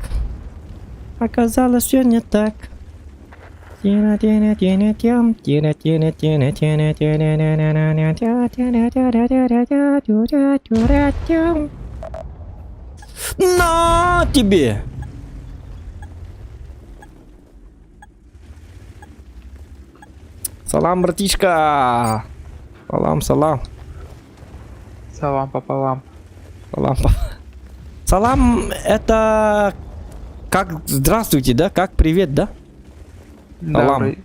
Оказалось, все не так. На тебе! Салам, братишка! Салам. Салам пополам. Салам, это как здравствуйте, да? Как привет, да? Салам. Добрый.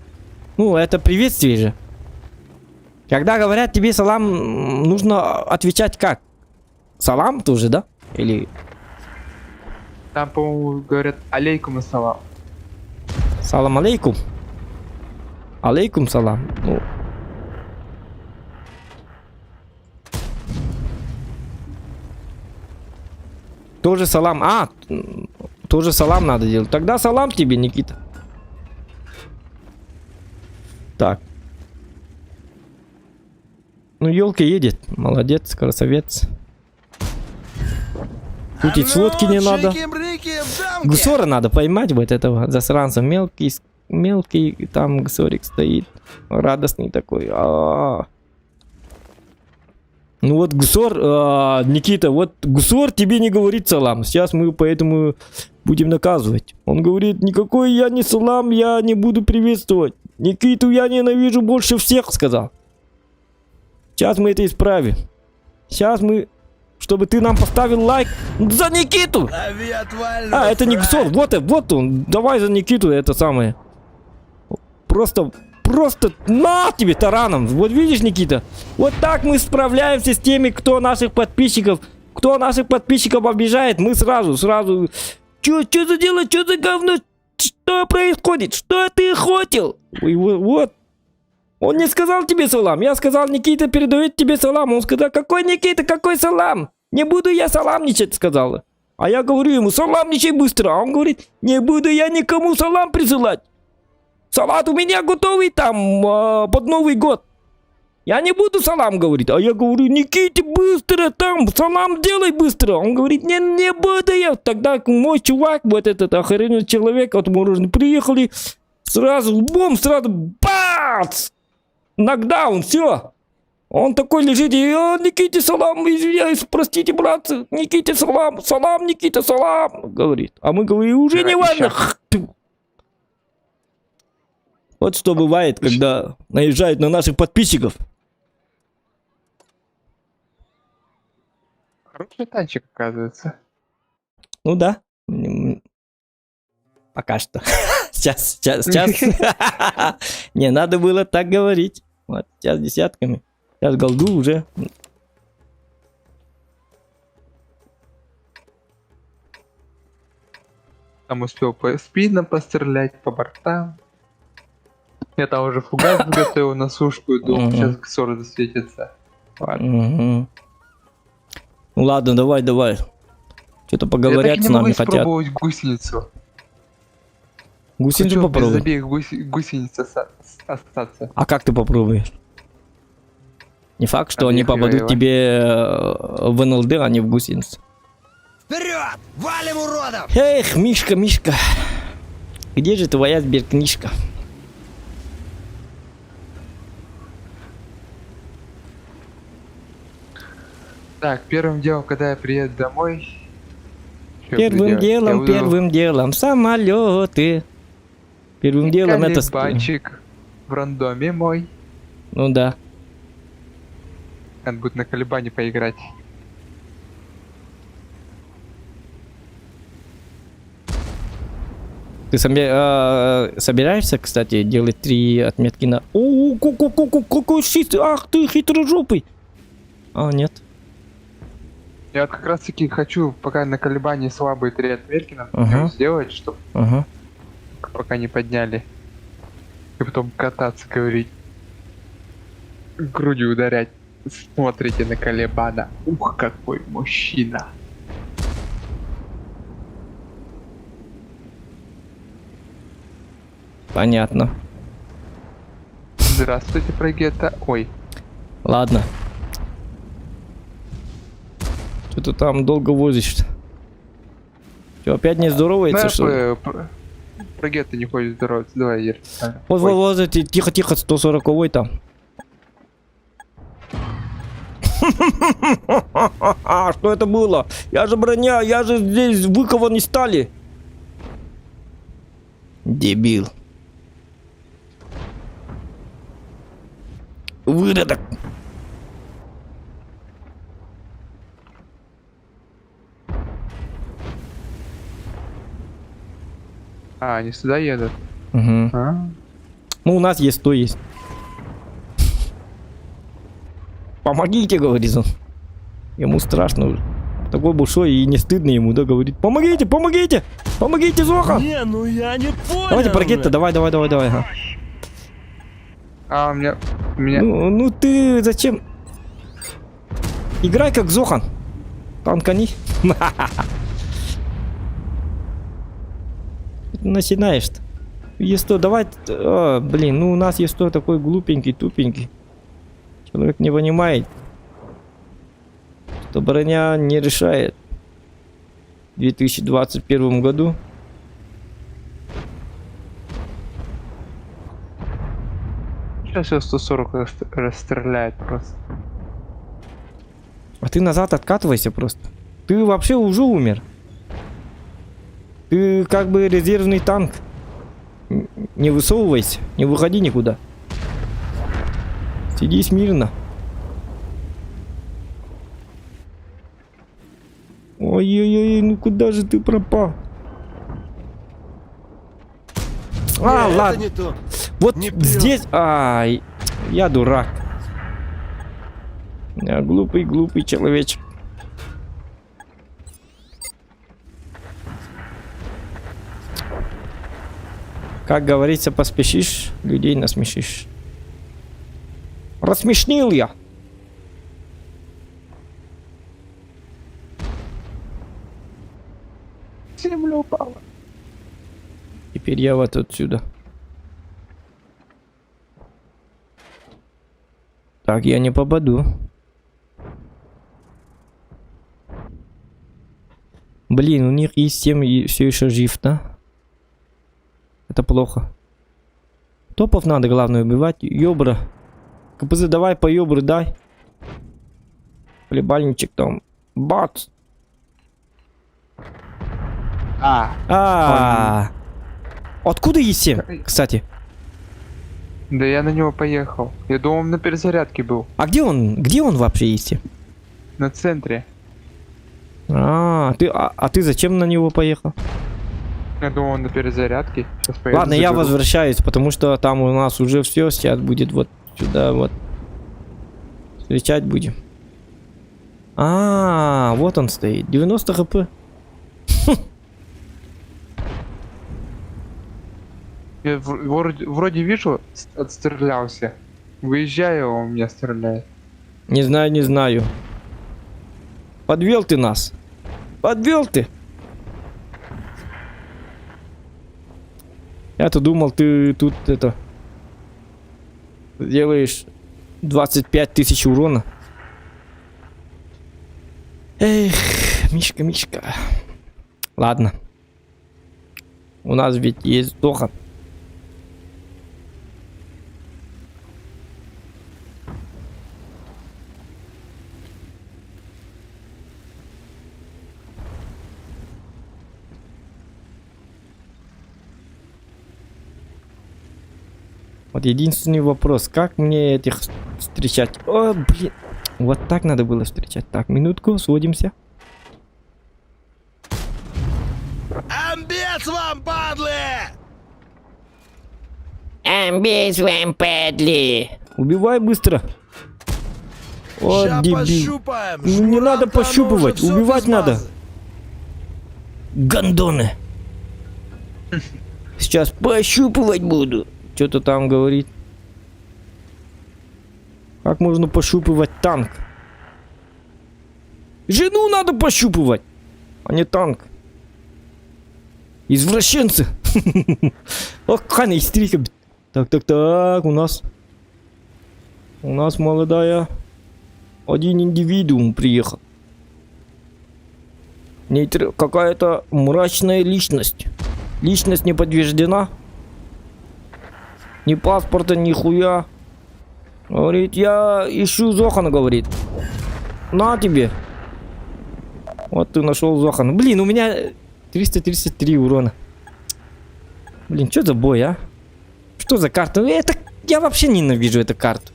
Ну, это приветствие же. Когда говорят тебе салам, нужно отвечать как? Салам тоже, да? Или Там, по-моему, говорят алейкум ассалам. салам алейкум? Алейкум салам. Ну. Тоже салам. Тоже салам надо делать. Тогда салам тебе, Никита. Так. Ну, елка едет. Молодец, красавец. Тут и сводки не надо. Чики-брики в дамке. Гусора надо поймать, вот этого засранца. Мелкий там гусорик стоит. Радостный такой. Ну вот гусор, Никита, вот гусор тебе не говорит салам. Сейчас мы поэтому будем наказывать. Он говорит, никакой я не салам, я не буду приветствовать. Никиту я ненавижу больше всех, сказал. Сейчас мы это исправим. Сейчас мы... Чтобы ты нам поставил лайк за Никиту! Лови отвально, А, это не фрай. Гсор, вот он. Давай за Никиту это самое. Просто на тебе тараном. Вот видишь, Никита? Вот так мы справляемся с теми, кто наших подписчиков обижает. Мы сразу. Чё за дело, чё за говно? Что происходит? Что ты хотел? Ой, вот. Он не сказал тебе салам. Я сказал, Никита передает тебе салам. Он сказал, какой Никита, какой салам? Не буду я саламничать, сказала. А я говорю ему, саламничай быстро. А он говорит, не буду я никому салам присылать. Салат у меня готовый там под Новый год. Я не буду салам говорить. А я говорю, Никите, быстро там, салам делай быстро. Он говорит, не буду я. Тогда мой чувак, вот этот охрененный человек, вот мы приехали, сразу, сразу, бац! Нокдаун, все. Он такой лежит, и Никите салам, извиняюсь, простите, братцы, Никите салам, Никита салам, говорит. А мы говорим, уже не важно. Вот что бывает, когда наезжают на наших подписчиков. Хороший танчик, оказывается. Ну да. Пока что. Сейчас. Не надо было так говорить. Вот, сейчас десятками. Сейчас голду уже. Там успел по спинам пострелять, по бортам. Я там уже фугас готовил на сушку и думал, сейчас Гсор засветится. Ладно. Мгм. Ну ладно, давай. Что-то Я поговорят так и с не могу нами хотят. испробовать гусеницу. Гусеницу Хочу без попробуй. обеих гусениц остаться. А как ты попробуешь? Не факт, что они Объехали попадут его. тебе в НЛД, а не в гусеницу. Вперед! Валим уродов! Эх, Мишка. Где же твоя сберкнижка? Так, первым делом, когда я приеду домой... чё я буду Первым делать? Я буду делом самолеты. Первым делом это... колебанчик в рандоме мой. Ну да. Надо будет на колебане поиграть. Ты собираешься, кстати, делать 3 отметки на... О, какой чистый! Ах ты хитрожопый! А, нет. Я вот как раз таки хочу, пока на колебании слабые 3 отметки, надо Ага. сделать, чтобы Ага. пока не подняли. И потом кататься, говорить. Грудью ударять. Смотрите на колебана. Ух, какой мужчина. Понятно. Здравствуйте, Прогета. Ой, Ладно. Что ты там долго возишься? Что, опять не здоровается, что ли? Прогета не хочет здороваться. Давай, Ир. Вот, тихо, 140-й там. Что это было? Я же броня, я же здесь выкован из стали. Дебил. Выродок. А, они сюда едут. Угу. А? Ну, у нас есть, то есть. Помогите, говорит он. Ему страшно уже. Такой большой и не стыдно ему, да, говорит. Помогите, Зоха! Не, ну я не понял. Давайте, Прогетта, давай. Ага. А, у меня... Ну ты зачем? Играй как Зохан. Танкани. Начинаешь-то. Е100, давай. Блин, ну у нас Е100 такой глупенький, тупенький. Человек не понимает, что броня не решает. В 2021 году. Сейчас я 140 расстреляет просто. А ты назад откатывайся просто. Ты вообще уже умер. Ты как бы резервный танк. Не высовывайся, не выходи никуда. Сиди смирно. Ой-ой-ой, ну куда же ты пропал? А, это ладно. не то. Вот не прет. здесь... Ай, я дурак. Я глупый человечек. Как говорится, поспешишь, людей насмешишь. Рассмешнил я. Земля упала. Теперь я вот отсюда. Так, я не попаду. Блин, у них есть 7 все еще жив, да? Это плохо. Топов надо, главное, убивать. Ёбра. КПЗ, давай по ёбры дай. Хлебальничек там. Бац. А. Откуда есть 7, кстати? Да я на него поехал. Я думал, он на перезарядке был. А где он? Где он вообще есть? На центре. Ты зачем на него поехал? Я думал, он на перезарядке. Сейчас поеду, Ладно, я заберу. возвращаюсь, потому что там у нас уже все. Сейчас будет вот сюда вот. Встречать будем. Вот он стоит. 90 хп. Я вроде вижу, отстрелялся. Выезжаю, он меня стреляет. Не знаю. Подвел ты нас. Подвел ты. Я-то думал, ты тут это... Делаешь 25 тысяч урона. Эх, Мишка. Ладно. У нас ведь есть Дохан. Вот единственный вопрос, как мне этих встречать? О, блин. Вот так надо было встречать. Так, минутку, сводимся. Амбец вам, падлы! Амбейс вам, падли! Убивай быстро. О, Ща дебил. пощупаем. Ну, не надо Шмуранка, оно пощупывать, уже всё убивать без надо. базы. Гандоны. Сейчас пощупывать буду. Что-то там говорит. Как можно пощупывать танк? Жену надо пощупывать, а не танк. Извращенцы. Ох, какая истерика. Так, у нас молодая. Один индивидуум приехал. Какая-то мрачная личность. Личность не подтверждена. Ни паспорта, ни хуя. Говорит, я ищу Зохана, говорит. На тебе. Вот ты нашел Зохана. Блин, у меня 333 урона. Блин, что за бой, а? Что за карта? Я вообще ненавижу эту карту.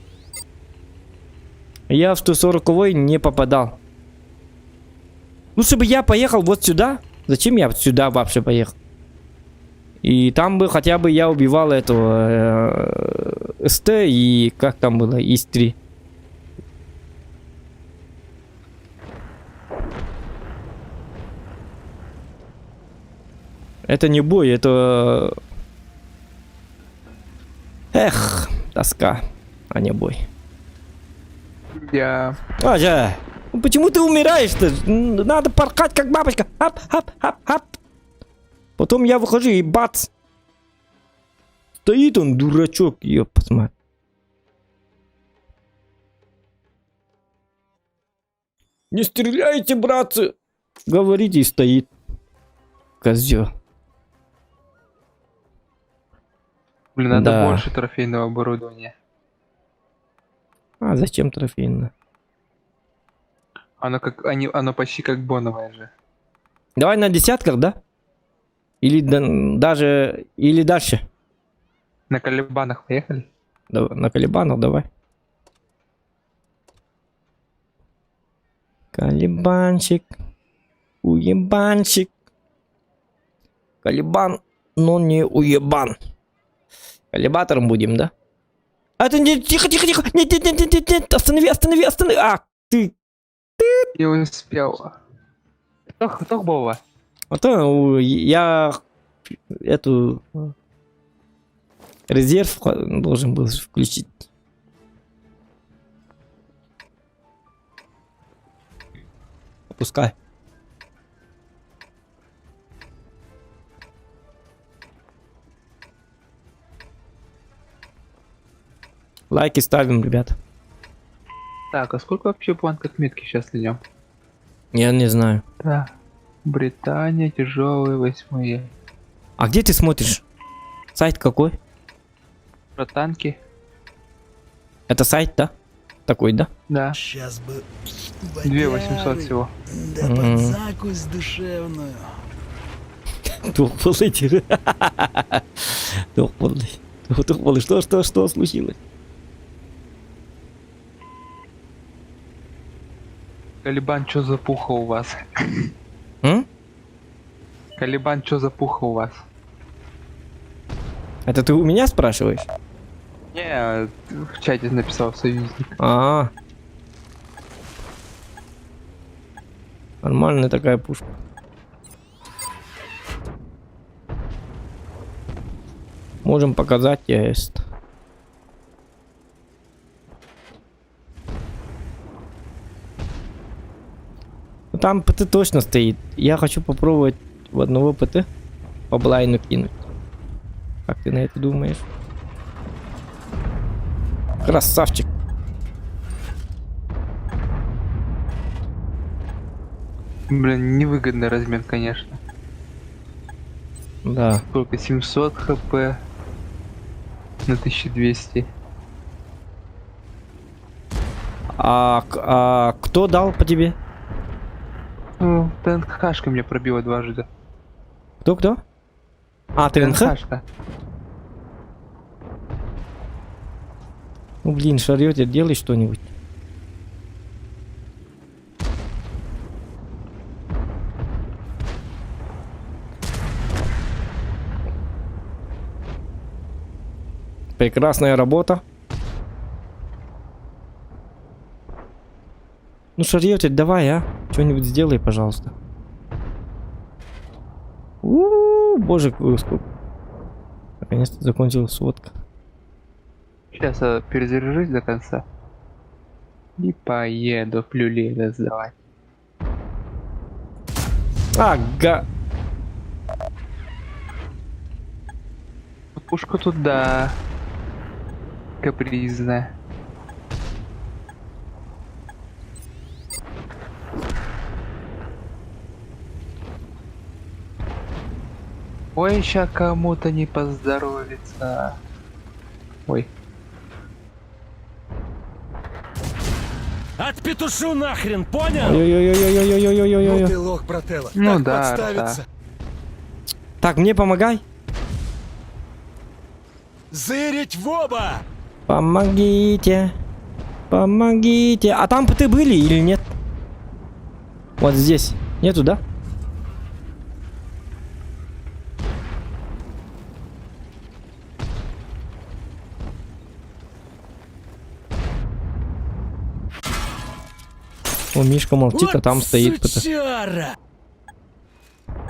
Я в 140-й не попадал. Лучше бы я поехал вот сюда. Зачем я сюда вообще поехал? И там бы хотя бы я убивал этого СТ и как там было, ИС-3. Это не бой, это... Эх, тоска, а не бой. Я... Ажа, ну почему ты умираешь-то? Надо порхать как бабочка. Ап. Потом я выхожу и бац. Стоит он, дурачок, ее посмотри. Не стреляйте, братцы! Говорите, и стоит. Козёл. Блин, надо Да. больше трофейного оборудования. А зачем трофейно? Оно почти как боновое же. Давай на десятках, да? Или даже... Или дальше. На колебанах поехали? На колебанах давай. Колебанчик. Уебанщик. Калибан, но не уебан. Коллибатором будем, да? А ты не... Тихо, тихо, тихо. Нет, нет, нет, нет, нет, нет. Останови, останови, останови. А, ты... Не успел. Кто Бова? А то я эту... Резерв должен был включить. Пускай. Лайки ставим, ребят. Так, а сколько вообще планк отметки сейчас на нем? Я не знаю. Да. Британия, тяжелые 8. А где ты смотришь? Сайт какой? Про танки? Это сайт, да? Такой, да? Да. Сейчас бы... 2800 всего. Да под закусь душевную. Тухполый. Тухполый. Тухполый. Что случилось? Калибан, чё за пуха у вас? М? Калибан, чё за пуха у вас? Это ты у меня спрашиваешь? Не, в чате написал союзник. А. Нормальная такая пушка. Можем показать тест. Ну, там ПТ точно стоит. Я хочу попробовать в одного ПТ по блайну кинуть. Как ты на это думаешь? Красавчик. Блин, невыгодный размен, конечно. Да. Сколько? 700 хп на 1200. А кто дал по тебе? Ну, ТНХшка меня пробила дважды. Кто? А, ТНХ? ТНХшка. Ну блин, шарётер, делай что-нибудь. Прекрасная работа. Ну, шарётер, давай, а. Что-нибудь сделай, пожалуйста. Боже, сколько. Наконец-то закончилась сводка. Сейчас я перезаряжусь до конца. И поеду плюлей сдавать. Ага. Пушка туда. Капризная. Ой, ща кому-то не поздоровится. Ой. Отпетушу нахрен, понял? Ну Ой-ой-ой-ой-ой-ой-ой-ой-ой. ты лох, брателло. Ну Так да, подставиться. Так, мне помогай. Зырить в оба! Помогите. Помогите. А там ПТ были или нет? Вот здесь. Нету, да? О, Мишка молчит, а там стоит ПТ. сучара!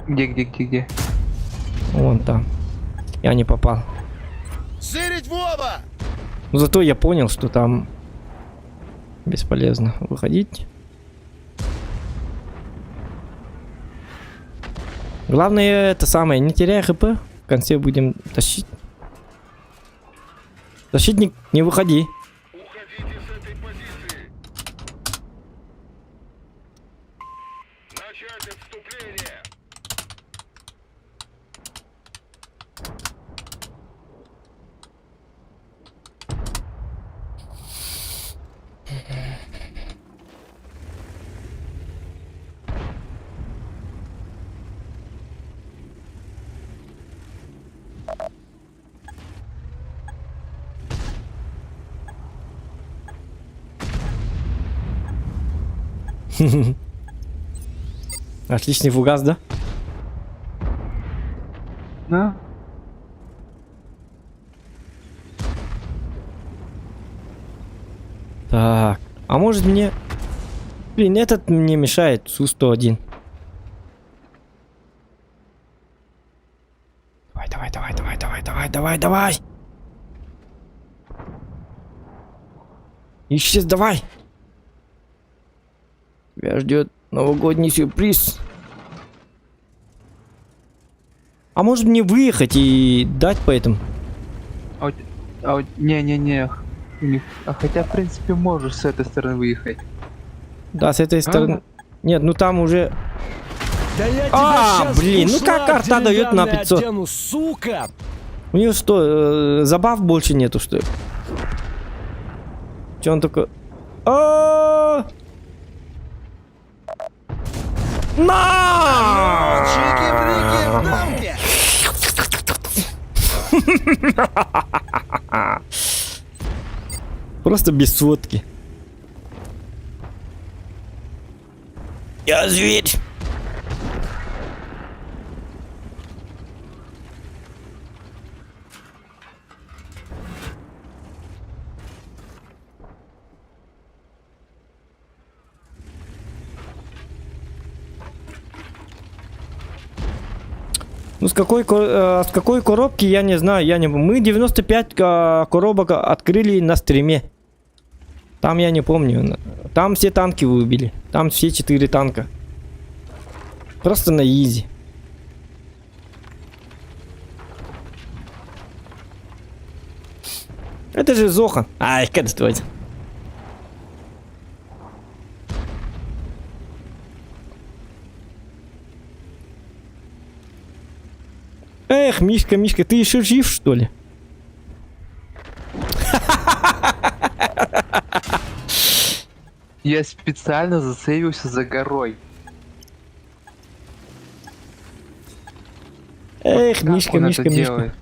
Где? Вон там. Я не попал. Зырить в оба! Но зато я понял, что там бесполезно выходить. Главное, это самое, не теряя хп, в конце будем тащить. Защитник, не выходи. Уходите с этой позиции. Начать отступление. Отличный фугас, да? Да? Так, а может мне... Блин, этот мне мешает, Су-101. Давай. Исчез, давай. Тебя ждет новогодний сюрприз. А может мне выехать и дать по этому? Не-не-не. Хотя, в принципе, можешь с этой стороны выехать. Да, с этой стороны. Нет, ну там уже... Да я тебя щас блин, ну бушла как карта дает на деревянная 500? одену, сука! У нее что, забав больше нету, что ли? Че он такой? На! Чики-брики в дамке! Просто без сотки. Я зверь. Ну с какой коробки, я не знаю, мы 95 коробок открыли на стриме. Там я не помню. Там все танки выбили. Там все 4 танка. Просто на изи. Это же Зохан. Ай, как это? Эх, Мишка, ты еще жив, что ли? Я специально засейвился за горой. Эх, Как Мишка, он это Мишка. делает?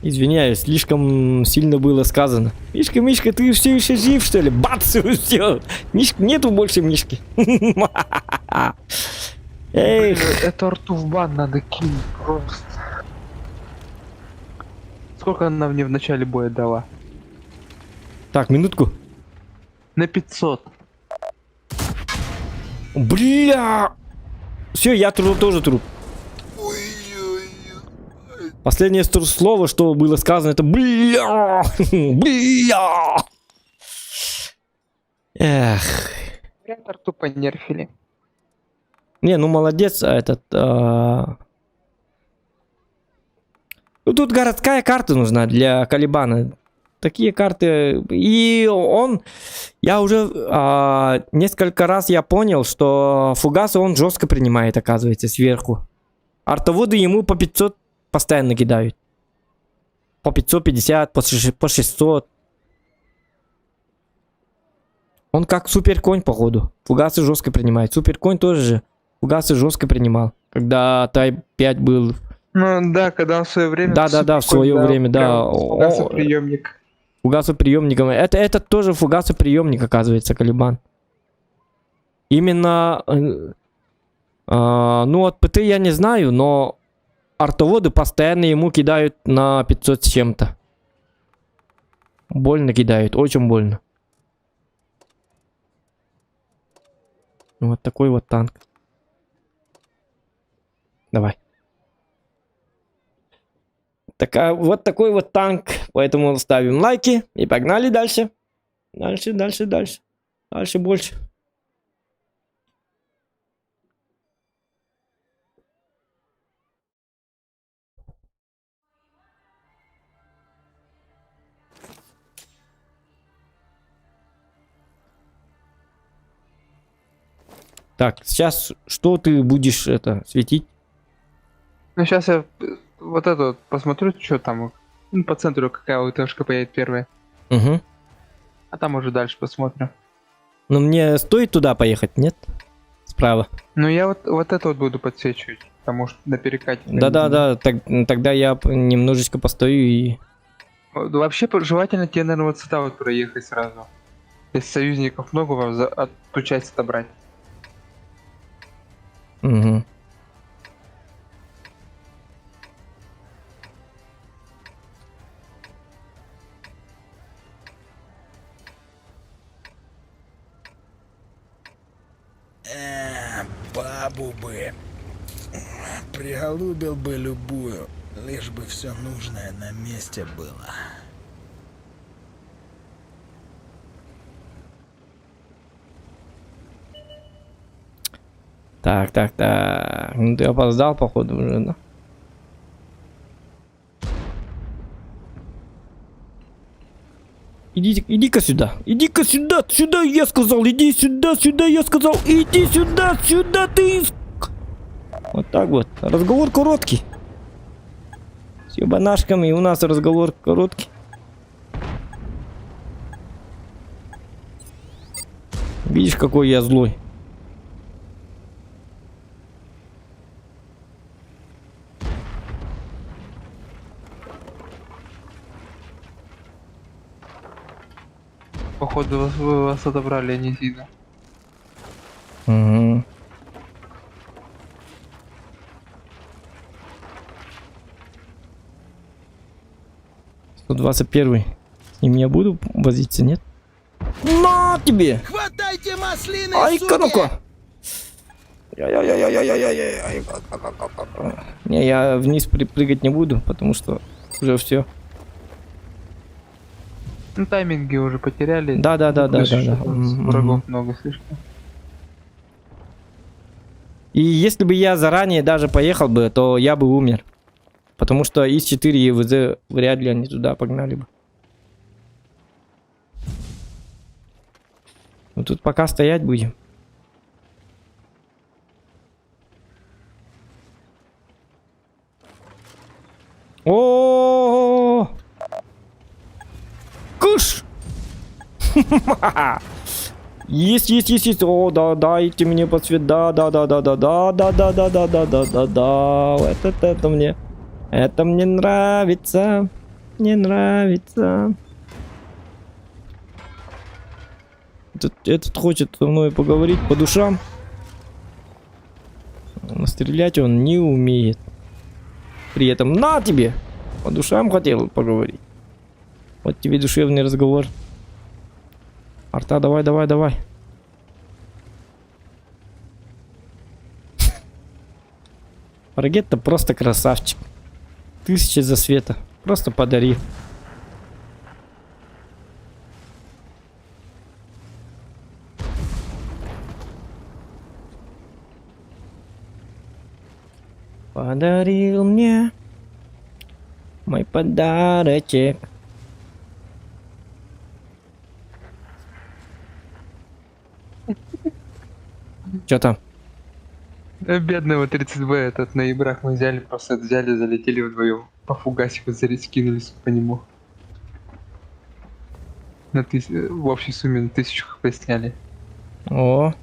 Извиняюсь, слишком сильно было сказано. Мишка, ты все еще жив, что ли? Бац, все. Нету больше Мишки. Эх. Эту арту в бан надо кинуть просто. Сколько она мне в начале боя дала? Так, минутку. На 500. Бля. Все, я тоже труп. Последнее слово, что было сказано, это бля. Бля. Эх. Арту понерфили. Не, ну молодец, этот... Ну тут городская карта нужна для Калибана. Такие карты... И он... Я уже несколько раз я понял, что фугасы он жестко принимает, оказывается, сверху. Артоводы ему по 500 постоянно кидают. По 550, по 600. Он как суперконь, походу. Фугасы жестко принимает. Суперконь тоже же фугасы жестко принимал. Когда Type 5 был... Ну да, когда он в свое время... Да, в свое время, да. Фугасоприемник. Фугасоприемником. Это тоже фугасоприемник, оказывается, Калибан. Именно... ну, от ПТ я не знаю, но... Артоводы постоянно ему кидают на 500 с чем-то. Больно кидают, очень больно. Вот такой вот танк. Давай. Вот такой вот танк. Поэтому ставим лайки и погнали дальше. Дальше. Дальше больше. Так, сейчас что ты будешь светить? Ну сейчас я вот это вот посмотрю, что там. Ну, по центру какая УТшка поедет первая. Угу. А там уже дальше посмотрим. Но мне стоит туда поехать, нет? Справа. Ну я вот это вот буду подсвечивать, потому что на перекате. Да, тогда я немножечко постою и... Вообще желательно тебе, наверное, вот сюда вот проехать сразу. Если союзников много, вам за ту часть отобрать. Угу. Бабу бы. Приголубил бы любую, лишь бы все нужное на месте было. Так, так, так. Ну ты опоздал, походу, уже, да? Иди-ка сюда. Иди-ка сюда. Сюда, я сказал. Иди сюда, сюда, я сказал. Иди сюда, сюда, ты. Вот так вот. Разговор короткий. С ебанашками у нас разговор короткий. Видишь, какой я злой. Походу вас отобрали, а не видно. Угу. «121-й». С ним я буду возиться, нет? На тебе! Хватайте маслины, Ай-ка, ну-ка! Не, я вниз прыгать не буду, потому что уже все. Ну, тайминги уже потеряли. Да. Врагов много слишком. И если бы я заранее даже поехал бы, то я бы умер. Потому что из 4 ЕВЗ вряд ли они туда погнали бы. Ну тут пока стоять будем. О, кыш! Есть. О, да, дайте мне подсвет. Да. Это мне. Это мне нравится. Мне нравится. Этот хочет со мной поговорить по душам. Но стрелять он не умеет. При этом на тебе! По душам хотел поговорить. Вот тебе душевный разговор. Арта, давай. Парагетто просто красавчик. 1000 за света. Просто подари. Подарил мне мой подарочек. Чё там? Бедного 30Б этот на ибрах мы взяли, просто взяли, залетели вдвоем. По фугасику скинулись по нему. В общей сумме на 1000 хп сняли. О,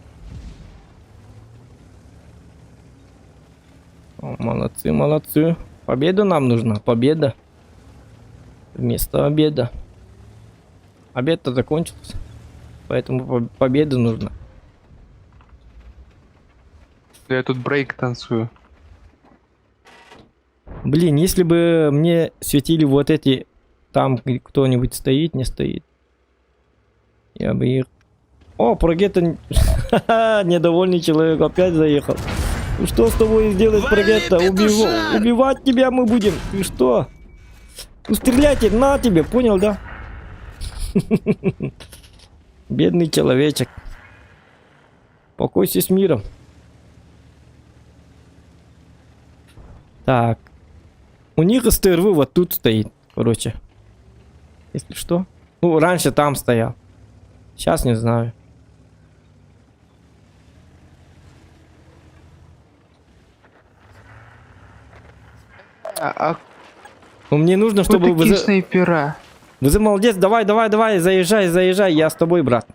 молодцы. Победа нам нужна, победа. Вместо обеда. Обед-то закончился. Поэтому победа нужна. Я тут брейк танцую. Блин, если бы мне светили вот эти... Там кто-нибудь стоит, не стоит. Я бы их... О, Прогетто... Недовольный человек опять заехал. Ну что с тобой сделать, Прогетто? Убивать тебя мы будем. Ты что? Ну стреляйте, на тебе, понял, да? Бедный человечек. Покойся с миром. Так. У них СТРВ вот тут стоит, короче. Если что. Ну, раньше там стоял. Сейчас не знаю. Ну, мне нужно, чтобы вы такие снайпера. Вы молодец, давай, заезжай, я с тобой, брат.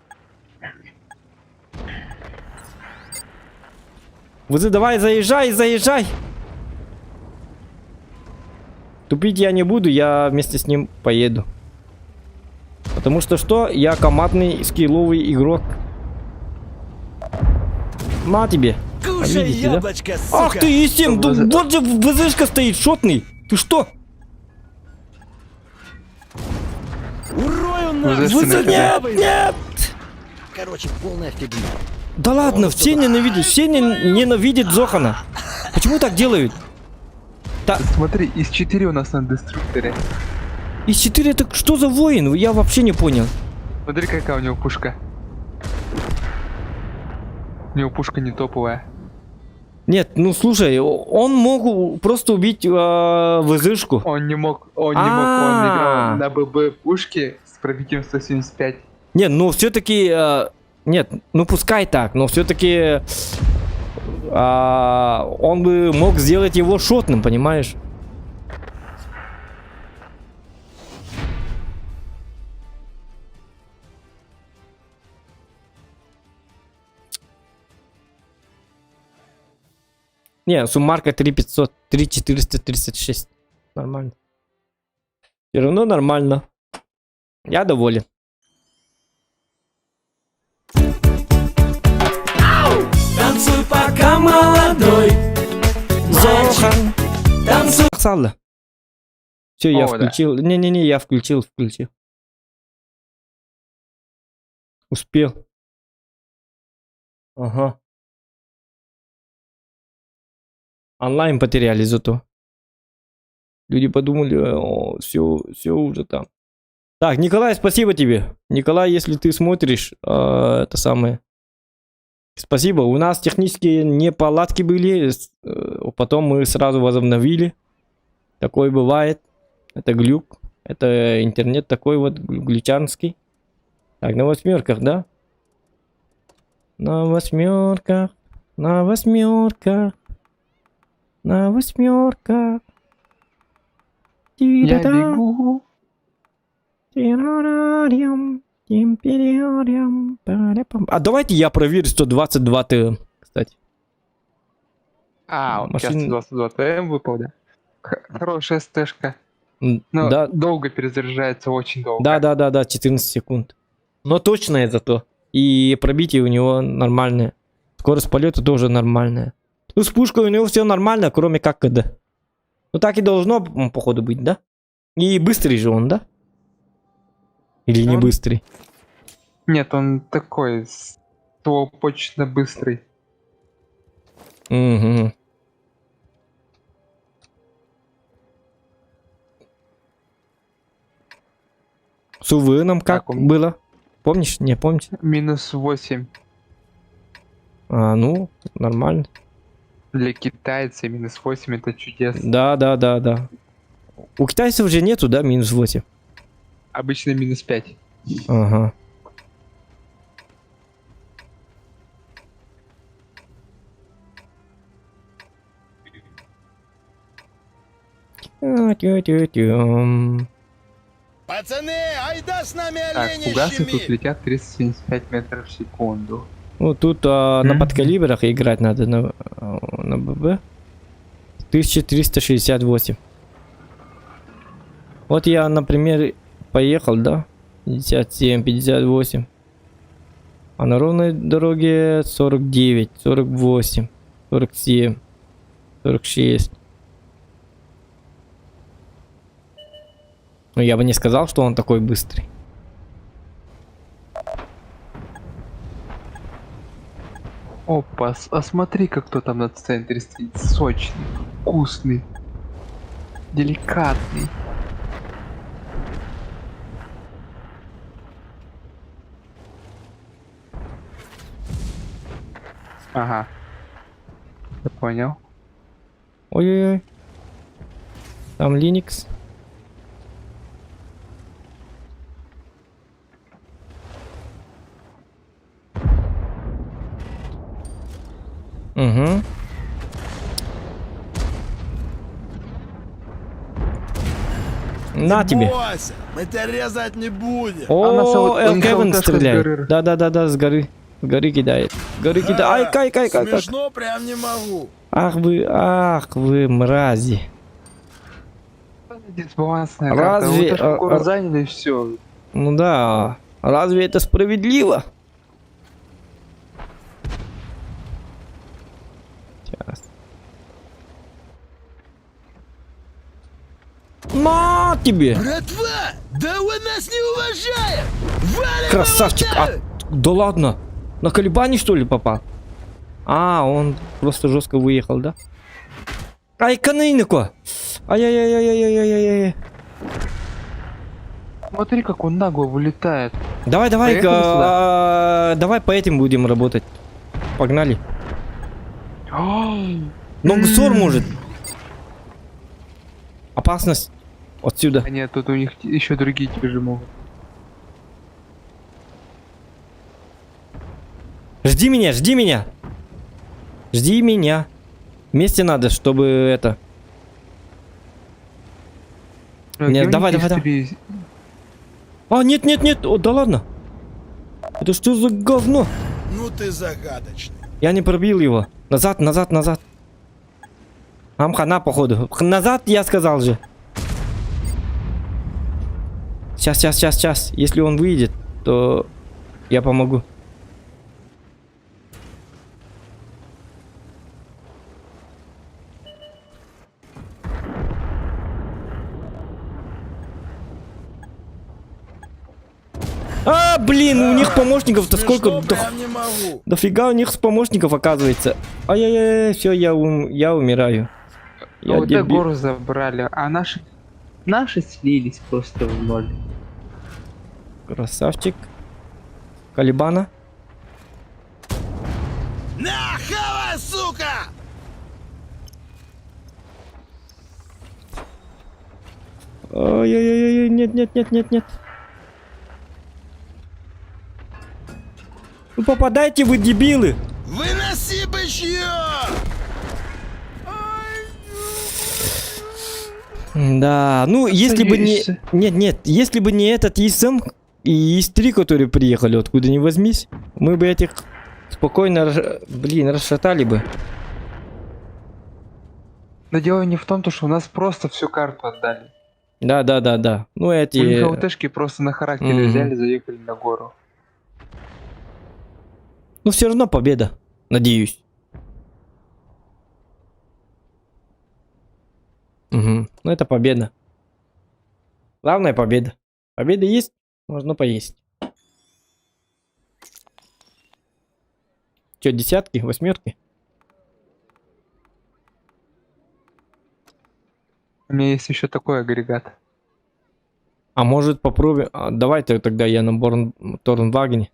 Вы давай, заезжай. Тупить я не буду, я вместе с ним поеду. Потому что я командный скилловый игрок. На тебе. Кушай Видите, да? яблочко, сука! Ах ты, Есем, да Что вот же ВЗшка стоит, шотный. Ты что? Урою ВЗшка нахуй! на тебя. Нет, нет. Короче, полная фигня. Да ладно, все ненавидят, ненавидят Зохана. Почему так делают? Смотри, из 4 у нас на деструкторе. Из 4 это что за воин? Я вообще не понял. Смотри, какая у него пушка. У него пушка не топовая. Нет, ну слушай, он мог просто убить ВЗшку. Он не мог, он А. играл на ББ пушке с пробитием 175. Нет, ну все-таки... нет, ну пускай так, но все-таки... он бы мог сделать его шотным, понимаешь? Не, суммарка 3500, 3436. Нормально. Все равно нормально. Я доволен. Танцуй, пока молодой. Зохан. Танцуй. Салла. Все, я О, да. включил. Не-не-не, я включил. Успел. Ага. Онлайн потеряли зато. Люди подумали, все уже там. Так, Николай, спасибо тебе. Николай, если ты смотришь, это самое. Спасибо. У нас технические неполадки были. Потом мы сразу возобновили. Такое бывает. Это глюк. Это интернет такой вот глючанский. Так, на 8, да? На 8. На 8. На 8. Я бегу. А давайте я проверю 122 ТМ, кстати. А, у тебя Машин- 122 ТМ выпал, да? Хорошая стэшка. Но Да, долго перезаряжается, очень долго. да, 14 секунд. Но точное зато. И пробитие у него нормальное. Скорость полета тоже нормальная. Ну, с пушкой у него все нормально, кроме как КД. Ну, так и должно, походу, быть, да? И быстрый же он, да? Или не Он- быстрый? Нет, он такой, почечно быстрый. Угу. С УВНом как Так, он- было? Помнишь? Не помните? Минус 8. Ну, нормально. Для китайца минус 8 это чудесно. Да. У китайцев же нету, да, минус 8? Обычно минус 5. Ага. Тю-тю-тю-тюм. Пацаны, айда с нами Так, оленя фугасы тут щемить! летят 375 метров в секунду. Ну, тут на Мгм. подкалибрах играть надо на ББ. 1368. Вот я, например, поехал, да? 57, 58. А на ровной дороге 49, 48, 47, 46. Ну, я бы не сказал, что он такой быстрый. Опа, а смотри-ка, кто там на центре стоит. Сочный, вкусный, деликатный. Ага. Я понял. Ой-ой-ой. Там Linux. Угу. На тебе. Бойся, мы тебя резать не будем. О, Эл он Кевин шел даже с горы. стреляет. Да, с горы. С горы кидает. С горы кидает. Ай, кай. Смешно прям не могу. Ах вы, мрази. Дисбалансная Разве, карта. Вот а- город заняли и все. Ну да, разве это справедливо? Сейчас. На тебе! Братва! Да он нас не уважает! Валим Красавчик! его, А, да ладно! На колебание что ли попал? А, он просто жестко выехал, да? Ай, канейнико! Ай-яй-яй-яй-яй-яй-яй-яй. Смотри, как он нагло вылетает. Давай, Поехали сюда. давай по этим будем работать. Погнали. Но Гусор может. Опасность. Отсюда. А нет, тут у них еще другие те же могут. Жди меня, жди меня. Жди меня. Вместе надо, чтобы это... Нет, давай. А, нет. О, да ладно. Это что за говно? Ну ты загадочный. Я не пробил его. Назад. Нам хана, походу. Назад, я сказал же. Сейчас. Если он выйдет, то я помогу. А, блин, у них помощников-то сколько? Смешно прям не могу. Дофига у них помощников оказывается. Ай-яй-яй, все, я умираю. Ну, вот дебил. гору забрали, а наши слились просто в ноль. Красавчик. Калибана. На, хавай, сука! Ой-ой-ой, нет. Ну попадайте вы, дебилы! Выноси бычье! Да, ну если бы не... Садишься. Нет, если бы не этот ИСМ и ИС-3, которые приехали, откуда ни возьмись, мы бы этих спокойно, расшатали бы. Но дело не в том, что у нас просто всю карту отдали. Да. Ну У них эти... ЛТшки просто на характере Мгм. взяли, заехали на гору. Ну все равно победа, надеюсь. Угу. Ну это победа. Главная победа. Победа есть, можно поесть. Че, десятки, восьмерки? У меня есть еще такой агрегат. А может попробуем... давай-то тогда я на Торнвагене.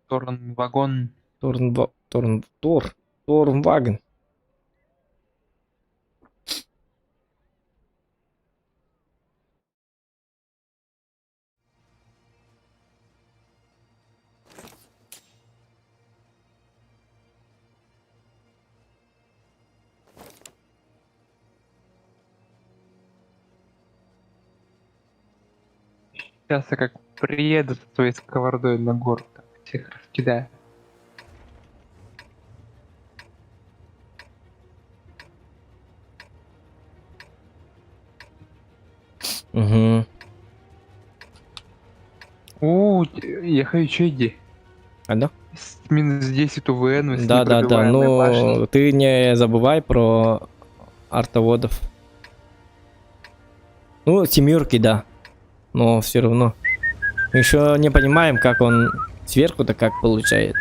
Вагон. Торнваген. Сейчас я как приеду со своей сковородой на гору, так всех раскидаю. Угу. Ехаю иди. А да? С минус 10 УВН, с Да. непробиваемой башней. Ну, ты не забывай про артоводов. Ну, семерки, да. Но все равно. Еще не понимаем, как он сверху-то как получает.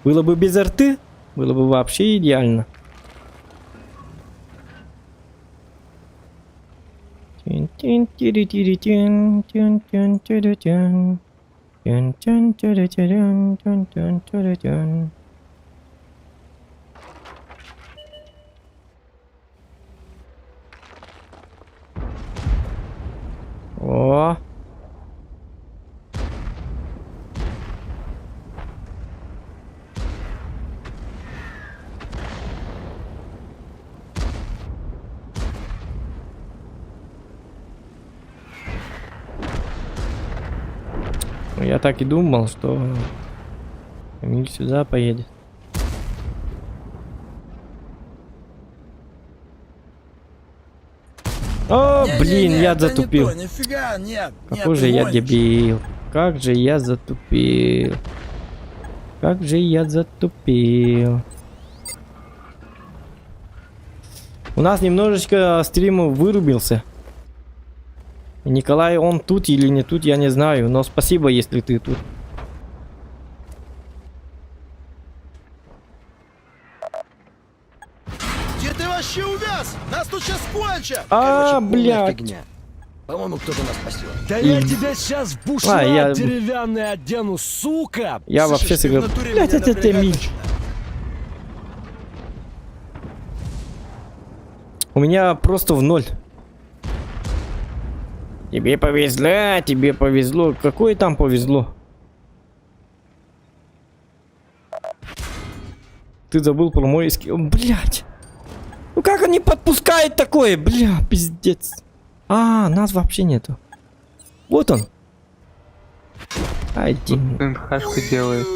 Было бы без арты, было бы вообще идеально. О. Я так и думал, что Камиль сюда поедет. О, Не-не-не, блин, я это не затупил. то, нифига, нет. Какой нет, же ты я гонишь. дебил. Как же я затупил. Как же я затупил. У нас немножечко стрим вырубился. Николай, он тут или не тут, я не знаю. Но спасибо, если ты тут. Где ты вообще увяз? Нас тут сейчас кончат. Блядь. По-моему, кто-то нас спасет. Да я тебя сейчас в бушлат я- деревянный одену, сука! Я вообще Слышишь, ты в сыграл. натуре Блядь, меня это напрягать Мич. начинаешь. У меня просто в ноль. Тебе повезло, тебе повезло. Какое там повезло? Ты забыл про мой скилл. Блять. Ну как они подпускают такое? Бля, пиздец. Нас вообще нету. Вот он. Один. Сын хашку делает.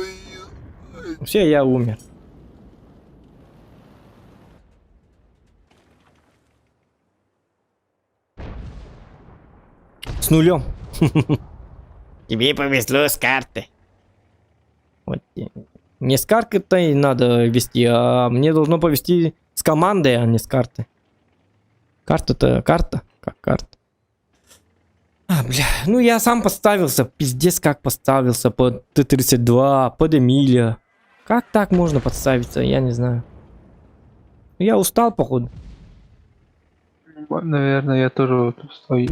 Все, я умер. С нулем. Тебе повезло с карты. Вот. Не с карты надо вести, а мне должно повезти с командой, а не с карты. Карта-то карта. Как карта. Бля. Ну я сам подставился. Пиздец как подставился под Т-32, под Эмиля. Как так можно подставиться, я не знаю. Я устал, походу. Наверное, я тоже вот тут стою.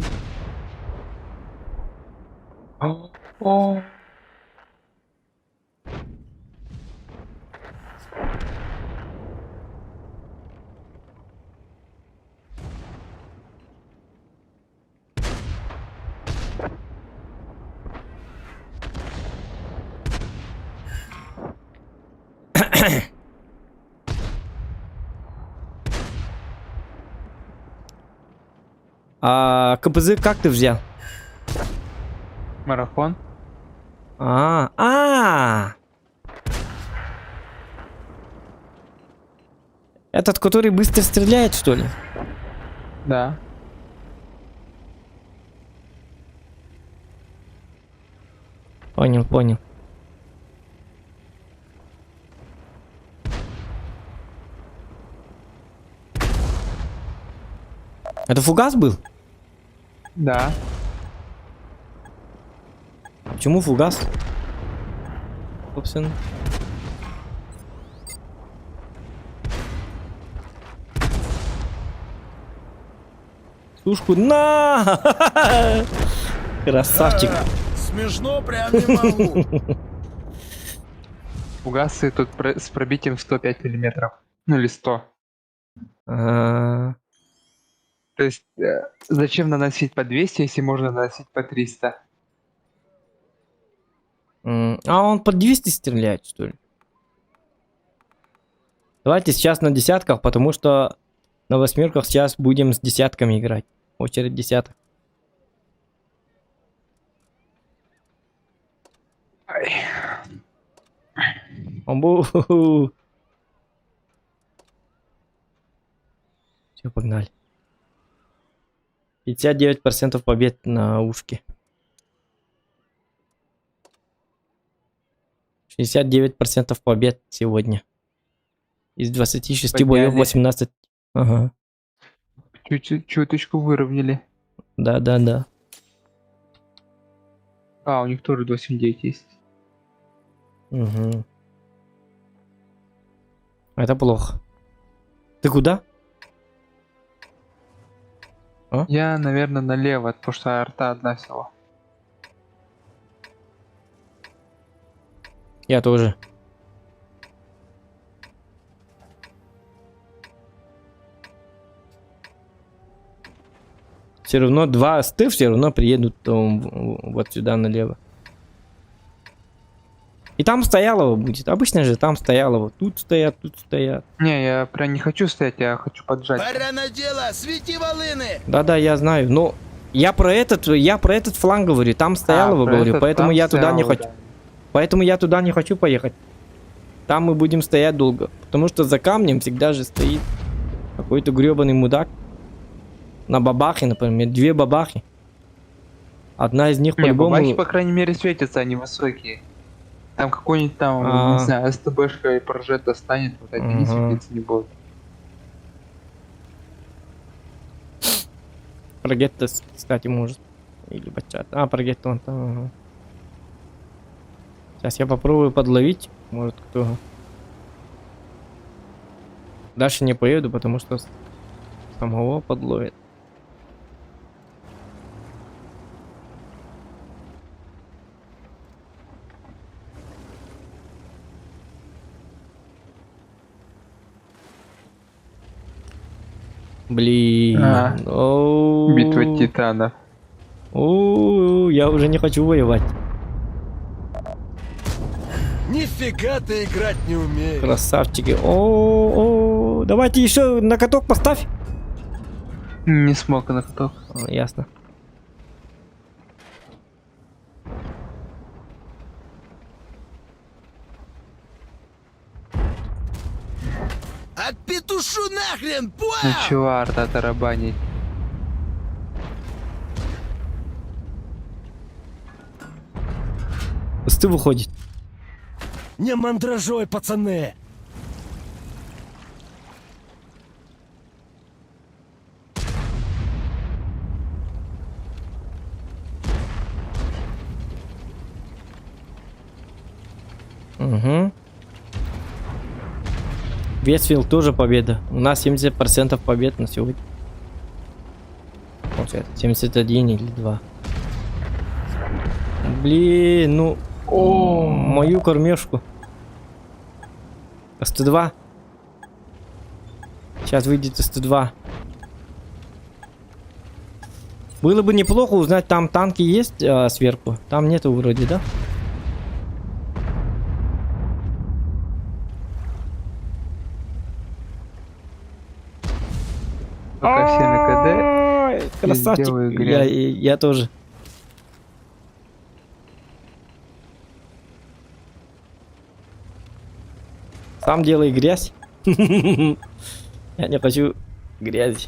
О. А КПЗ как ты взял? Марафон. Этот, который быстро стреляет, что ли? Да. Понял, понял. Это фугас был? Да. Почему фугас? Собственно. Сушку на! Красавчик. Смешно прям не могу. Фугасы тут с пробитием 105 миллиметров. Ну или 100. А, То есть, зачем наносить по 200, если можно наносить по 300? он под 200 стреляет, что ли? Давайте сейчас на десятках, потому что на восьмерках сейчас будем с десятками играть. Очередь десяток. Все, погнали. 59% побед на ушке. 69% побед сегодня. Из 26 боев Подняли. 18. Ага. Чуточку выровняли. Да. У них тоже 8-9 есть. Угу. Это плохо. Ты куда? Я, наверное, налево, потому что арта одна всего. Я тоже. Все равно два сты все равно приедут вот сюда налево. И там стоялово будет. Обычно же там стоялово. Тут стоят, тут стоят. Не, я прям не хочу стоять, я хочу поджать. Пора на дело, свети волыны. Да, я знаю. Но я про этот фланг говорю. Там стоялово про говорю. этот Поэтому там я туда не стояло, хочу. да. Поэтому я туда не хочу поехать. Там мы будем стоять долго. Потому что за камнем всегда же стоит какой-то гребаный мудак. На бабахе, например, 2 бабахи. Одна из них Не, по-любому... бабахи, по крайней мере, светятся, они высокие. Там какой-нибудь там, А. не знаю, СТБшка и прожет достанет, вот они Ага. светиться не будут. Прогетто, кстати, может. Или бачат. А, прогетто он там. Ага. Сейчас я попробую подловить. Может кто. Дальше не поеду, потому что самого подловит. Блин. А. Оу. Битва титанов. Оу, я уже не хочу воевать. Нифига ты играть не умеешь. Красавчики. О, давайте еще на каток поставь. Не смог на каток. Ясно. Отпетушу нахрен, Ну понял? чего арта тарабанить? Ты выходит. Не мандражой, пацаны. Угу. Вестфилд тоже победа. У нас 70% побед на сегодня. Получается, 71 или 2. Блин, ну... О, мою кормежку. СТ2. Сейчас выйдет СТ2. Было бы неплохо узнать, там танки есть сверху. Там нету вроде, да? Пока все на КД. Ай, красавчик. сделаю грязь. Я тоже. Сам делай грязь. Я не хочу грязи.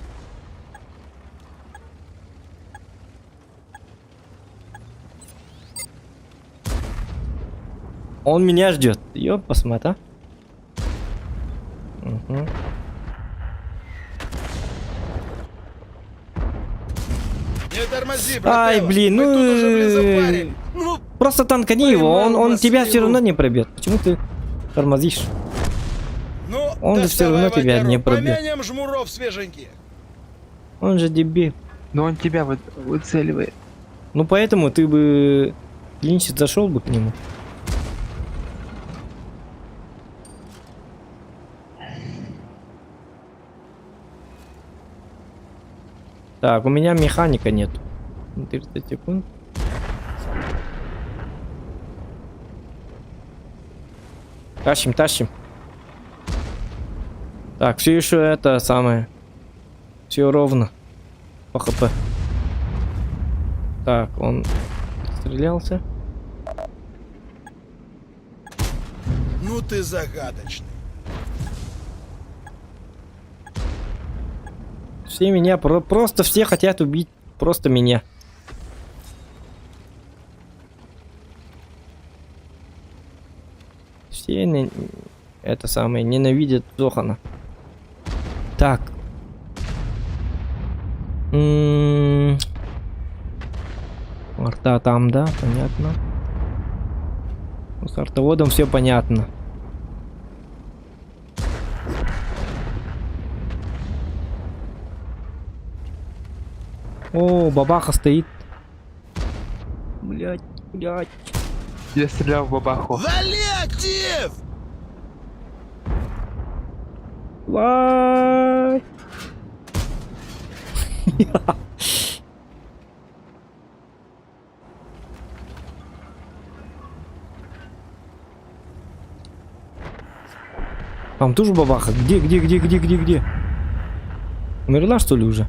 Он меня ждет. Ёп, посмотри. Угу. Не тормози, брателло. Ай, блин, Мы ну... тут уже, блин, запарили. Ну, Просто танкани его, Поймал он вас тебя его. все равно не пробьет. Почему ты тормозишь? ну, Он же всё равно доставай тебя водяру, не пробьет. Помянем жмуров свеженьких. Он же дебил. Но он тебя вот выцеливает. Ну поэтому ты бы... Клинчит зашел бы к нему. Так, у меня механика нет. 30 секунд. Тащим, тащим. Так, все еще это самое. Все ровно. По ХП. Так, он стрелялся. Ну ты загадочный. Все меня, просто все хотят убить просто меня. Все это самое ненавидят Зохана. Так. Арта там, да, понятно. С артоводом все понятно. О, бабаха стоит. Блять, блять. Я стрелял в бабаху. Вали актив! Вай. Там тоже бабаха. Где? Умерла, что ли, уже?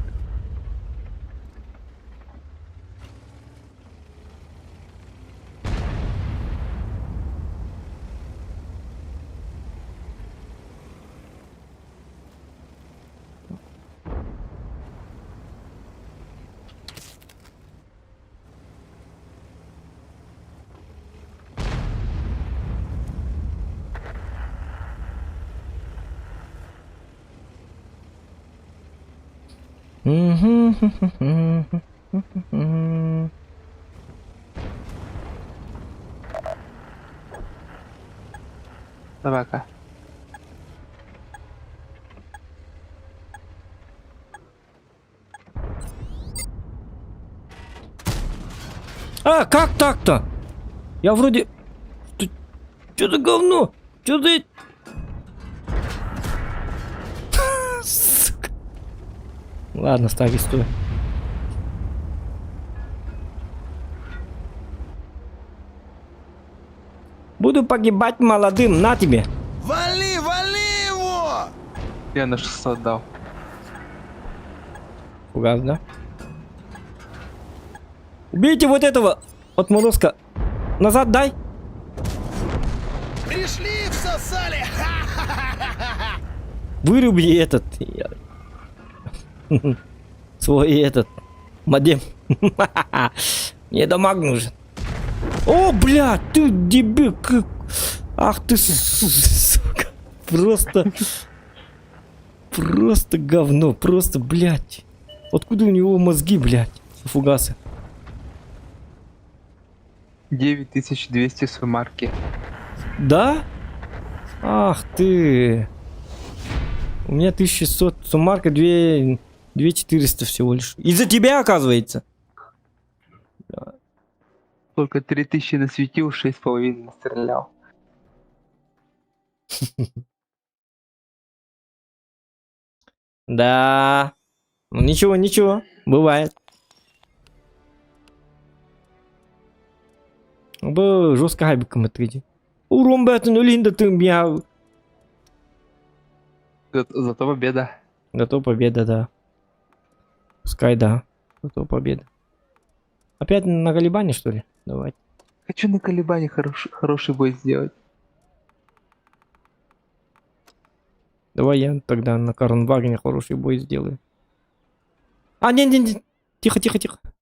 Давай-ка. А, как так-то? Я вроде... Что за говно? Что за... Сука. Ладно, ставь, стой. Буду погибать молодым, на тебе. Вали, вали его! Я на 600 дал. Фугас, да? Убейте вот этого отморозка. Назад дай. Пришли, всосали! Выруби этот. Свой этот. Модем. Мне дамаг нужен. О, блядь, ты дебил. Ах ты, сука. Просто говно. Просто, блядь. Откуда у него мозги, блядь? Фугасы. 9200 суммарки. Да? Ах ты. У меня 1600, суммарка 2400 всего лишь. Из-за тебя, оказывается. Только 3000 насветил, 6,5 настрелял. Да. Ну ничего, ничего. Бывает. Жестко хайбиком ответи. Урон бэтон улинда ты меня. Зато победа. Зато победа, да. Пускай, да. Зато победа. Опять на колебание, что ли? Давай. Хочу на колебании хороший бой сделать. Давай я тогда на Карнвагене хороший бой сделаю. А, не. Тихо.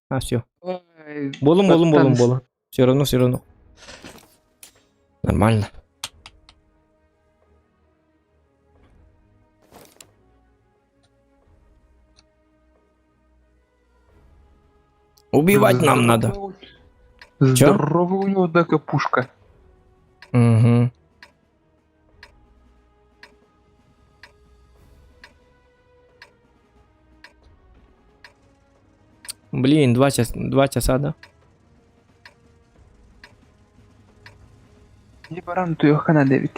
А, все. Болом. Все равно. Нормально. Убивать нам надо. Здоровый у него, однако, пушка. Угу. Блин, 2 часа, да? Не баран, то його хана 9.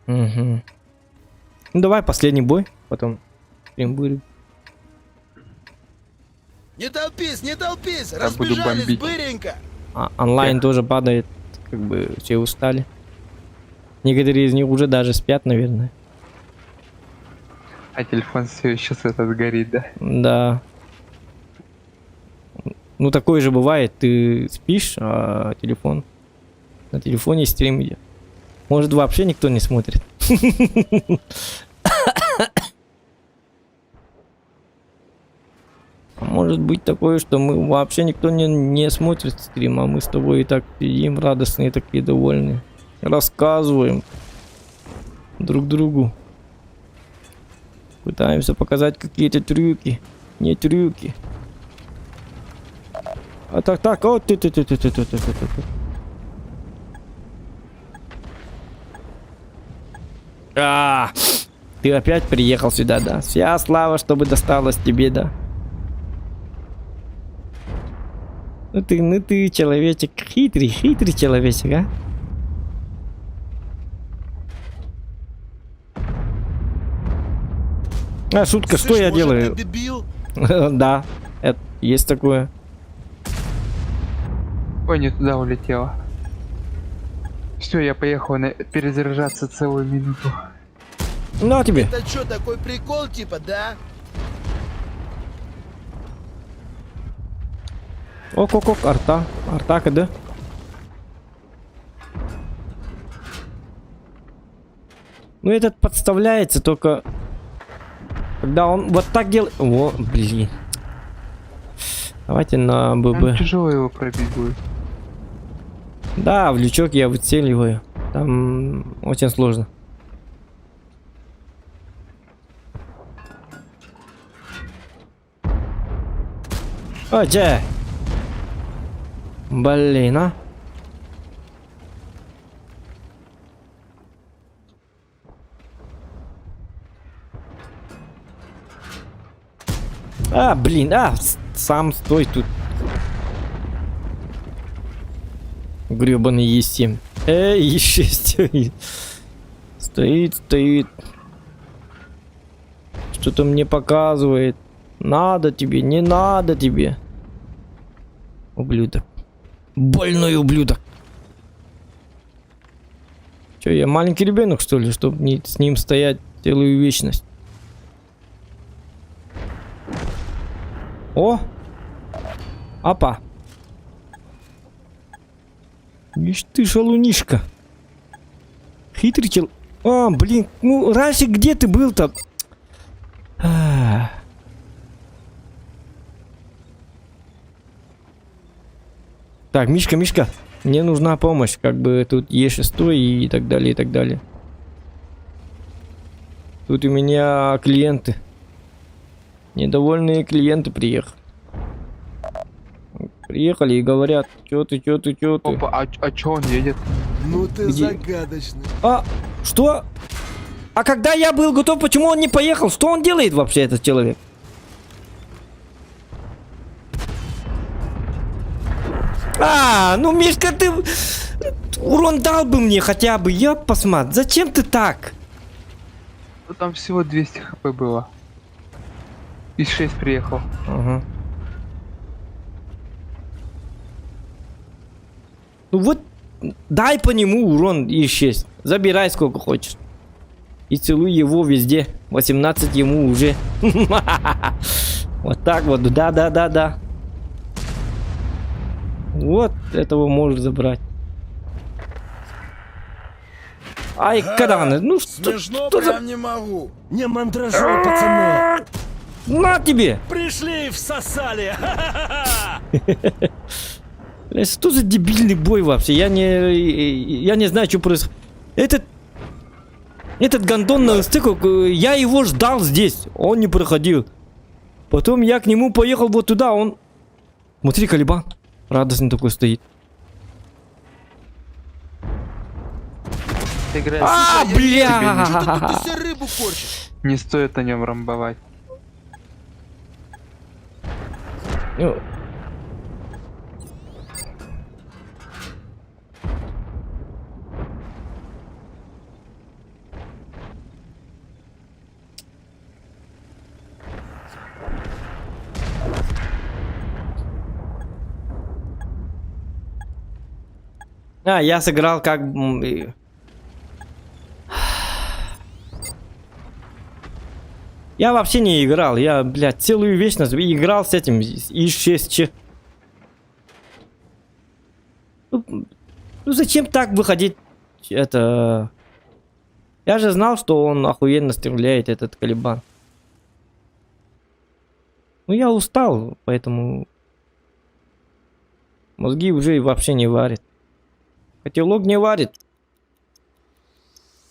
Угу. Ну давай последний бой, потом стрим будет. Не толпись, буду разбежались бомбить. быренько. А, онлайн тоже падает, как бы все устали. Некоторые из них уже даже спят, наверное. А телефон все еще этот горит, да? Да. Ну такое же бывает, ты спишь, а телефон... На телефоне стрим идет. Может вообще никто не смотрит. А может быть такое, что мы вообще никто не смотрит стрим, а мы с тобой и так сидим радостные, такие довольные. Рассказываем друг другу. Пытаемся показать какие-то трюки. Не трюки. А так, вот ты. А, ты опять приехал сюда, да? Вся слава, чтобы досталась тебе, да? Ну ты человечек, хитрый человечек, а? А, шутка, что Слышь, я может, делаю? ты дебил? Да, это есть такое. Ой, не туда улетела. Все, я поехал перезаряжаться целую минуту. Ну, а тебе? Это что, такой прикол типа, да? Ок, арта, да? Ну, этот подставляется только... Когда он вот так делает... О, блин. Давайте на ББ. Он тяжело его пробить будет. Да, в лючок я выцеливаю. Там очень сложно. А, че? Блин, а? А, блин, сам стой тут. Гребаный Е7. Е6. Стоит. Что-то мне показывает. Надо тебе, не надо тебе. Ублюдок. Больной ублюдок. Че, я маленький ребенок, что ли, чтобы с ним стоять целую вечность? О! Апа! Ишь ты, шалунишка. Хитрый чел... А, блин, ну раньше где ты был-то? Так, Мишка, мне нужна помощь. Как бы тут Е6 и так далее, и так далее. Тут у меня клиенты. Недовольные клиенты приехали. Приехали и говорят, чё ты. Опа, а чё он едет? Ну ты Где? загадочный. А, что? А когда я был готов, почему он не поехал? Что он делает вообще, этот человек? А, ну, Мишка, ты урон дал бы мне хотя бы, я посмотрю. Зачем ты так? Ну там всего 200 хп было. Из 6 приехал. Ага. Ну вот, дай по нему урон и 6. Забирай сколько хочешь. И целуй его везде. 18 ему уже. Вот так вот, да. Вот этого можешь забрать. Ай, Каданы, ну что Смешно за... прям не могу. Не мандражируй, пацаны. На тебе! Пришли и всосали. Бля, что за дебильный бой вообще? Я не знаю, что происходит. Этот гондон на стыку, я его ждал здесь. Он не проходил. Потом я к нему поехал вот туда, он... Смотри, Калибан. Радостный такой стоит. А, бля! Ты себе рыбу корчишь. Не стоит на нем рамбовать. Ну. А, я сыграл как... Я вообще не играл. Я, блядь, целую вечность играл с этим И6. Ну, зачем так выходить? Это... Я же знал, что он охуенно стреляет, этот Калибан. Ну, я устал, поэтому... Мозги уже вообще не варят. Котелок не варит.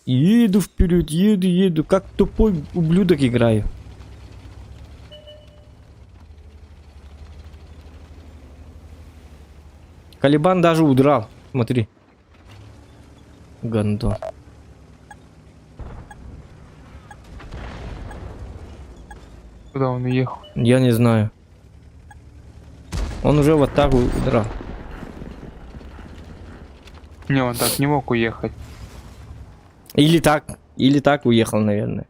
Еду вперед, еду. Как тупой ублюдок играю. Калибан даже удрал. Смотри. Гандон. Куда он уехал? Я не знаю. Он уже вот так удрал. Не, он так не мог уехать. Или так уехал, наверное.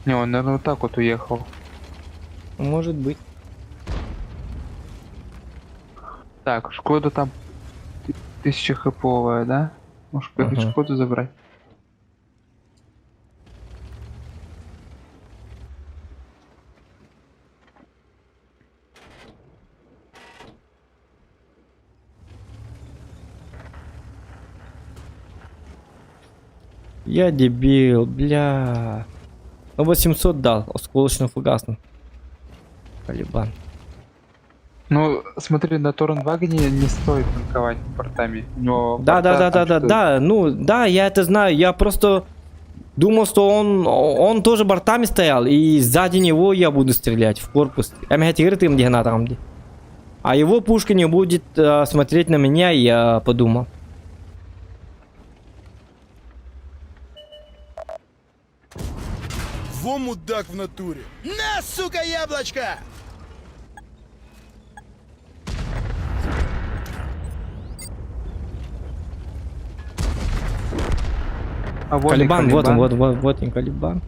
Не, он, наверное, вот так вот уехал. Может быть. Так, Шкода там 1000 хэповая, да? Может, какую-то Ага. Шкоду забрать? Я дебил, бля. Ну 800 дал, осколочно-фугасно. Калибан. Ну, смотри, на Торнвагене не стоит танковать портами. У него Да, порта там что-то- ну да, я это знаю. Я просто Думал, что он тоже бортами стоял, и сзади него я буду стрелять в корпус. А его пушка не будет смотреть на меня, я подумал. Во мудак в натуре. На, сука, яблочко! А вот и Калибан, вот он, Калибан. вот он, Калибан.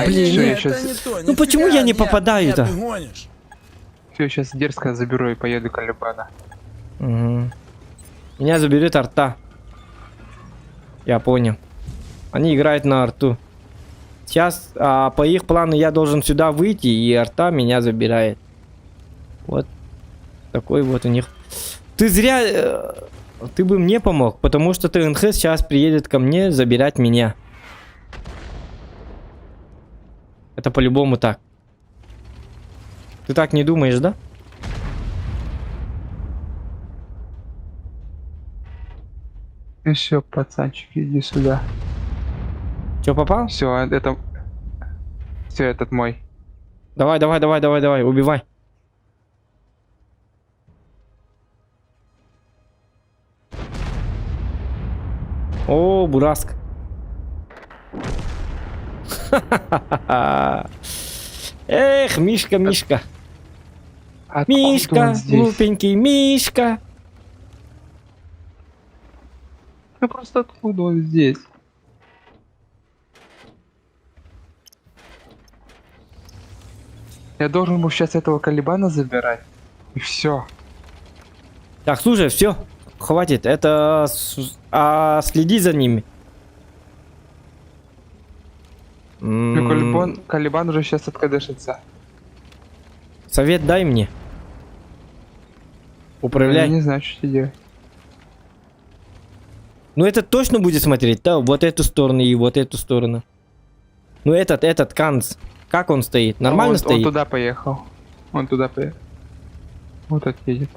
блин, всё, нет, я щас, это не то. Ну нифига, почему я не нет, попадаю-то? нет, ты гонишь. всё, щас дерзко заберу и поеду Калибана. Мгм. Меня заберет арта. Я понял. Они играют на арту. Сейчас по их плану я должен сюда выйти, и арта меня забирает. Вот такой вот у них. Ты зря... ты бы мне помог, потому что ТНХ сейчас приедет ко мне забирать меня. Это по-любому так. Ты так не думаешь, да? Ну все, пацанчик, иди сюда. Че, попал? Все, это... Все, этот мой. Давай, давай, давай, давай, давай, убивай. О, бураск. Эх, Мишка, Мишка. Откуда Мишка, он здесь? глупенький Мишка. Ну просто откуда он здесь? Я должен был сейчас этого Калибана забирать. И все. Так, слушай, все, хватит. Это следи за ними. Ну, Калибан уже сейчас откадышится. Совет дай мне. Я Управляй. не знаю, что делать. Ну этот точно будет смотреть, да? Вот эту сторону и вот эту сторону. Ну этот Канц. Как он стоит? Нормально он стоит? туда поехал. Он туда поехал. Вот так едет.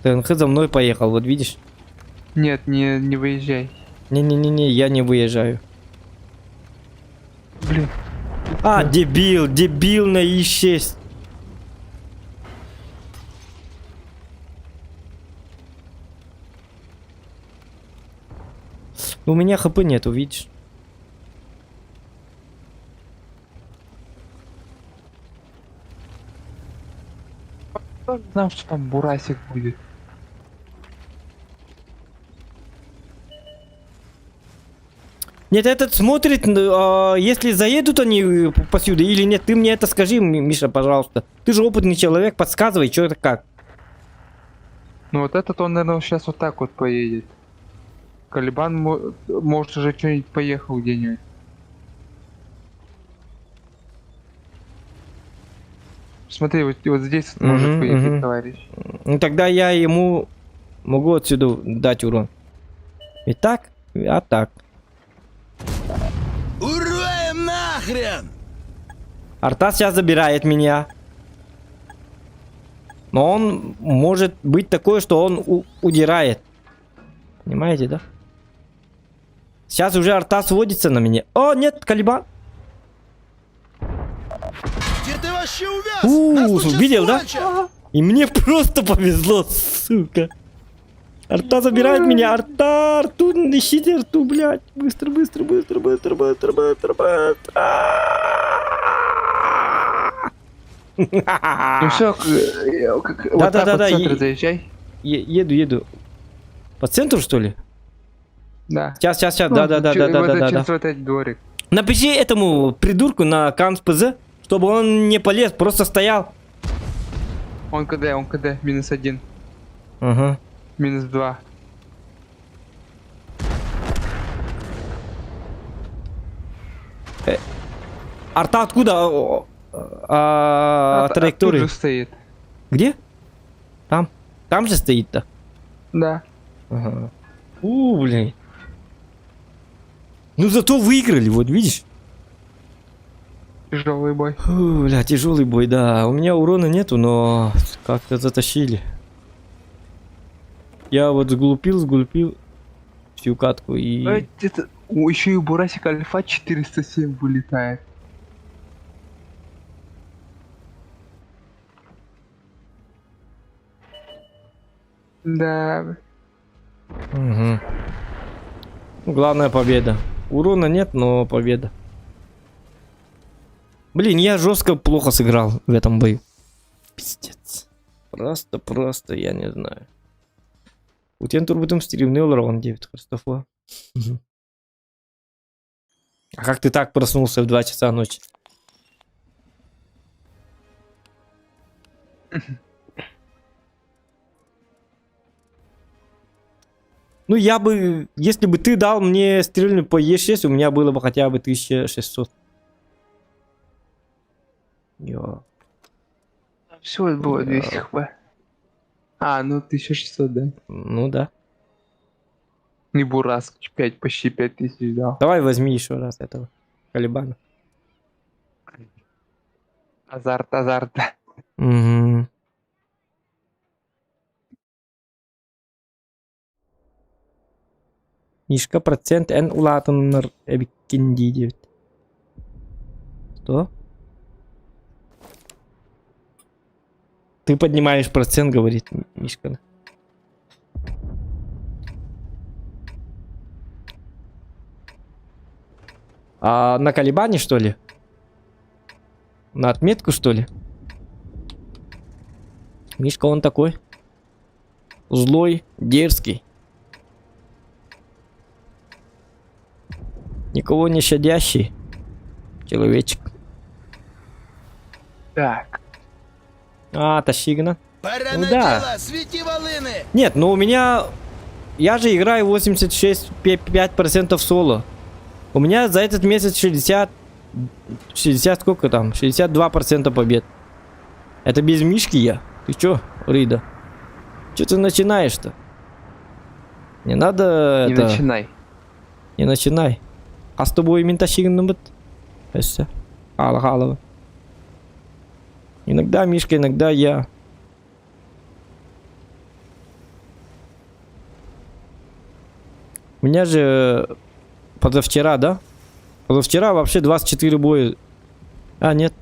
ТНХ за мной поехал, вот видишь? Нет, не выезжай. Не-не-не, я не выезжаю. Блин. Дебил, дебил на И6. У меня хп нету, видишь? Кто знал, что там бурасик будет? Нет, этот смотрит, если заедут они посюда или нет. Ты мне это скажи, Миша, пожалуйста. Ты же опытный человек, подсказывай, что это как. Ну вот этот он, наверное, сейчас вот так вот поедет. Калибан может уже что-нибудь поехал где-нибудь. Смотри, вот здесь вот может поехать, товарищ. Ну тогда я ему могу отсюда дать урон. И так, а так. Урваем нахрен! Арта сейчас забирает меня. Но он может быть такой, что он удирает. Понимаете, да? Сейчас уже арта сводится на меня. О, нет, Калибан. Где ты вообще увяз? Нас тут сейчас видел, да? кончат. И мне просто повезло, сука. Арта забирает меня. Арту, ищите арту, блядь. Быстро, быстро, быстро, быстро, быстро, быстро, быстро. Ну все, вот так вот в центр заезжай. Еду. По центру, что ли? Да. Сейчас, Ну, да. через вот этот дворик. Напиши этому придурку на Канц ПЗ, чтобы он не полез, просто стоял. Он КД, -1, Ага. -2. Арта откуда? Траектории. Тут же стоит. Где? Там. Там же стоит-то. Да. Ага. Блин. Ну зато выиграли, вот видишь? Тяжелый бой. Бля, тяжелый бой, да. У меня урона нету, но как-то затащили. Я вот сглупил всю катку и... Это... Еще и у Бурасика Альфа 407 вылетает. Да. Угу. Главная победа. Урона нет, но победа. Блин, я жестко плохо сыграл в этом бою. Пиздец. Просто, я не знаю. Утен турбутым стримный раунд 9 Христофа. А как ты так проснулся в 2 часа ночи? Ну, я бы... Если бы ты дал мне стрельнуть по Е6, у меня было бы хотя бы 1600. Йо. Все было 200 хп. А, ну 1600, да. Ну да. И Бураск 5, почти 5000 дал. Давай возьми еще раз этого Калибана. Азарт. Угу. Мишка процент N улатыныр эбиккенди дебит. Что? Ты поднимаешь процент, говорит Мишка. А на Калибане, что ли? На отметку, что ли? Мишка он такой. Злой, дерзкий. Никого не щадящий. Человечек. Так. А, Тащигна. Пора Ну на да. дело, свети волыны! Нет, но у меня... Я же играю 86,5% соло. У меня за этот месяц 60 сколько там? 62% побед. Это без Мишки я? Ты чё, Рида? Чё ты начинаешь-то? Не надо Не это... начинай. Не начинай. А с тобой Ментащигна быт? Все. Халова. Иногда Мишка, иногда я. У меня же позавчера, да? Позавчера вообще 24 боя. А, нет.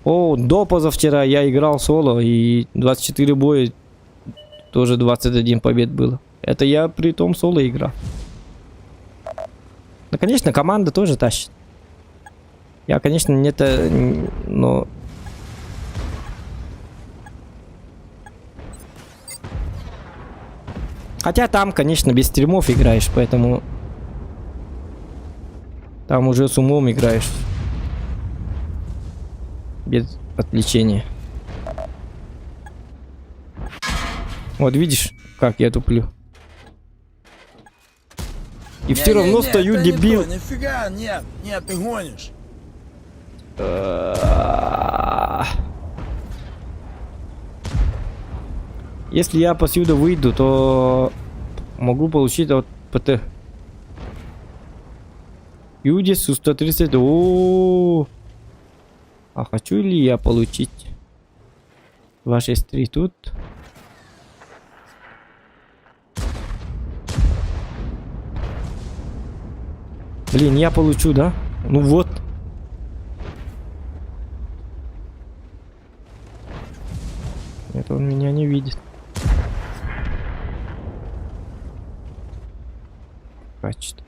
О, до позавчера я играл соло, и 24 боя тоже 21 побед было. Это я при том соло играл. Ну, конечно, команда тоже тащит. Я, конечно, не это, но... Хотя там, конечно, без стримов играешь, поэтому... Там уже с умом играешь. Без отвлечения. Вот видишь, как я туплю. И все равно Не-не-не, стою это не дебил. то, нифига, нет, ты гонишь. Если я посюда выйду, то могу получить от ПТ. Юдис 130. О, а хочу ли я получить 263 тут? Блин, я получу, да? Ну вот. Это он меня не видит. Качество.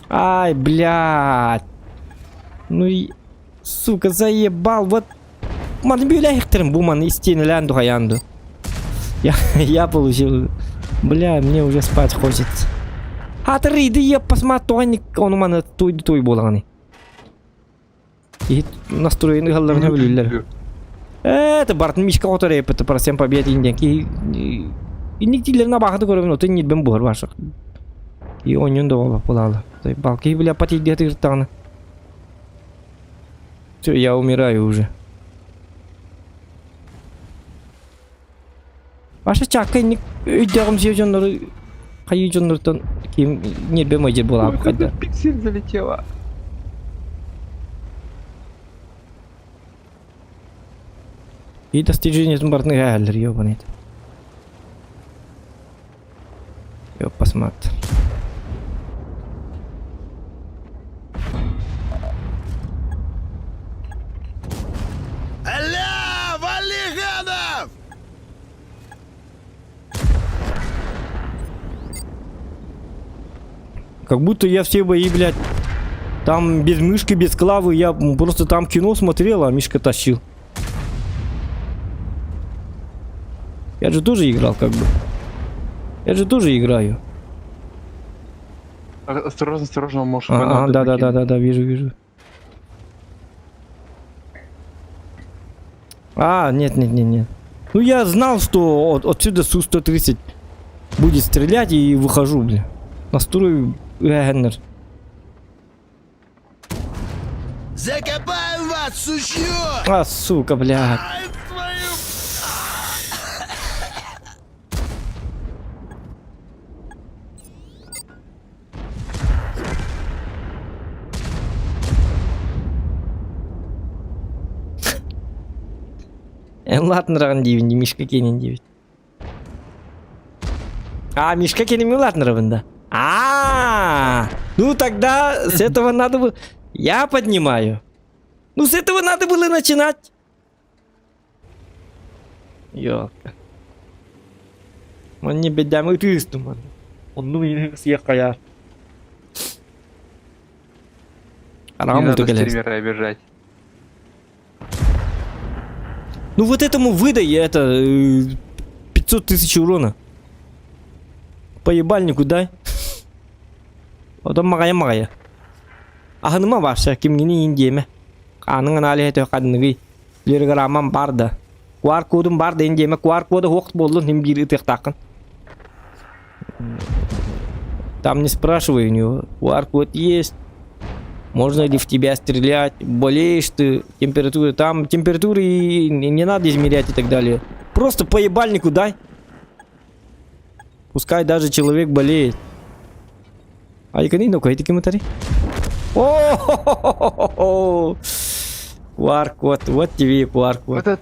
Ай, блядь. Ну и... Сука, заебал. Вот... Манбюляхтерм буман истин лянду хаянду. Я получил... Бля, мне уже спать хочется. А ты риди, я посмотри, он у меня той боланы. И настроенный голодный блюлер. Это Барт Мишка который это про 7 побед индек. И не тилер на бахту говорю, но ты не бембор ваших. И он не давал полала. Той балки, бля, пати где ты ртана. Все, я умираю уже. Ваша чакай не идем зеленый. Хайюджон тон ким не бемоди была обхода. Пиксель залетела. И достижение стандартных галер, ёбаный. Ёп, посмотри. Аля, вали гадов! Как будто я все бои, блядь, там без мышки, без клавы, я просто там кино смотрел, а Мишка тащил. Я же тоже играл, как бы. Я же тоже играю. Осторожно, осторожно, он может А, гранату выкинуть. да, вижу. А, нет. Ну я знал, что отсюда Су-130 будет стрелять и выхожу, бля. Настрою Геннер. Закопаем вас, сучье! А, сука, блядь. Ай, твою... Латнеран 9, Мишка Кенин 9. А, Мишка Кенин Латнеровен, да. Ну тогда с этого надо было... Я поднимаю. Ну с этого надо было начинать. Ёлка. Он не беда, мы тысту, man. Он ну и съехал. Не Раму надо ты стримера обижать. Ну вот этому выдай это 500 тысяч урона. По ебальнику дай. Вот он магая. Ахныма ваша кимгини индеме. Каның али это кадныгы. Лирграмам барда. QR кодум барда индеме. QR коды хокт болду ним бири тактакын. Там не спрашивай у него. QR код есть. Можно ли в тебя стрелять, болеешь ты, температура, там температуры не надо измерять и так далее. Просто по ебальнику дай. Пускай даже человек болеет. А я не ну-ка, эти комментарии. О, QR-код, вот тебе и QR-код. Вот этот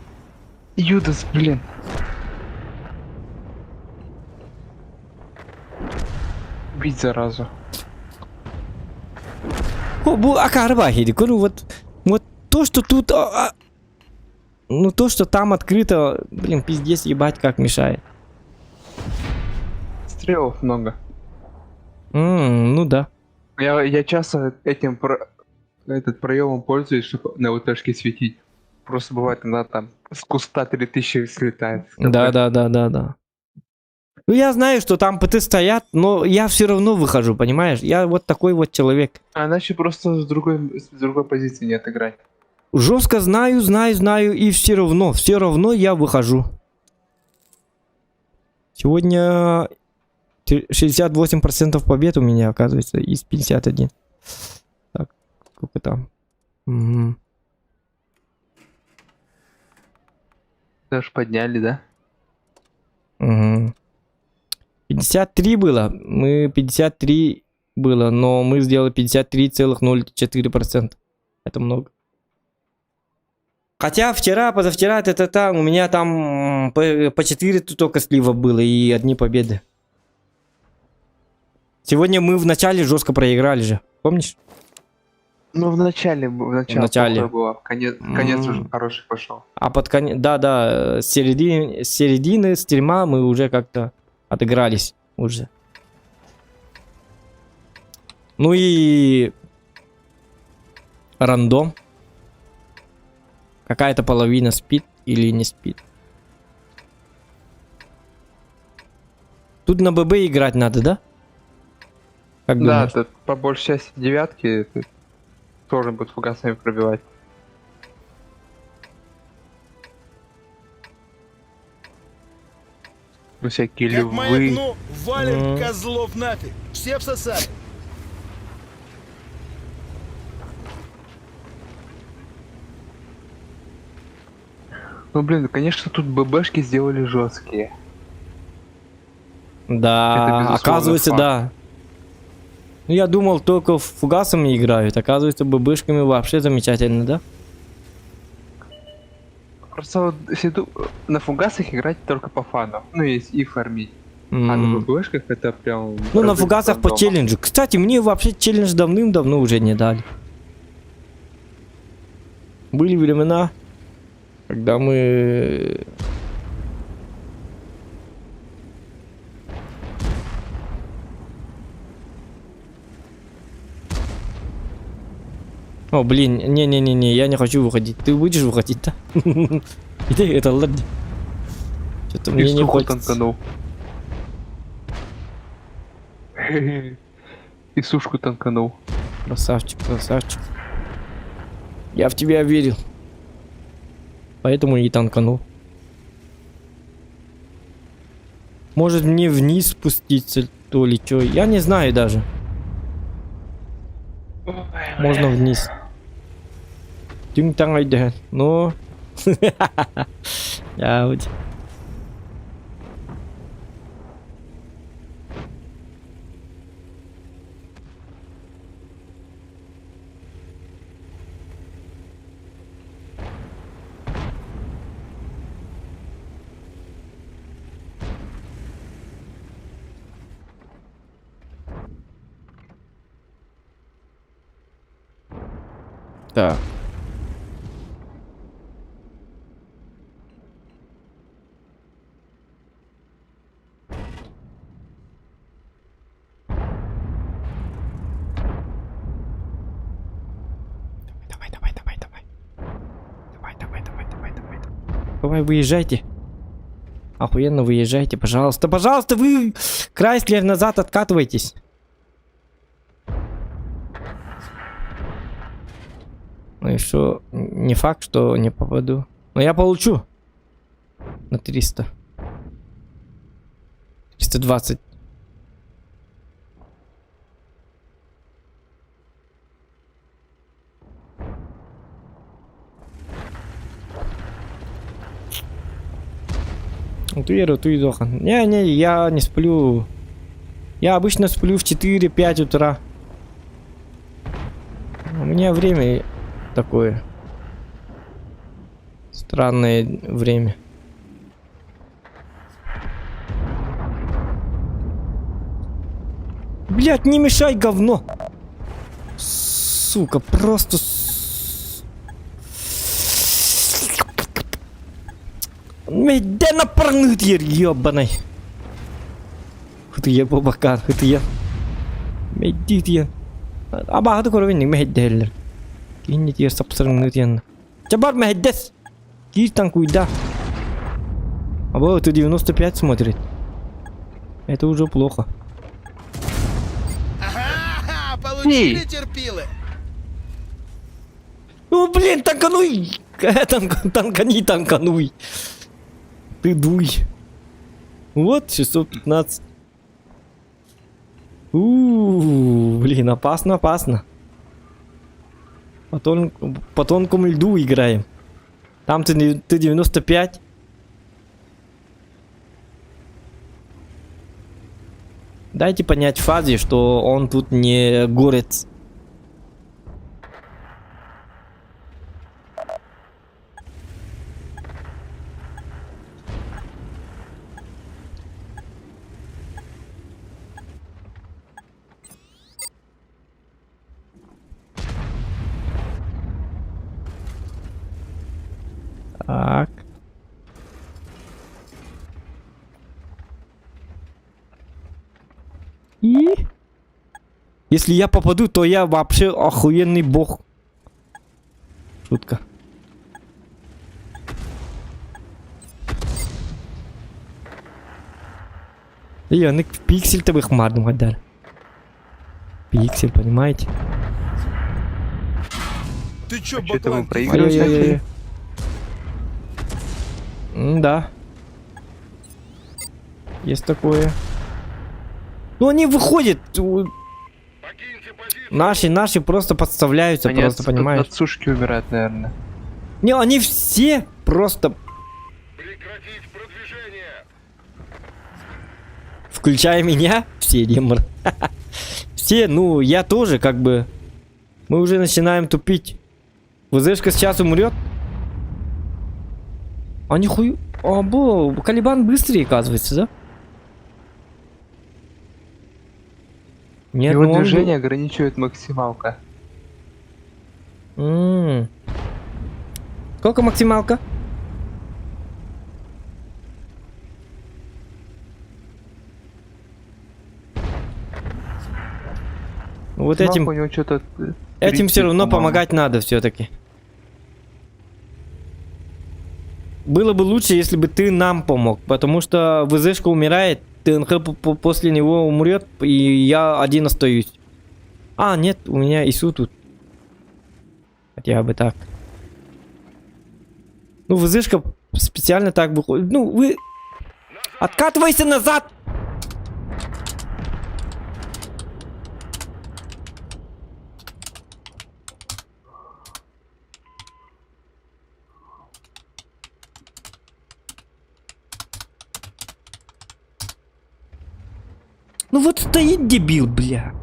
Юдас, блин. Бить заразу. Bu акарбахи, ну вот то, что тут, ну то, что там открыто, блин, пиздец, ебать, как мешает. Стрелов много. Ну да. Я часто этим этот проемом пользуюсь, чтобы на УТшке светить. Просто бывает, иногда там с куста 3000 слетает. Да. Ну я знаю, что там ПТ стоят, но я все равно выхожу, понимаешь? Я вот такой вот человек. А иначе просто с другой позиции не отыграть. Жестко знаю, и все равно я выхожу. Сегодня 68% побед у меня, оказывается, из 51. Так, сколько там? Угу. Даже подняли, да? Угу. 53 было, мы 53 было, но мы сделали 53,04%. Это много. Хотя вчера, позавчера, у меня там по 4 только слива было и одни победы. Сегодня мы в начале жестко проиграли же, помнишь? Ну, в начале плохо было, конец уже хороший пошел. А под конец, да, с середины стрима мы уже как-то отыгрались уже. Ну и рандом. Какая-то половина спит или не спит. Тут на ББ играть надо, да? Как Да, думаешь? тут по большей части девятки тоже будут фугасами пробивать. Ну, всякие Как львы. маякну, валим козлов нафиг. Все всосали. Ну, блин, конечно, тут ББшки сделали жесткие. Это, Да, безусловно, оказывается, факт. да. Ну, я думал, только фугасами играют. Оказывается, ББшками вообще замечательно, да? Просто вот всегда на фугасах играть только по фану. Ну, и фармить. А на М. ББшках это прям... Ну, на работа фугасах по дома. челленджу. Кстати, мне вообще челлендж давным-давно уже не дали. Были времена, когда мы... О, блин, не-не-не-не, я не хочу выходить. Ты будешь выходить, да? Иди, это ладно. Что-то И мне не сухо хочется. танканул. И сушку танканул. Красавчик, красавчик. Я в тебя верил. Поэтому и танканул. Может мне вниз спуститься, то ли что? Я не знаю даже. Можно вниз. Тюнг-танг айда. Но... Я вот... Так. Давай, давай, давай, давай. Давай, давай, давай, давай, давай. Давай, выезжайте. Охуенно выезжайте, пожалуйста. Пожалуйста, вы Крайслер назад откатывайтесь. Ну и что, не факт, что не попаду. Но я получу. На 300. 320. Рутуй, Зохан. Не, я не сплю. Я обычно сплю в 4-5 утра. У меня время такое. Странное время. Блять, не мешай, говно! Сука, просто... Да напрыгнуть, ёбаный! Хутия по бокам, хутия. Медития. А багато коровин не heller. Кинет я собственно. Чабар мехдес. Кир танкуй, да. А вот ты 95 смотрит. Это уже плохо. Ага, получили терпилы. Ну блин, танкануй! Танкани. Ты дуй. Вот 615. Блин, опасно. По тонкому льду играем. Там ты 95. Дайте понять Фазе, что он тут не горец. Так. И... Если я попаду, то я вообще охуенный бог. Шутка. Я не пиксель-то в их мадом отдал. Пиксель, понимаете? Ты чё, Что-то вы баклан? проигрываете? Ой-ой-ой. Да. Есть такое. Ну они выходят. Покиньте позицию. Наши просто подставляются, Они просто, понимаешь? от сушки умирают, наверное. Не, они все просто... Прекратить продвижение. Включая меня, все, Демар. Все, ну, я тоже, как бы... Мы уже начинаем тупить. ВЗшка сейчас умрет. А нихуя... Калибан быстрее, оказывается, да? Нет, Его ну он движение ограничивает максималка. Сколько максималка? Вот Максималка этим, у него что-то... этим все 30, равно по-моему. помогать надо все-таки. Было бы лучше, если бы ты нам помог, потому что ВЗшка умирает, ТНХ после него умрет, и я один остаюсь. А, нет, у меня ИСУ тут. Хотя бы так. Ну, ВЗшка специально так выходит. Ну, вы... Откатывайся назад! Ну вот стоит дебил, бля.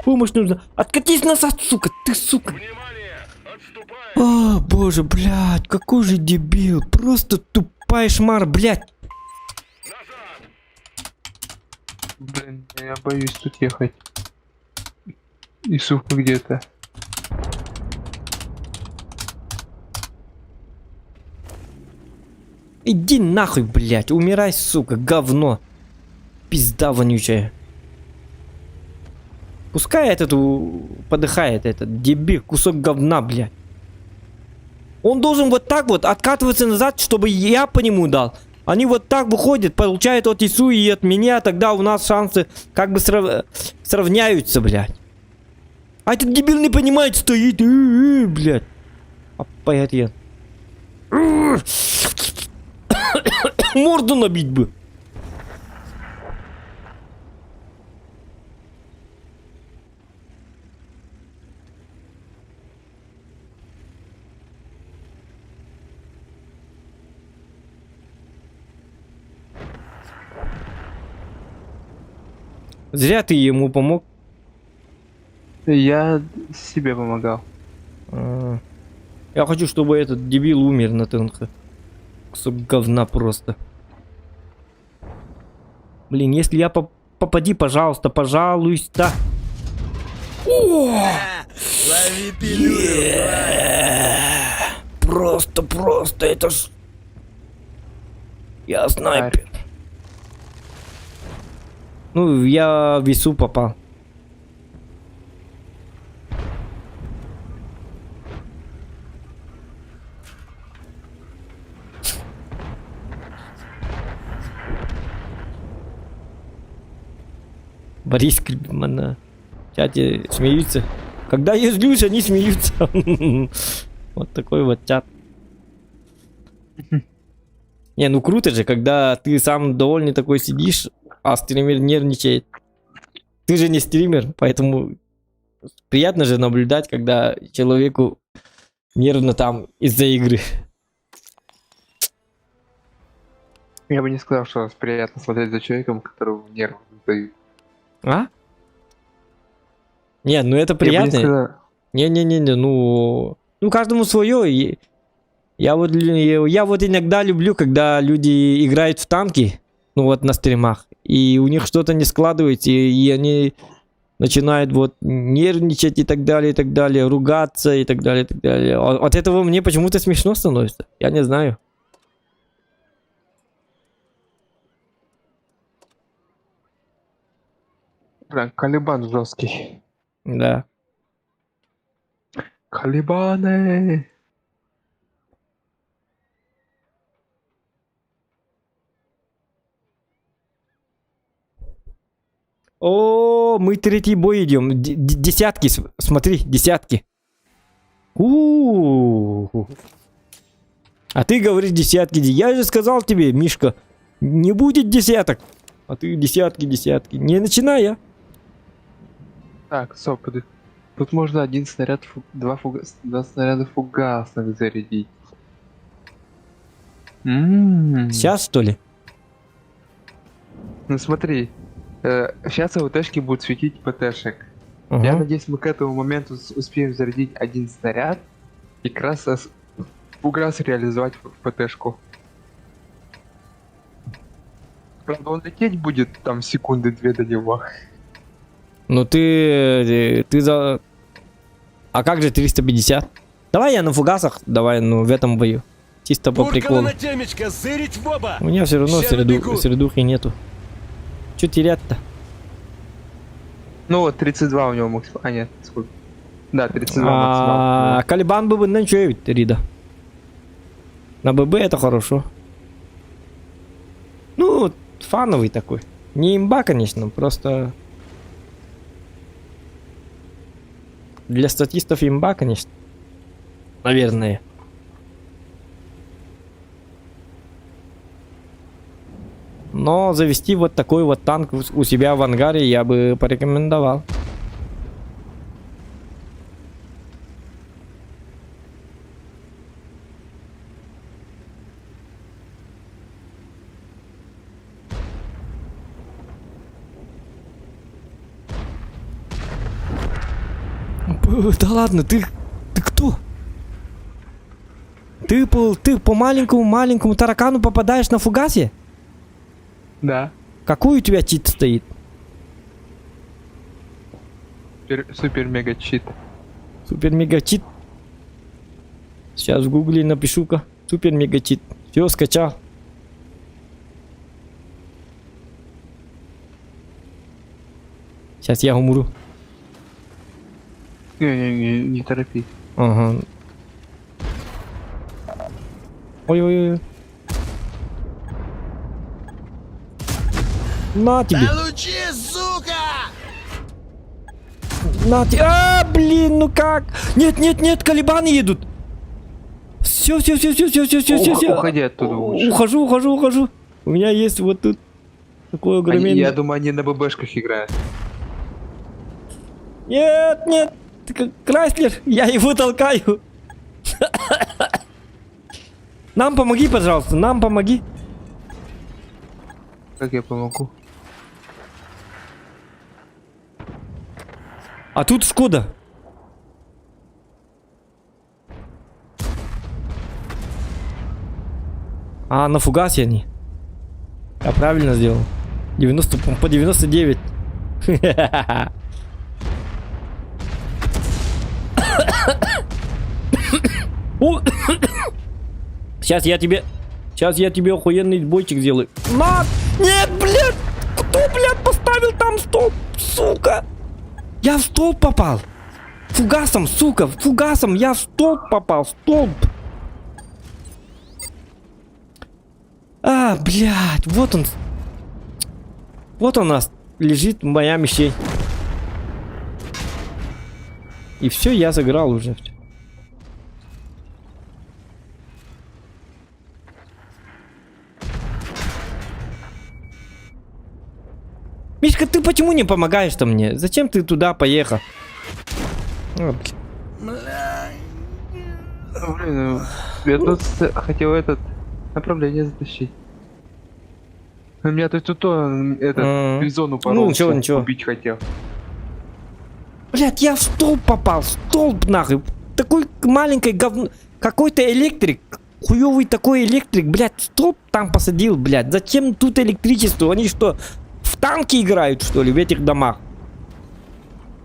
Помощь нужна. Откатись назад, сука, ты, сука. Внимание! Отступаем! А, боже, блядь, какой же дебил. Просто тупая шмар, блядь. Назад! Блин, я боюсь тут ехать. И сука где-то. Иди нахуй, блядь, умирай, сука, говно. Пизда вонючая. Пускай этот подыхает, этот дебил, кусок говна, блядь. Он должен вот так вот откатываться назад, чтобы я по нему дал. Они вот так выходят, получают от ИСУ и от меня, тогда у нас шансы как бы сравняются, блядь. А этот дебил не понимает, стоит, блядь. Опять. Морду набить бы. Зря ты ему помог. Я себе помогал. Я хочу, чтобы этот дебил умер на ТНХ. Кусок говна просто. Блин, если я попади, пожалуйста, пожалуйста. Лови пилюлю, Просто, это ж... Я снайпер. Ну, я в ИСУ попал. Борис Крипман на чате смеются. Когда я злюсь, они смеются. Вот такой вот чат. Не, ну круто же, когда ты сам довольный такой сидишь, а стример нервничает. Ты же не стример, поэтому приятно же наблюдать, когда человеку нервно там из-за игры. Я бы не сказал, что приятно смотреть за человеком, которого нервы сдают. А? Не, ну это Я бы не приятно. сказал. Не, ну каждому свое. Я вот иногда люблю, когда люди играют в танки, ну вот на стримах, и у них что-то не складывается, и они начинают вот нервничать и так далее, ругаться и так далее, и так далее. От этого мне почему-то смешно становится. Я не знаю. Прям Калибан жесткий. Да. Калибаны! О, мы третий бой идем. Десятки, смотри, десятки. У-у-у. А ты говоришь десятки. Я же сказал тебе, Мишка, не будет десяток. А ты десятки. Не начинай, а. Так, стоп, тут можно один снаряд, два снаряда фугасных зарядить. Сейчас, что ли? Ну смотри, сейчас АВТшки будут светить ПТшек. Ага. Я надеюсь, мы к этому моменту успеем зарядить один снаряд, и как раз Уграз реализовать ПТшку. Правда, он лететь будет там секунды 2 до него. Ну ты за... А как же 350? Давай я на фугасах, давай, ну, в этом бою. Чисто по Буркала приколу. на темечко, зырить в оба! У меня все равно Все набегут. средухи нету. Че терять-то? Ну вот, 32 у него максимум. А нет, сколько? Да, 32 А максимум. Калибан бы на чё ведь, Рида? На ББ это хорошо. Ну, фановый такой. Не имба, конечно, просто... Для статистов имба, конечно. Наверное. Но завести вот такой вот танк у себя в ангаре я бы порекомендовал. Да ладно, ты кто? Ты по маленькому таракану попадаешь на фугасе? Да. Какой у тебя чит стоит? Супер-мега чит. Супер мега чит. Сейчас в гугле напишу-ка. Супер мега чит. Все, скачал. Сейчас я умру. Не торопись. Ага. Ой-ой-ой. На тебе. Получи, сука! На тебе. А, блин, ну как? Нет, Калибаны едут. Все. Уходи оттуда лучше. Ухожу. У меня есть вот тут такое огроменное... Я думаю, они на ББшках играют. Нет, Крайслер, я его толкаю. Нам помоги, пожалуйста, нам помоги. Как я помогу? А тут Шкода. А, на фугасе они. Я правильно сделал. 90 по 99. Сейчас я тебе охуенный бойчик сделаю. На! Нет, блядь! Кто, блядь, поставил там столб? Сука! Я в столб попал. Фугасом, сука, фугасом я в столб попал. Столб. А, блядь, вот он. Вот у нас лежит моя мишень. И все, я сыграл уже. Мишка, ты почему не помогаешь-то мне? Зачем ты туда поехал? А, Блин, я тут хотел этот направление затащить. У меня тут этот зону поролся, ничего. убить хотел. Блядь, я в столб попал. Столб нахуй. Такой маленький говно. Какой-то электрик. Хуёвый такой электрик. Блядь, столб там посадил, блядь. Зачем тут электричество? Они что, в танки играют, что ли, в этих домах?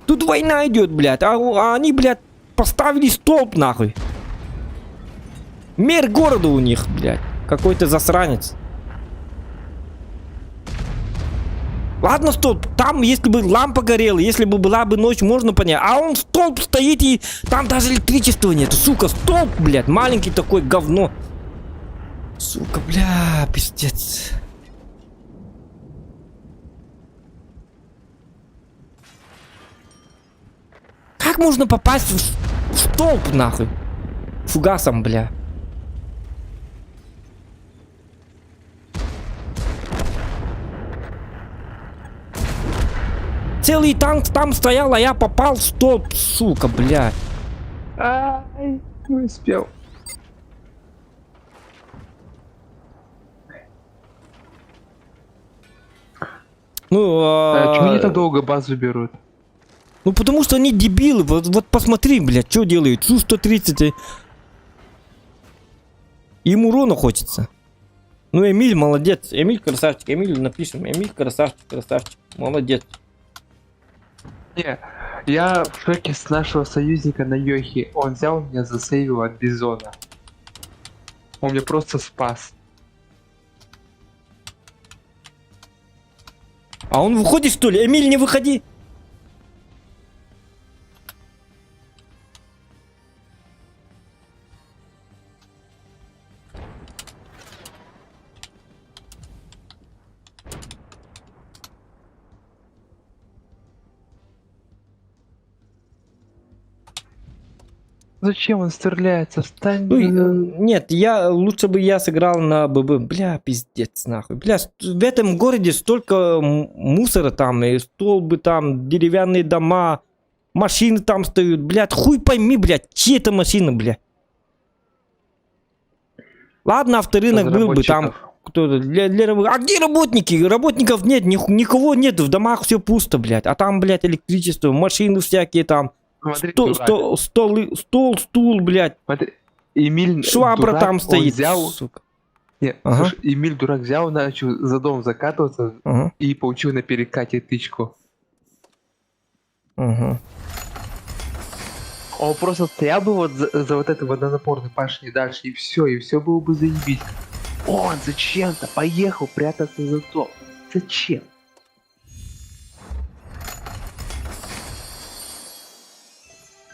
Тут война идет, блядь. А они, блядь, поставили столб, нахуй. Мэр города у них, блядь. Какой-то засранец. Ладно, столб, там, если бы лампа горела, если бы была бы ночь, можно понять. А он столб стоит, и там даже электричества нет. Сука, столб, блядь, маленький такой говно. Сука, бля, пиздец. Как можно попасть в столб, нахуй? Фугасом, бля. Целый танк там стоял, а я попал в столб, сука, бля. Ай, не успел. Ну, Чего они так долго базу берут? Ну, потому что они дебилы. Вот посмотри, блядь, что делают. Су-130. Им урона хочется. Ну, Эмиль молодец. Эмиль красавчик. Эмиль напишем. Эмиль красавчик, красавчик. Молодец. Не, я в шоке с нашего союзника на Йохе. Он взял меня, засейвил от Бизона. Он меня просто спас. А он выходит, что ли? Эмиль, не выходи. Зачем он стреляется? Встань. Ну, нет, лучше бы я сыграл на ББ. Бля, пиздец, нахуй. Бля, в этом городе столько мусора там, и столбы там, деревянные дома, машины там стоят. Блядь, хуй пойми, блядь, чьи это машины, блядь. Ладно, авторынок был бы там кто-то. А где работники? Работников нет, никого нет, в домах все пусто, блядь. А там, блядь, электричество, машины всякие там. Смотри, Стул, блядь. Смотри, Эмиль Швабра дурак, там он стоит, взял, сука. Нет, Ага. слушай, Эмиль дурак взял, начал за дом закатываться Ага. и получил на перекате тычку. Ага. Он просто стоял бы вот за вот этой водонапорной башней дальше, и все было бы заебись. Он зачем-то поехал прятаться за дом. Зачем?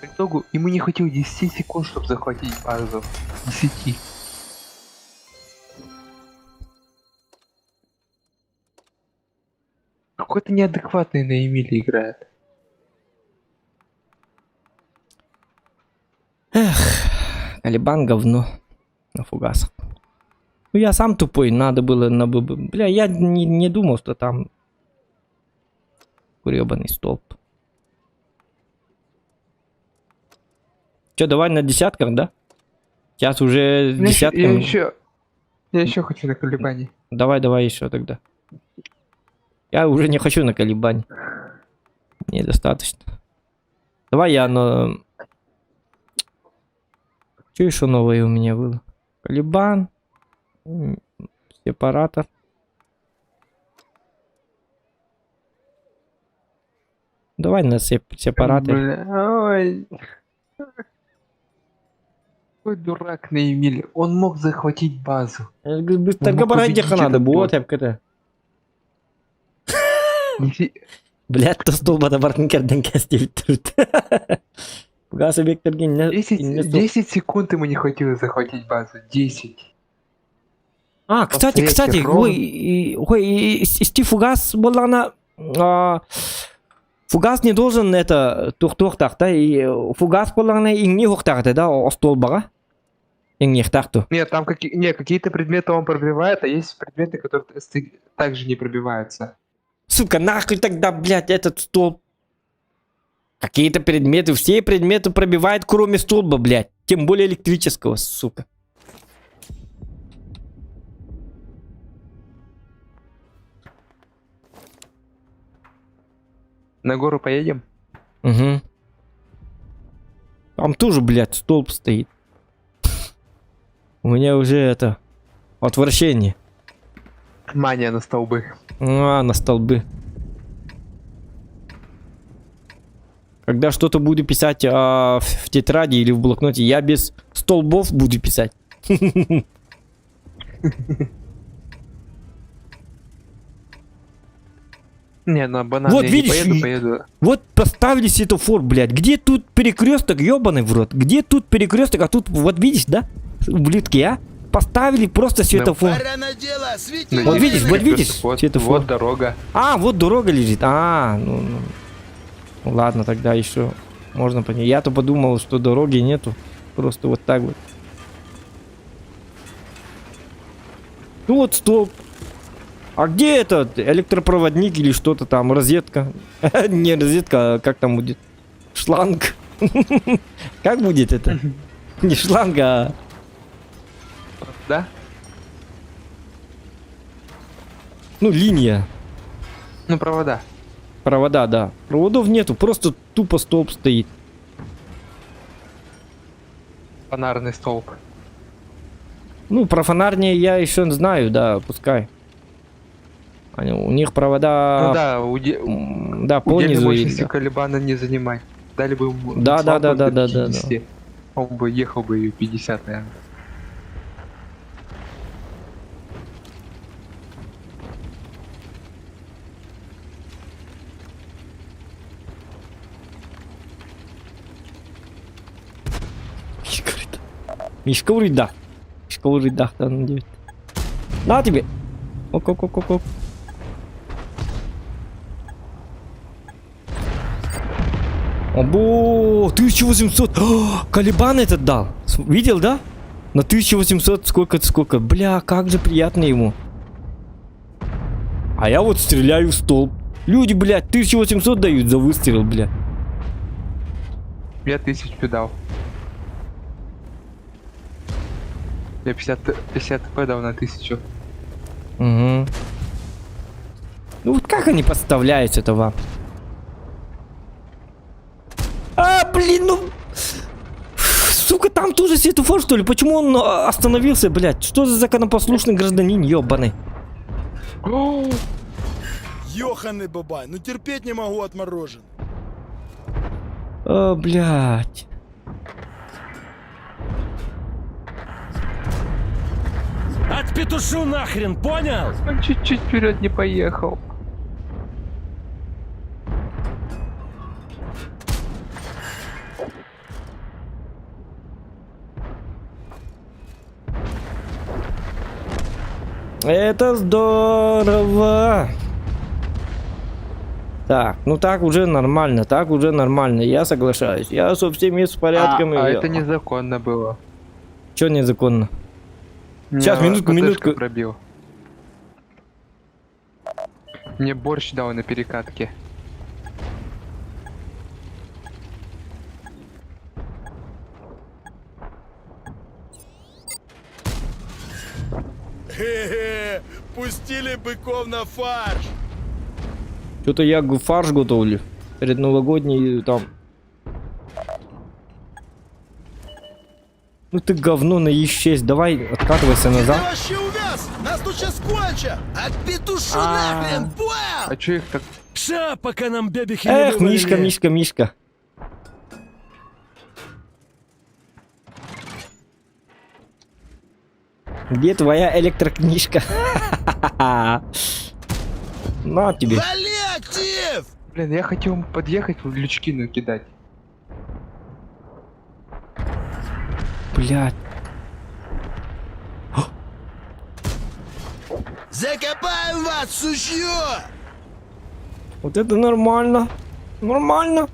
В итогу ему не хватило 10 секунд, чтобы захватить базу. 10. Какой-то неадекватный на Эмиле играет. Калибан говно на фугасах. Ну я сам тупой, надо было на ББ. Бля, я не думал, что там гребаный столб. Че, давай на десятках, да? Сейчас уже десятка. Я еще хочу на колебании. Давай еще тогда. Я уже не хочу на колебания. Недостаточно. Давай я на... Что еще новое у меня было? Колебан. Сепаратор. Давай на сепаратор. Бля, ой. Какой дурак на Эмиле. Он мог захватить базу. Быстро победить надо было, тепката. Блядь, то столба да бартынкерден кестилтірді. Бұғасы бектерген не... 10 секунд ему не хватило захватить базу. 10. А, кстати, исти фугас болана... Фугас не должен это... Тух-тухтах, да? И фугас болана и не хухтахты, да? О столбага? И не хтахту. Нет, там какие-то предметы он пробивает, а есть предметы, которые также не пробиваются. Сука, нахуй тогда, блядь, этот столб. Какие-то предметы, все предметы пробивают, кроме столба, блядь. Тем более электрического, сука. На гору поедем? Угу. Там тоже, блядь, столб стоит. У меня уже это... Отвращение. Мания на столбы. На столбы. Когда что-то буду писать в тетради или в блокноте, я без столбов буду писать. Не, на банан Вот я видишь, не поеду. Вот поставили светофор, блядь. Где тут перекресток, ебаный в рот? Где тут перекресток, а тут, вот видишь, да? Ублюдки, а? Поставили просто светофор. Пора на дело, свети! Вот видишь, вот видишь, Вот, светофор. вот дорога. А, вот дорога лежит. Ну, ладно, тогда еще можно понять. Я-то подумал, что дороги нету. Просто вот так вот. Ну вот столб. А где этот электропроводник или что-то там? Розетка. Не розетка, а как там будет? Шланг. Как будет это? Не шланг, а... Да? Ну, линия. Ну, провода. Провода, да. Проводов нету, просто тупо столб стоит. Фонарный столб. Ну, про фонарные я еще знаю, да, пускай. У них провода... Ну да, да, по удельной низу мощности видно. колебана не занимать. Дали бы ему Да, да, слабо да, до да, да, 50. Он бы ехал бы и 50, наверное. Мишка в рядах. Мишка в рядах, да, на 9. На тебе. Оп. Обо, 1800. О, Калибан этот дал. Видел, да? На 1800 сколько. Бля, как же приятно ему. А я вот стреляю в столб. Люди, блядь, 1800 дают за выстрел, бля. Я 1000 дал. Я 50 п дал на 1000. Угу. Ну вот как они подставляются это вам? А, блин, ну... Сука, там тоже светофор, что ли? Почему он остановился, блядь? Что за законопослушный гражданин, ёбаный? Ёханый бабай, ну терпеть не могу отморожен. О, блядь. Отпетушу нахрен, понял? Он чуть-чуть вперед не поехал. Это здорово. Так, ну так уже нормально, я соглашаюсь. Я со всеми с порядками. А это незаконно было. Чё незаконно? Сейчас, Меня минутку, ПТшка минутку. пробил. Мне борщ дал на перекатке. Хе-хе, пустили быков на фарш. Что-то я фарш готовлю. Перед новогодней там. Ну ты говно на Е6, давай откатывайся Где ты назад. вообще увяз? Нас тут сейчас кончат. Отпетушу нахрен, понял? А чё их так... Ша, пока нам бебихи не Эх, вывалили. Мишка. Где твоя электрокнижка? На тебе. Вали актив! Блин, я хотел подъехать, в лючки накидать. Блядь. Закопаем вас, сучье! Вот это нормально. Нормально.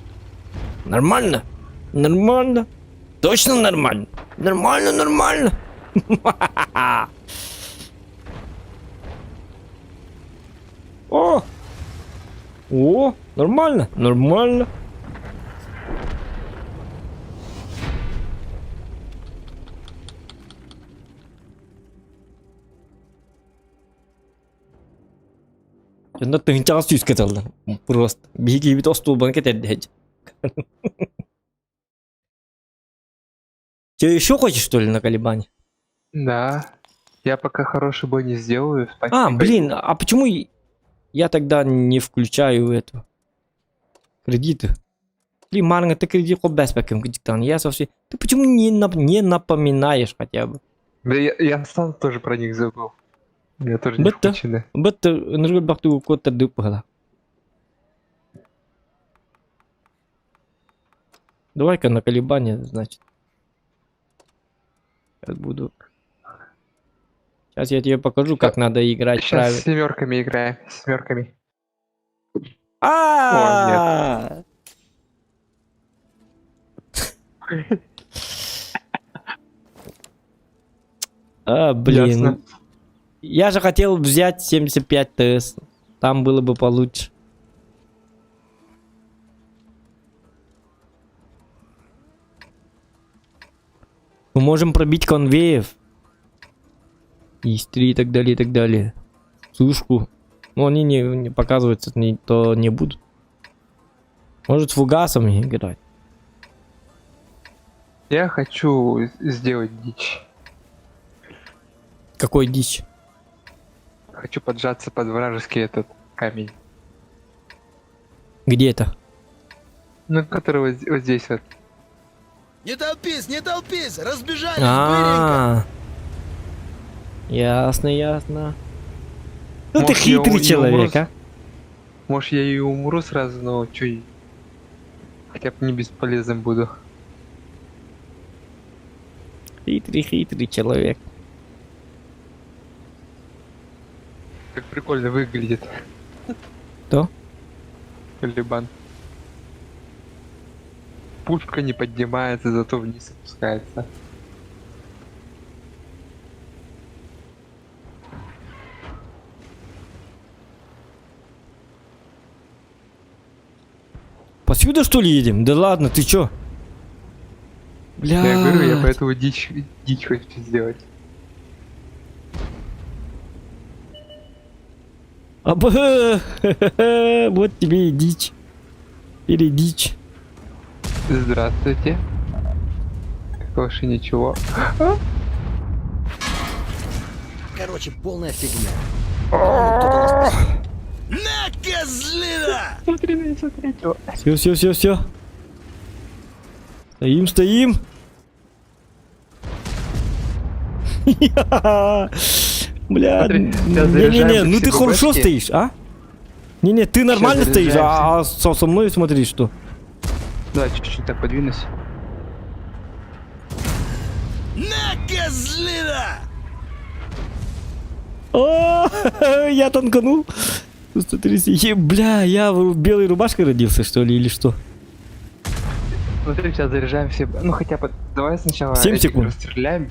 Точно нормально. Нормально. О! Нормально. Nó từng cho suy сказал. Просто беги від столба кидать. Тебе еще хочешь, что ли, на колебане? Да. Я пока хороший бой не сделаю. Спать А, не блин, а почему я тогда не включаю эту кредиты? Блин, Марга, ты кредит без пакетом. Я совсем... Ты почему не напоминаешь хотя бы? Да я сам тоже про них забыл. Я тоже не Бетта. включены. Бетта, ныргал бахту кот-то дыпала. Давай-ка на колебание, значит. Сейчас буду... Сейчас я тебе покажу, как надо играть Сейчас правильно. с семерками играем. С семерками. А! А, блин. Ясно. Я же хотел взять 75 ТС. Там было бы получше. Мы можем пробить конвеев. ИС-3 и так далее. Сушку. Но они не показываются, то не будут. Может, с фугасами играть. Я хочу сделать дичь. Какой дичь? Хочу поджаться под вражеский этот камень. Где это? Ну, который вот здесь вот. Не толпись, разбежались, быренько. А, ясно, ясно. Ну ты Может, я хитрый умру человек, с- а? Может, я и умру сразу, но чё... Хотя бы не бесполезным буду. Хитрый человек. Как прикольно выглядит. Кто? Колебан. Пушка не поднимается, зато вниз опускается. Посюда что ли едем? Да ладно, ты чё? Бля. Я говорю, я поэтому дичь хочу сделать. Вот тебе и дичь. Или дичь. Здравствуйте. Больше ничего. Короче, полная фигня. На, козлина! Все. Стоим. Бля, Смотри, сейчас не-не-не, заряжаем ну все ты хорошо бабашки. стоишь, а? Не-не, ты нормально стоишь, заряжаемся. а со мной смотри, что. Давай чуть-чуть так подвинусь. На, козлина! О, я танканул. 130. Бля, я в белой рубашке родился, что ли, или что? Смотри, сейчас заряжаем все. Ну хотя бы давай сначала 7 этих секунд. расстреляем.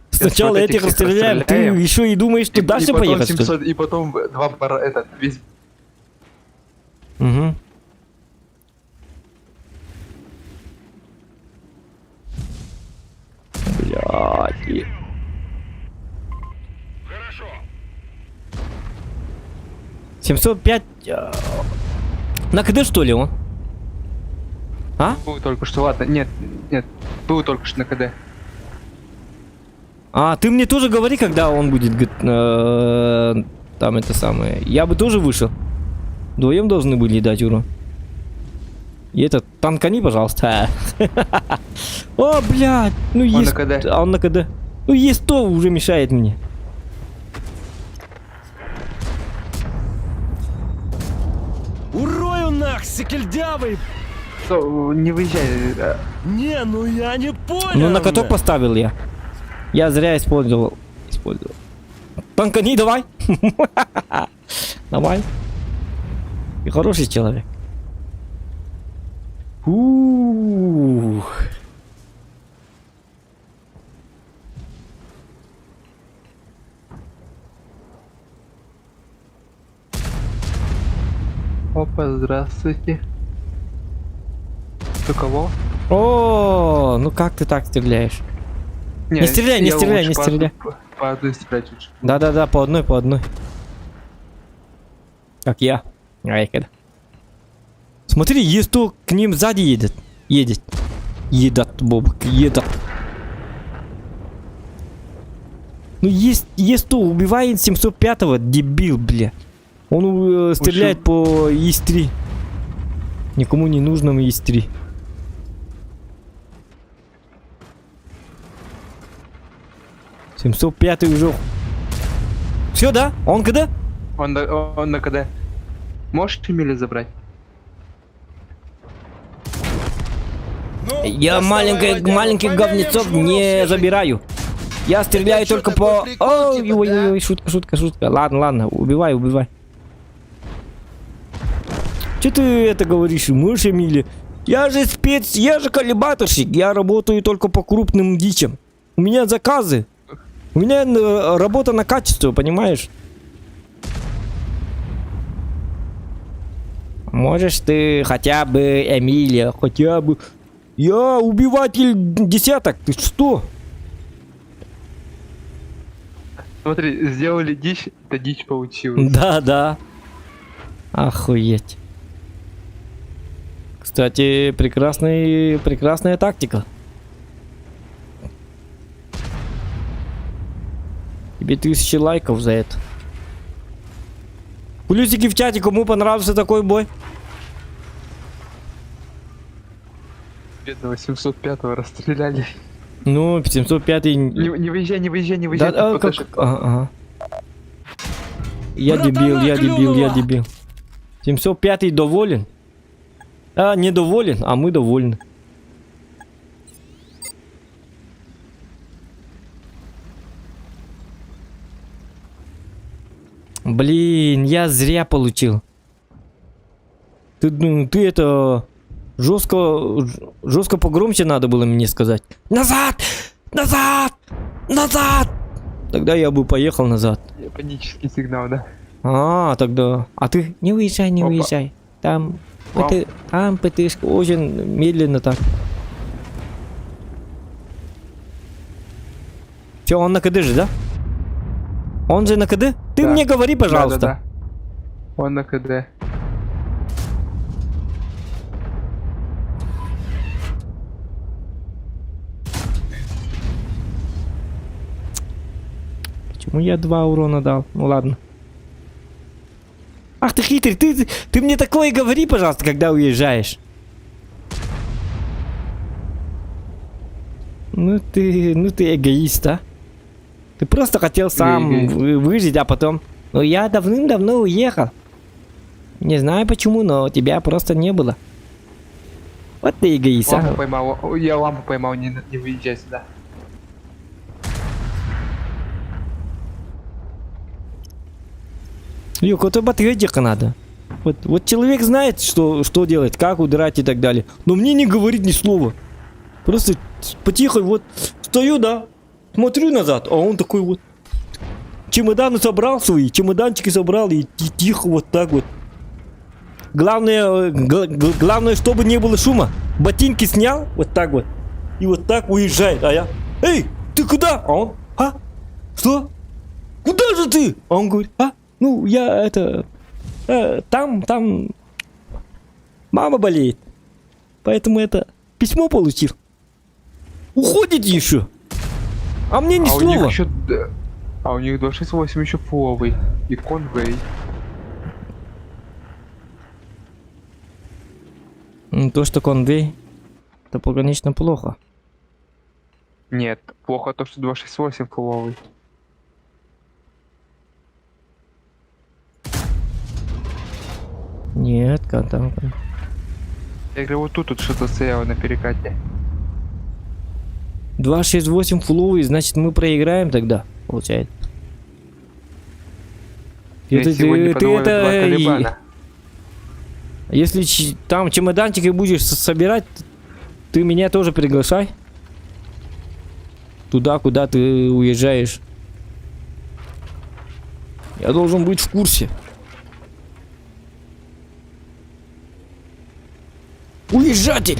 Сначала вот этих этих всех расстреляем, ты расстреляем. еще и думаешь, что дальше потом поехать, что ли? 700, и потом два пара, этот, весь... Угу. Блядь. Хорошо. 705... На КД что ли он? А? Был только что, ладно, нет, был только что на КД. А, ты мне тоже говори, когда он будет там это самое. Я бы тоже вышел. Вдвоем должны были дать урон. И этот, танкани, пожалуйста. О, блядь, ну Он есть... на КД. А он на КД. Ну есть то, уже мешает мне. Урою нах, секельдявый! Что, не выезжай. Не, ну я не понял. Ну на каток поставил я. Я зря использовал. Танкани, давай. Давай. Ты хороший человек. Ух. Опа, здравствуйте. Ты кого? О, ну как ты так стреляешь? Не стреляй, не я стреляй, лучше не стреляй. По одной стрелять лучше. Да-да-да, по одной. Как я. Айкада. Смотри, есть то к ним сзади едет. Едет, Бобок, едет. Ну есть то, убивает 705-го, дебил, бля. Он стреляет по ИС-3. Никому не нужному ИС-3. «705-й уже. Все, да? Он когда? Он на КД. Можешь Эмили забрать? Ну, Я доставай водяру, маленьких помянем говнецов шнуров не свежих. забираю. Я стреляю чё, только такой по... прикол, Ой, типа, ой, да? ой, шутка. Ладно, убивай. Че ты это говоришь, мышь, Эмили? Я же спец, я же коллиматорщик. Я работаю только по крупным дичам. У меня заказы. У меня работа на качество, понимаешь? Можешь ты хотя бы, Эмилия, хотя бы... Я убиватель десяток, ты что? Смотри, сделали дичь, это дичь получилась. Да. Охуеть. Кстати, прекрасная тактика. 2000 лайков за это. Плюсики в чате, кому понравился такой бой. Бедного 705-го расстреляли. Ну, 705-й... Не выезжай, не выезжай, не выезжай. Да, тут как... ошибка. Ага. Я Братана дебил, я дебил, я клюнула. дебил. 705-й доволен? А, недоволен, а мы довольны. Блин, я зря получил. Ты, ну, ты это... Жестко погромче надо было мне сказать. Назад! Назад! Назад! Тогда я бы поехал назад. Панический сигнал, да? А, тогда... А ты не выезжай, не Опа. выезжай. Там... Вау. Там ПТшка очень медленно так. Все, он на КД же, да? Он же на КД? Ты Да. мне говори, пожалуйста. Да. Он на КД. Почему я 2 урона дал? Ну ладно. Ах ты хитрый, ты мне такое говори, пожалуйста, когда уезжаешь. Ну ты эгоист, а? Ты просто хотел сам выжить, а потом... Ну я давным-давно уехал. Не знаю почему, но тебя просто не было. Вот ты эгоист, Лампу а? поймал. Я лампу поймал, не выезжай сюда. Юк, вот патриотика надо. Вот человек знает, что делать, как удрать и так далее. Но мне не говорит ни слова. Просто потихо вот стою, да, смотрю назад, а он такой вот. Чемоданы собрал свои, чемоданчики собрал и тихо вот так вот. Главное, главное, чтобы не было шума. Ботинки снял, вот так вот. И вот так уезжает, а я. Эй, ты куда? А он, а? Что? Куда же ты? А он говорит, а? Ну, я это... там мама болеет. Поэтому это письмо получил. Уходит еще. А мне ни А у них слова. еще... А у них 268 еще фуловый. И конвей. То, что конвей, это, конечно, плохо. Нет, плохо то, что 268 фуловый. Нет, там... Я говорю, вот тут что-то стояло на перекате. 268 фуловый, значит мы проиграем тогда, получается. Я сегодня подумал, это... два Талибана. Если там чемоданчики будешь собирать, ты меня тоже приглашай. Туда, куда ты уезжаешь. Я должен быть в курсе. Уезжатель!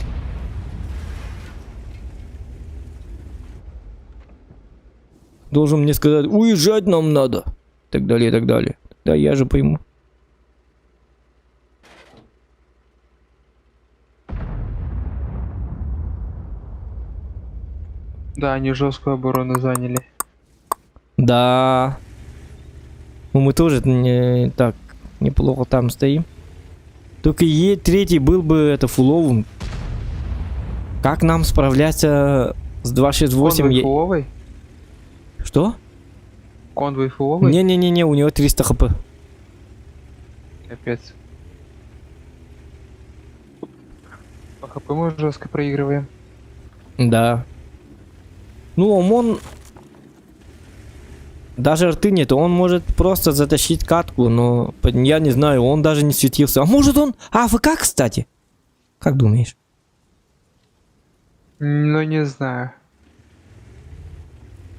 Должен мне сказать, уезжать нам надо. И так далее, и так далее. Да, я же пойму. Да, они жесткую оборону заняли. Да. Ну мы тоже не так неплохо там стоим. Только Е3 был бы это фуловым. Как нам справляться с 268? Конвой фуловый? Что? Конвой фуловый? Не-не-не, у него 300 хп. Капец. По хп мы жестко проигрываем. Да. Ну, ОМОН... Даже рты нет, он может просто затащить катку, но я не знаю, он даже не светился. А может он АФК, кстати? Как думаешь? Ну, не знаю.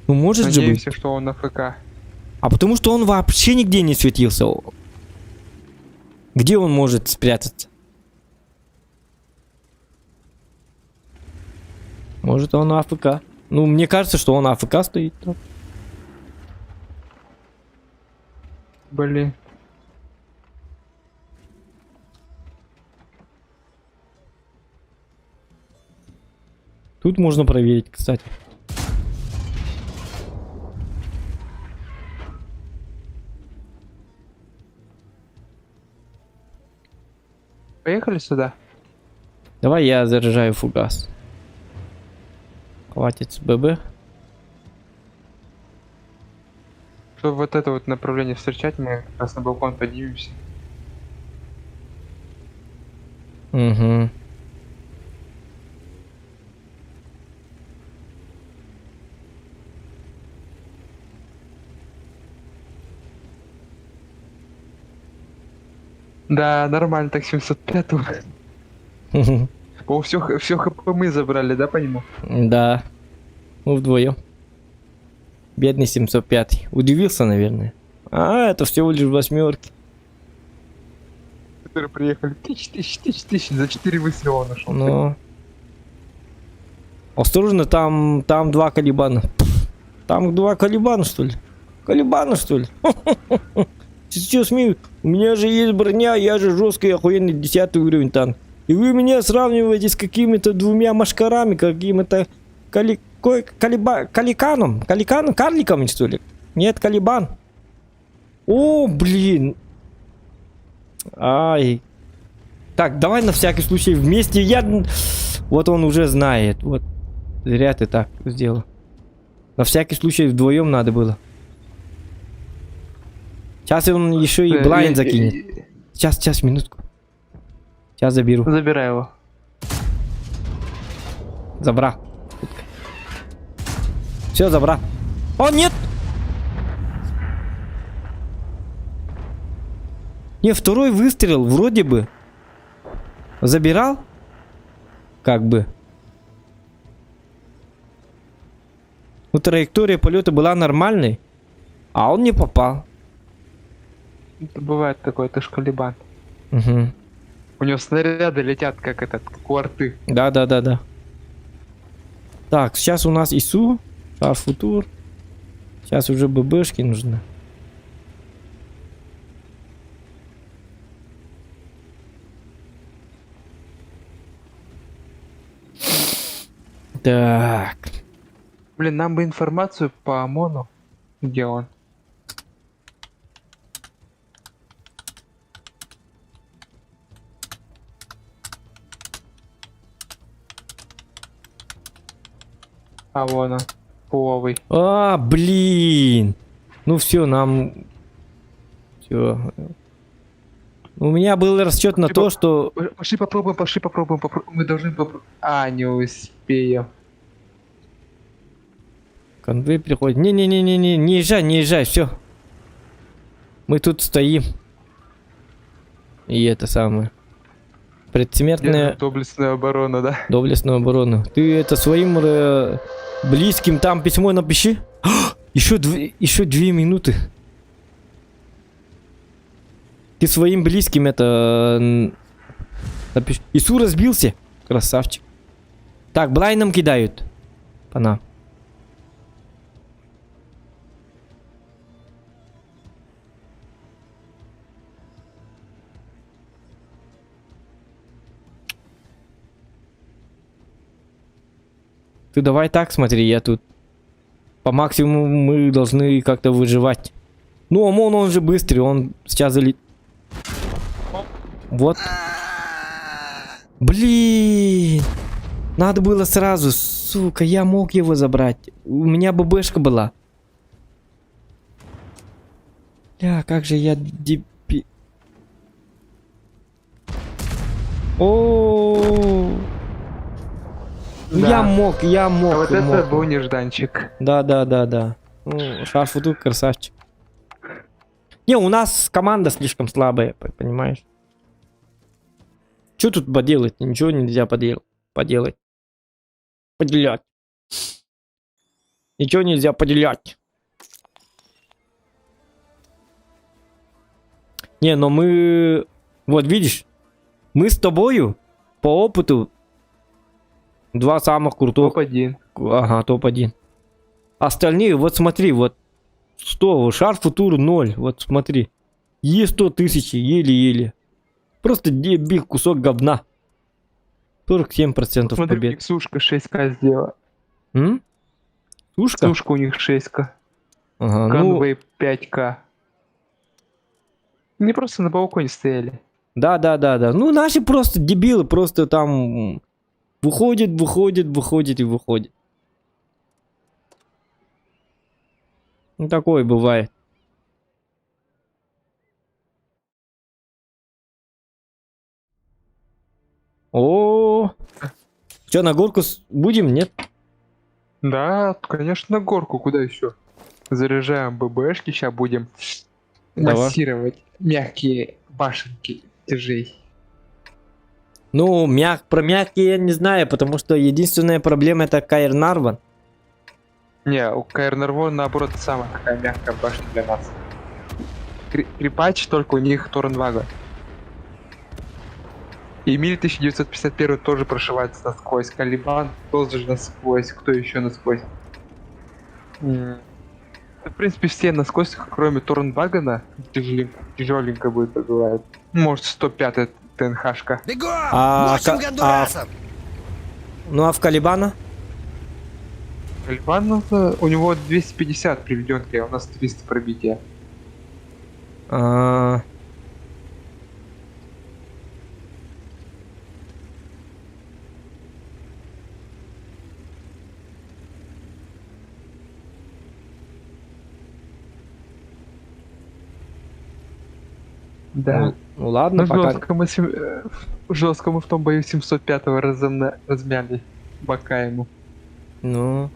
Ну, может же быть. Надеемся, что он на ФК. А потому что он вообще нигде не светился. Где он может спрятаться? Может он АФК. Ну, мне кажется, что он АФК стоит. Блин. Тут можно проверить, кстати. Поехали сюда. Давай я заряжаю фугас. Хватит с ББ. Чтобы вот это вот направление встречать, мы как раз на балкон поднимемся. Угу. Да, нормально, так 705-го. О, все хп мы забрали, да, по нему? Да. Мы вдвоем. Бедный 705. Удивился, наверное. А, это всего лишь восьмерки. Которые приехали. Тысяч. За 4 выстрела он нашел. Но... Осторожно, там 2 калибана. Там 2 калибана, что ли? Калибана, что ли? Ты что, смею? У меня же есть броня, я же жесткий, охуенный 10 уровень танк. И вы меня сравниваете с какими-то двумя машкарами, какими-то каликаном, карликами, что ли? Нет, калибан. О, блин. Ай. Так, давай на всякий случай вместе. Вот он уже знает. Вот. Зря ты так сделал. На всякий случай вдвоем надо было. Сейчас он еще и блайнд закинет. Сейчас, минутку. Сейчас заберу. Забирай его. Забрал. Все, забрал. О, нет! Не, второй выстрел вроде бы забирал. Как бы. Ну, траектория полета была нормальной, а он не попал. Это бывает такое, это ж калибан. Угу. У него снаряды летят, как как у арты. Да. Так, сейчас у нас ИСУ, Шар-Футур. Сейчас уже ББшки нужны. Так. Блин, нам бы информацию по ОМОНу. Где он? А вон он. Пуловый. А, блин. Ну все, нам... Все. У меня был расчет на то, что... Пошли попробуем. Мы должны попробовать. А, не успеем. Конвей приходит. Не езжай, все. Мы тут стоим. И это самое. Предсмертная Доблестная оборона, да? доблестную оборону. Ты это своим близким там письмо напиши. Еще 2 минуты. Ты своим близким это напиши. Ису разбился. Красавчик. Так, блайном кидают. Пана. Ты давай так смотри, я тут по максимуму мы должны как-то выживать. Ну, ОМОН, он же быстрый, он сейчас Вот. Блин. Надо было сразу, сука, я мог его забрать. У меня ББшка была. Бля, как же я О. Да. Я мог. А вот это мог. был нежданчик. Да. Ну, Шар-Футур красавчик. Не, у нас команда слишком слабая, понимаешь? Что тут поделать? Ничего нельзя поделать. Поделять. Ничего нельзя поделять. Не, но мы... Вот видишь, мы с тобою по опыту 2 самых крутых. Топ-1. Ага, топ-1. Остальные, вот смотри, вот 100, Шар-Футур 0, вот смотри. Е100 тысячи, еле-еле. Просто дебил, кусок говна. 47% Смотри, у побед. них сушка 6К сделала. Сушка? Сушка у них 6К. Ага, ну, Конвей 5К. Не просто на балконе стояли. Да. Ну, наши просто дебилы, просто там выходит и выходит. Ну, такое бывает. О, что, на горку будем, нет? Да, конечно, на горку, куда еще? Заряжаем ББшки, сейчас будем Давай. массировать мягкие башенки тяжей. Ну, про мягкие я не знаю, потому что единственная проблема это Каир Нарван. Не, у КР Нарвон наоборот самая такая мягкая башня для нас. Крипач, только у них Торнвага. И Эмиль 1951 тоже прошивается насквозь. Калибан тоже насквозь. Кто еще насквозь? В принципе, все насквозь, кроме Торнвагана, тяжеленько будет пробивает. Может, 105 ТНХшка. Бегом! А, Мочим гондурасов! Ну, а в Калибана? Калибан, у него 250 приведенки, а у нас 300 пробития. А, Да. ну ладно, Ну, пока. жестко мы в том бою 705-го размяли бока ему. Ну.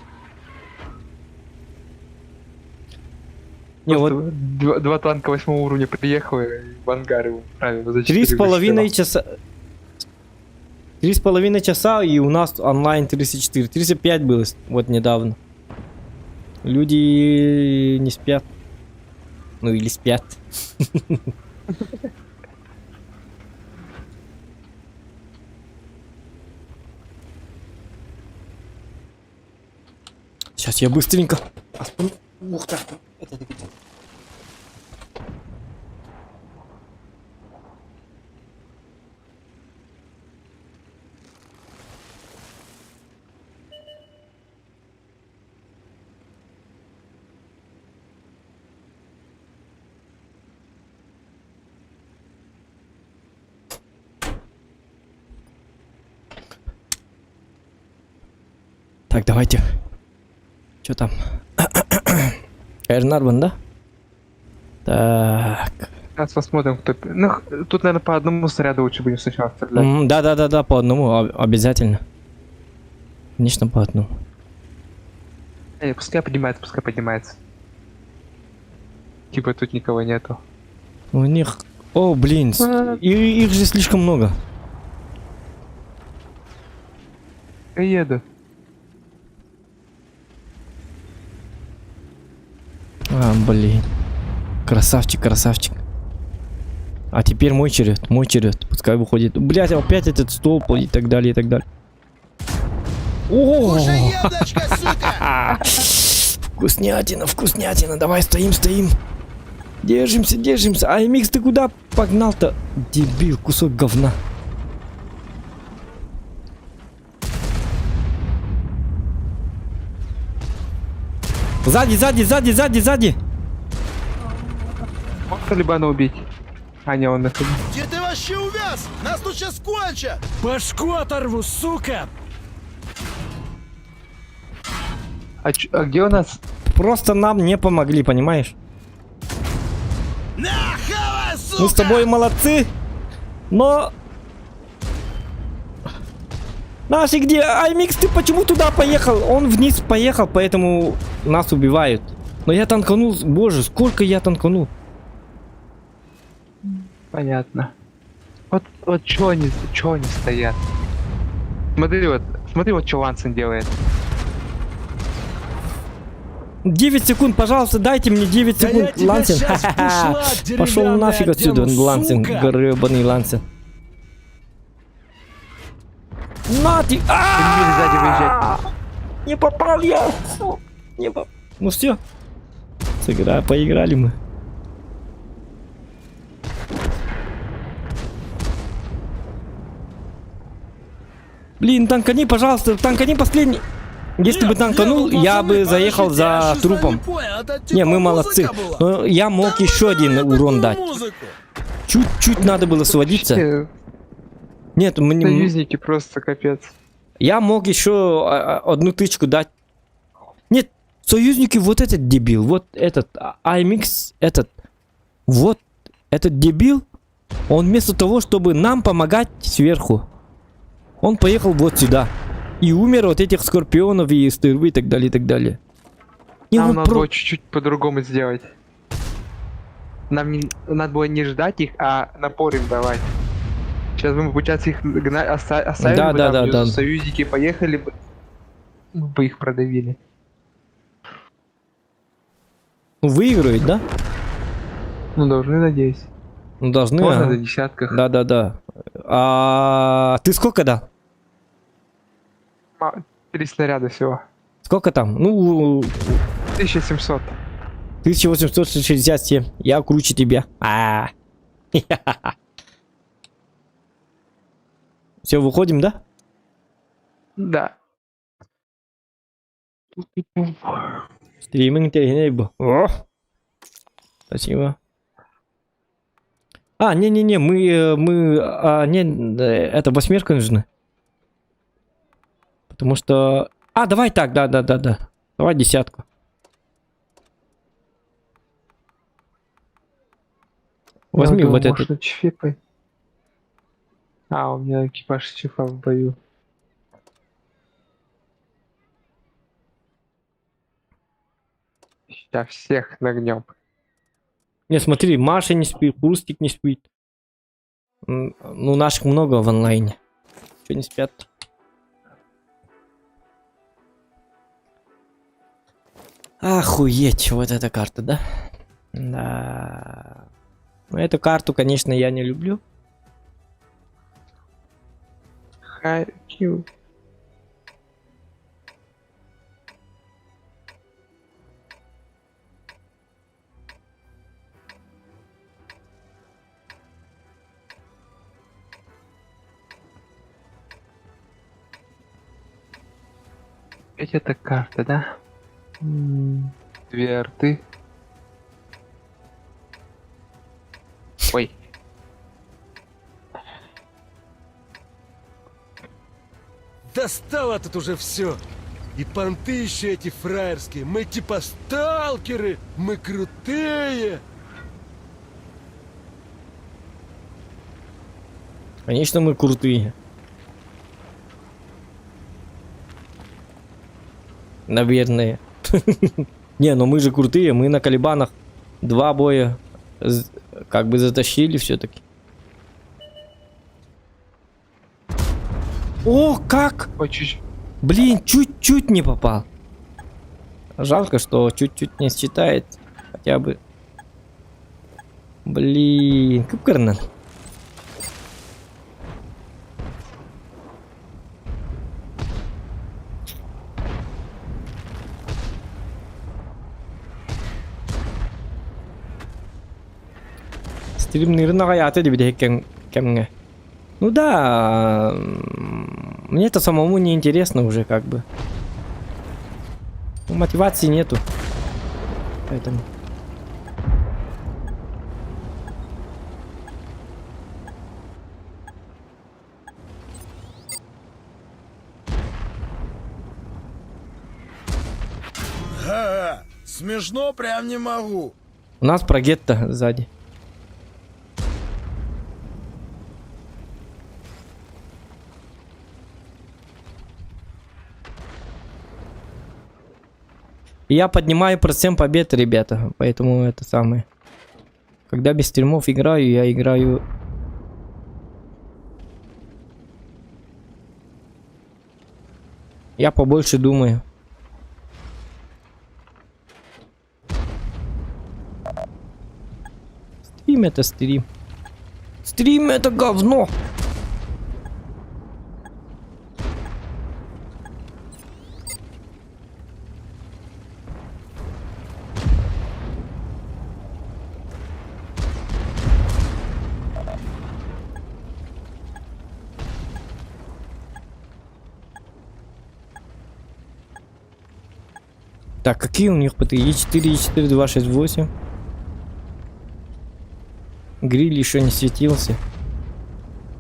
Не, вот Просто два танка 8 уровня приехало и в ангар его правильно за 3,5 часа. 3,5 часа, и у нас онлайн 34. 35 было вот недавно. Люди не спят. Ну или спят. Сейчас я быстренько. Ух ты. Так, давайте. Что там? Эрнарван, да? Так. Сейчас посмотрим, кто... Ну, тут, наверное, по одному снаряду лучше будем сначала стрелять. Да, по одному, обязательно. Конечно, по одному. Пускай поднимается. Типа тут никого нету. У них... О, блин, их же слишком много. Я еду. А, блин. Красавчик. А теперь мой черед. Пускай выходит. Блять, опять этот столб и так далее, О! Уже едочка, сука! Вкуснятина. Давай, стоим. Держимся. А Микс, ты куда погнал-то? Дебил, кусок говна. Сзади. Мог Талибана убить? А, не, он на ходу. Где ты вообще увяз? Нас тут сейчас кончат! Башку оторву, сука! А где у нас? Просто нам не помогли, понимаешь? На, хавай, сука! Мы с тобой молодцы, но... Наши где? Аймикс, ты почему туда поехал? Он вниз поехал, поэтому нас убивают. Но я танканул, боже, сколько я танканул. Понятно. Вот чё они стоят? Смотри, вот что Лансен делает. 9 секунд, пожалуйста, дайте мне 9 Да секунд, я тебя Лансен. щас бушла деревянная Пошел нафиг отсюда, одену, Лансен, сука! гребаный Лансен. На ты! Эмиль сзади выезжает. Не попал я! Ну все. Поиграли мы. Блин, танкани, пожалуйста, танкани последний. Если бы танканул, я бы заехал за трупом. Не, мы молодцы. Но я мог еще один урон дать. Чуть-чуть надо было сводиться. Вообще, Нет, мне... союзники просто капец. Я мог еще одну тычку дать. Нет, союзники, вот этот дебил, вот этот, IMX, этот, вот этот дебил, он вместо того, чтобы нам помогать сверху, он поехал вот сюда. И умер от этих скорпионов и стырвы и так далее, и так далее. И Нам он надо было чуть-чуть по-другому сделать. Надо было не ждать их, а напор им давать. Сейчас бы мы, получается, их оставили Да, бы да, там да, внизу, да. союзники поехали бы, мы бы их продавили. Выиграют, да? Ну, должны, надеюсь. Ну, должны, Можно ага. до десятках. Да. А ты сколько дал? 3 снаряда всего. Сколько там? Ну, 1700. 1867. Я круче тебя. Все, выходим, да? Да. Стриминг был. О! Спасибо. Не-не-не, это восьмерка нужны. Потому что... давай так, да. Давай десятку. Возьми вот этот. Может, чифай. У меня экипаж чифа в бою. Сейчас всех нагнем. Не, смотри, Маша не спит, Хрустик не спит. Ну, наших много в онлайне. Что не спят? Охуеть, вот эта карта, да? Да. Ну, эту карту, конечно, я не люблю. Харьков. Опять эта карта, да? Две арты. Ой. Достало тут уже все. И понты еще эти фраерские. Мы типа сталкеры. Мы крутые. Конечно, мы крутые. Наверное. Не, ну мы же крутые. Мы на Калибанах 2 боя как бы затащили все-таки. О, как! Ой, чуть. Блин, чуть-чуть не попал. Жалко, что чуть-чуть не считает. Хотя бы. Блин, кыпкарнан. Стримный hayatı bir de кем. Ну да, мне это самому не интересно уже как бы. Мотивации нету. Поэтому. Ха-ха, смешно прям не могу. У нас прогетто сзади. Я поднимаю процент побед, ребята. Поэтому это самое. Когда без стримов играю, я играю... Я побольше думаю. Стрим это стрим. Стрим это говно. Так, какие у них ПТ? Е4, Е4, 268. Гриль еще не светился.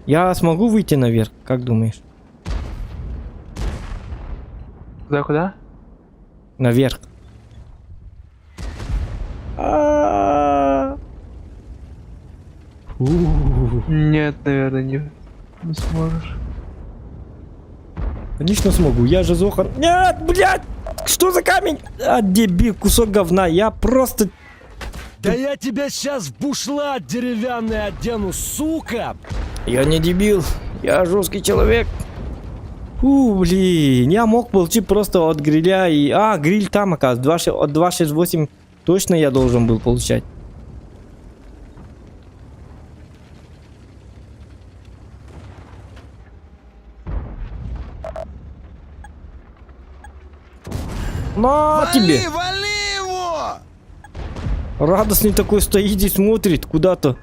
Я смогу выйти наверх, как думаешь? Куда? Наверх. Фу. Нет, наверное, не сможешь. Конечно смогу, я же Зохан. Нет, блядь! Что за камень? А, дебил, кусок говна. Я просто... Да я тебя сейчас в бушлат деревянный одену, сука! Я не дебил, я жесткий человек. Фу, блин, я мог получить просто от гриля и... А, гриль там, оказывается, от 268 точно я должен был получать. На тебе! Вали его! Радостный такой стоит и смотрит куда-то.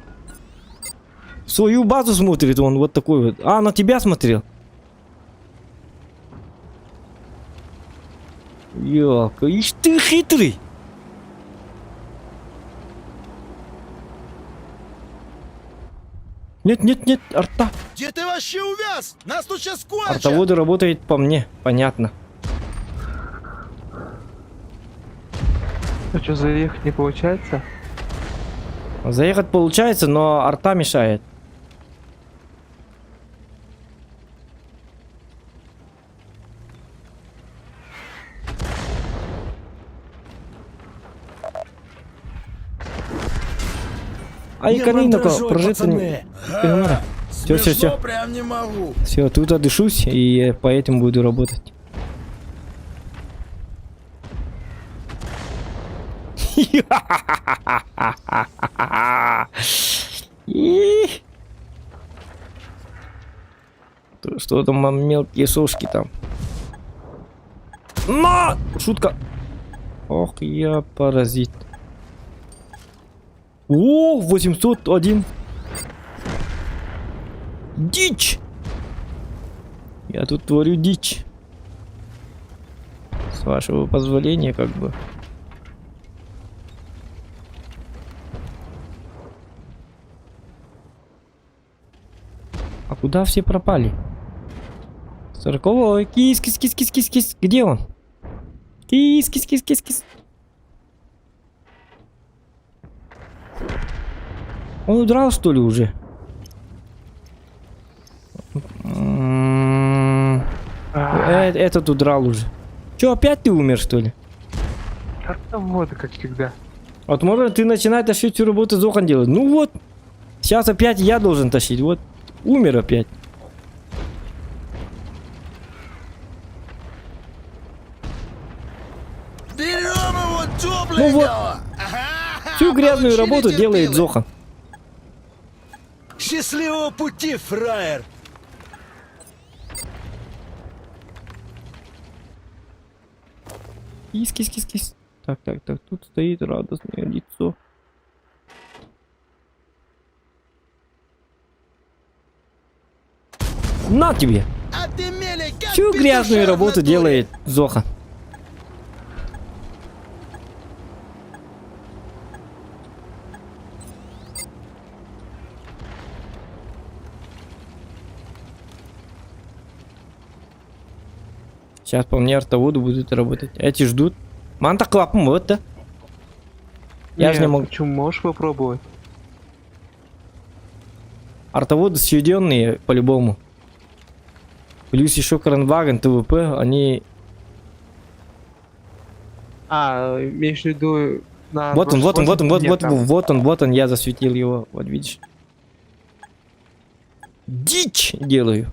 В свою базу смотрит он, вот такой вот. А, на тебя смотрел. Ёлка, ишь ты хитрый. Нет, нет, нет, арта. Где ты вообще увяз? Нас тут сейчас кончат! Артоводы работает по мне, понятно. А что, заехать не получается? Заехать получается, но арта мешает. А и Каринка прожито не... Все, все, Смешно все. прям не могу. Все, тут отдышусь и по этим буду работать. Что там, мелкие сошки там? На! Шутка. Ох, я паразит. О, 801. Дичь! Я тут творю дичь. С вашего позволения, как бы. А куда все пропали? 40-й. Кис, кис, кис, кис, кис, кис. Где он? Кис, кис, кис, кис, кис. Он удрал, что ли, уже? Этот удрал уже. Че, опять ты умер, что ли? Вот, как всегда. Вот можно ты начинать тащить всю работу, Зохан делать. Ну вот. Сейчас опять я должен тащить. Вот. Умер опять. Берем его топливо! Ну вот. Ага, Всю грязную получили работу делает терпилы. Зохан. Счастливого пути, фраер! Кис, кис, кис, кис. Так, так, так. Тут стоит радостное лицо. На тебе! А ты мелей, как Всю петушара грязную в работу натуре. делает Зоха. Сейчас по мне артоводы будут работать. Эти ждут. Манта клапом, вот да. Я же не могу. Почему можешь попробовать? Артоводы сведенные по-любому. Плюс еще Кранваген, ТВП, они... А, имеешь в виду... На Вот он, вот он, вот он, вот, Нет, вот, там. вот он, я засветил его. Вот видишь. Дичь делаю.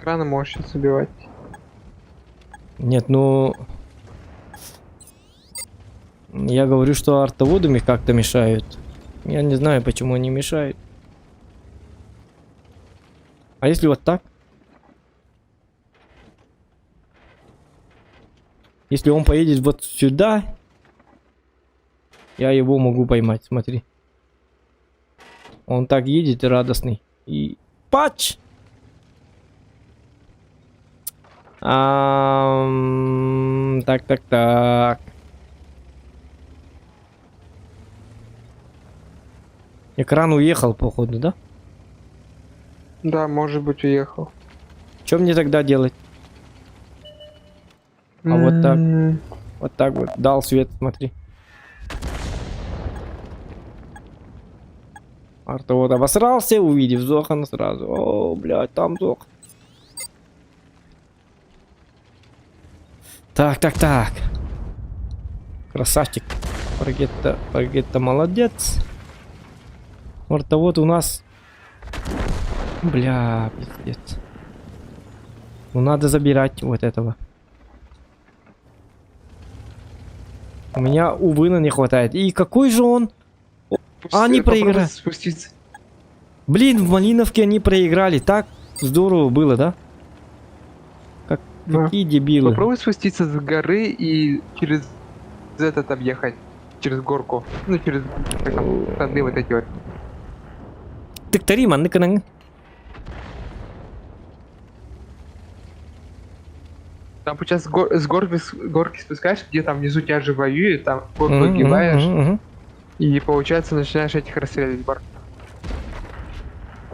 Краны можешь сейчас убивать. Нет, ну... Я говорю, что артоводами как-то мешают. Я не знаю, почему они мешают. А если вот так? Если он поедет вот сюда, я его могу поймать, смотри. Он так едет радостный. И патч. Так. Экран уехал, походу, да? Да, может быть, уехал. Что мне тогда делать? А вот так. Вот так вот. Дал свет, смотри. Арта вот обосрался, увидев Зохана сразу. О, блядь, там Зох. Так. Красавчик. Паргетта молодец. Арта вот у нас... Бля, пиздец. Ну надо забирать вот этого. У меня, увы, не хватает. И какой же он? Они проиграли. Спуститься. Блин, в Малиновке они проиграли. Так здорово было, да? Да. Какие дебилы. Попробуй спуститься с горы и через этот объехать. Через горку. Ну, через как там, штаны вот эти вот. Тыктари, man, ныканang. Там сейчас с горки спускаешь, где там внизу тебя же воюет, там горку огибаешь, и получается начинаешь этих расстрелять бар.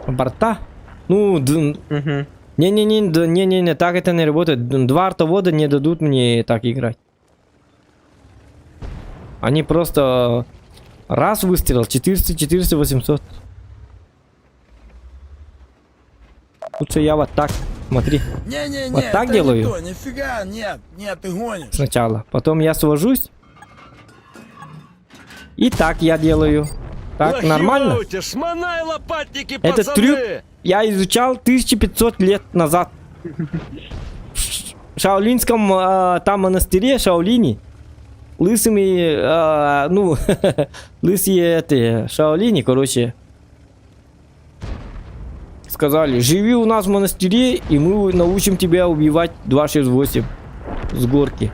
Борта? Ну, не, так это не работает. Два артовода не дадут мне так играть. Они просто раз выстрел, 400, 800. Лучше я вот так, смотри. Не-не-не, Вот так это делаю? не то, нифига, нет, ты гонишь. Сначала. Потом я свожусь. И так я делаю. Так, нормально? Лохи, шмонай лопатники, Этот пацаны! трюк я изучал 1500 лет назад. В шаолинском там монастыре, Шаолини, лысыми, ну, лысые эти, Шаолини, короче, сказали, живи у нас в монастыре, и мы научим тебя убивать 268 с горки.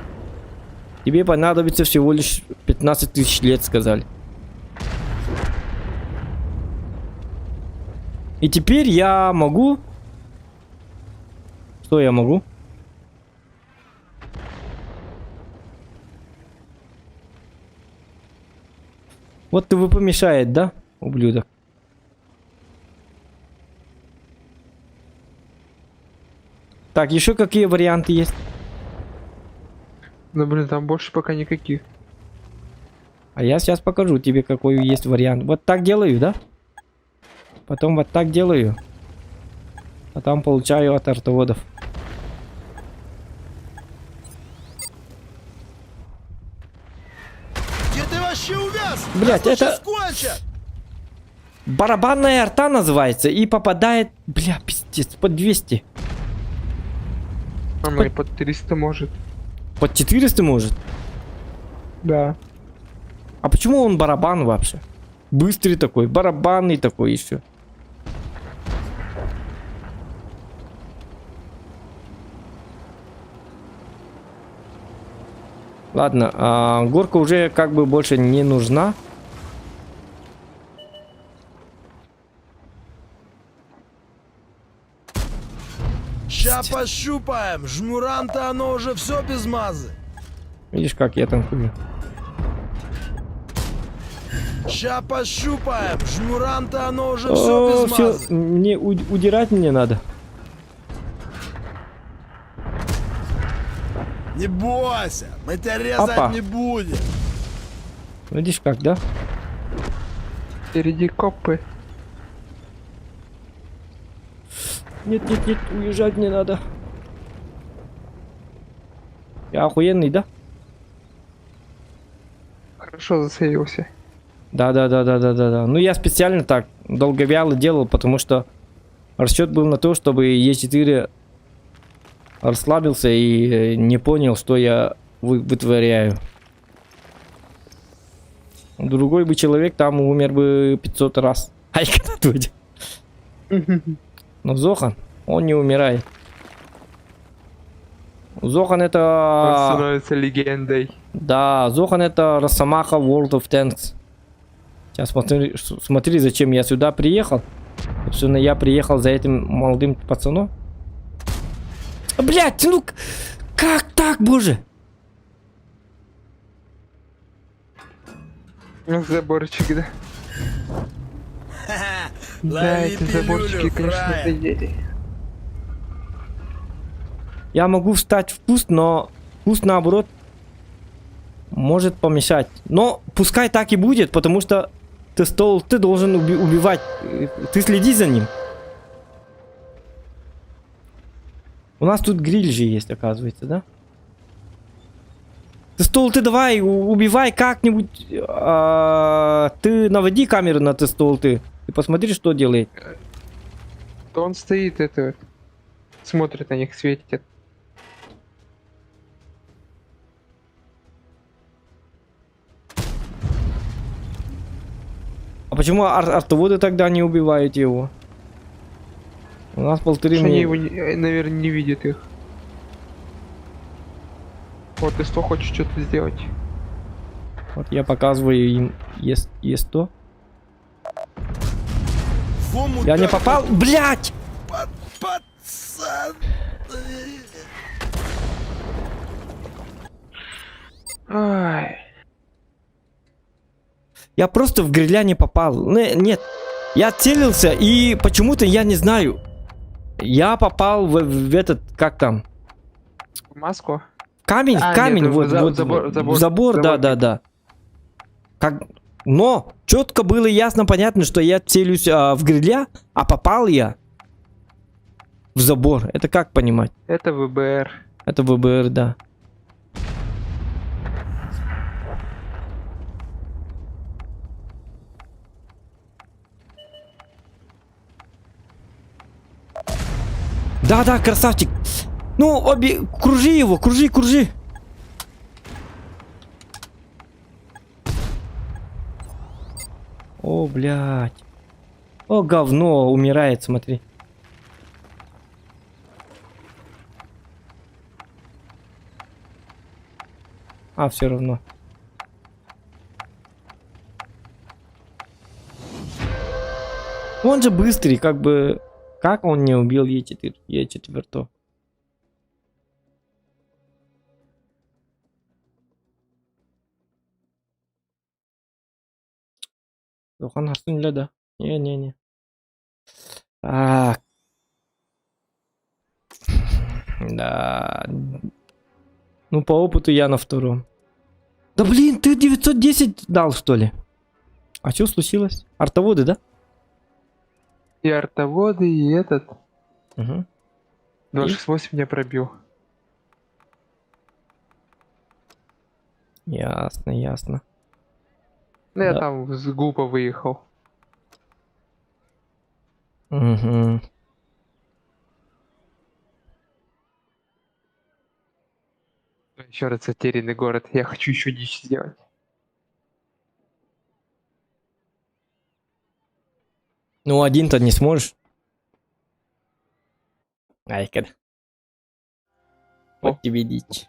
Тебе понадобится всего лишь 15 тысяч лет, сказали. И теперь я могу... Что я могу? Вот ТВ помешает, да, ублюдок? Так, еще какие варианты есть? Ну, блин, там больше пока никаких. А я сейчас покажу тебе, какой есть вариант. Вот так делаю, да? Потом вот так делаю. А там получаю от артоводов. Где ты вообще увяз? Блядь, Нас тут это- щас кончат. Барабанная арта называется. И попадает, бля, пиздец, под 200. А мы под 300 может. Под 400 может. Да. А почему он барабан вообще? Быстрый такой, барабанный такой еще. Ладно, горка уже как бы больше не нужна. Ща пощупаем. Жмуранта оно уже все без мазы. Видишь, как я танкую. Ща пощупаем. Жмуранта оно уже все О, без все, мазы. мне удирать мне надо. Не бойся, мы тебя резать Опа. не будем. Видишь, как, да? Впереди копы. Нет, уезжать не надо. Я охуенный, да? Хорошо засейвился. Да. Ну я специально так долговяло делал, потому что расчет был на то, чтобы Е4 расслабился и не понял, что я вытворяю. Другой бы человек там умер бы 500 раз. Ай, когда тут. Но Зохан, он не умирает. Зохан Он это... становится легендой. Да, Зохан это Росомаха World of Tanks. Сейчас смотри, зачем я сюда приехал. Собственно, я приехал за этим молодым пацаном. Блять, ну как так, боже? Заборчик, да? Да, Лови эти заборчики, пилюлю, конечно, фраер. надоели. Я могу встать в куст, но куст, наоборот, может помешать. Но пускай так и будет, потому что ты должен убивать. Ты следи за ним. У нас тут гриль же есть, оказывается, да? Ты давай, убивай как-нибудь. Ты наводи камеру на ты и посмотри, что делает. То он стоит, это... Смотрит на них, светит. А почему артоводы тогда не убивают его? У нас полторы Что они минуты. его, наверное, не видят их. Вот, ты что хочешь что-то сделать? Вот я показываю им есть то. Фу, мудак, Я не попал. Блять! Пацан. Ай. Я просто в гриля не попал. Нет. Я целился и почему-то я не знаю. Я попал в этот, как там? Маску? Камень, А, камень, нет, вот, забор, в забор, да, да, да. Как... Но четко было ясно, понятно, что я целюсь в гриля, а попал я в забор. Это как понимать? Это ВБР. Это ВБР, да. Да, красавчик. Ну, кружи его, кружи. О, блядь. О, говно, умирает, смотри. А, все равно. Он же быстрый, как бы... Как он не убил Е4? Дохан Хасунля, да. Не. Так. Да. Ну, по опыту я на втором. Да блин, ты 910 дал, что ли? А что случилось? Артоводы, да? И артоводы, и этот. Угу. 268 меня пробил. Ясно. Ну, я Да. там с глупо выехал. Угу. Еще раз затерянный город. Я хочу еще дичь сделать. Ну, один-то не сможешь. Ай-ка. Вот тебе дичь.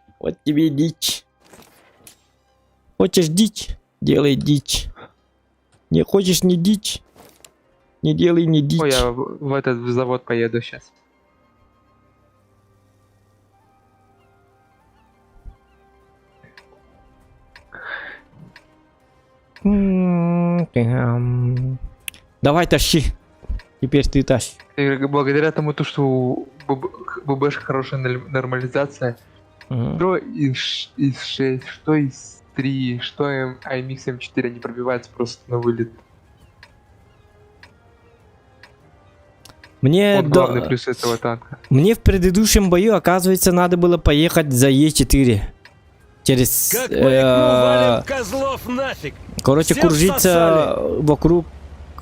Хочешь дичь? Делай дичь. Не хочешь не дичь? Не делай не дичь. Ой, я в этот в завод поеду сейчас. Давай тащи. Теперь ты тащи. И благодаря тому, то, что у ББшка хорошая нормализация, Мгм. что из 6, что из 3, что IMX M4 не пробивается просто на вылет. Мне, Вот главный плюс этого танка. Мне в предыдущем бою, оказывается, надо было поехать за Е4. Через... Как маякну, валим козлов нафиг. короче, всех кружиться всосали. вокруг...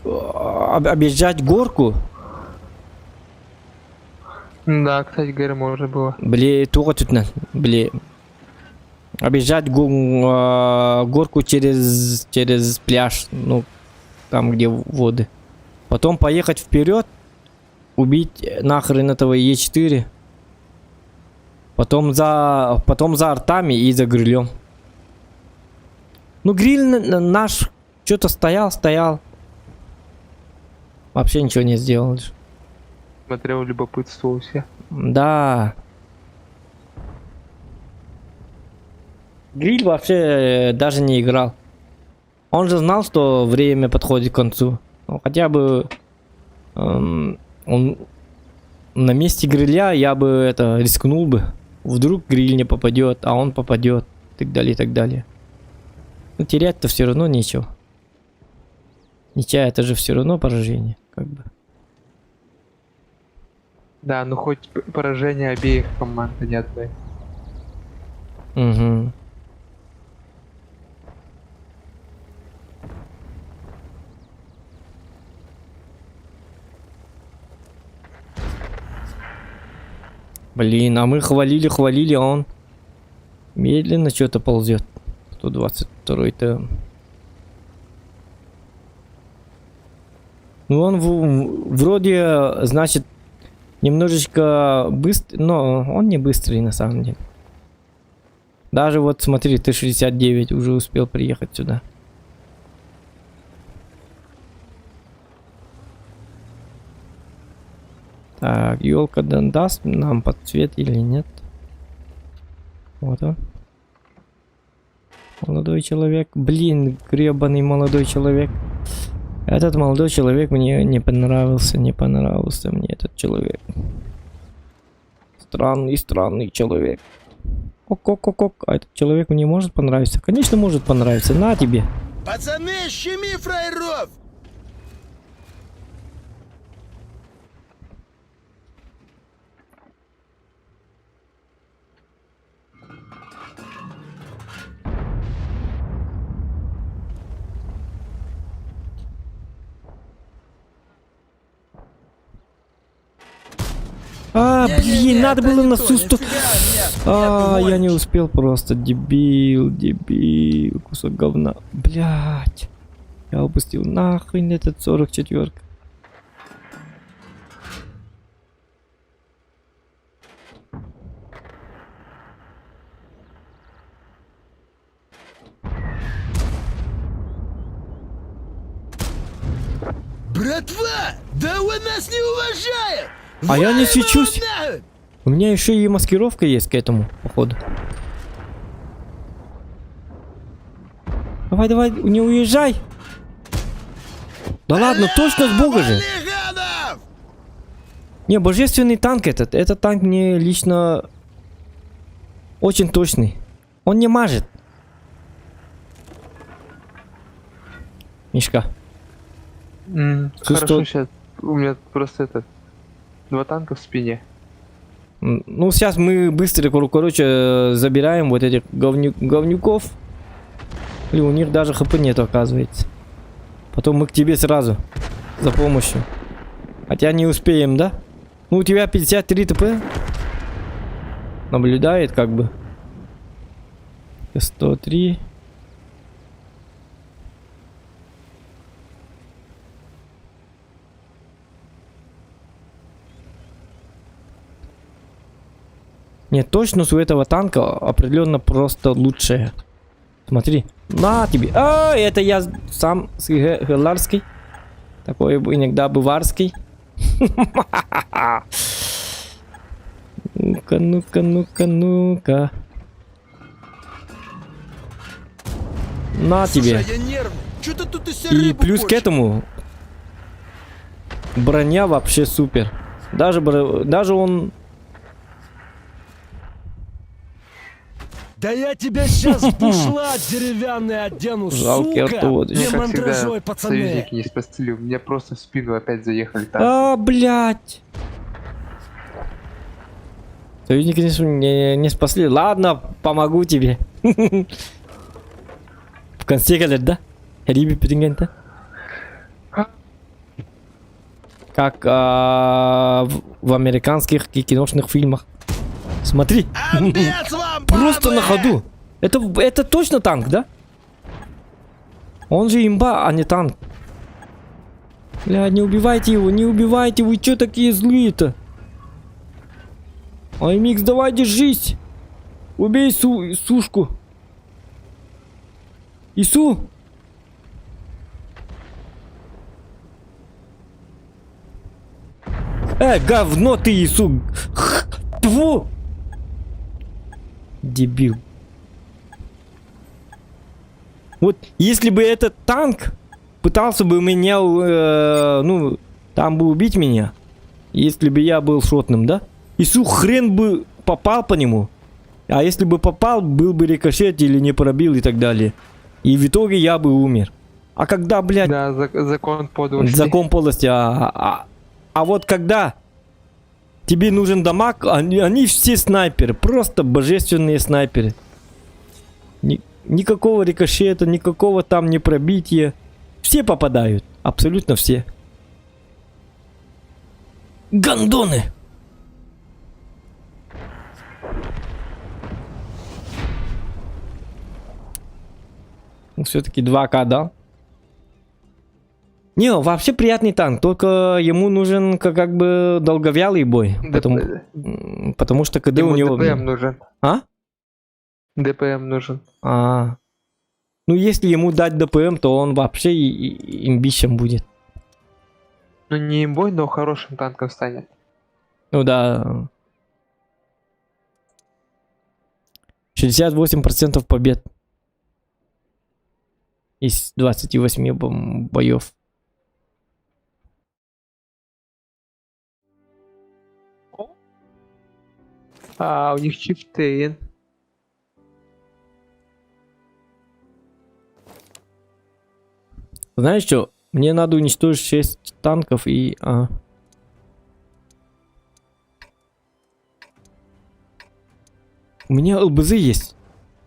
объезжать горку. Да, кстати говоря, можно было. Блин, точно. Блин. Объезжать горку через пляж. Ну, там, где воды. Потом поехать вперед. Убить нахрен этого Е4. Потом за артами и за грилем. Ну, гриль наш что-то стоял. Вообще ничего не сделал. Смотрел, любопытствовался. Да. Гриль вообще даже не играл. Он же знал, что время подходит к концу. Ну, хотя бы он на месте гриля я бы это рискнул бы. Вдруг гриль не попадет, а он попадет. И так далее, и так далее. Ну, терять-то все равно нечего. Ничья это же все равно поражение, как бы. Да, ну хоть поражение обеих команд, а не одной. Угу. Блин, а мы хвалили, а он медленно что-то ползет. 122-й-то. Ну он вроде, значит, немножечко быстрый, но он не быстрый на самом деле. Даже вот смотри, Т-69 уже успел приехать сюда. Так, елка даст нам подсвет или нет? Вот он. Молодой человек. Блин, гребаный молодой человек. Этот молодой человек мне не понравился. Не понравился мне этот человек. Странный человек. Ок. А этот человек мне может понравиться? Конечно, может понравиться. На тебе. Пацаны, щеми фраеров! А, блин, надо было на то, сустав. нифига, нет, А, нет, я не гонишь. успел просто. Дебил. Кусок говна. Блять. Я упустил нахрен этот 44. Братва, да он нас не уважает! А я не Валим свечусь. его нахуй! У меня еще и маскировка есть к этому, походу. Давай, не уезжай. Да ладно, точно с бога же. Вали гадов! Не, божественный танк этот. Этот танк мне лично очень точный. Он не мажет. Мишка. Хорошо, сейчас у меня просто это 2 танка в спине. Ну, сейчас мы быстро, короче, забираем вот этих говнюков. И у них даже хп нету, оказывается. Потом мы к тебе сразу. За помощью. Хотя не успеем, да? Ну, у тебя 53 ТП. Наблюдает, как бы. 103. Нет, точность у этого танка определенно просто лучшая. Смотри. На тебе. А, это я сам с Геларский. Такой иногда быварский. Ну-ка. На тебе. Слушай, я нервный. Чё ты тут из себя И рыбу плюс к хочешь? этому броня вообще супер. Даже он... Да я тебя сейчас в бушлат деревянный одену, Жалкий сука! автовод. Не Как мандражой, всегда, пацаны! союзники не спасли. У меня просто в спину опять заехали танки. А, блядь. Союзники не спасли. Ладно, помогу тебе. В конце концов, да? Риби Петингента. Как в американских киношных фильмах. Смотри. Отбец вам, Просто бабы! на ходу. Это точно танк, да? Он же имба, а не танк. Бля, не убивайте его, вы чё такие злые-то? Аймикс, давай держись. Убей сушку. Ису. Говно ты, Иисус! Тьфу! Дебил. Вот если бы этот танк пытался бы меня, ну, там бы убить меня, если бы я был шотным, да? Иисус хрен бы попал по нему. А если бы попал, был бы рикошет или не пробил и так далее. И в итоге я бы умер. А когда, блядь... Да, закон подлости. Закон полости. А вот когда тебе нужен дамаг, они все снайперы. Просто божественные снайперы. Никакого рикошета, никакого там не пробития. Все попадают. Абсолютно все. Гандоны! Все-таки 2К, да? Не, вообще приятный танк, только ему нужен как бы долговялый бой. Потому что КД у него... ДПМ нужен. А? ДПМ нужен. Ну, если ему дать ДПМ, то он вообще имбищем будет. Ну, не имбой, но хорошим танком станет. Ну да. 68% побед. Из 28 боев. У них чифтейн. Знаешь что? Мне надо уничтожить 6 танков и... У меня ЛБЗ есть.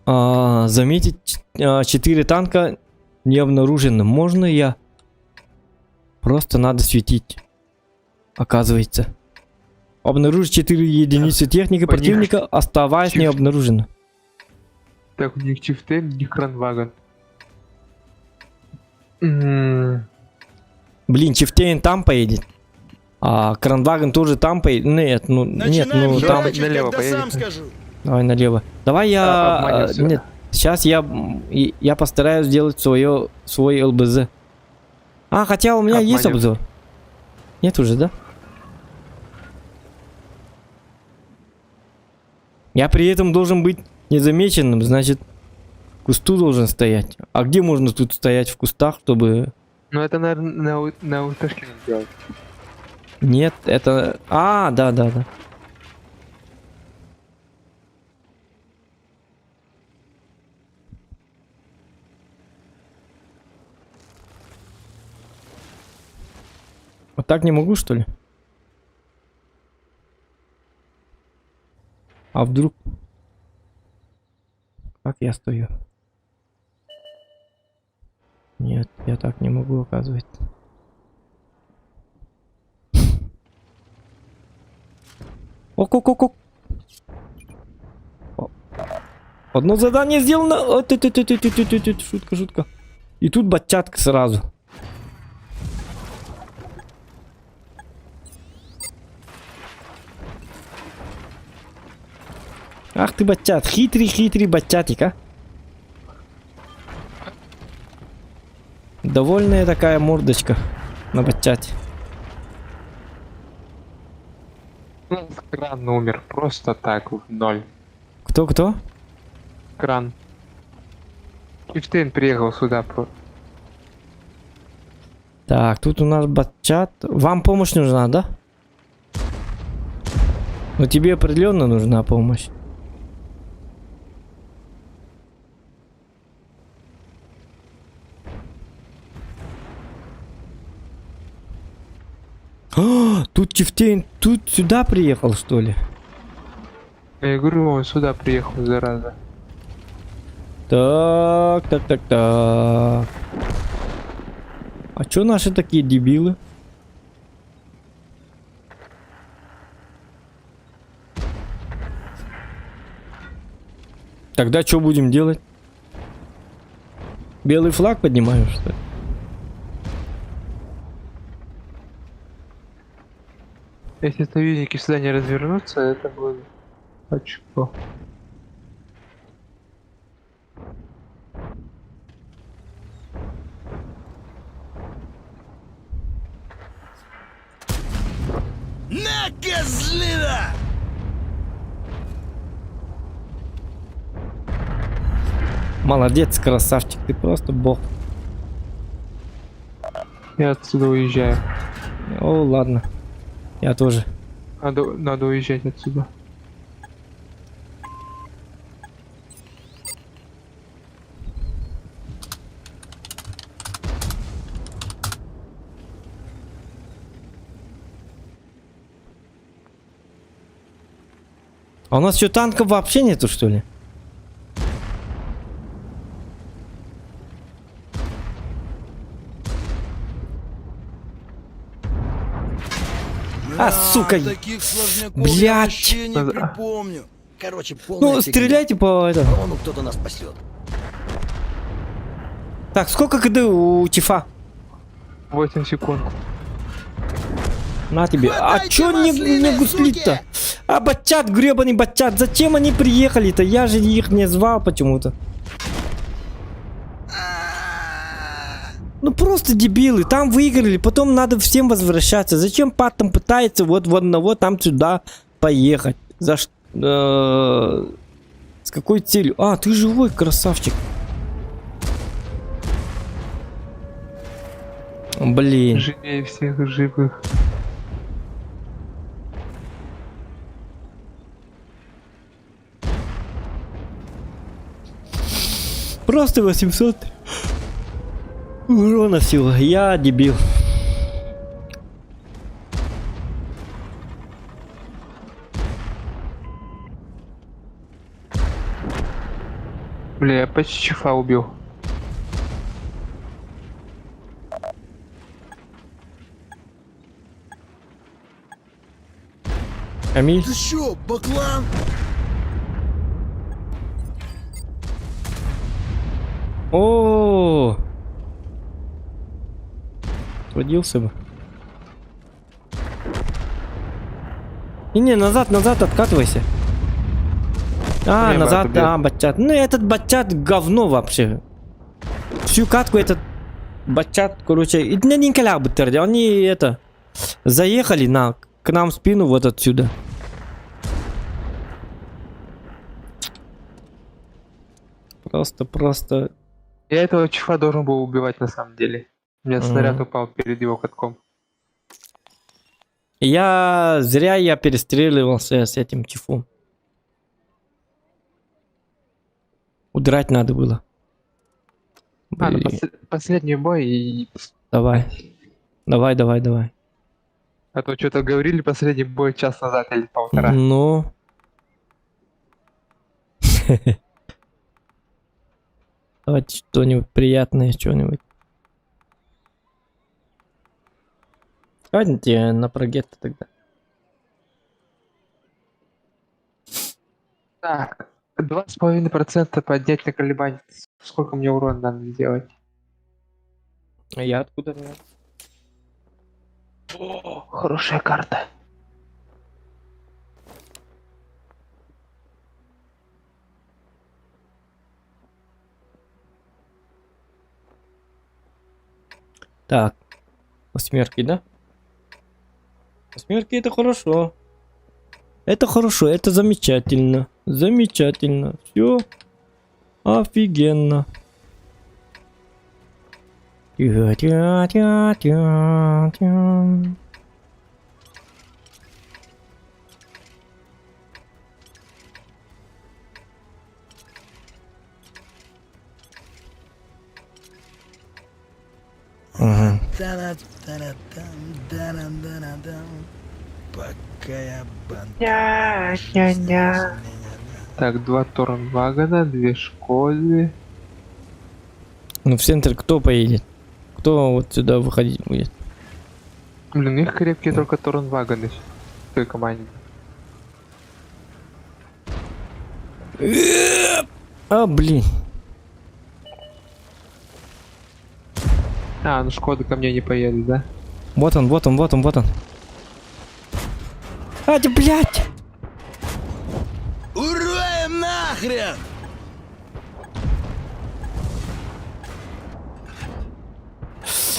Заметить 4 танка не обнаружено. Можно я? Просто надо светить. Оказывается. Обнаружить 4 единицы техники противника, оставаясь не обнаружено. Так, у них чифтейн, у них кранвагон. М-м. Блин, Чифтейн там поедет. А Кранваген тоже там поедет. Нет, ну нет, Начинаем ну там. херачить, налево когда поедет. сам скажу. Давай налево. Давай я. обманем всё. Нет, сейчас я постараюсь сделать свой ЛБЗ. Хотя у меня есть Обманем. обзор. Нет уже, да? Я при этом должен быть незамеченным, значит, в кусту должен стоять. А где можно тут стоять в кустах, чтобы... Ну, это, наверное, на ульташке надо делать. Нет, это... да. Вот так не могу, что ли? А вдруг... Как я стою? Нет, я так не могу, оказывается. Ок. Одно задание сделано. Шутка. И тут батчатка сразу. Ах ты батчат, хитрый батчатик, а. Довольная такая мордочка на батчате. Кран умер просто так, в ноль. Кто? Кран. Чифтейн приехал сюда. Так, тут у нас батчат. Вам помощь нужна, да? Но тебе определенно нужна помощь. Тут Чифтейн, тут сюда приехал, что ли? Я говорю, он сюда приехал, зараза. Так. А чё наши такие дебилы? Тогда что будем делать? Белый флаг поднимаем, что ли? Если союзники сюда не развернутся, это будет очко. На, козлина! Молодец, красавчик, ты просто бог. Я отсюда уезжаю. О, ладно. Я тоже. Надо уезжать отсюда. А у нас что, танков вообще нету, что ли? А, сука! Таких сложняков я Блядь. вообще не припомню. Короче, полная Ну, фигня. стреляйте по этому. Вон кто-то нас пасет. Так, сколько КД у Тифа? 8 секунд. На тебе. А Хватайте чё не маслины, гуслит-то? суки! А батчат, гребаный батчат, зачем они приехали-то? Я же их не звал почему-то. Ну просто дебилы, там выиграли, потом надо всем возвращаться. Зачем пат там пытается вот в одного там сюда поехать? За что? С какой целью? А, ты живой, красавчик. Блин. Живее всех живых. Просто 800 урона всего. Я дебил. Бля, я почти чифа убил. Камиль. Ты чё, баклан? О, родился бы. Не, назад, откатывайся. А, Не, назад, брат, да, батчат. Ну, этот батчат говно вообще. Всю катку этот батчат, короче, и на Николя Бутерди, они это заехали к нам в спину вот отсюда. Просто. Я этого чифа должен был убивать на самом деле. У меня снаряд Мгм. упал перед его катком. Зря я перестреливался с этим чифом. Удрать надо было. А, ну Блин. последний бой и... Давай. А то что-то говорили последний бой час назад или полтора. Ну. Давайте что-нибудь приятное, что-нибудь. Давайте на прогетто тогда. Так, 2,5% поднять на колебания. Сколько мне урона надо сделать? А я откуда знаю? О, хорошая карта. Так. Восьмерки, да? Восьмерки это хорошо. Это хорошо, это замечательно. Замечательно. Все офигенно. Тя-тя-тя-тя-тя. Ага. Пока я Так, 2 Торнвагена, 2 Шкоды. Ну в центр кто поедет? Кто вот сюда выходить будет? Блин, их крепкие только Торнвагены в той команде. А, блин. А, ну Шкода ко мне не поедет, да? Вот он. А, да, блядь! Уроем нахрен!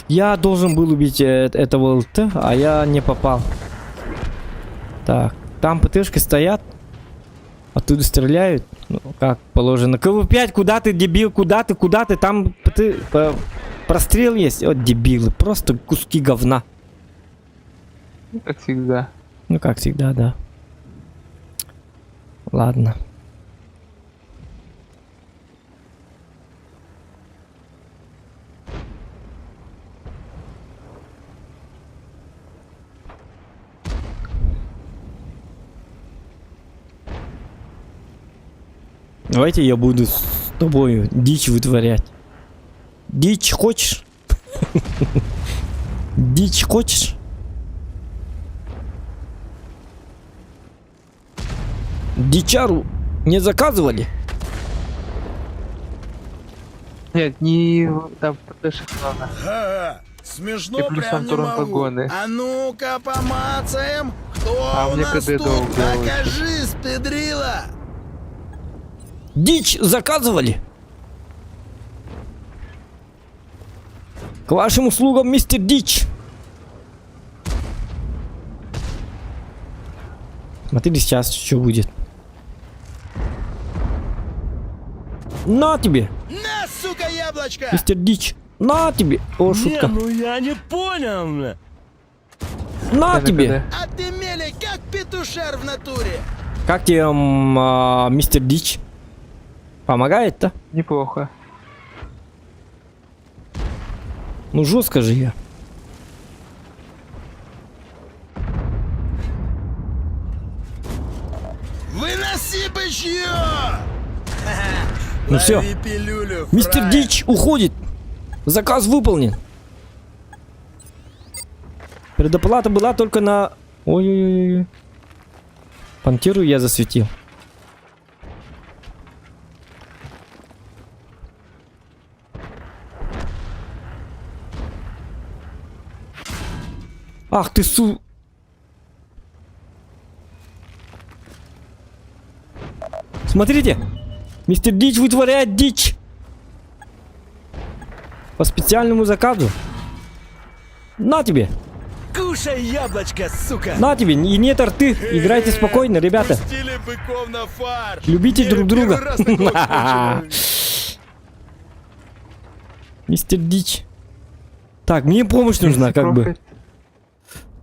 Я должен был убить этого ЛТ, а я не попал. Так, там ПТшки стоят. Оттуда стреляют. Ну, как положено. КВ-5, куда ты, дебил? Куда ты? Куда ты? Там прострел есть. Вот дебилы. Просто куски говна. Как всегда. Ну, как всегда, да. Ладно. Давайте я буду с тобой дичь вытворять. Дичь хочешь? Дичь хочешь? Дичару не заказывали? Нет, не там ПТшек главное. Ага, смешно И плюс прям там не туром могу. погоны. А ну-ка помацаем, кто А у мне нас КД тут, долго очень. окажись, педрила. Дичь заказывали? К вашим услугам, мистер Дичь. Смотри, сейчас что будет. На тебе, На, сука, яблочко! мистер Дичь. На тебе. О, шутка. ну я не понял. На тебе. А ты мелей, как петушар в натуре. Как тебе, мистер Дичь? Помогает-то? Неплохо. Ну, жестко же я. Выноси бычье! Ну все. Лови пилюлю, Мистер фраер. Дичь уходит. Заказ выполнен. Предоплата была только на... Ой-ой-ой. Пантеру я засветил. Ах ты су... Смотрите. Мистер Дичь вытворяет дичь. По специальному заказу. На тебе. Кушай яблочко, сука. На тебе. И нет рты. Играйте спокойно, ребята. Пустили быков на фарш. Любите Не, друг друга. первый раз такое слышу. Мистер Дичь. Так, мне помощь нужна, как бы.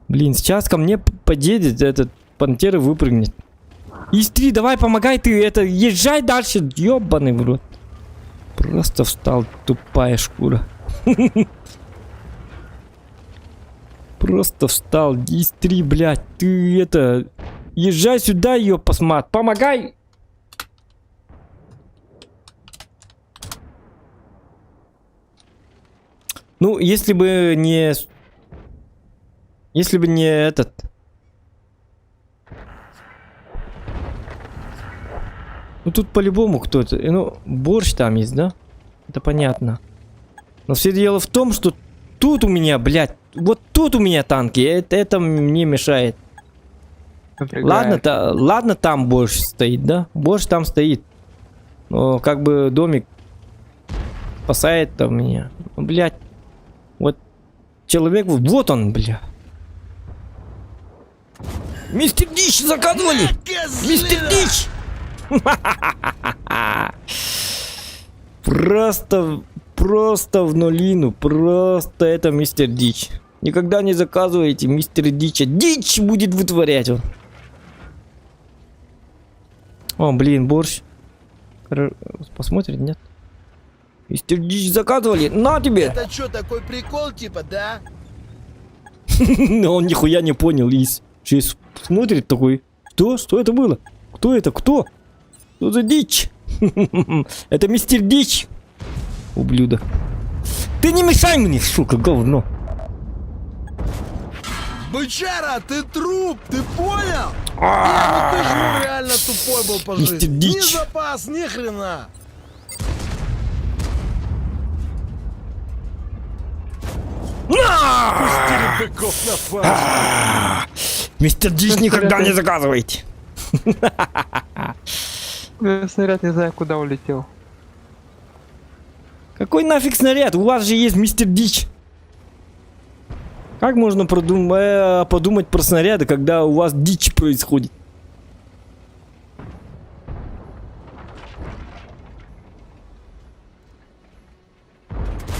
Блин, сейчас ко мне подъедет этот пантера, выпрыгнет. Ис-3, давай, помогай ты, это, езжай дальше, ёбаный в рот. Просто встал, тупая шкура. Просто встал, Ис-3, блядь, ты это, езжай сюда, ёпасмат, помогай. Ну, если бы не... Если бы не этот... Ну, тут по-любому кто-то... Ну, борщ там есть, да? Это понятно. Но все дело в том, что тут у меня, блядь... Вот тут у меня танки. Это мне мешает. Напрягает. Ладно, там борщ стоит, да? Борщ там стоит. Но как бы домик спасает там меня. Ну, блядь. Вот человек... Вот он, бля. Мистер Дичь заказывали! Мистер Дичь! Просто в нулину. Просто это мистер Дичь. Никогда не заказывайте мистера Дича. Дичь будет вытворять он. О, блин, борщ. Посмотрит, нет? Мистер Дичь заказывали. На тебе! Это что, такой прикол типа, да? Он нихуя не понял. Лис. Сейчас смотрит такой. Что? Что это было? Кто это? Кто? Что за дичь? Это мистер Дичь. Ублюдок. Ты не мешай мне, сука, говно. Бычара, ты труп, ты понял? Не, ну ты же ну, реально тупой был по Мистер жизни. Дичь. Ни запас, ни хрена. Пустили быков на фарш. Мистер Дичь никогда не заказывайте. Снаряд не знаю, куда улетел. Какой нафиг снаряд? У вас же есть мистер Дичь. Как можно подумать про снаряды, когда у вас дичь происходит?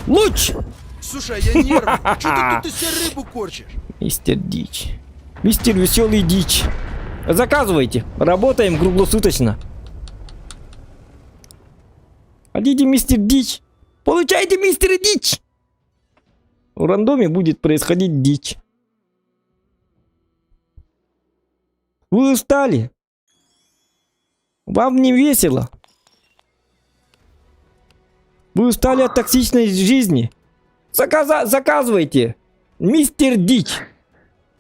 Луч! Слушай, я нервный. Че ты тут из себя рыбу корчишь? Мистер Дичь. Мистер Веселый Дичь. Заказывайте. Работаем круглосуточно. Хотите, мистер Дичь? Получайте, мистер Дичь! В рандоме будет происходить дичь. Вы устали? Вам не весело? Вы устали от токсичной жизни? Заказывайте. Мистер Дичь.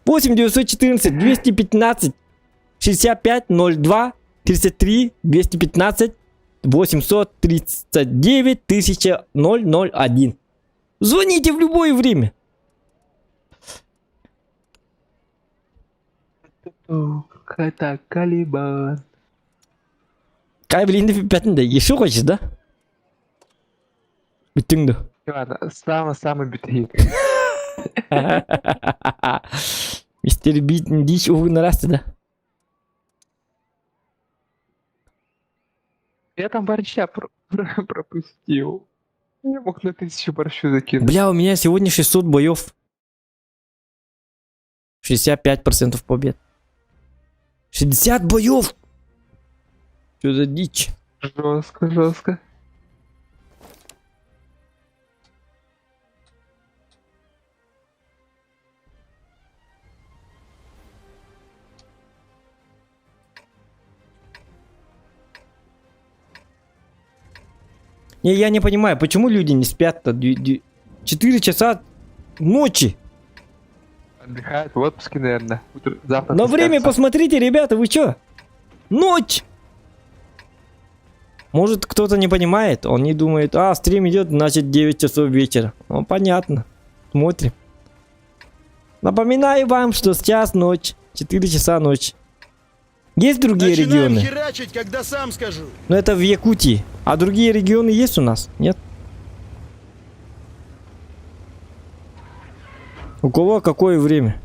8 914 215 65 02 33 215 839 001. Звоните в любое время. Это Калибан. Кай, блин, пятый, еще хочешь, да? Битинг. Ладно, самый битый. Мистер Дичь, увы, на расте, да? Я там борща пропустил. Я мог на 1000 борщу закинуть. Бля, у меня сегодня 600 боев. 65% побед. 60 боев! Что за дичь? Жестко, жестко. Не, я не понимаю, почему люди не спят-то 4 часа ночи. Отдыхают в отпуске, наверное. Завтра На время спятся. посмотрите, ребята, вы чё? Ночь! Может, кто-то не понимает, он не думает, а, стрим идет, значит 9 часов вечера. Ну, понятно. Смотрим. Напоминаю вам, что сейчас ночь, 4 часа ночи. Есть другие Начинаем регионы? херачить, когда сам скажу. Но это в Якутии. А другие регионы есть у нас? Нет? У кого какое время?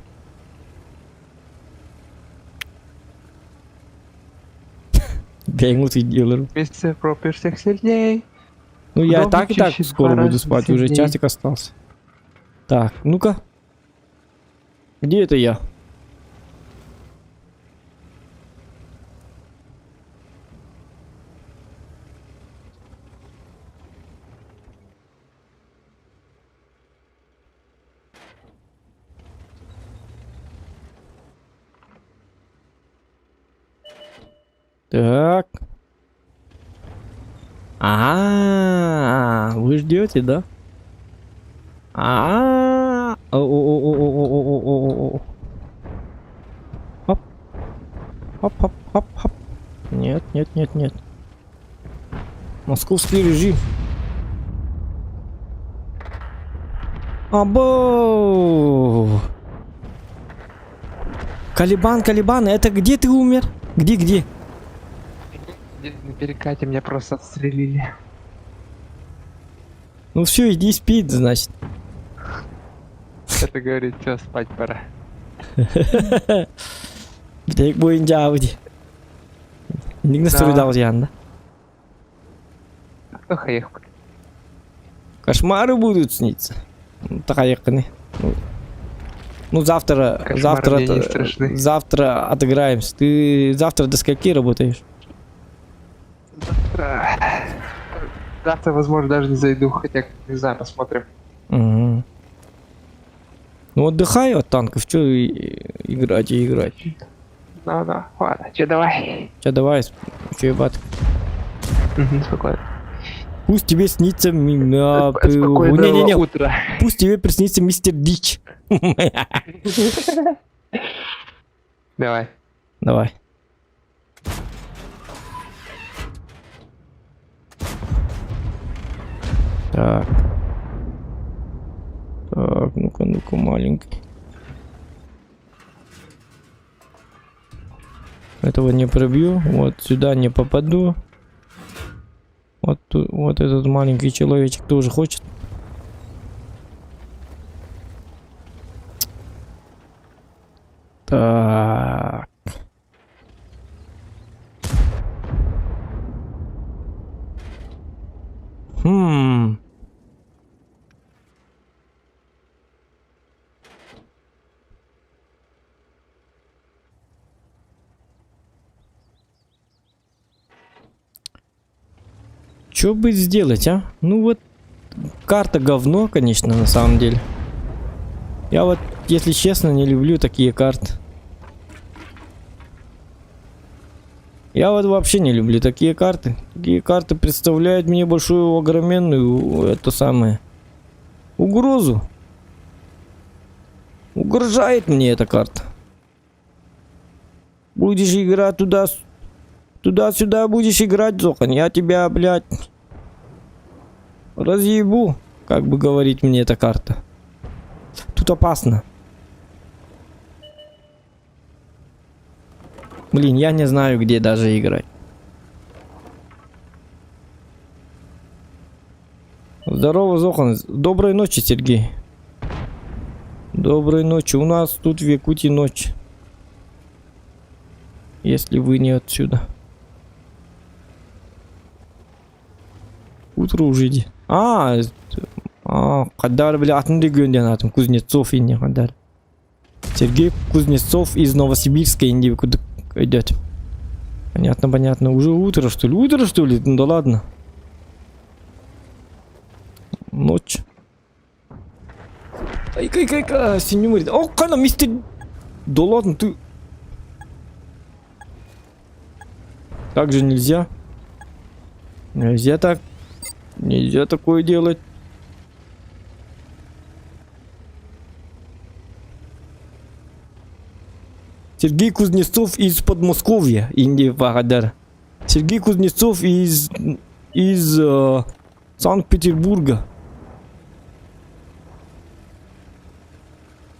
Бегут и делают. Вместе пропишь всех сильней. Ну я Вдох и так чище, скоро два буду раза спать, уже сильней. часик остался. Так, ну-ка. Где это я? Так. Вы ждете, да? О-о-о-о-о-о-о-о-о. Хоп. Хоп-хоп-хоп-хоп. Нет, нет, нет, нет. Московский режим. Або. Калибан, это где ты умер? Где? Где-то на перекате меня просто отстрелили. Ну все, иди спи, значит. Это говорит, все, спать пора. Бдек боюнча ауди. Нигде струдал ян, да? Кто хаех? Кошмары будут сниться. Ну, такаякны. Ну завтра, Кошмары мне не страшны. завтра отыграемся. Ты завтра до скольки работаешь? Завтра, возможно, даже не зайду, хотя, не знаю, посмотрим. Угу. Ну отдыхай от танков, что играть и играть. Ну, ладно, че, давай. Че, давай, че ебать. Спокойно. Пусть тебе снится... Спокойного Не-не-не, утра. пусть тебе приснится мистер Дичь. Давай. Давай. Так. Так, ну-ка, маленький. Этого не пробью. Вот сюда не попаду. Вот этот маленький человечек тоже хочет. Так. Хм. Что бы сделать, а? Ну вот, карта говно, конечно, на самом деле. Я вот, если честно, не люблю такие карты. Я вот вообще не люблю такие карты. Такие карты представляют мне большую, огроменную, это самое, угрозу. Угрожает мне эта карта. Будешь играть туда-сюда будешь играть, Зохан, я тебя, блядь, разъебу, как бы говорит мне эта карта. Тут опасно. Блин, я не знаю, где даже играть. Здорово, Зохан. Доброй ночи, Сергей. Доброй ночи. У нас тут в Якутии ночь. Если вы не отсюда. Утро уже иди. Кадар, бля, атынды гөнден Кузнецов инде Кадар. Сергей Кузнецов из Новосибирска инде идет. Понятно, понятно. Уже утро, что ли? Утро, что ли? Ну да ладно. Ночь. Ай-кай-кай-кай, синюморит. О, кана, мистер... Да ладно, ты... Так же нельзя. Нельзя так. Нельзя такое делать. Сергей Кузнецов из Подмосковья, Индия Вагадар. Сергей Кузнецов из Санкт-Петербурга.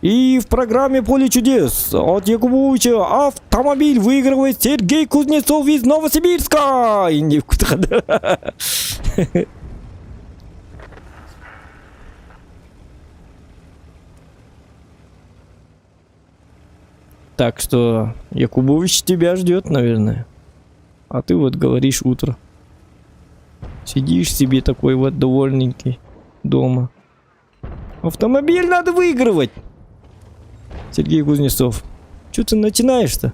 И в программе «Поле чудес» от Якубовича автомобиль выигрывает Сергей Кузнецов из Новосибирска. Индия Вагадар. Так что Якубович тебя ждет, наверное. А ты вот говоришь утро. Сидишь себе такой вот довольненький дома. Автомобиль надо выигрывать. Сергей Кузнецов. Что ты начинаешь-то?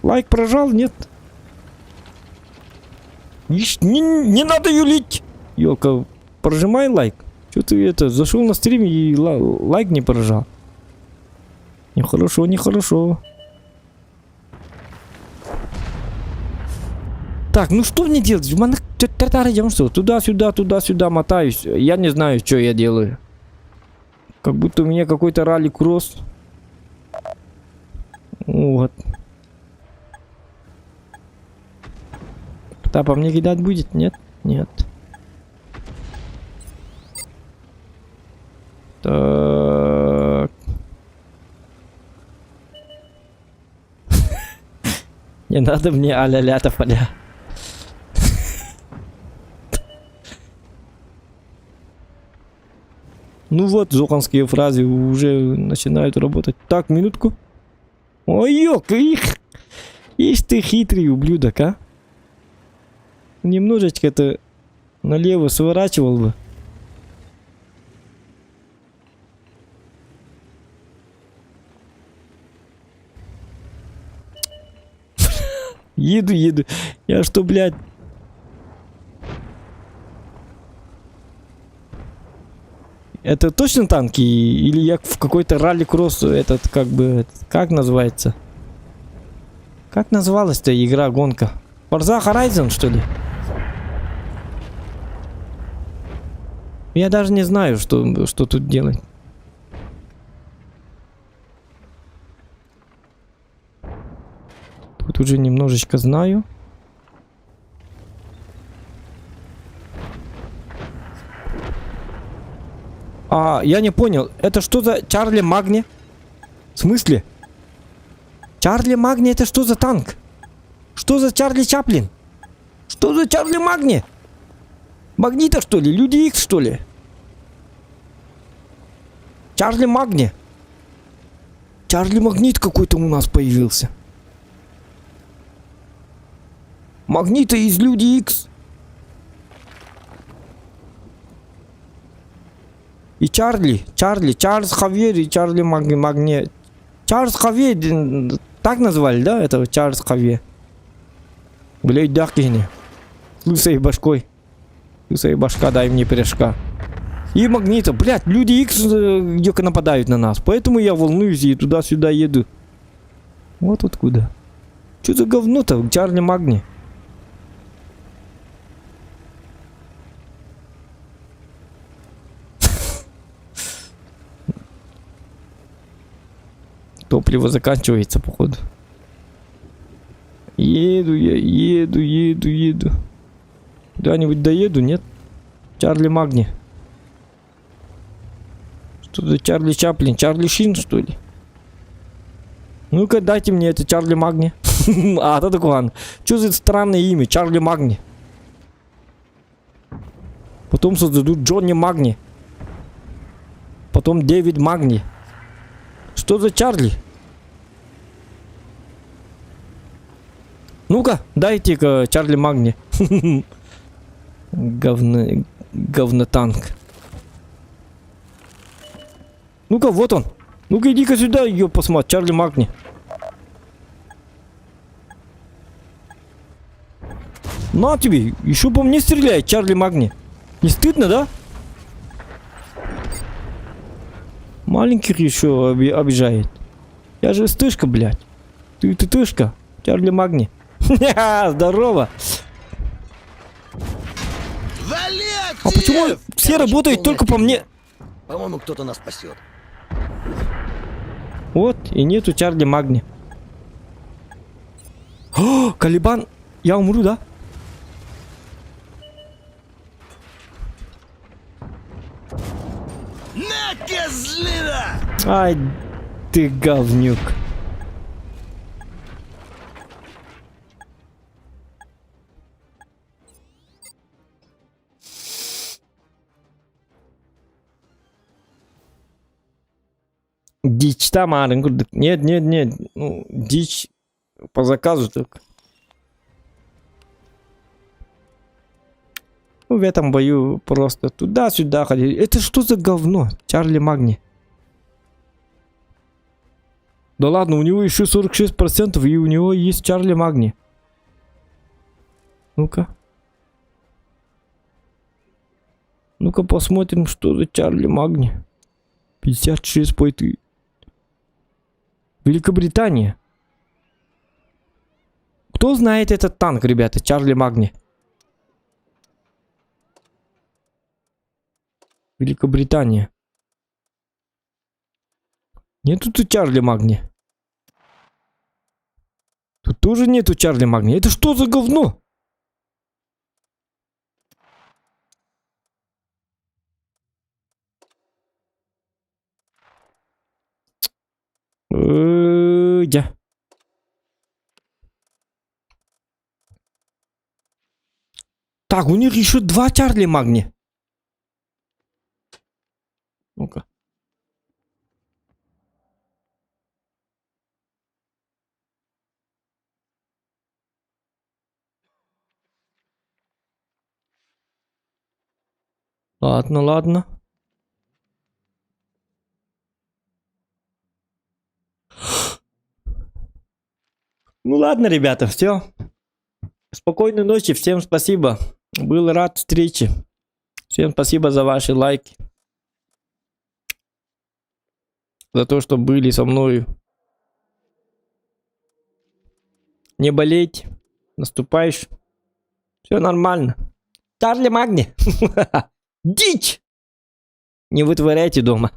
Лайк прожал? Нет. Не надо юлить. Ёлка, прожимай лайк. Что ты это, зашел на стрим и лайк не прожал. Нехорошо, нехорошо. Так, ну что мне делать? Я что, туда-сюда мотаюсь. Я не знаю, что я делаю. Как будто у меня какой-то ралли-кросс. Вот. Да, по мне кидать будет? Нет? Нет. Так. Не надо мне а-ля-ля тополя. Ну вот, зоханские фразы уже начинают работать. Так, минутку. Ой, ёк, их. Ишь ты хитрый ублюдок, а. Немножечко-то налево сворачивал бы. Еду. Я что, блядь? Это точно танки? Или я в какой-то ралли-кросс этот, как бы, как называется? Как называлась-то игра, гонка? Forza Horizon, что ли? Я даже не знаю, что тут делать. Тут уже немножечко знаю. Я не понял. Это что за Чарли Магни? В смысле? Чарли Магни это что за танк? Что за Чарли Чаплин? Что за Чарли Магни? Магнита, что ли? Люди Икс, что ли? Чарли Магни. Чарли Магнит какой-то у нас появился. Магнита из Люди Икс. И Чарльз Хавьер и Чарли Магни. Чарльз Хавьер, так назвали, да, этого Чарльз Хавьер? Блядь, да, кини. Лысой башкой. Лысая башка, дай мне пирожка. И Магнита, блядь, Люди Икс где-то нападают на нас. Поэтому я волнуюсь и туда-сюда еду. Вот откуда. Что за говно-то, Чарли Магни? Топливо заканчивается, походу. Еду я, еду. Куда-нибудь доеду, нет? Чарли Магни. Что за Чарли Чаплин? Чарли Шин, что ли? Ну-ка, дайте мне это Чарли Магни. А, это такое. Что за странное имя? Чарли Магни. Потом создадут Джонни Магни. Потом Дэвид Магни. Что за Чарли? Ну-ка, дайте-ка Чарли Магни. Говнотанк. Ну-ка, вот он. Ну-ка, иди-ка сюда, ее посмотри, Чарли Магни. На тебе, еще по мне стреляет, Чарли Магни. Не стыдно, да? Маленьких еще обижает. Я же стышка, блядь. Ты тышка, Чарли Магни. Здорово. Вали А почему все работают только по мне? По-моему, кто-то нас спасет. Вот, и нету Чарли Магни. О, Калибан, я умру, да? На, козлина! Ай, ты говнюк. Дичь там, нет. Ну, дичь по заказу только. Ну, в этом бою просто туда-сюда ходили. Это что за говно? Чарли Магни. Да ладно, у него еще 46%, и у него есть Чарли Магни. Ну-ка. Ну-ка посмотрим, что за Чарли Магни. 56 пойты. Великобритания. Кто знает этот танк, ребята? Чарли Магни. Великобритания. Нету тут Чарли Магни. Тут тоже нету Чарли Магни. Это что за говно? Да. Так, у них еще 2 Чарли Магни. Ну-ка. Ладно. Ну ладно, ребята, все. Спокойной ночи, всем спасибо. Был рад встрече. Всем спасибо за ваши лайки. За то, что были со мною. Не болеть. Наступаешь. Все нормально. Чарли Магни. Дичь! Не вытворяйте дома.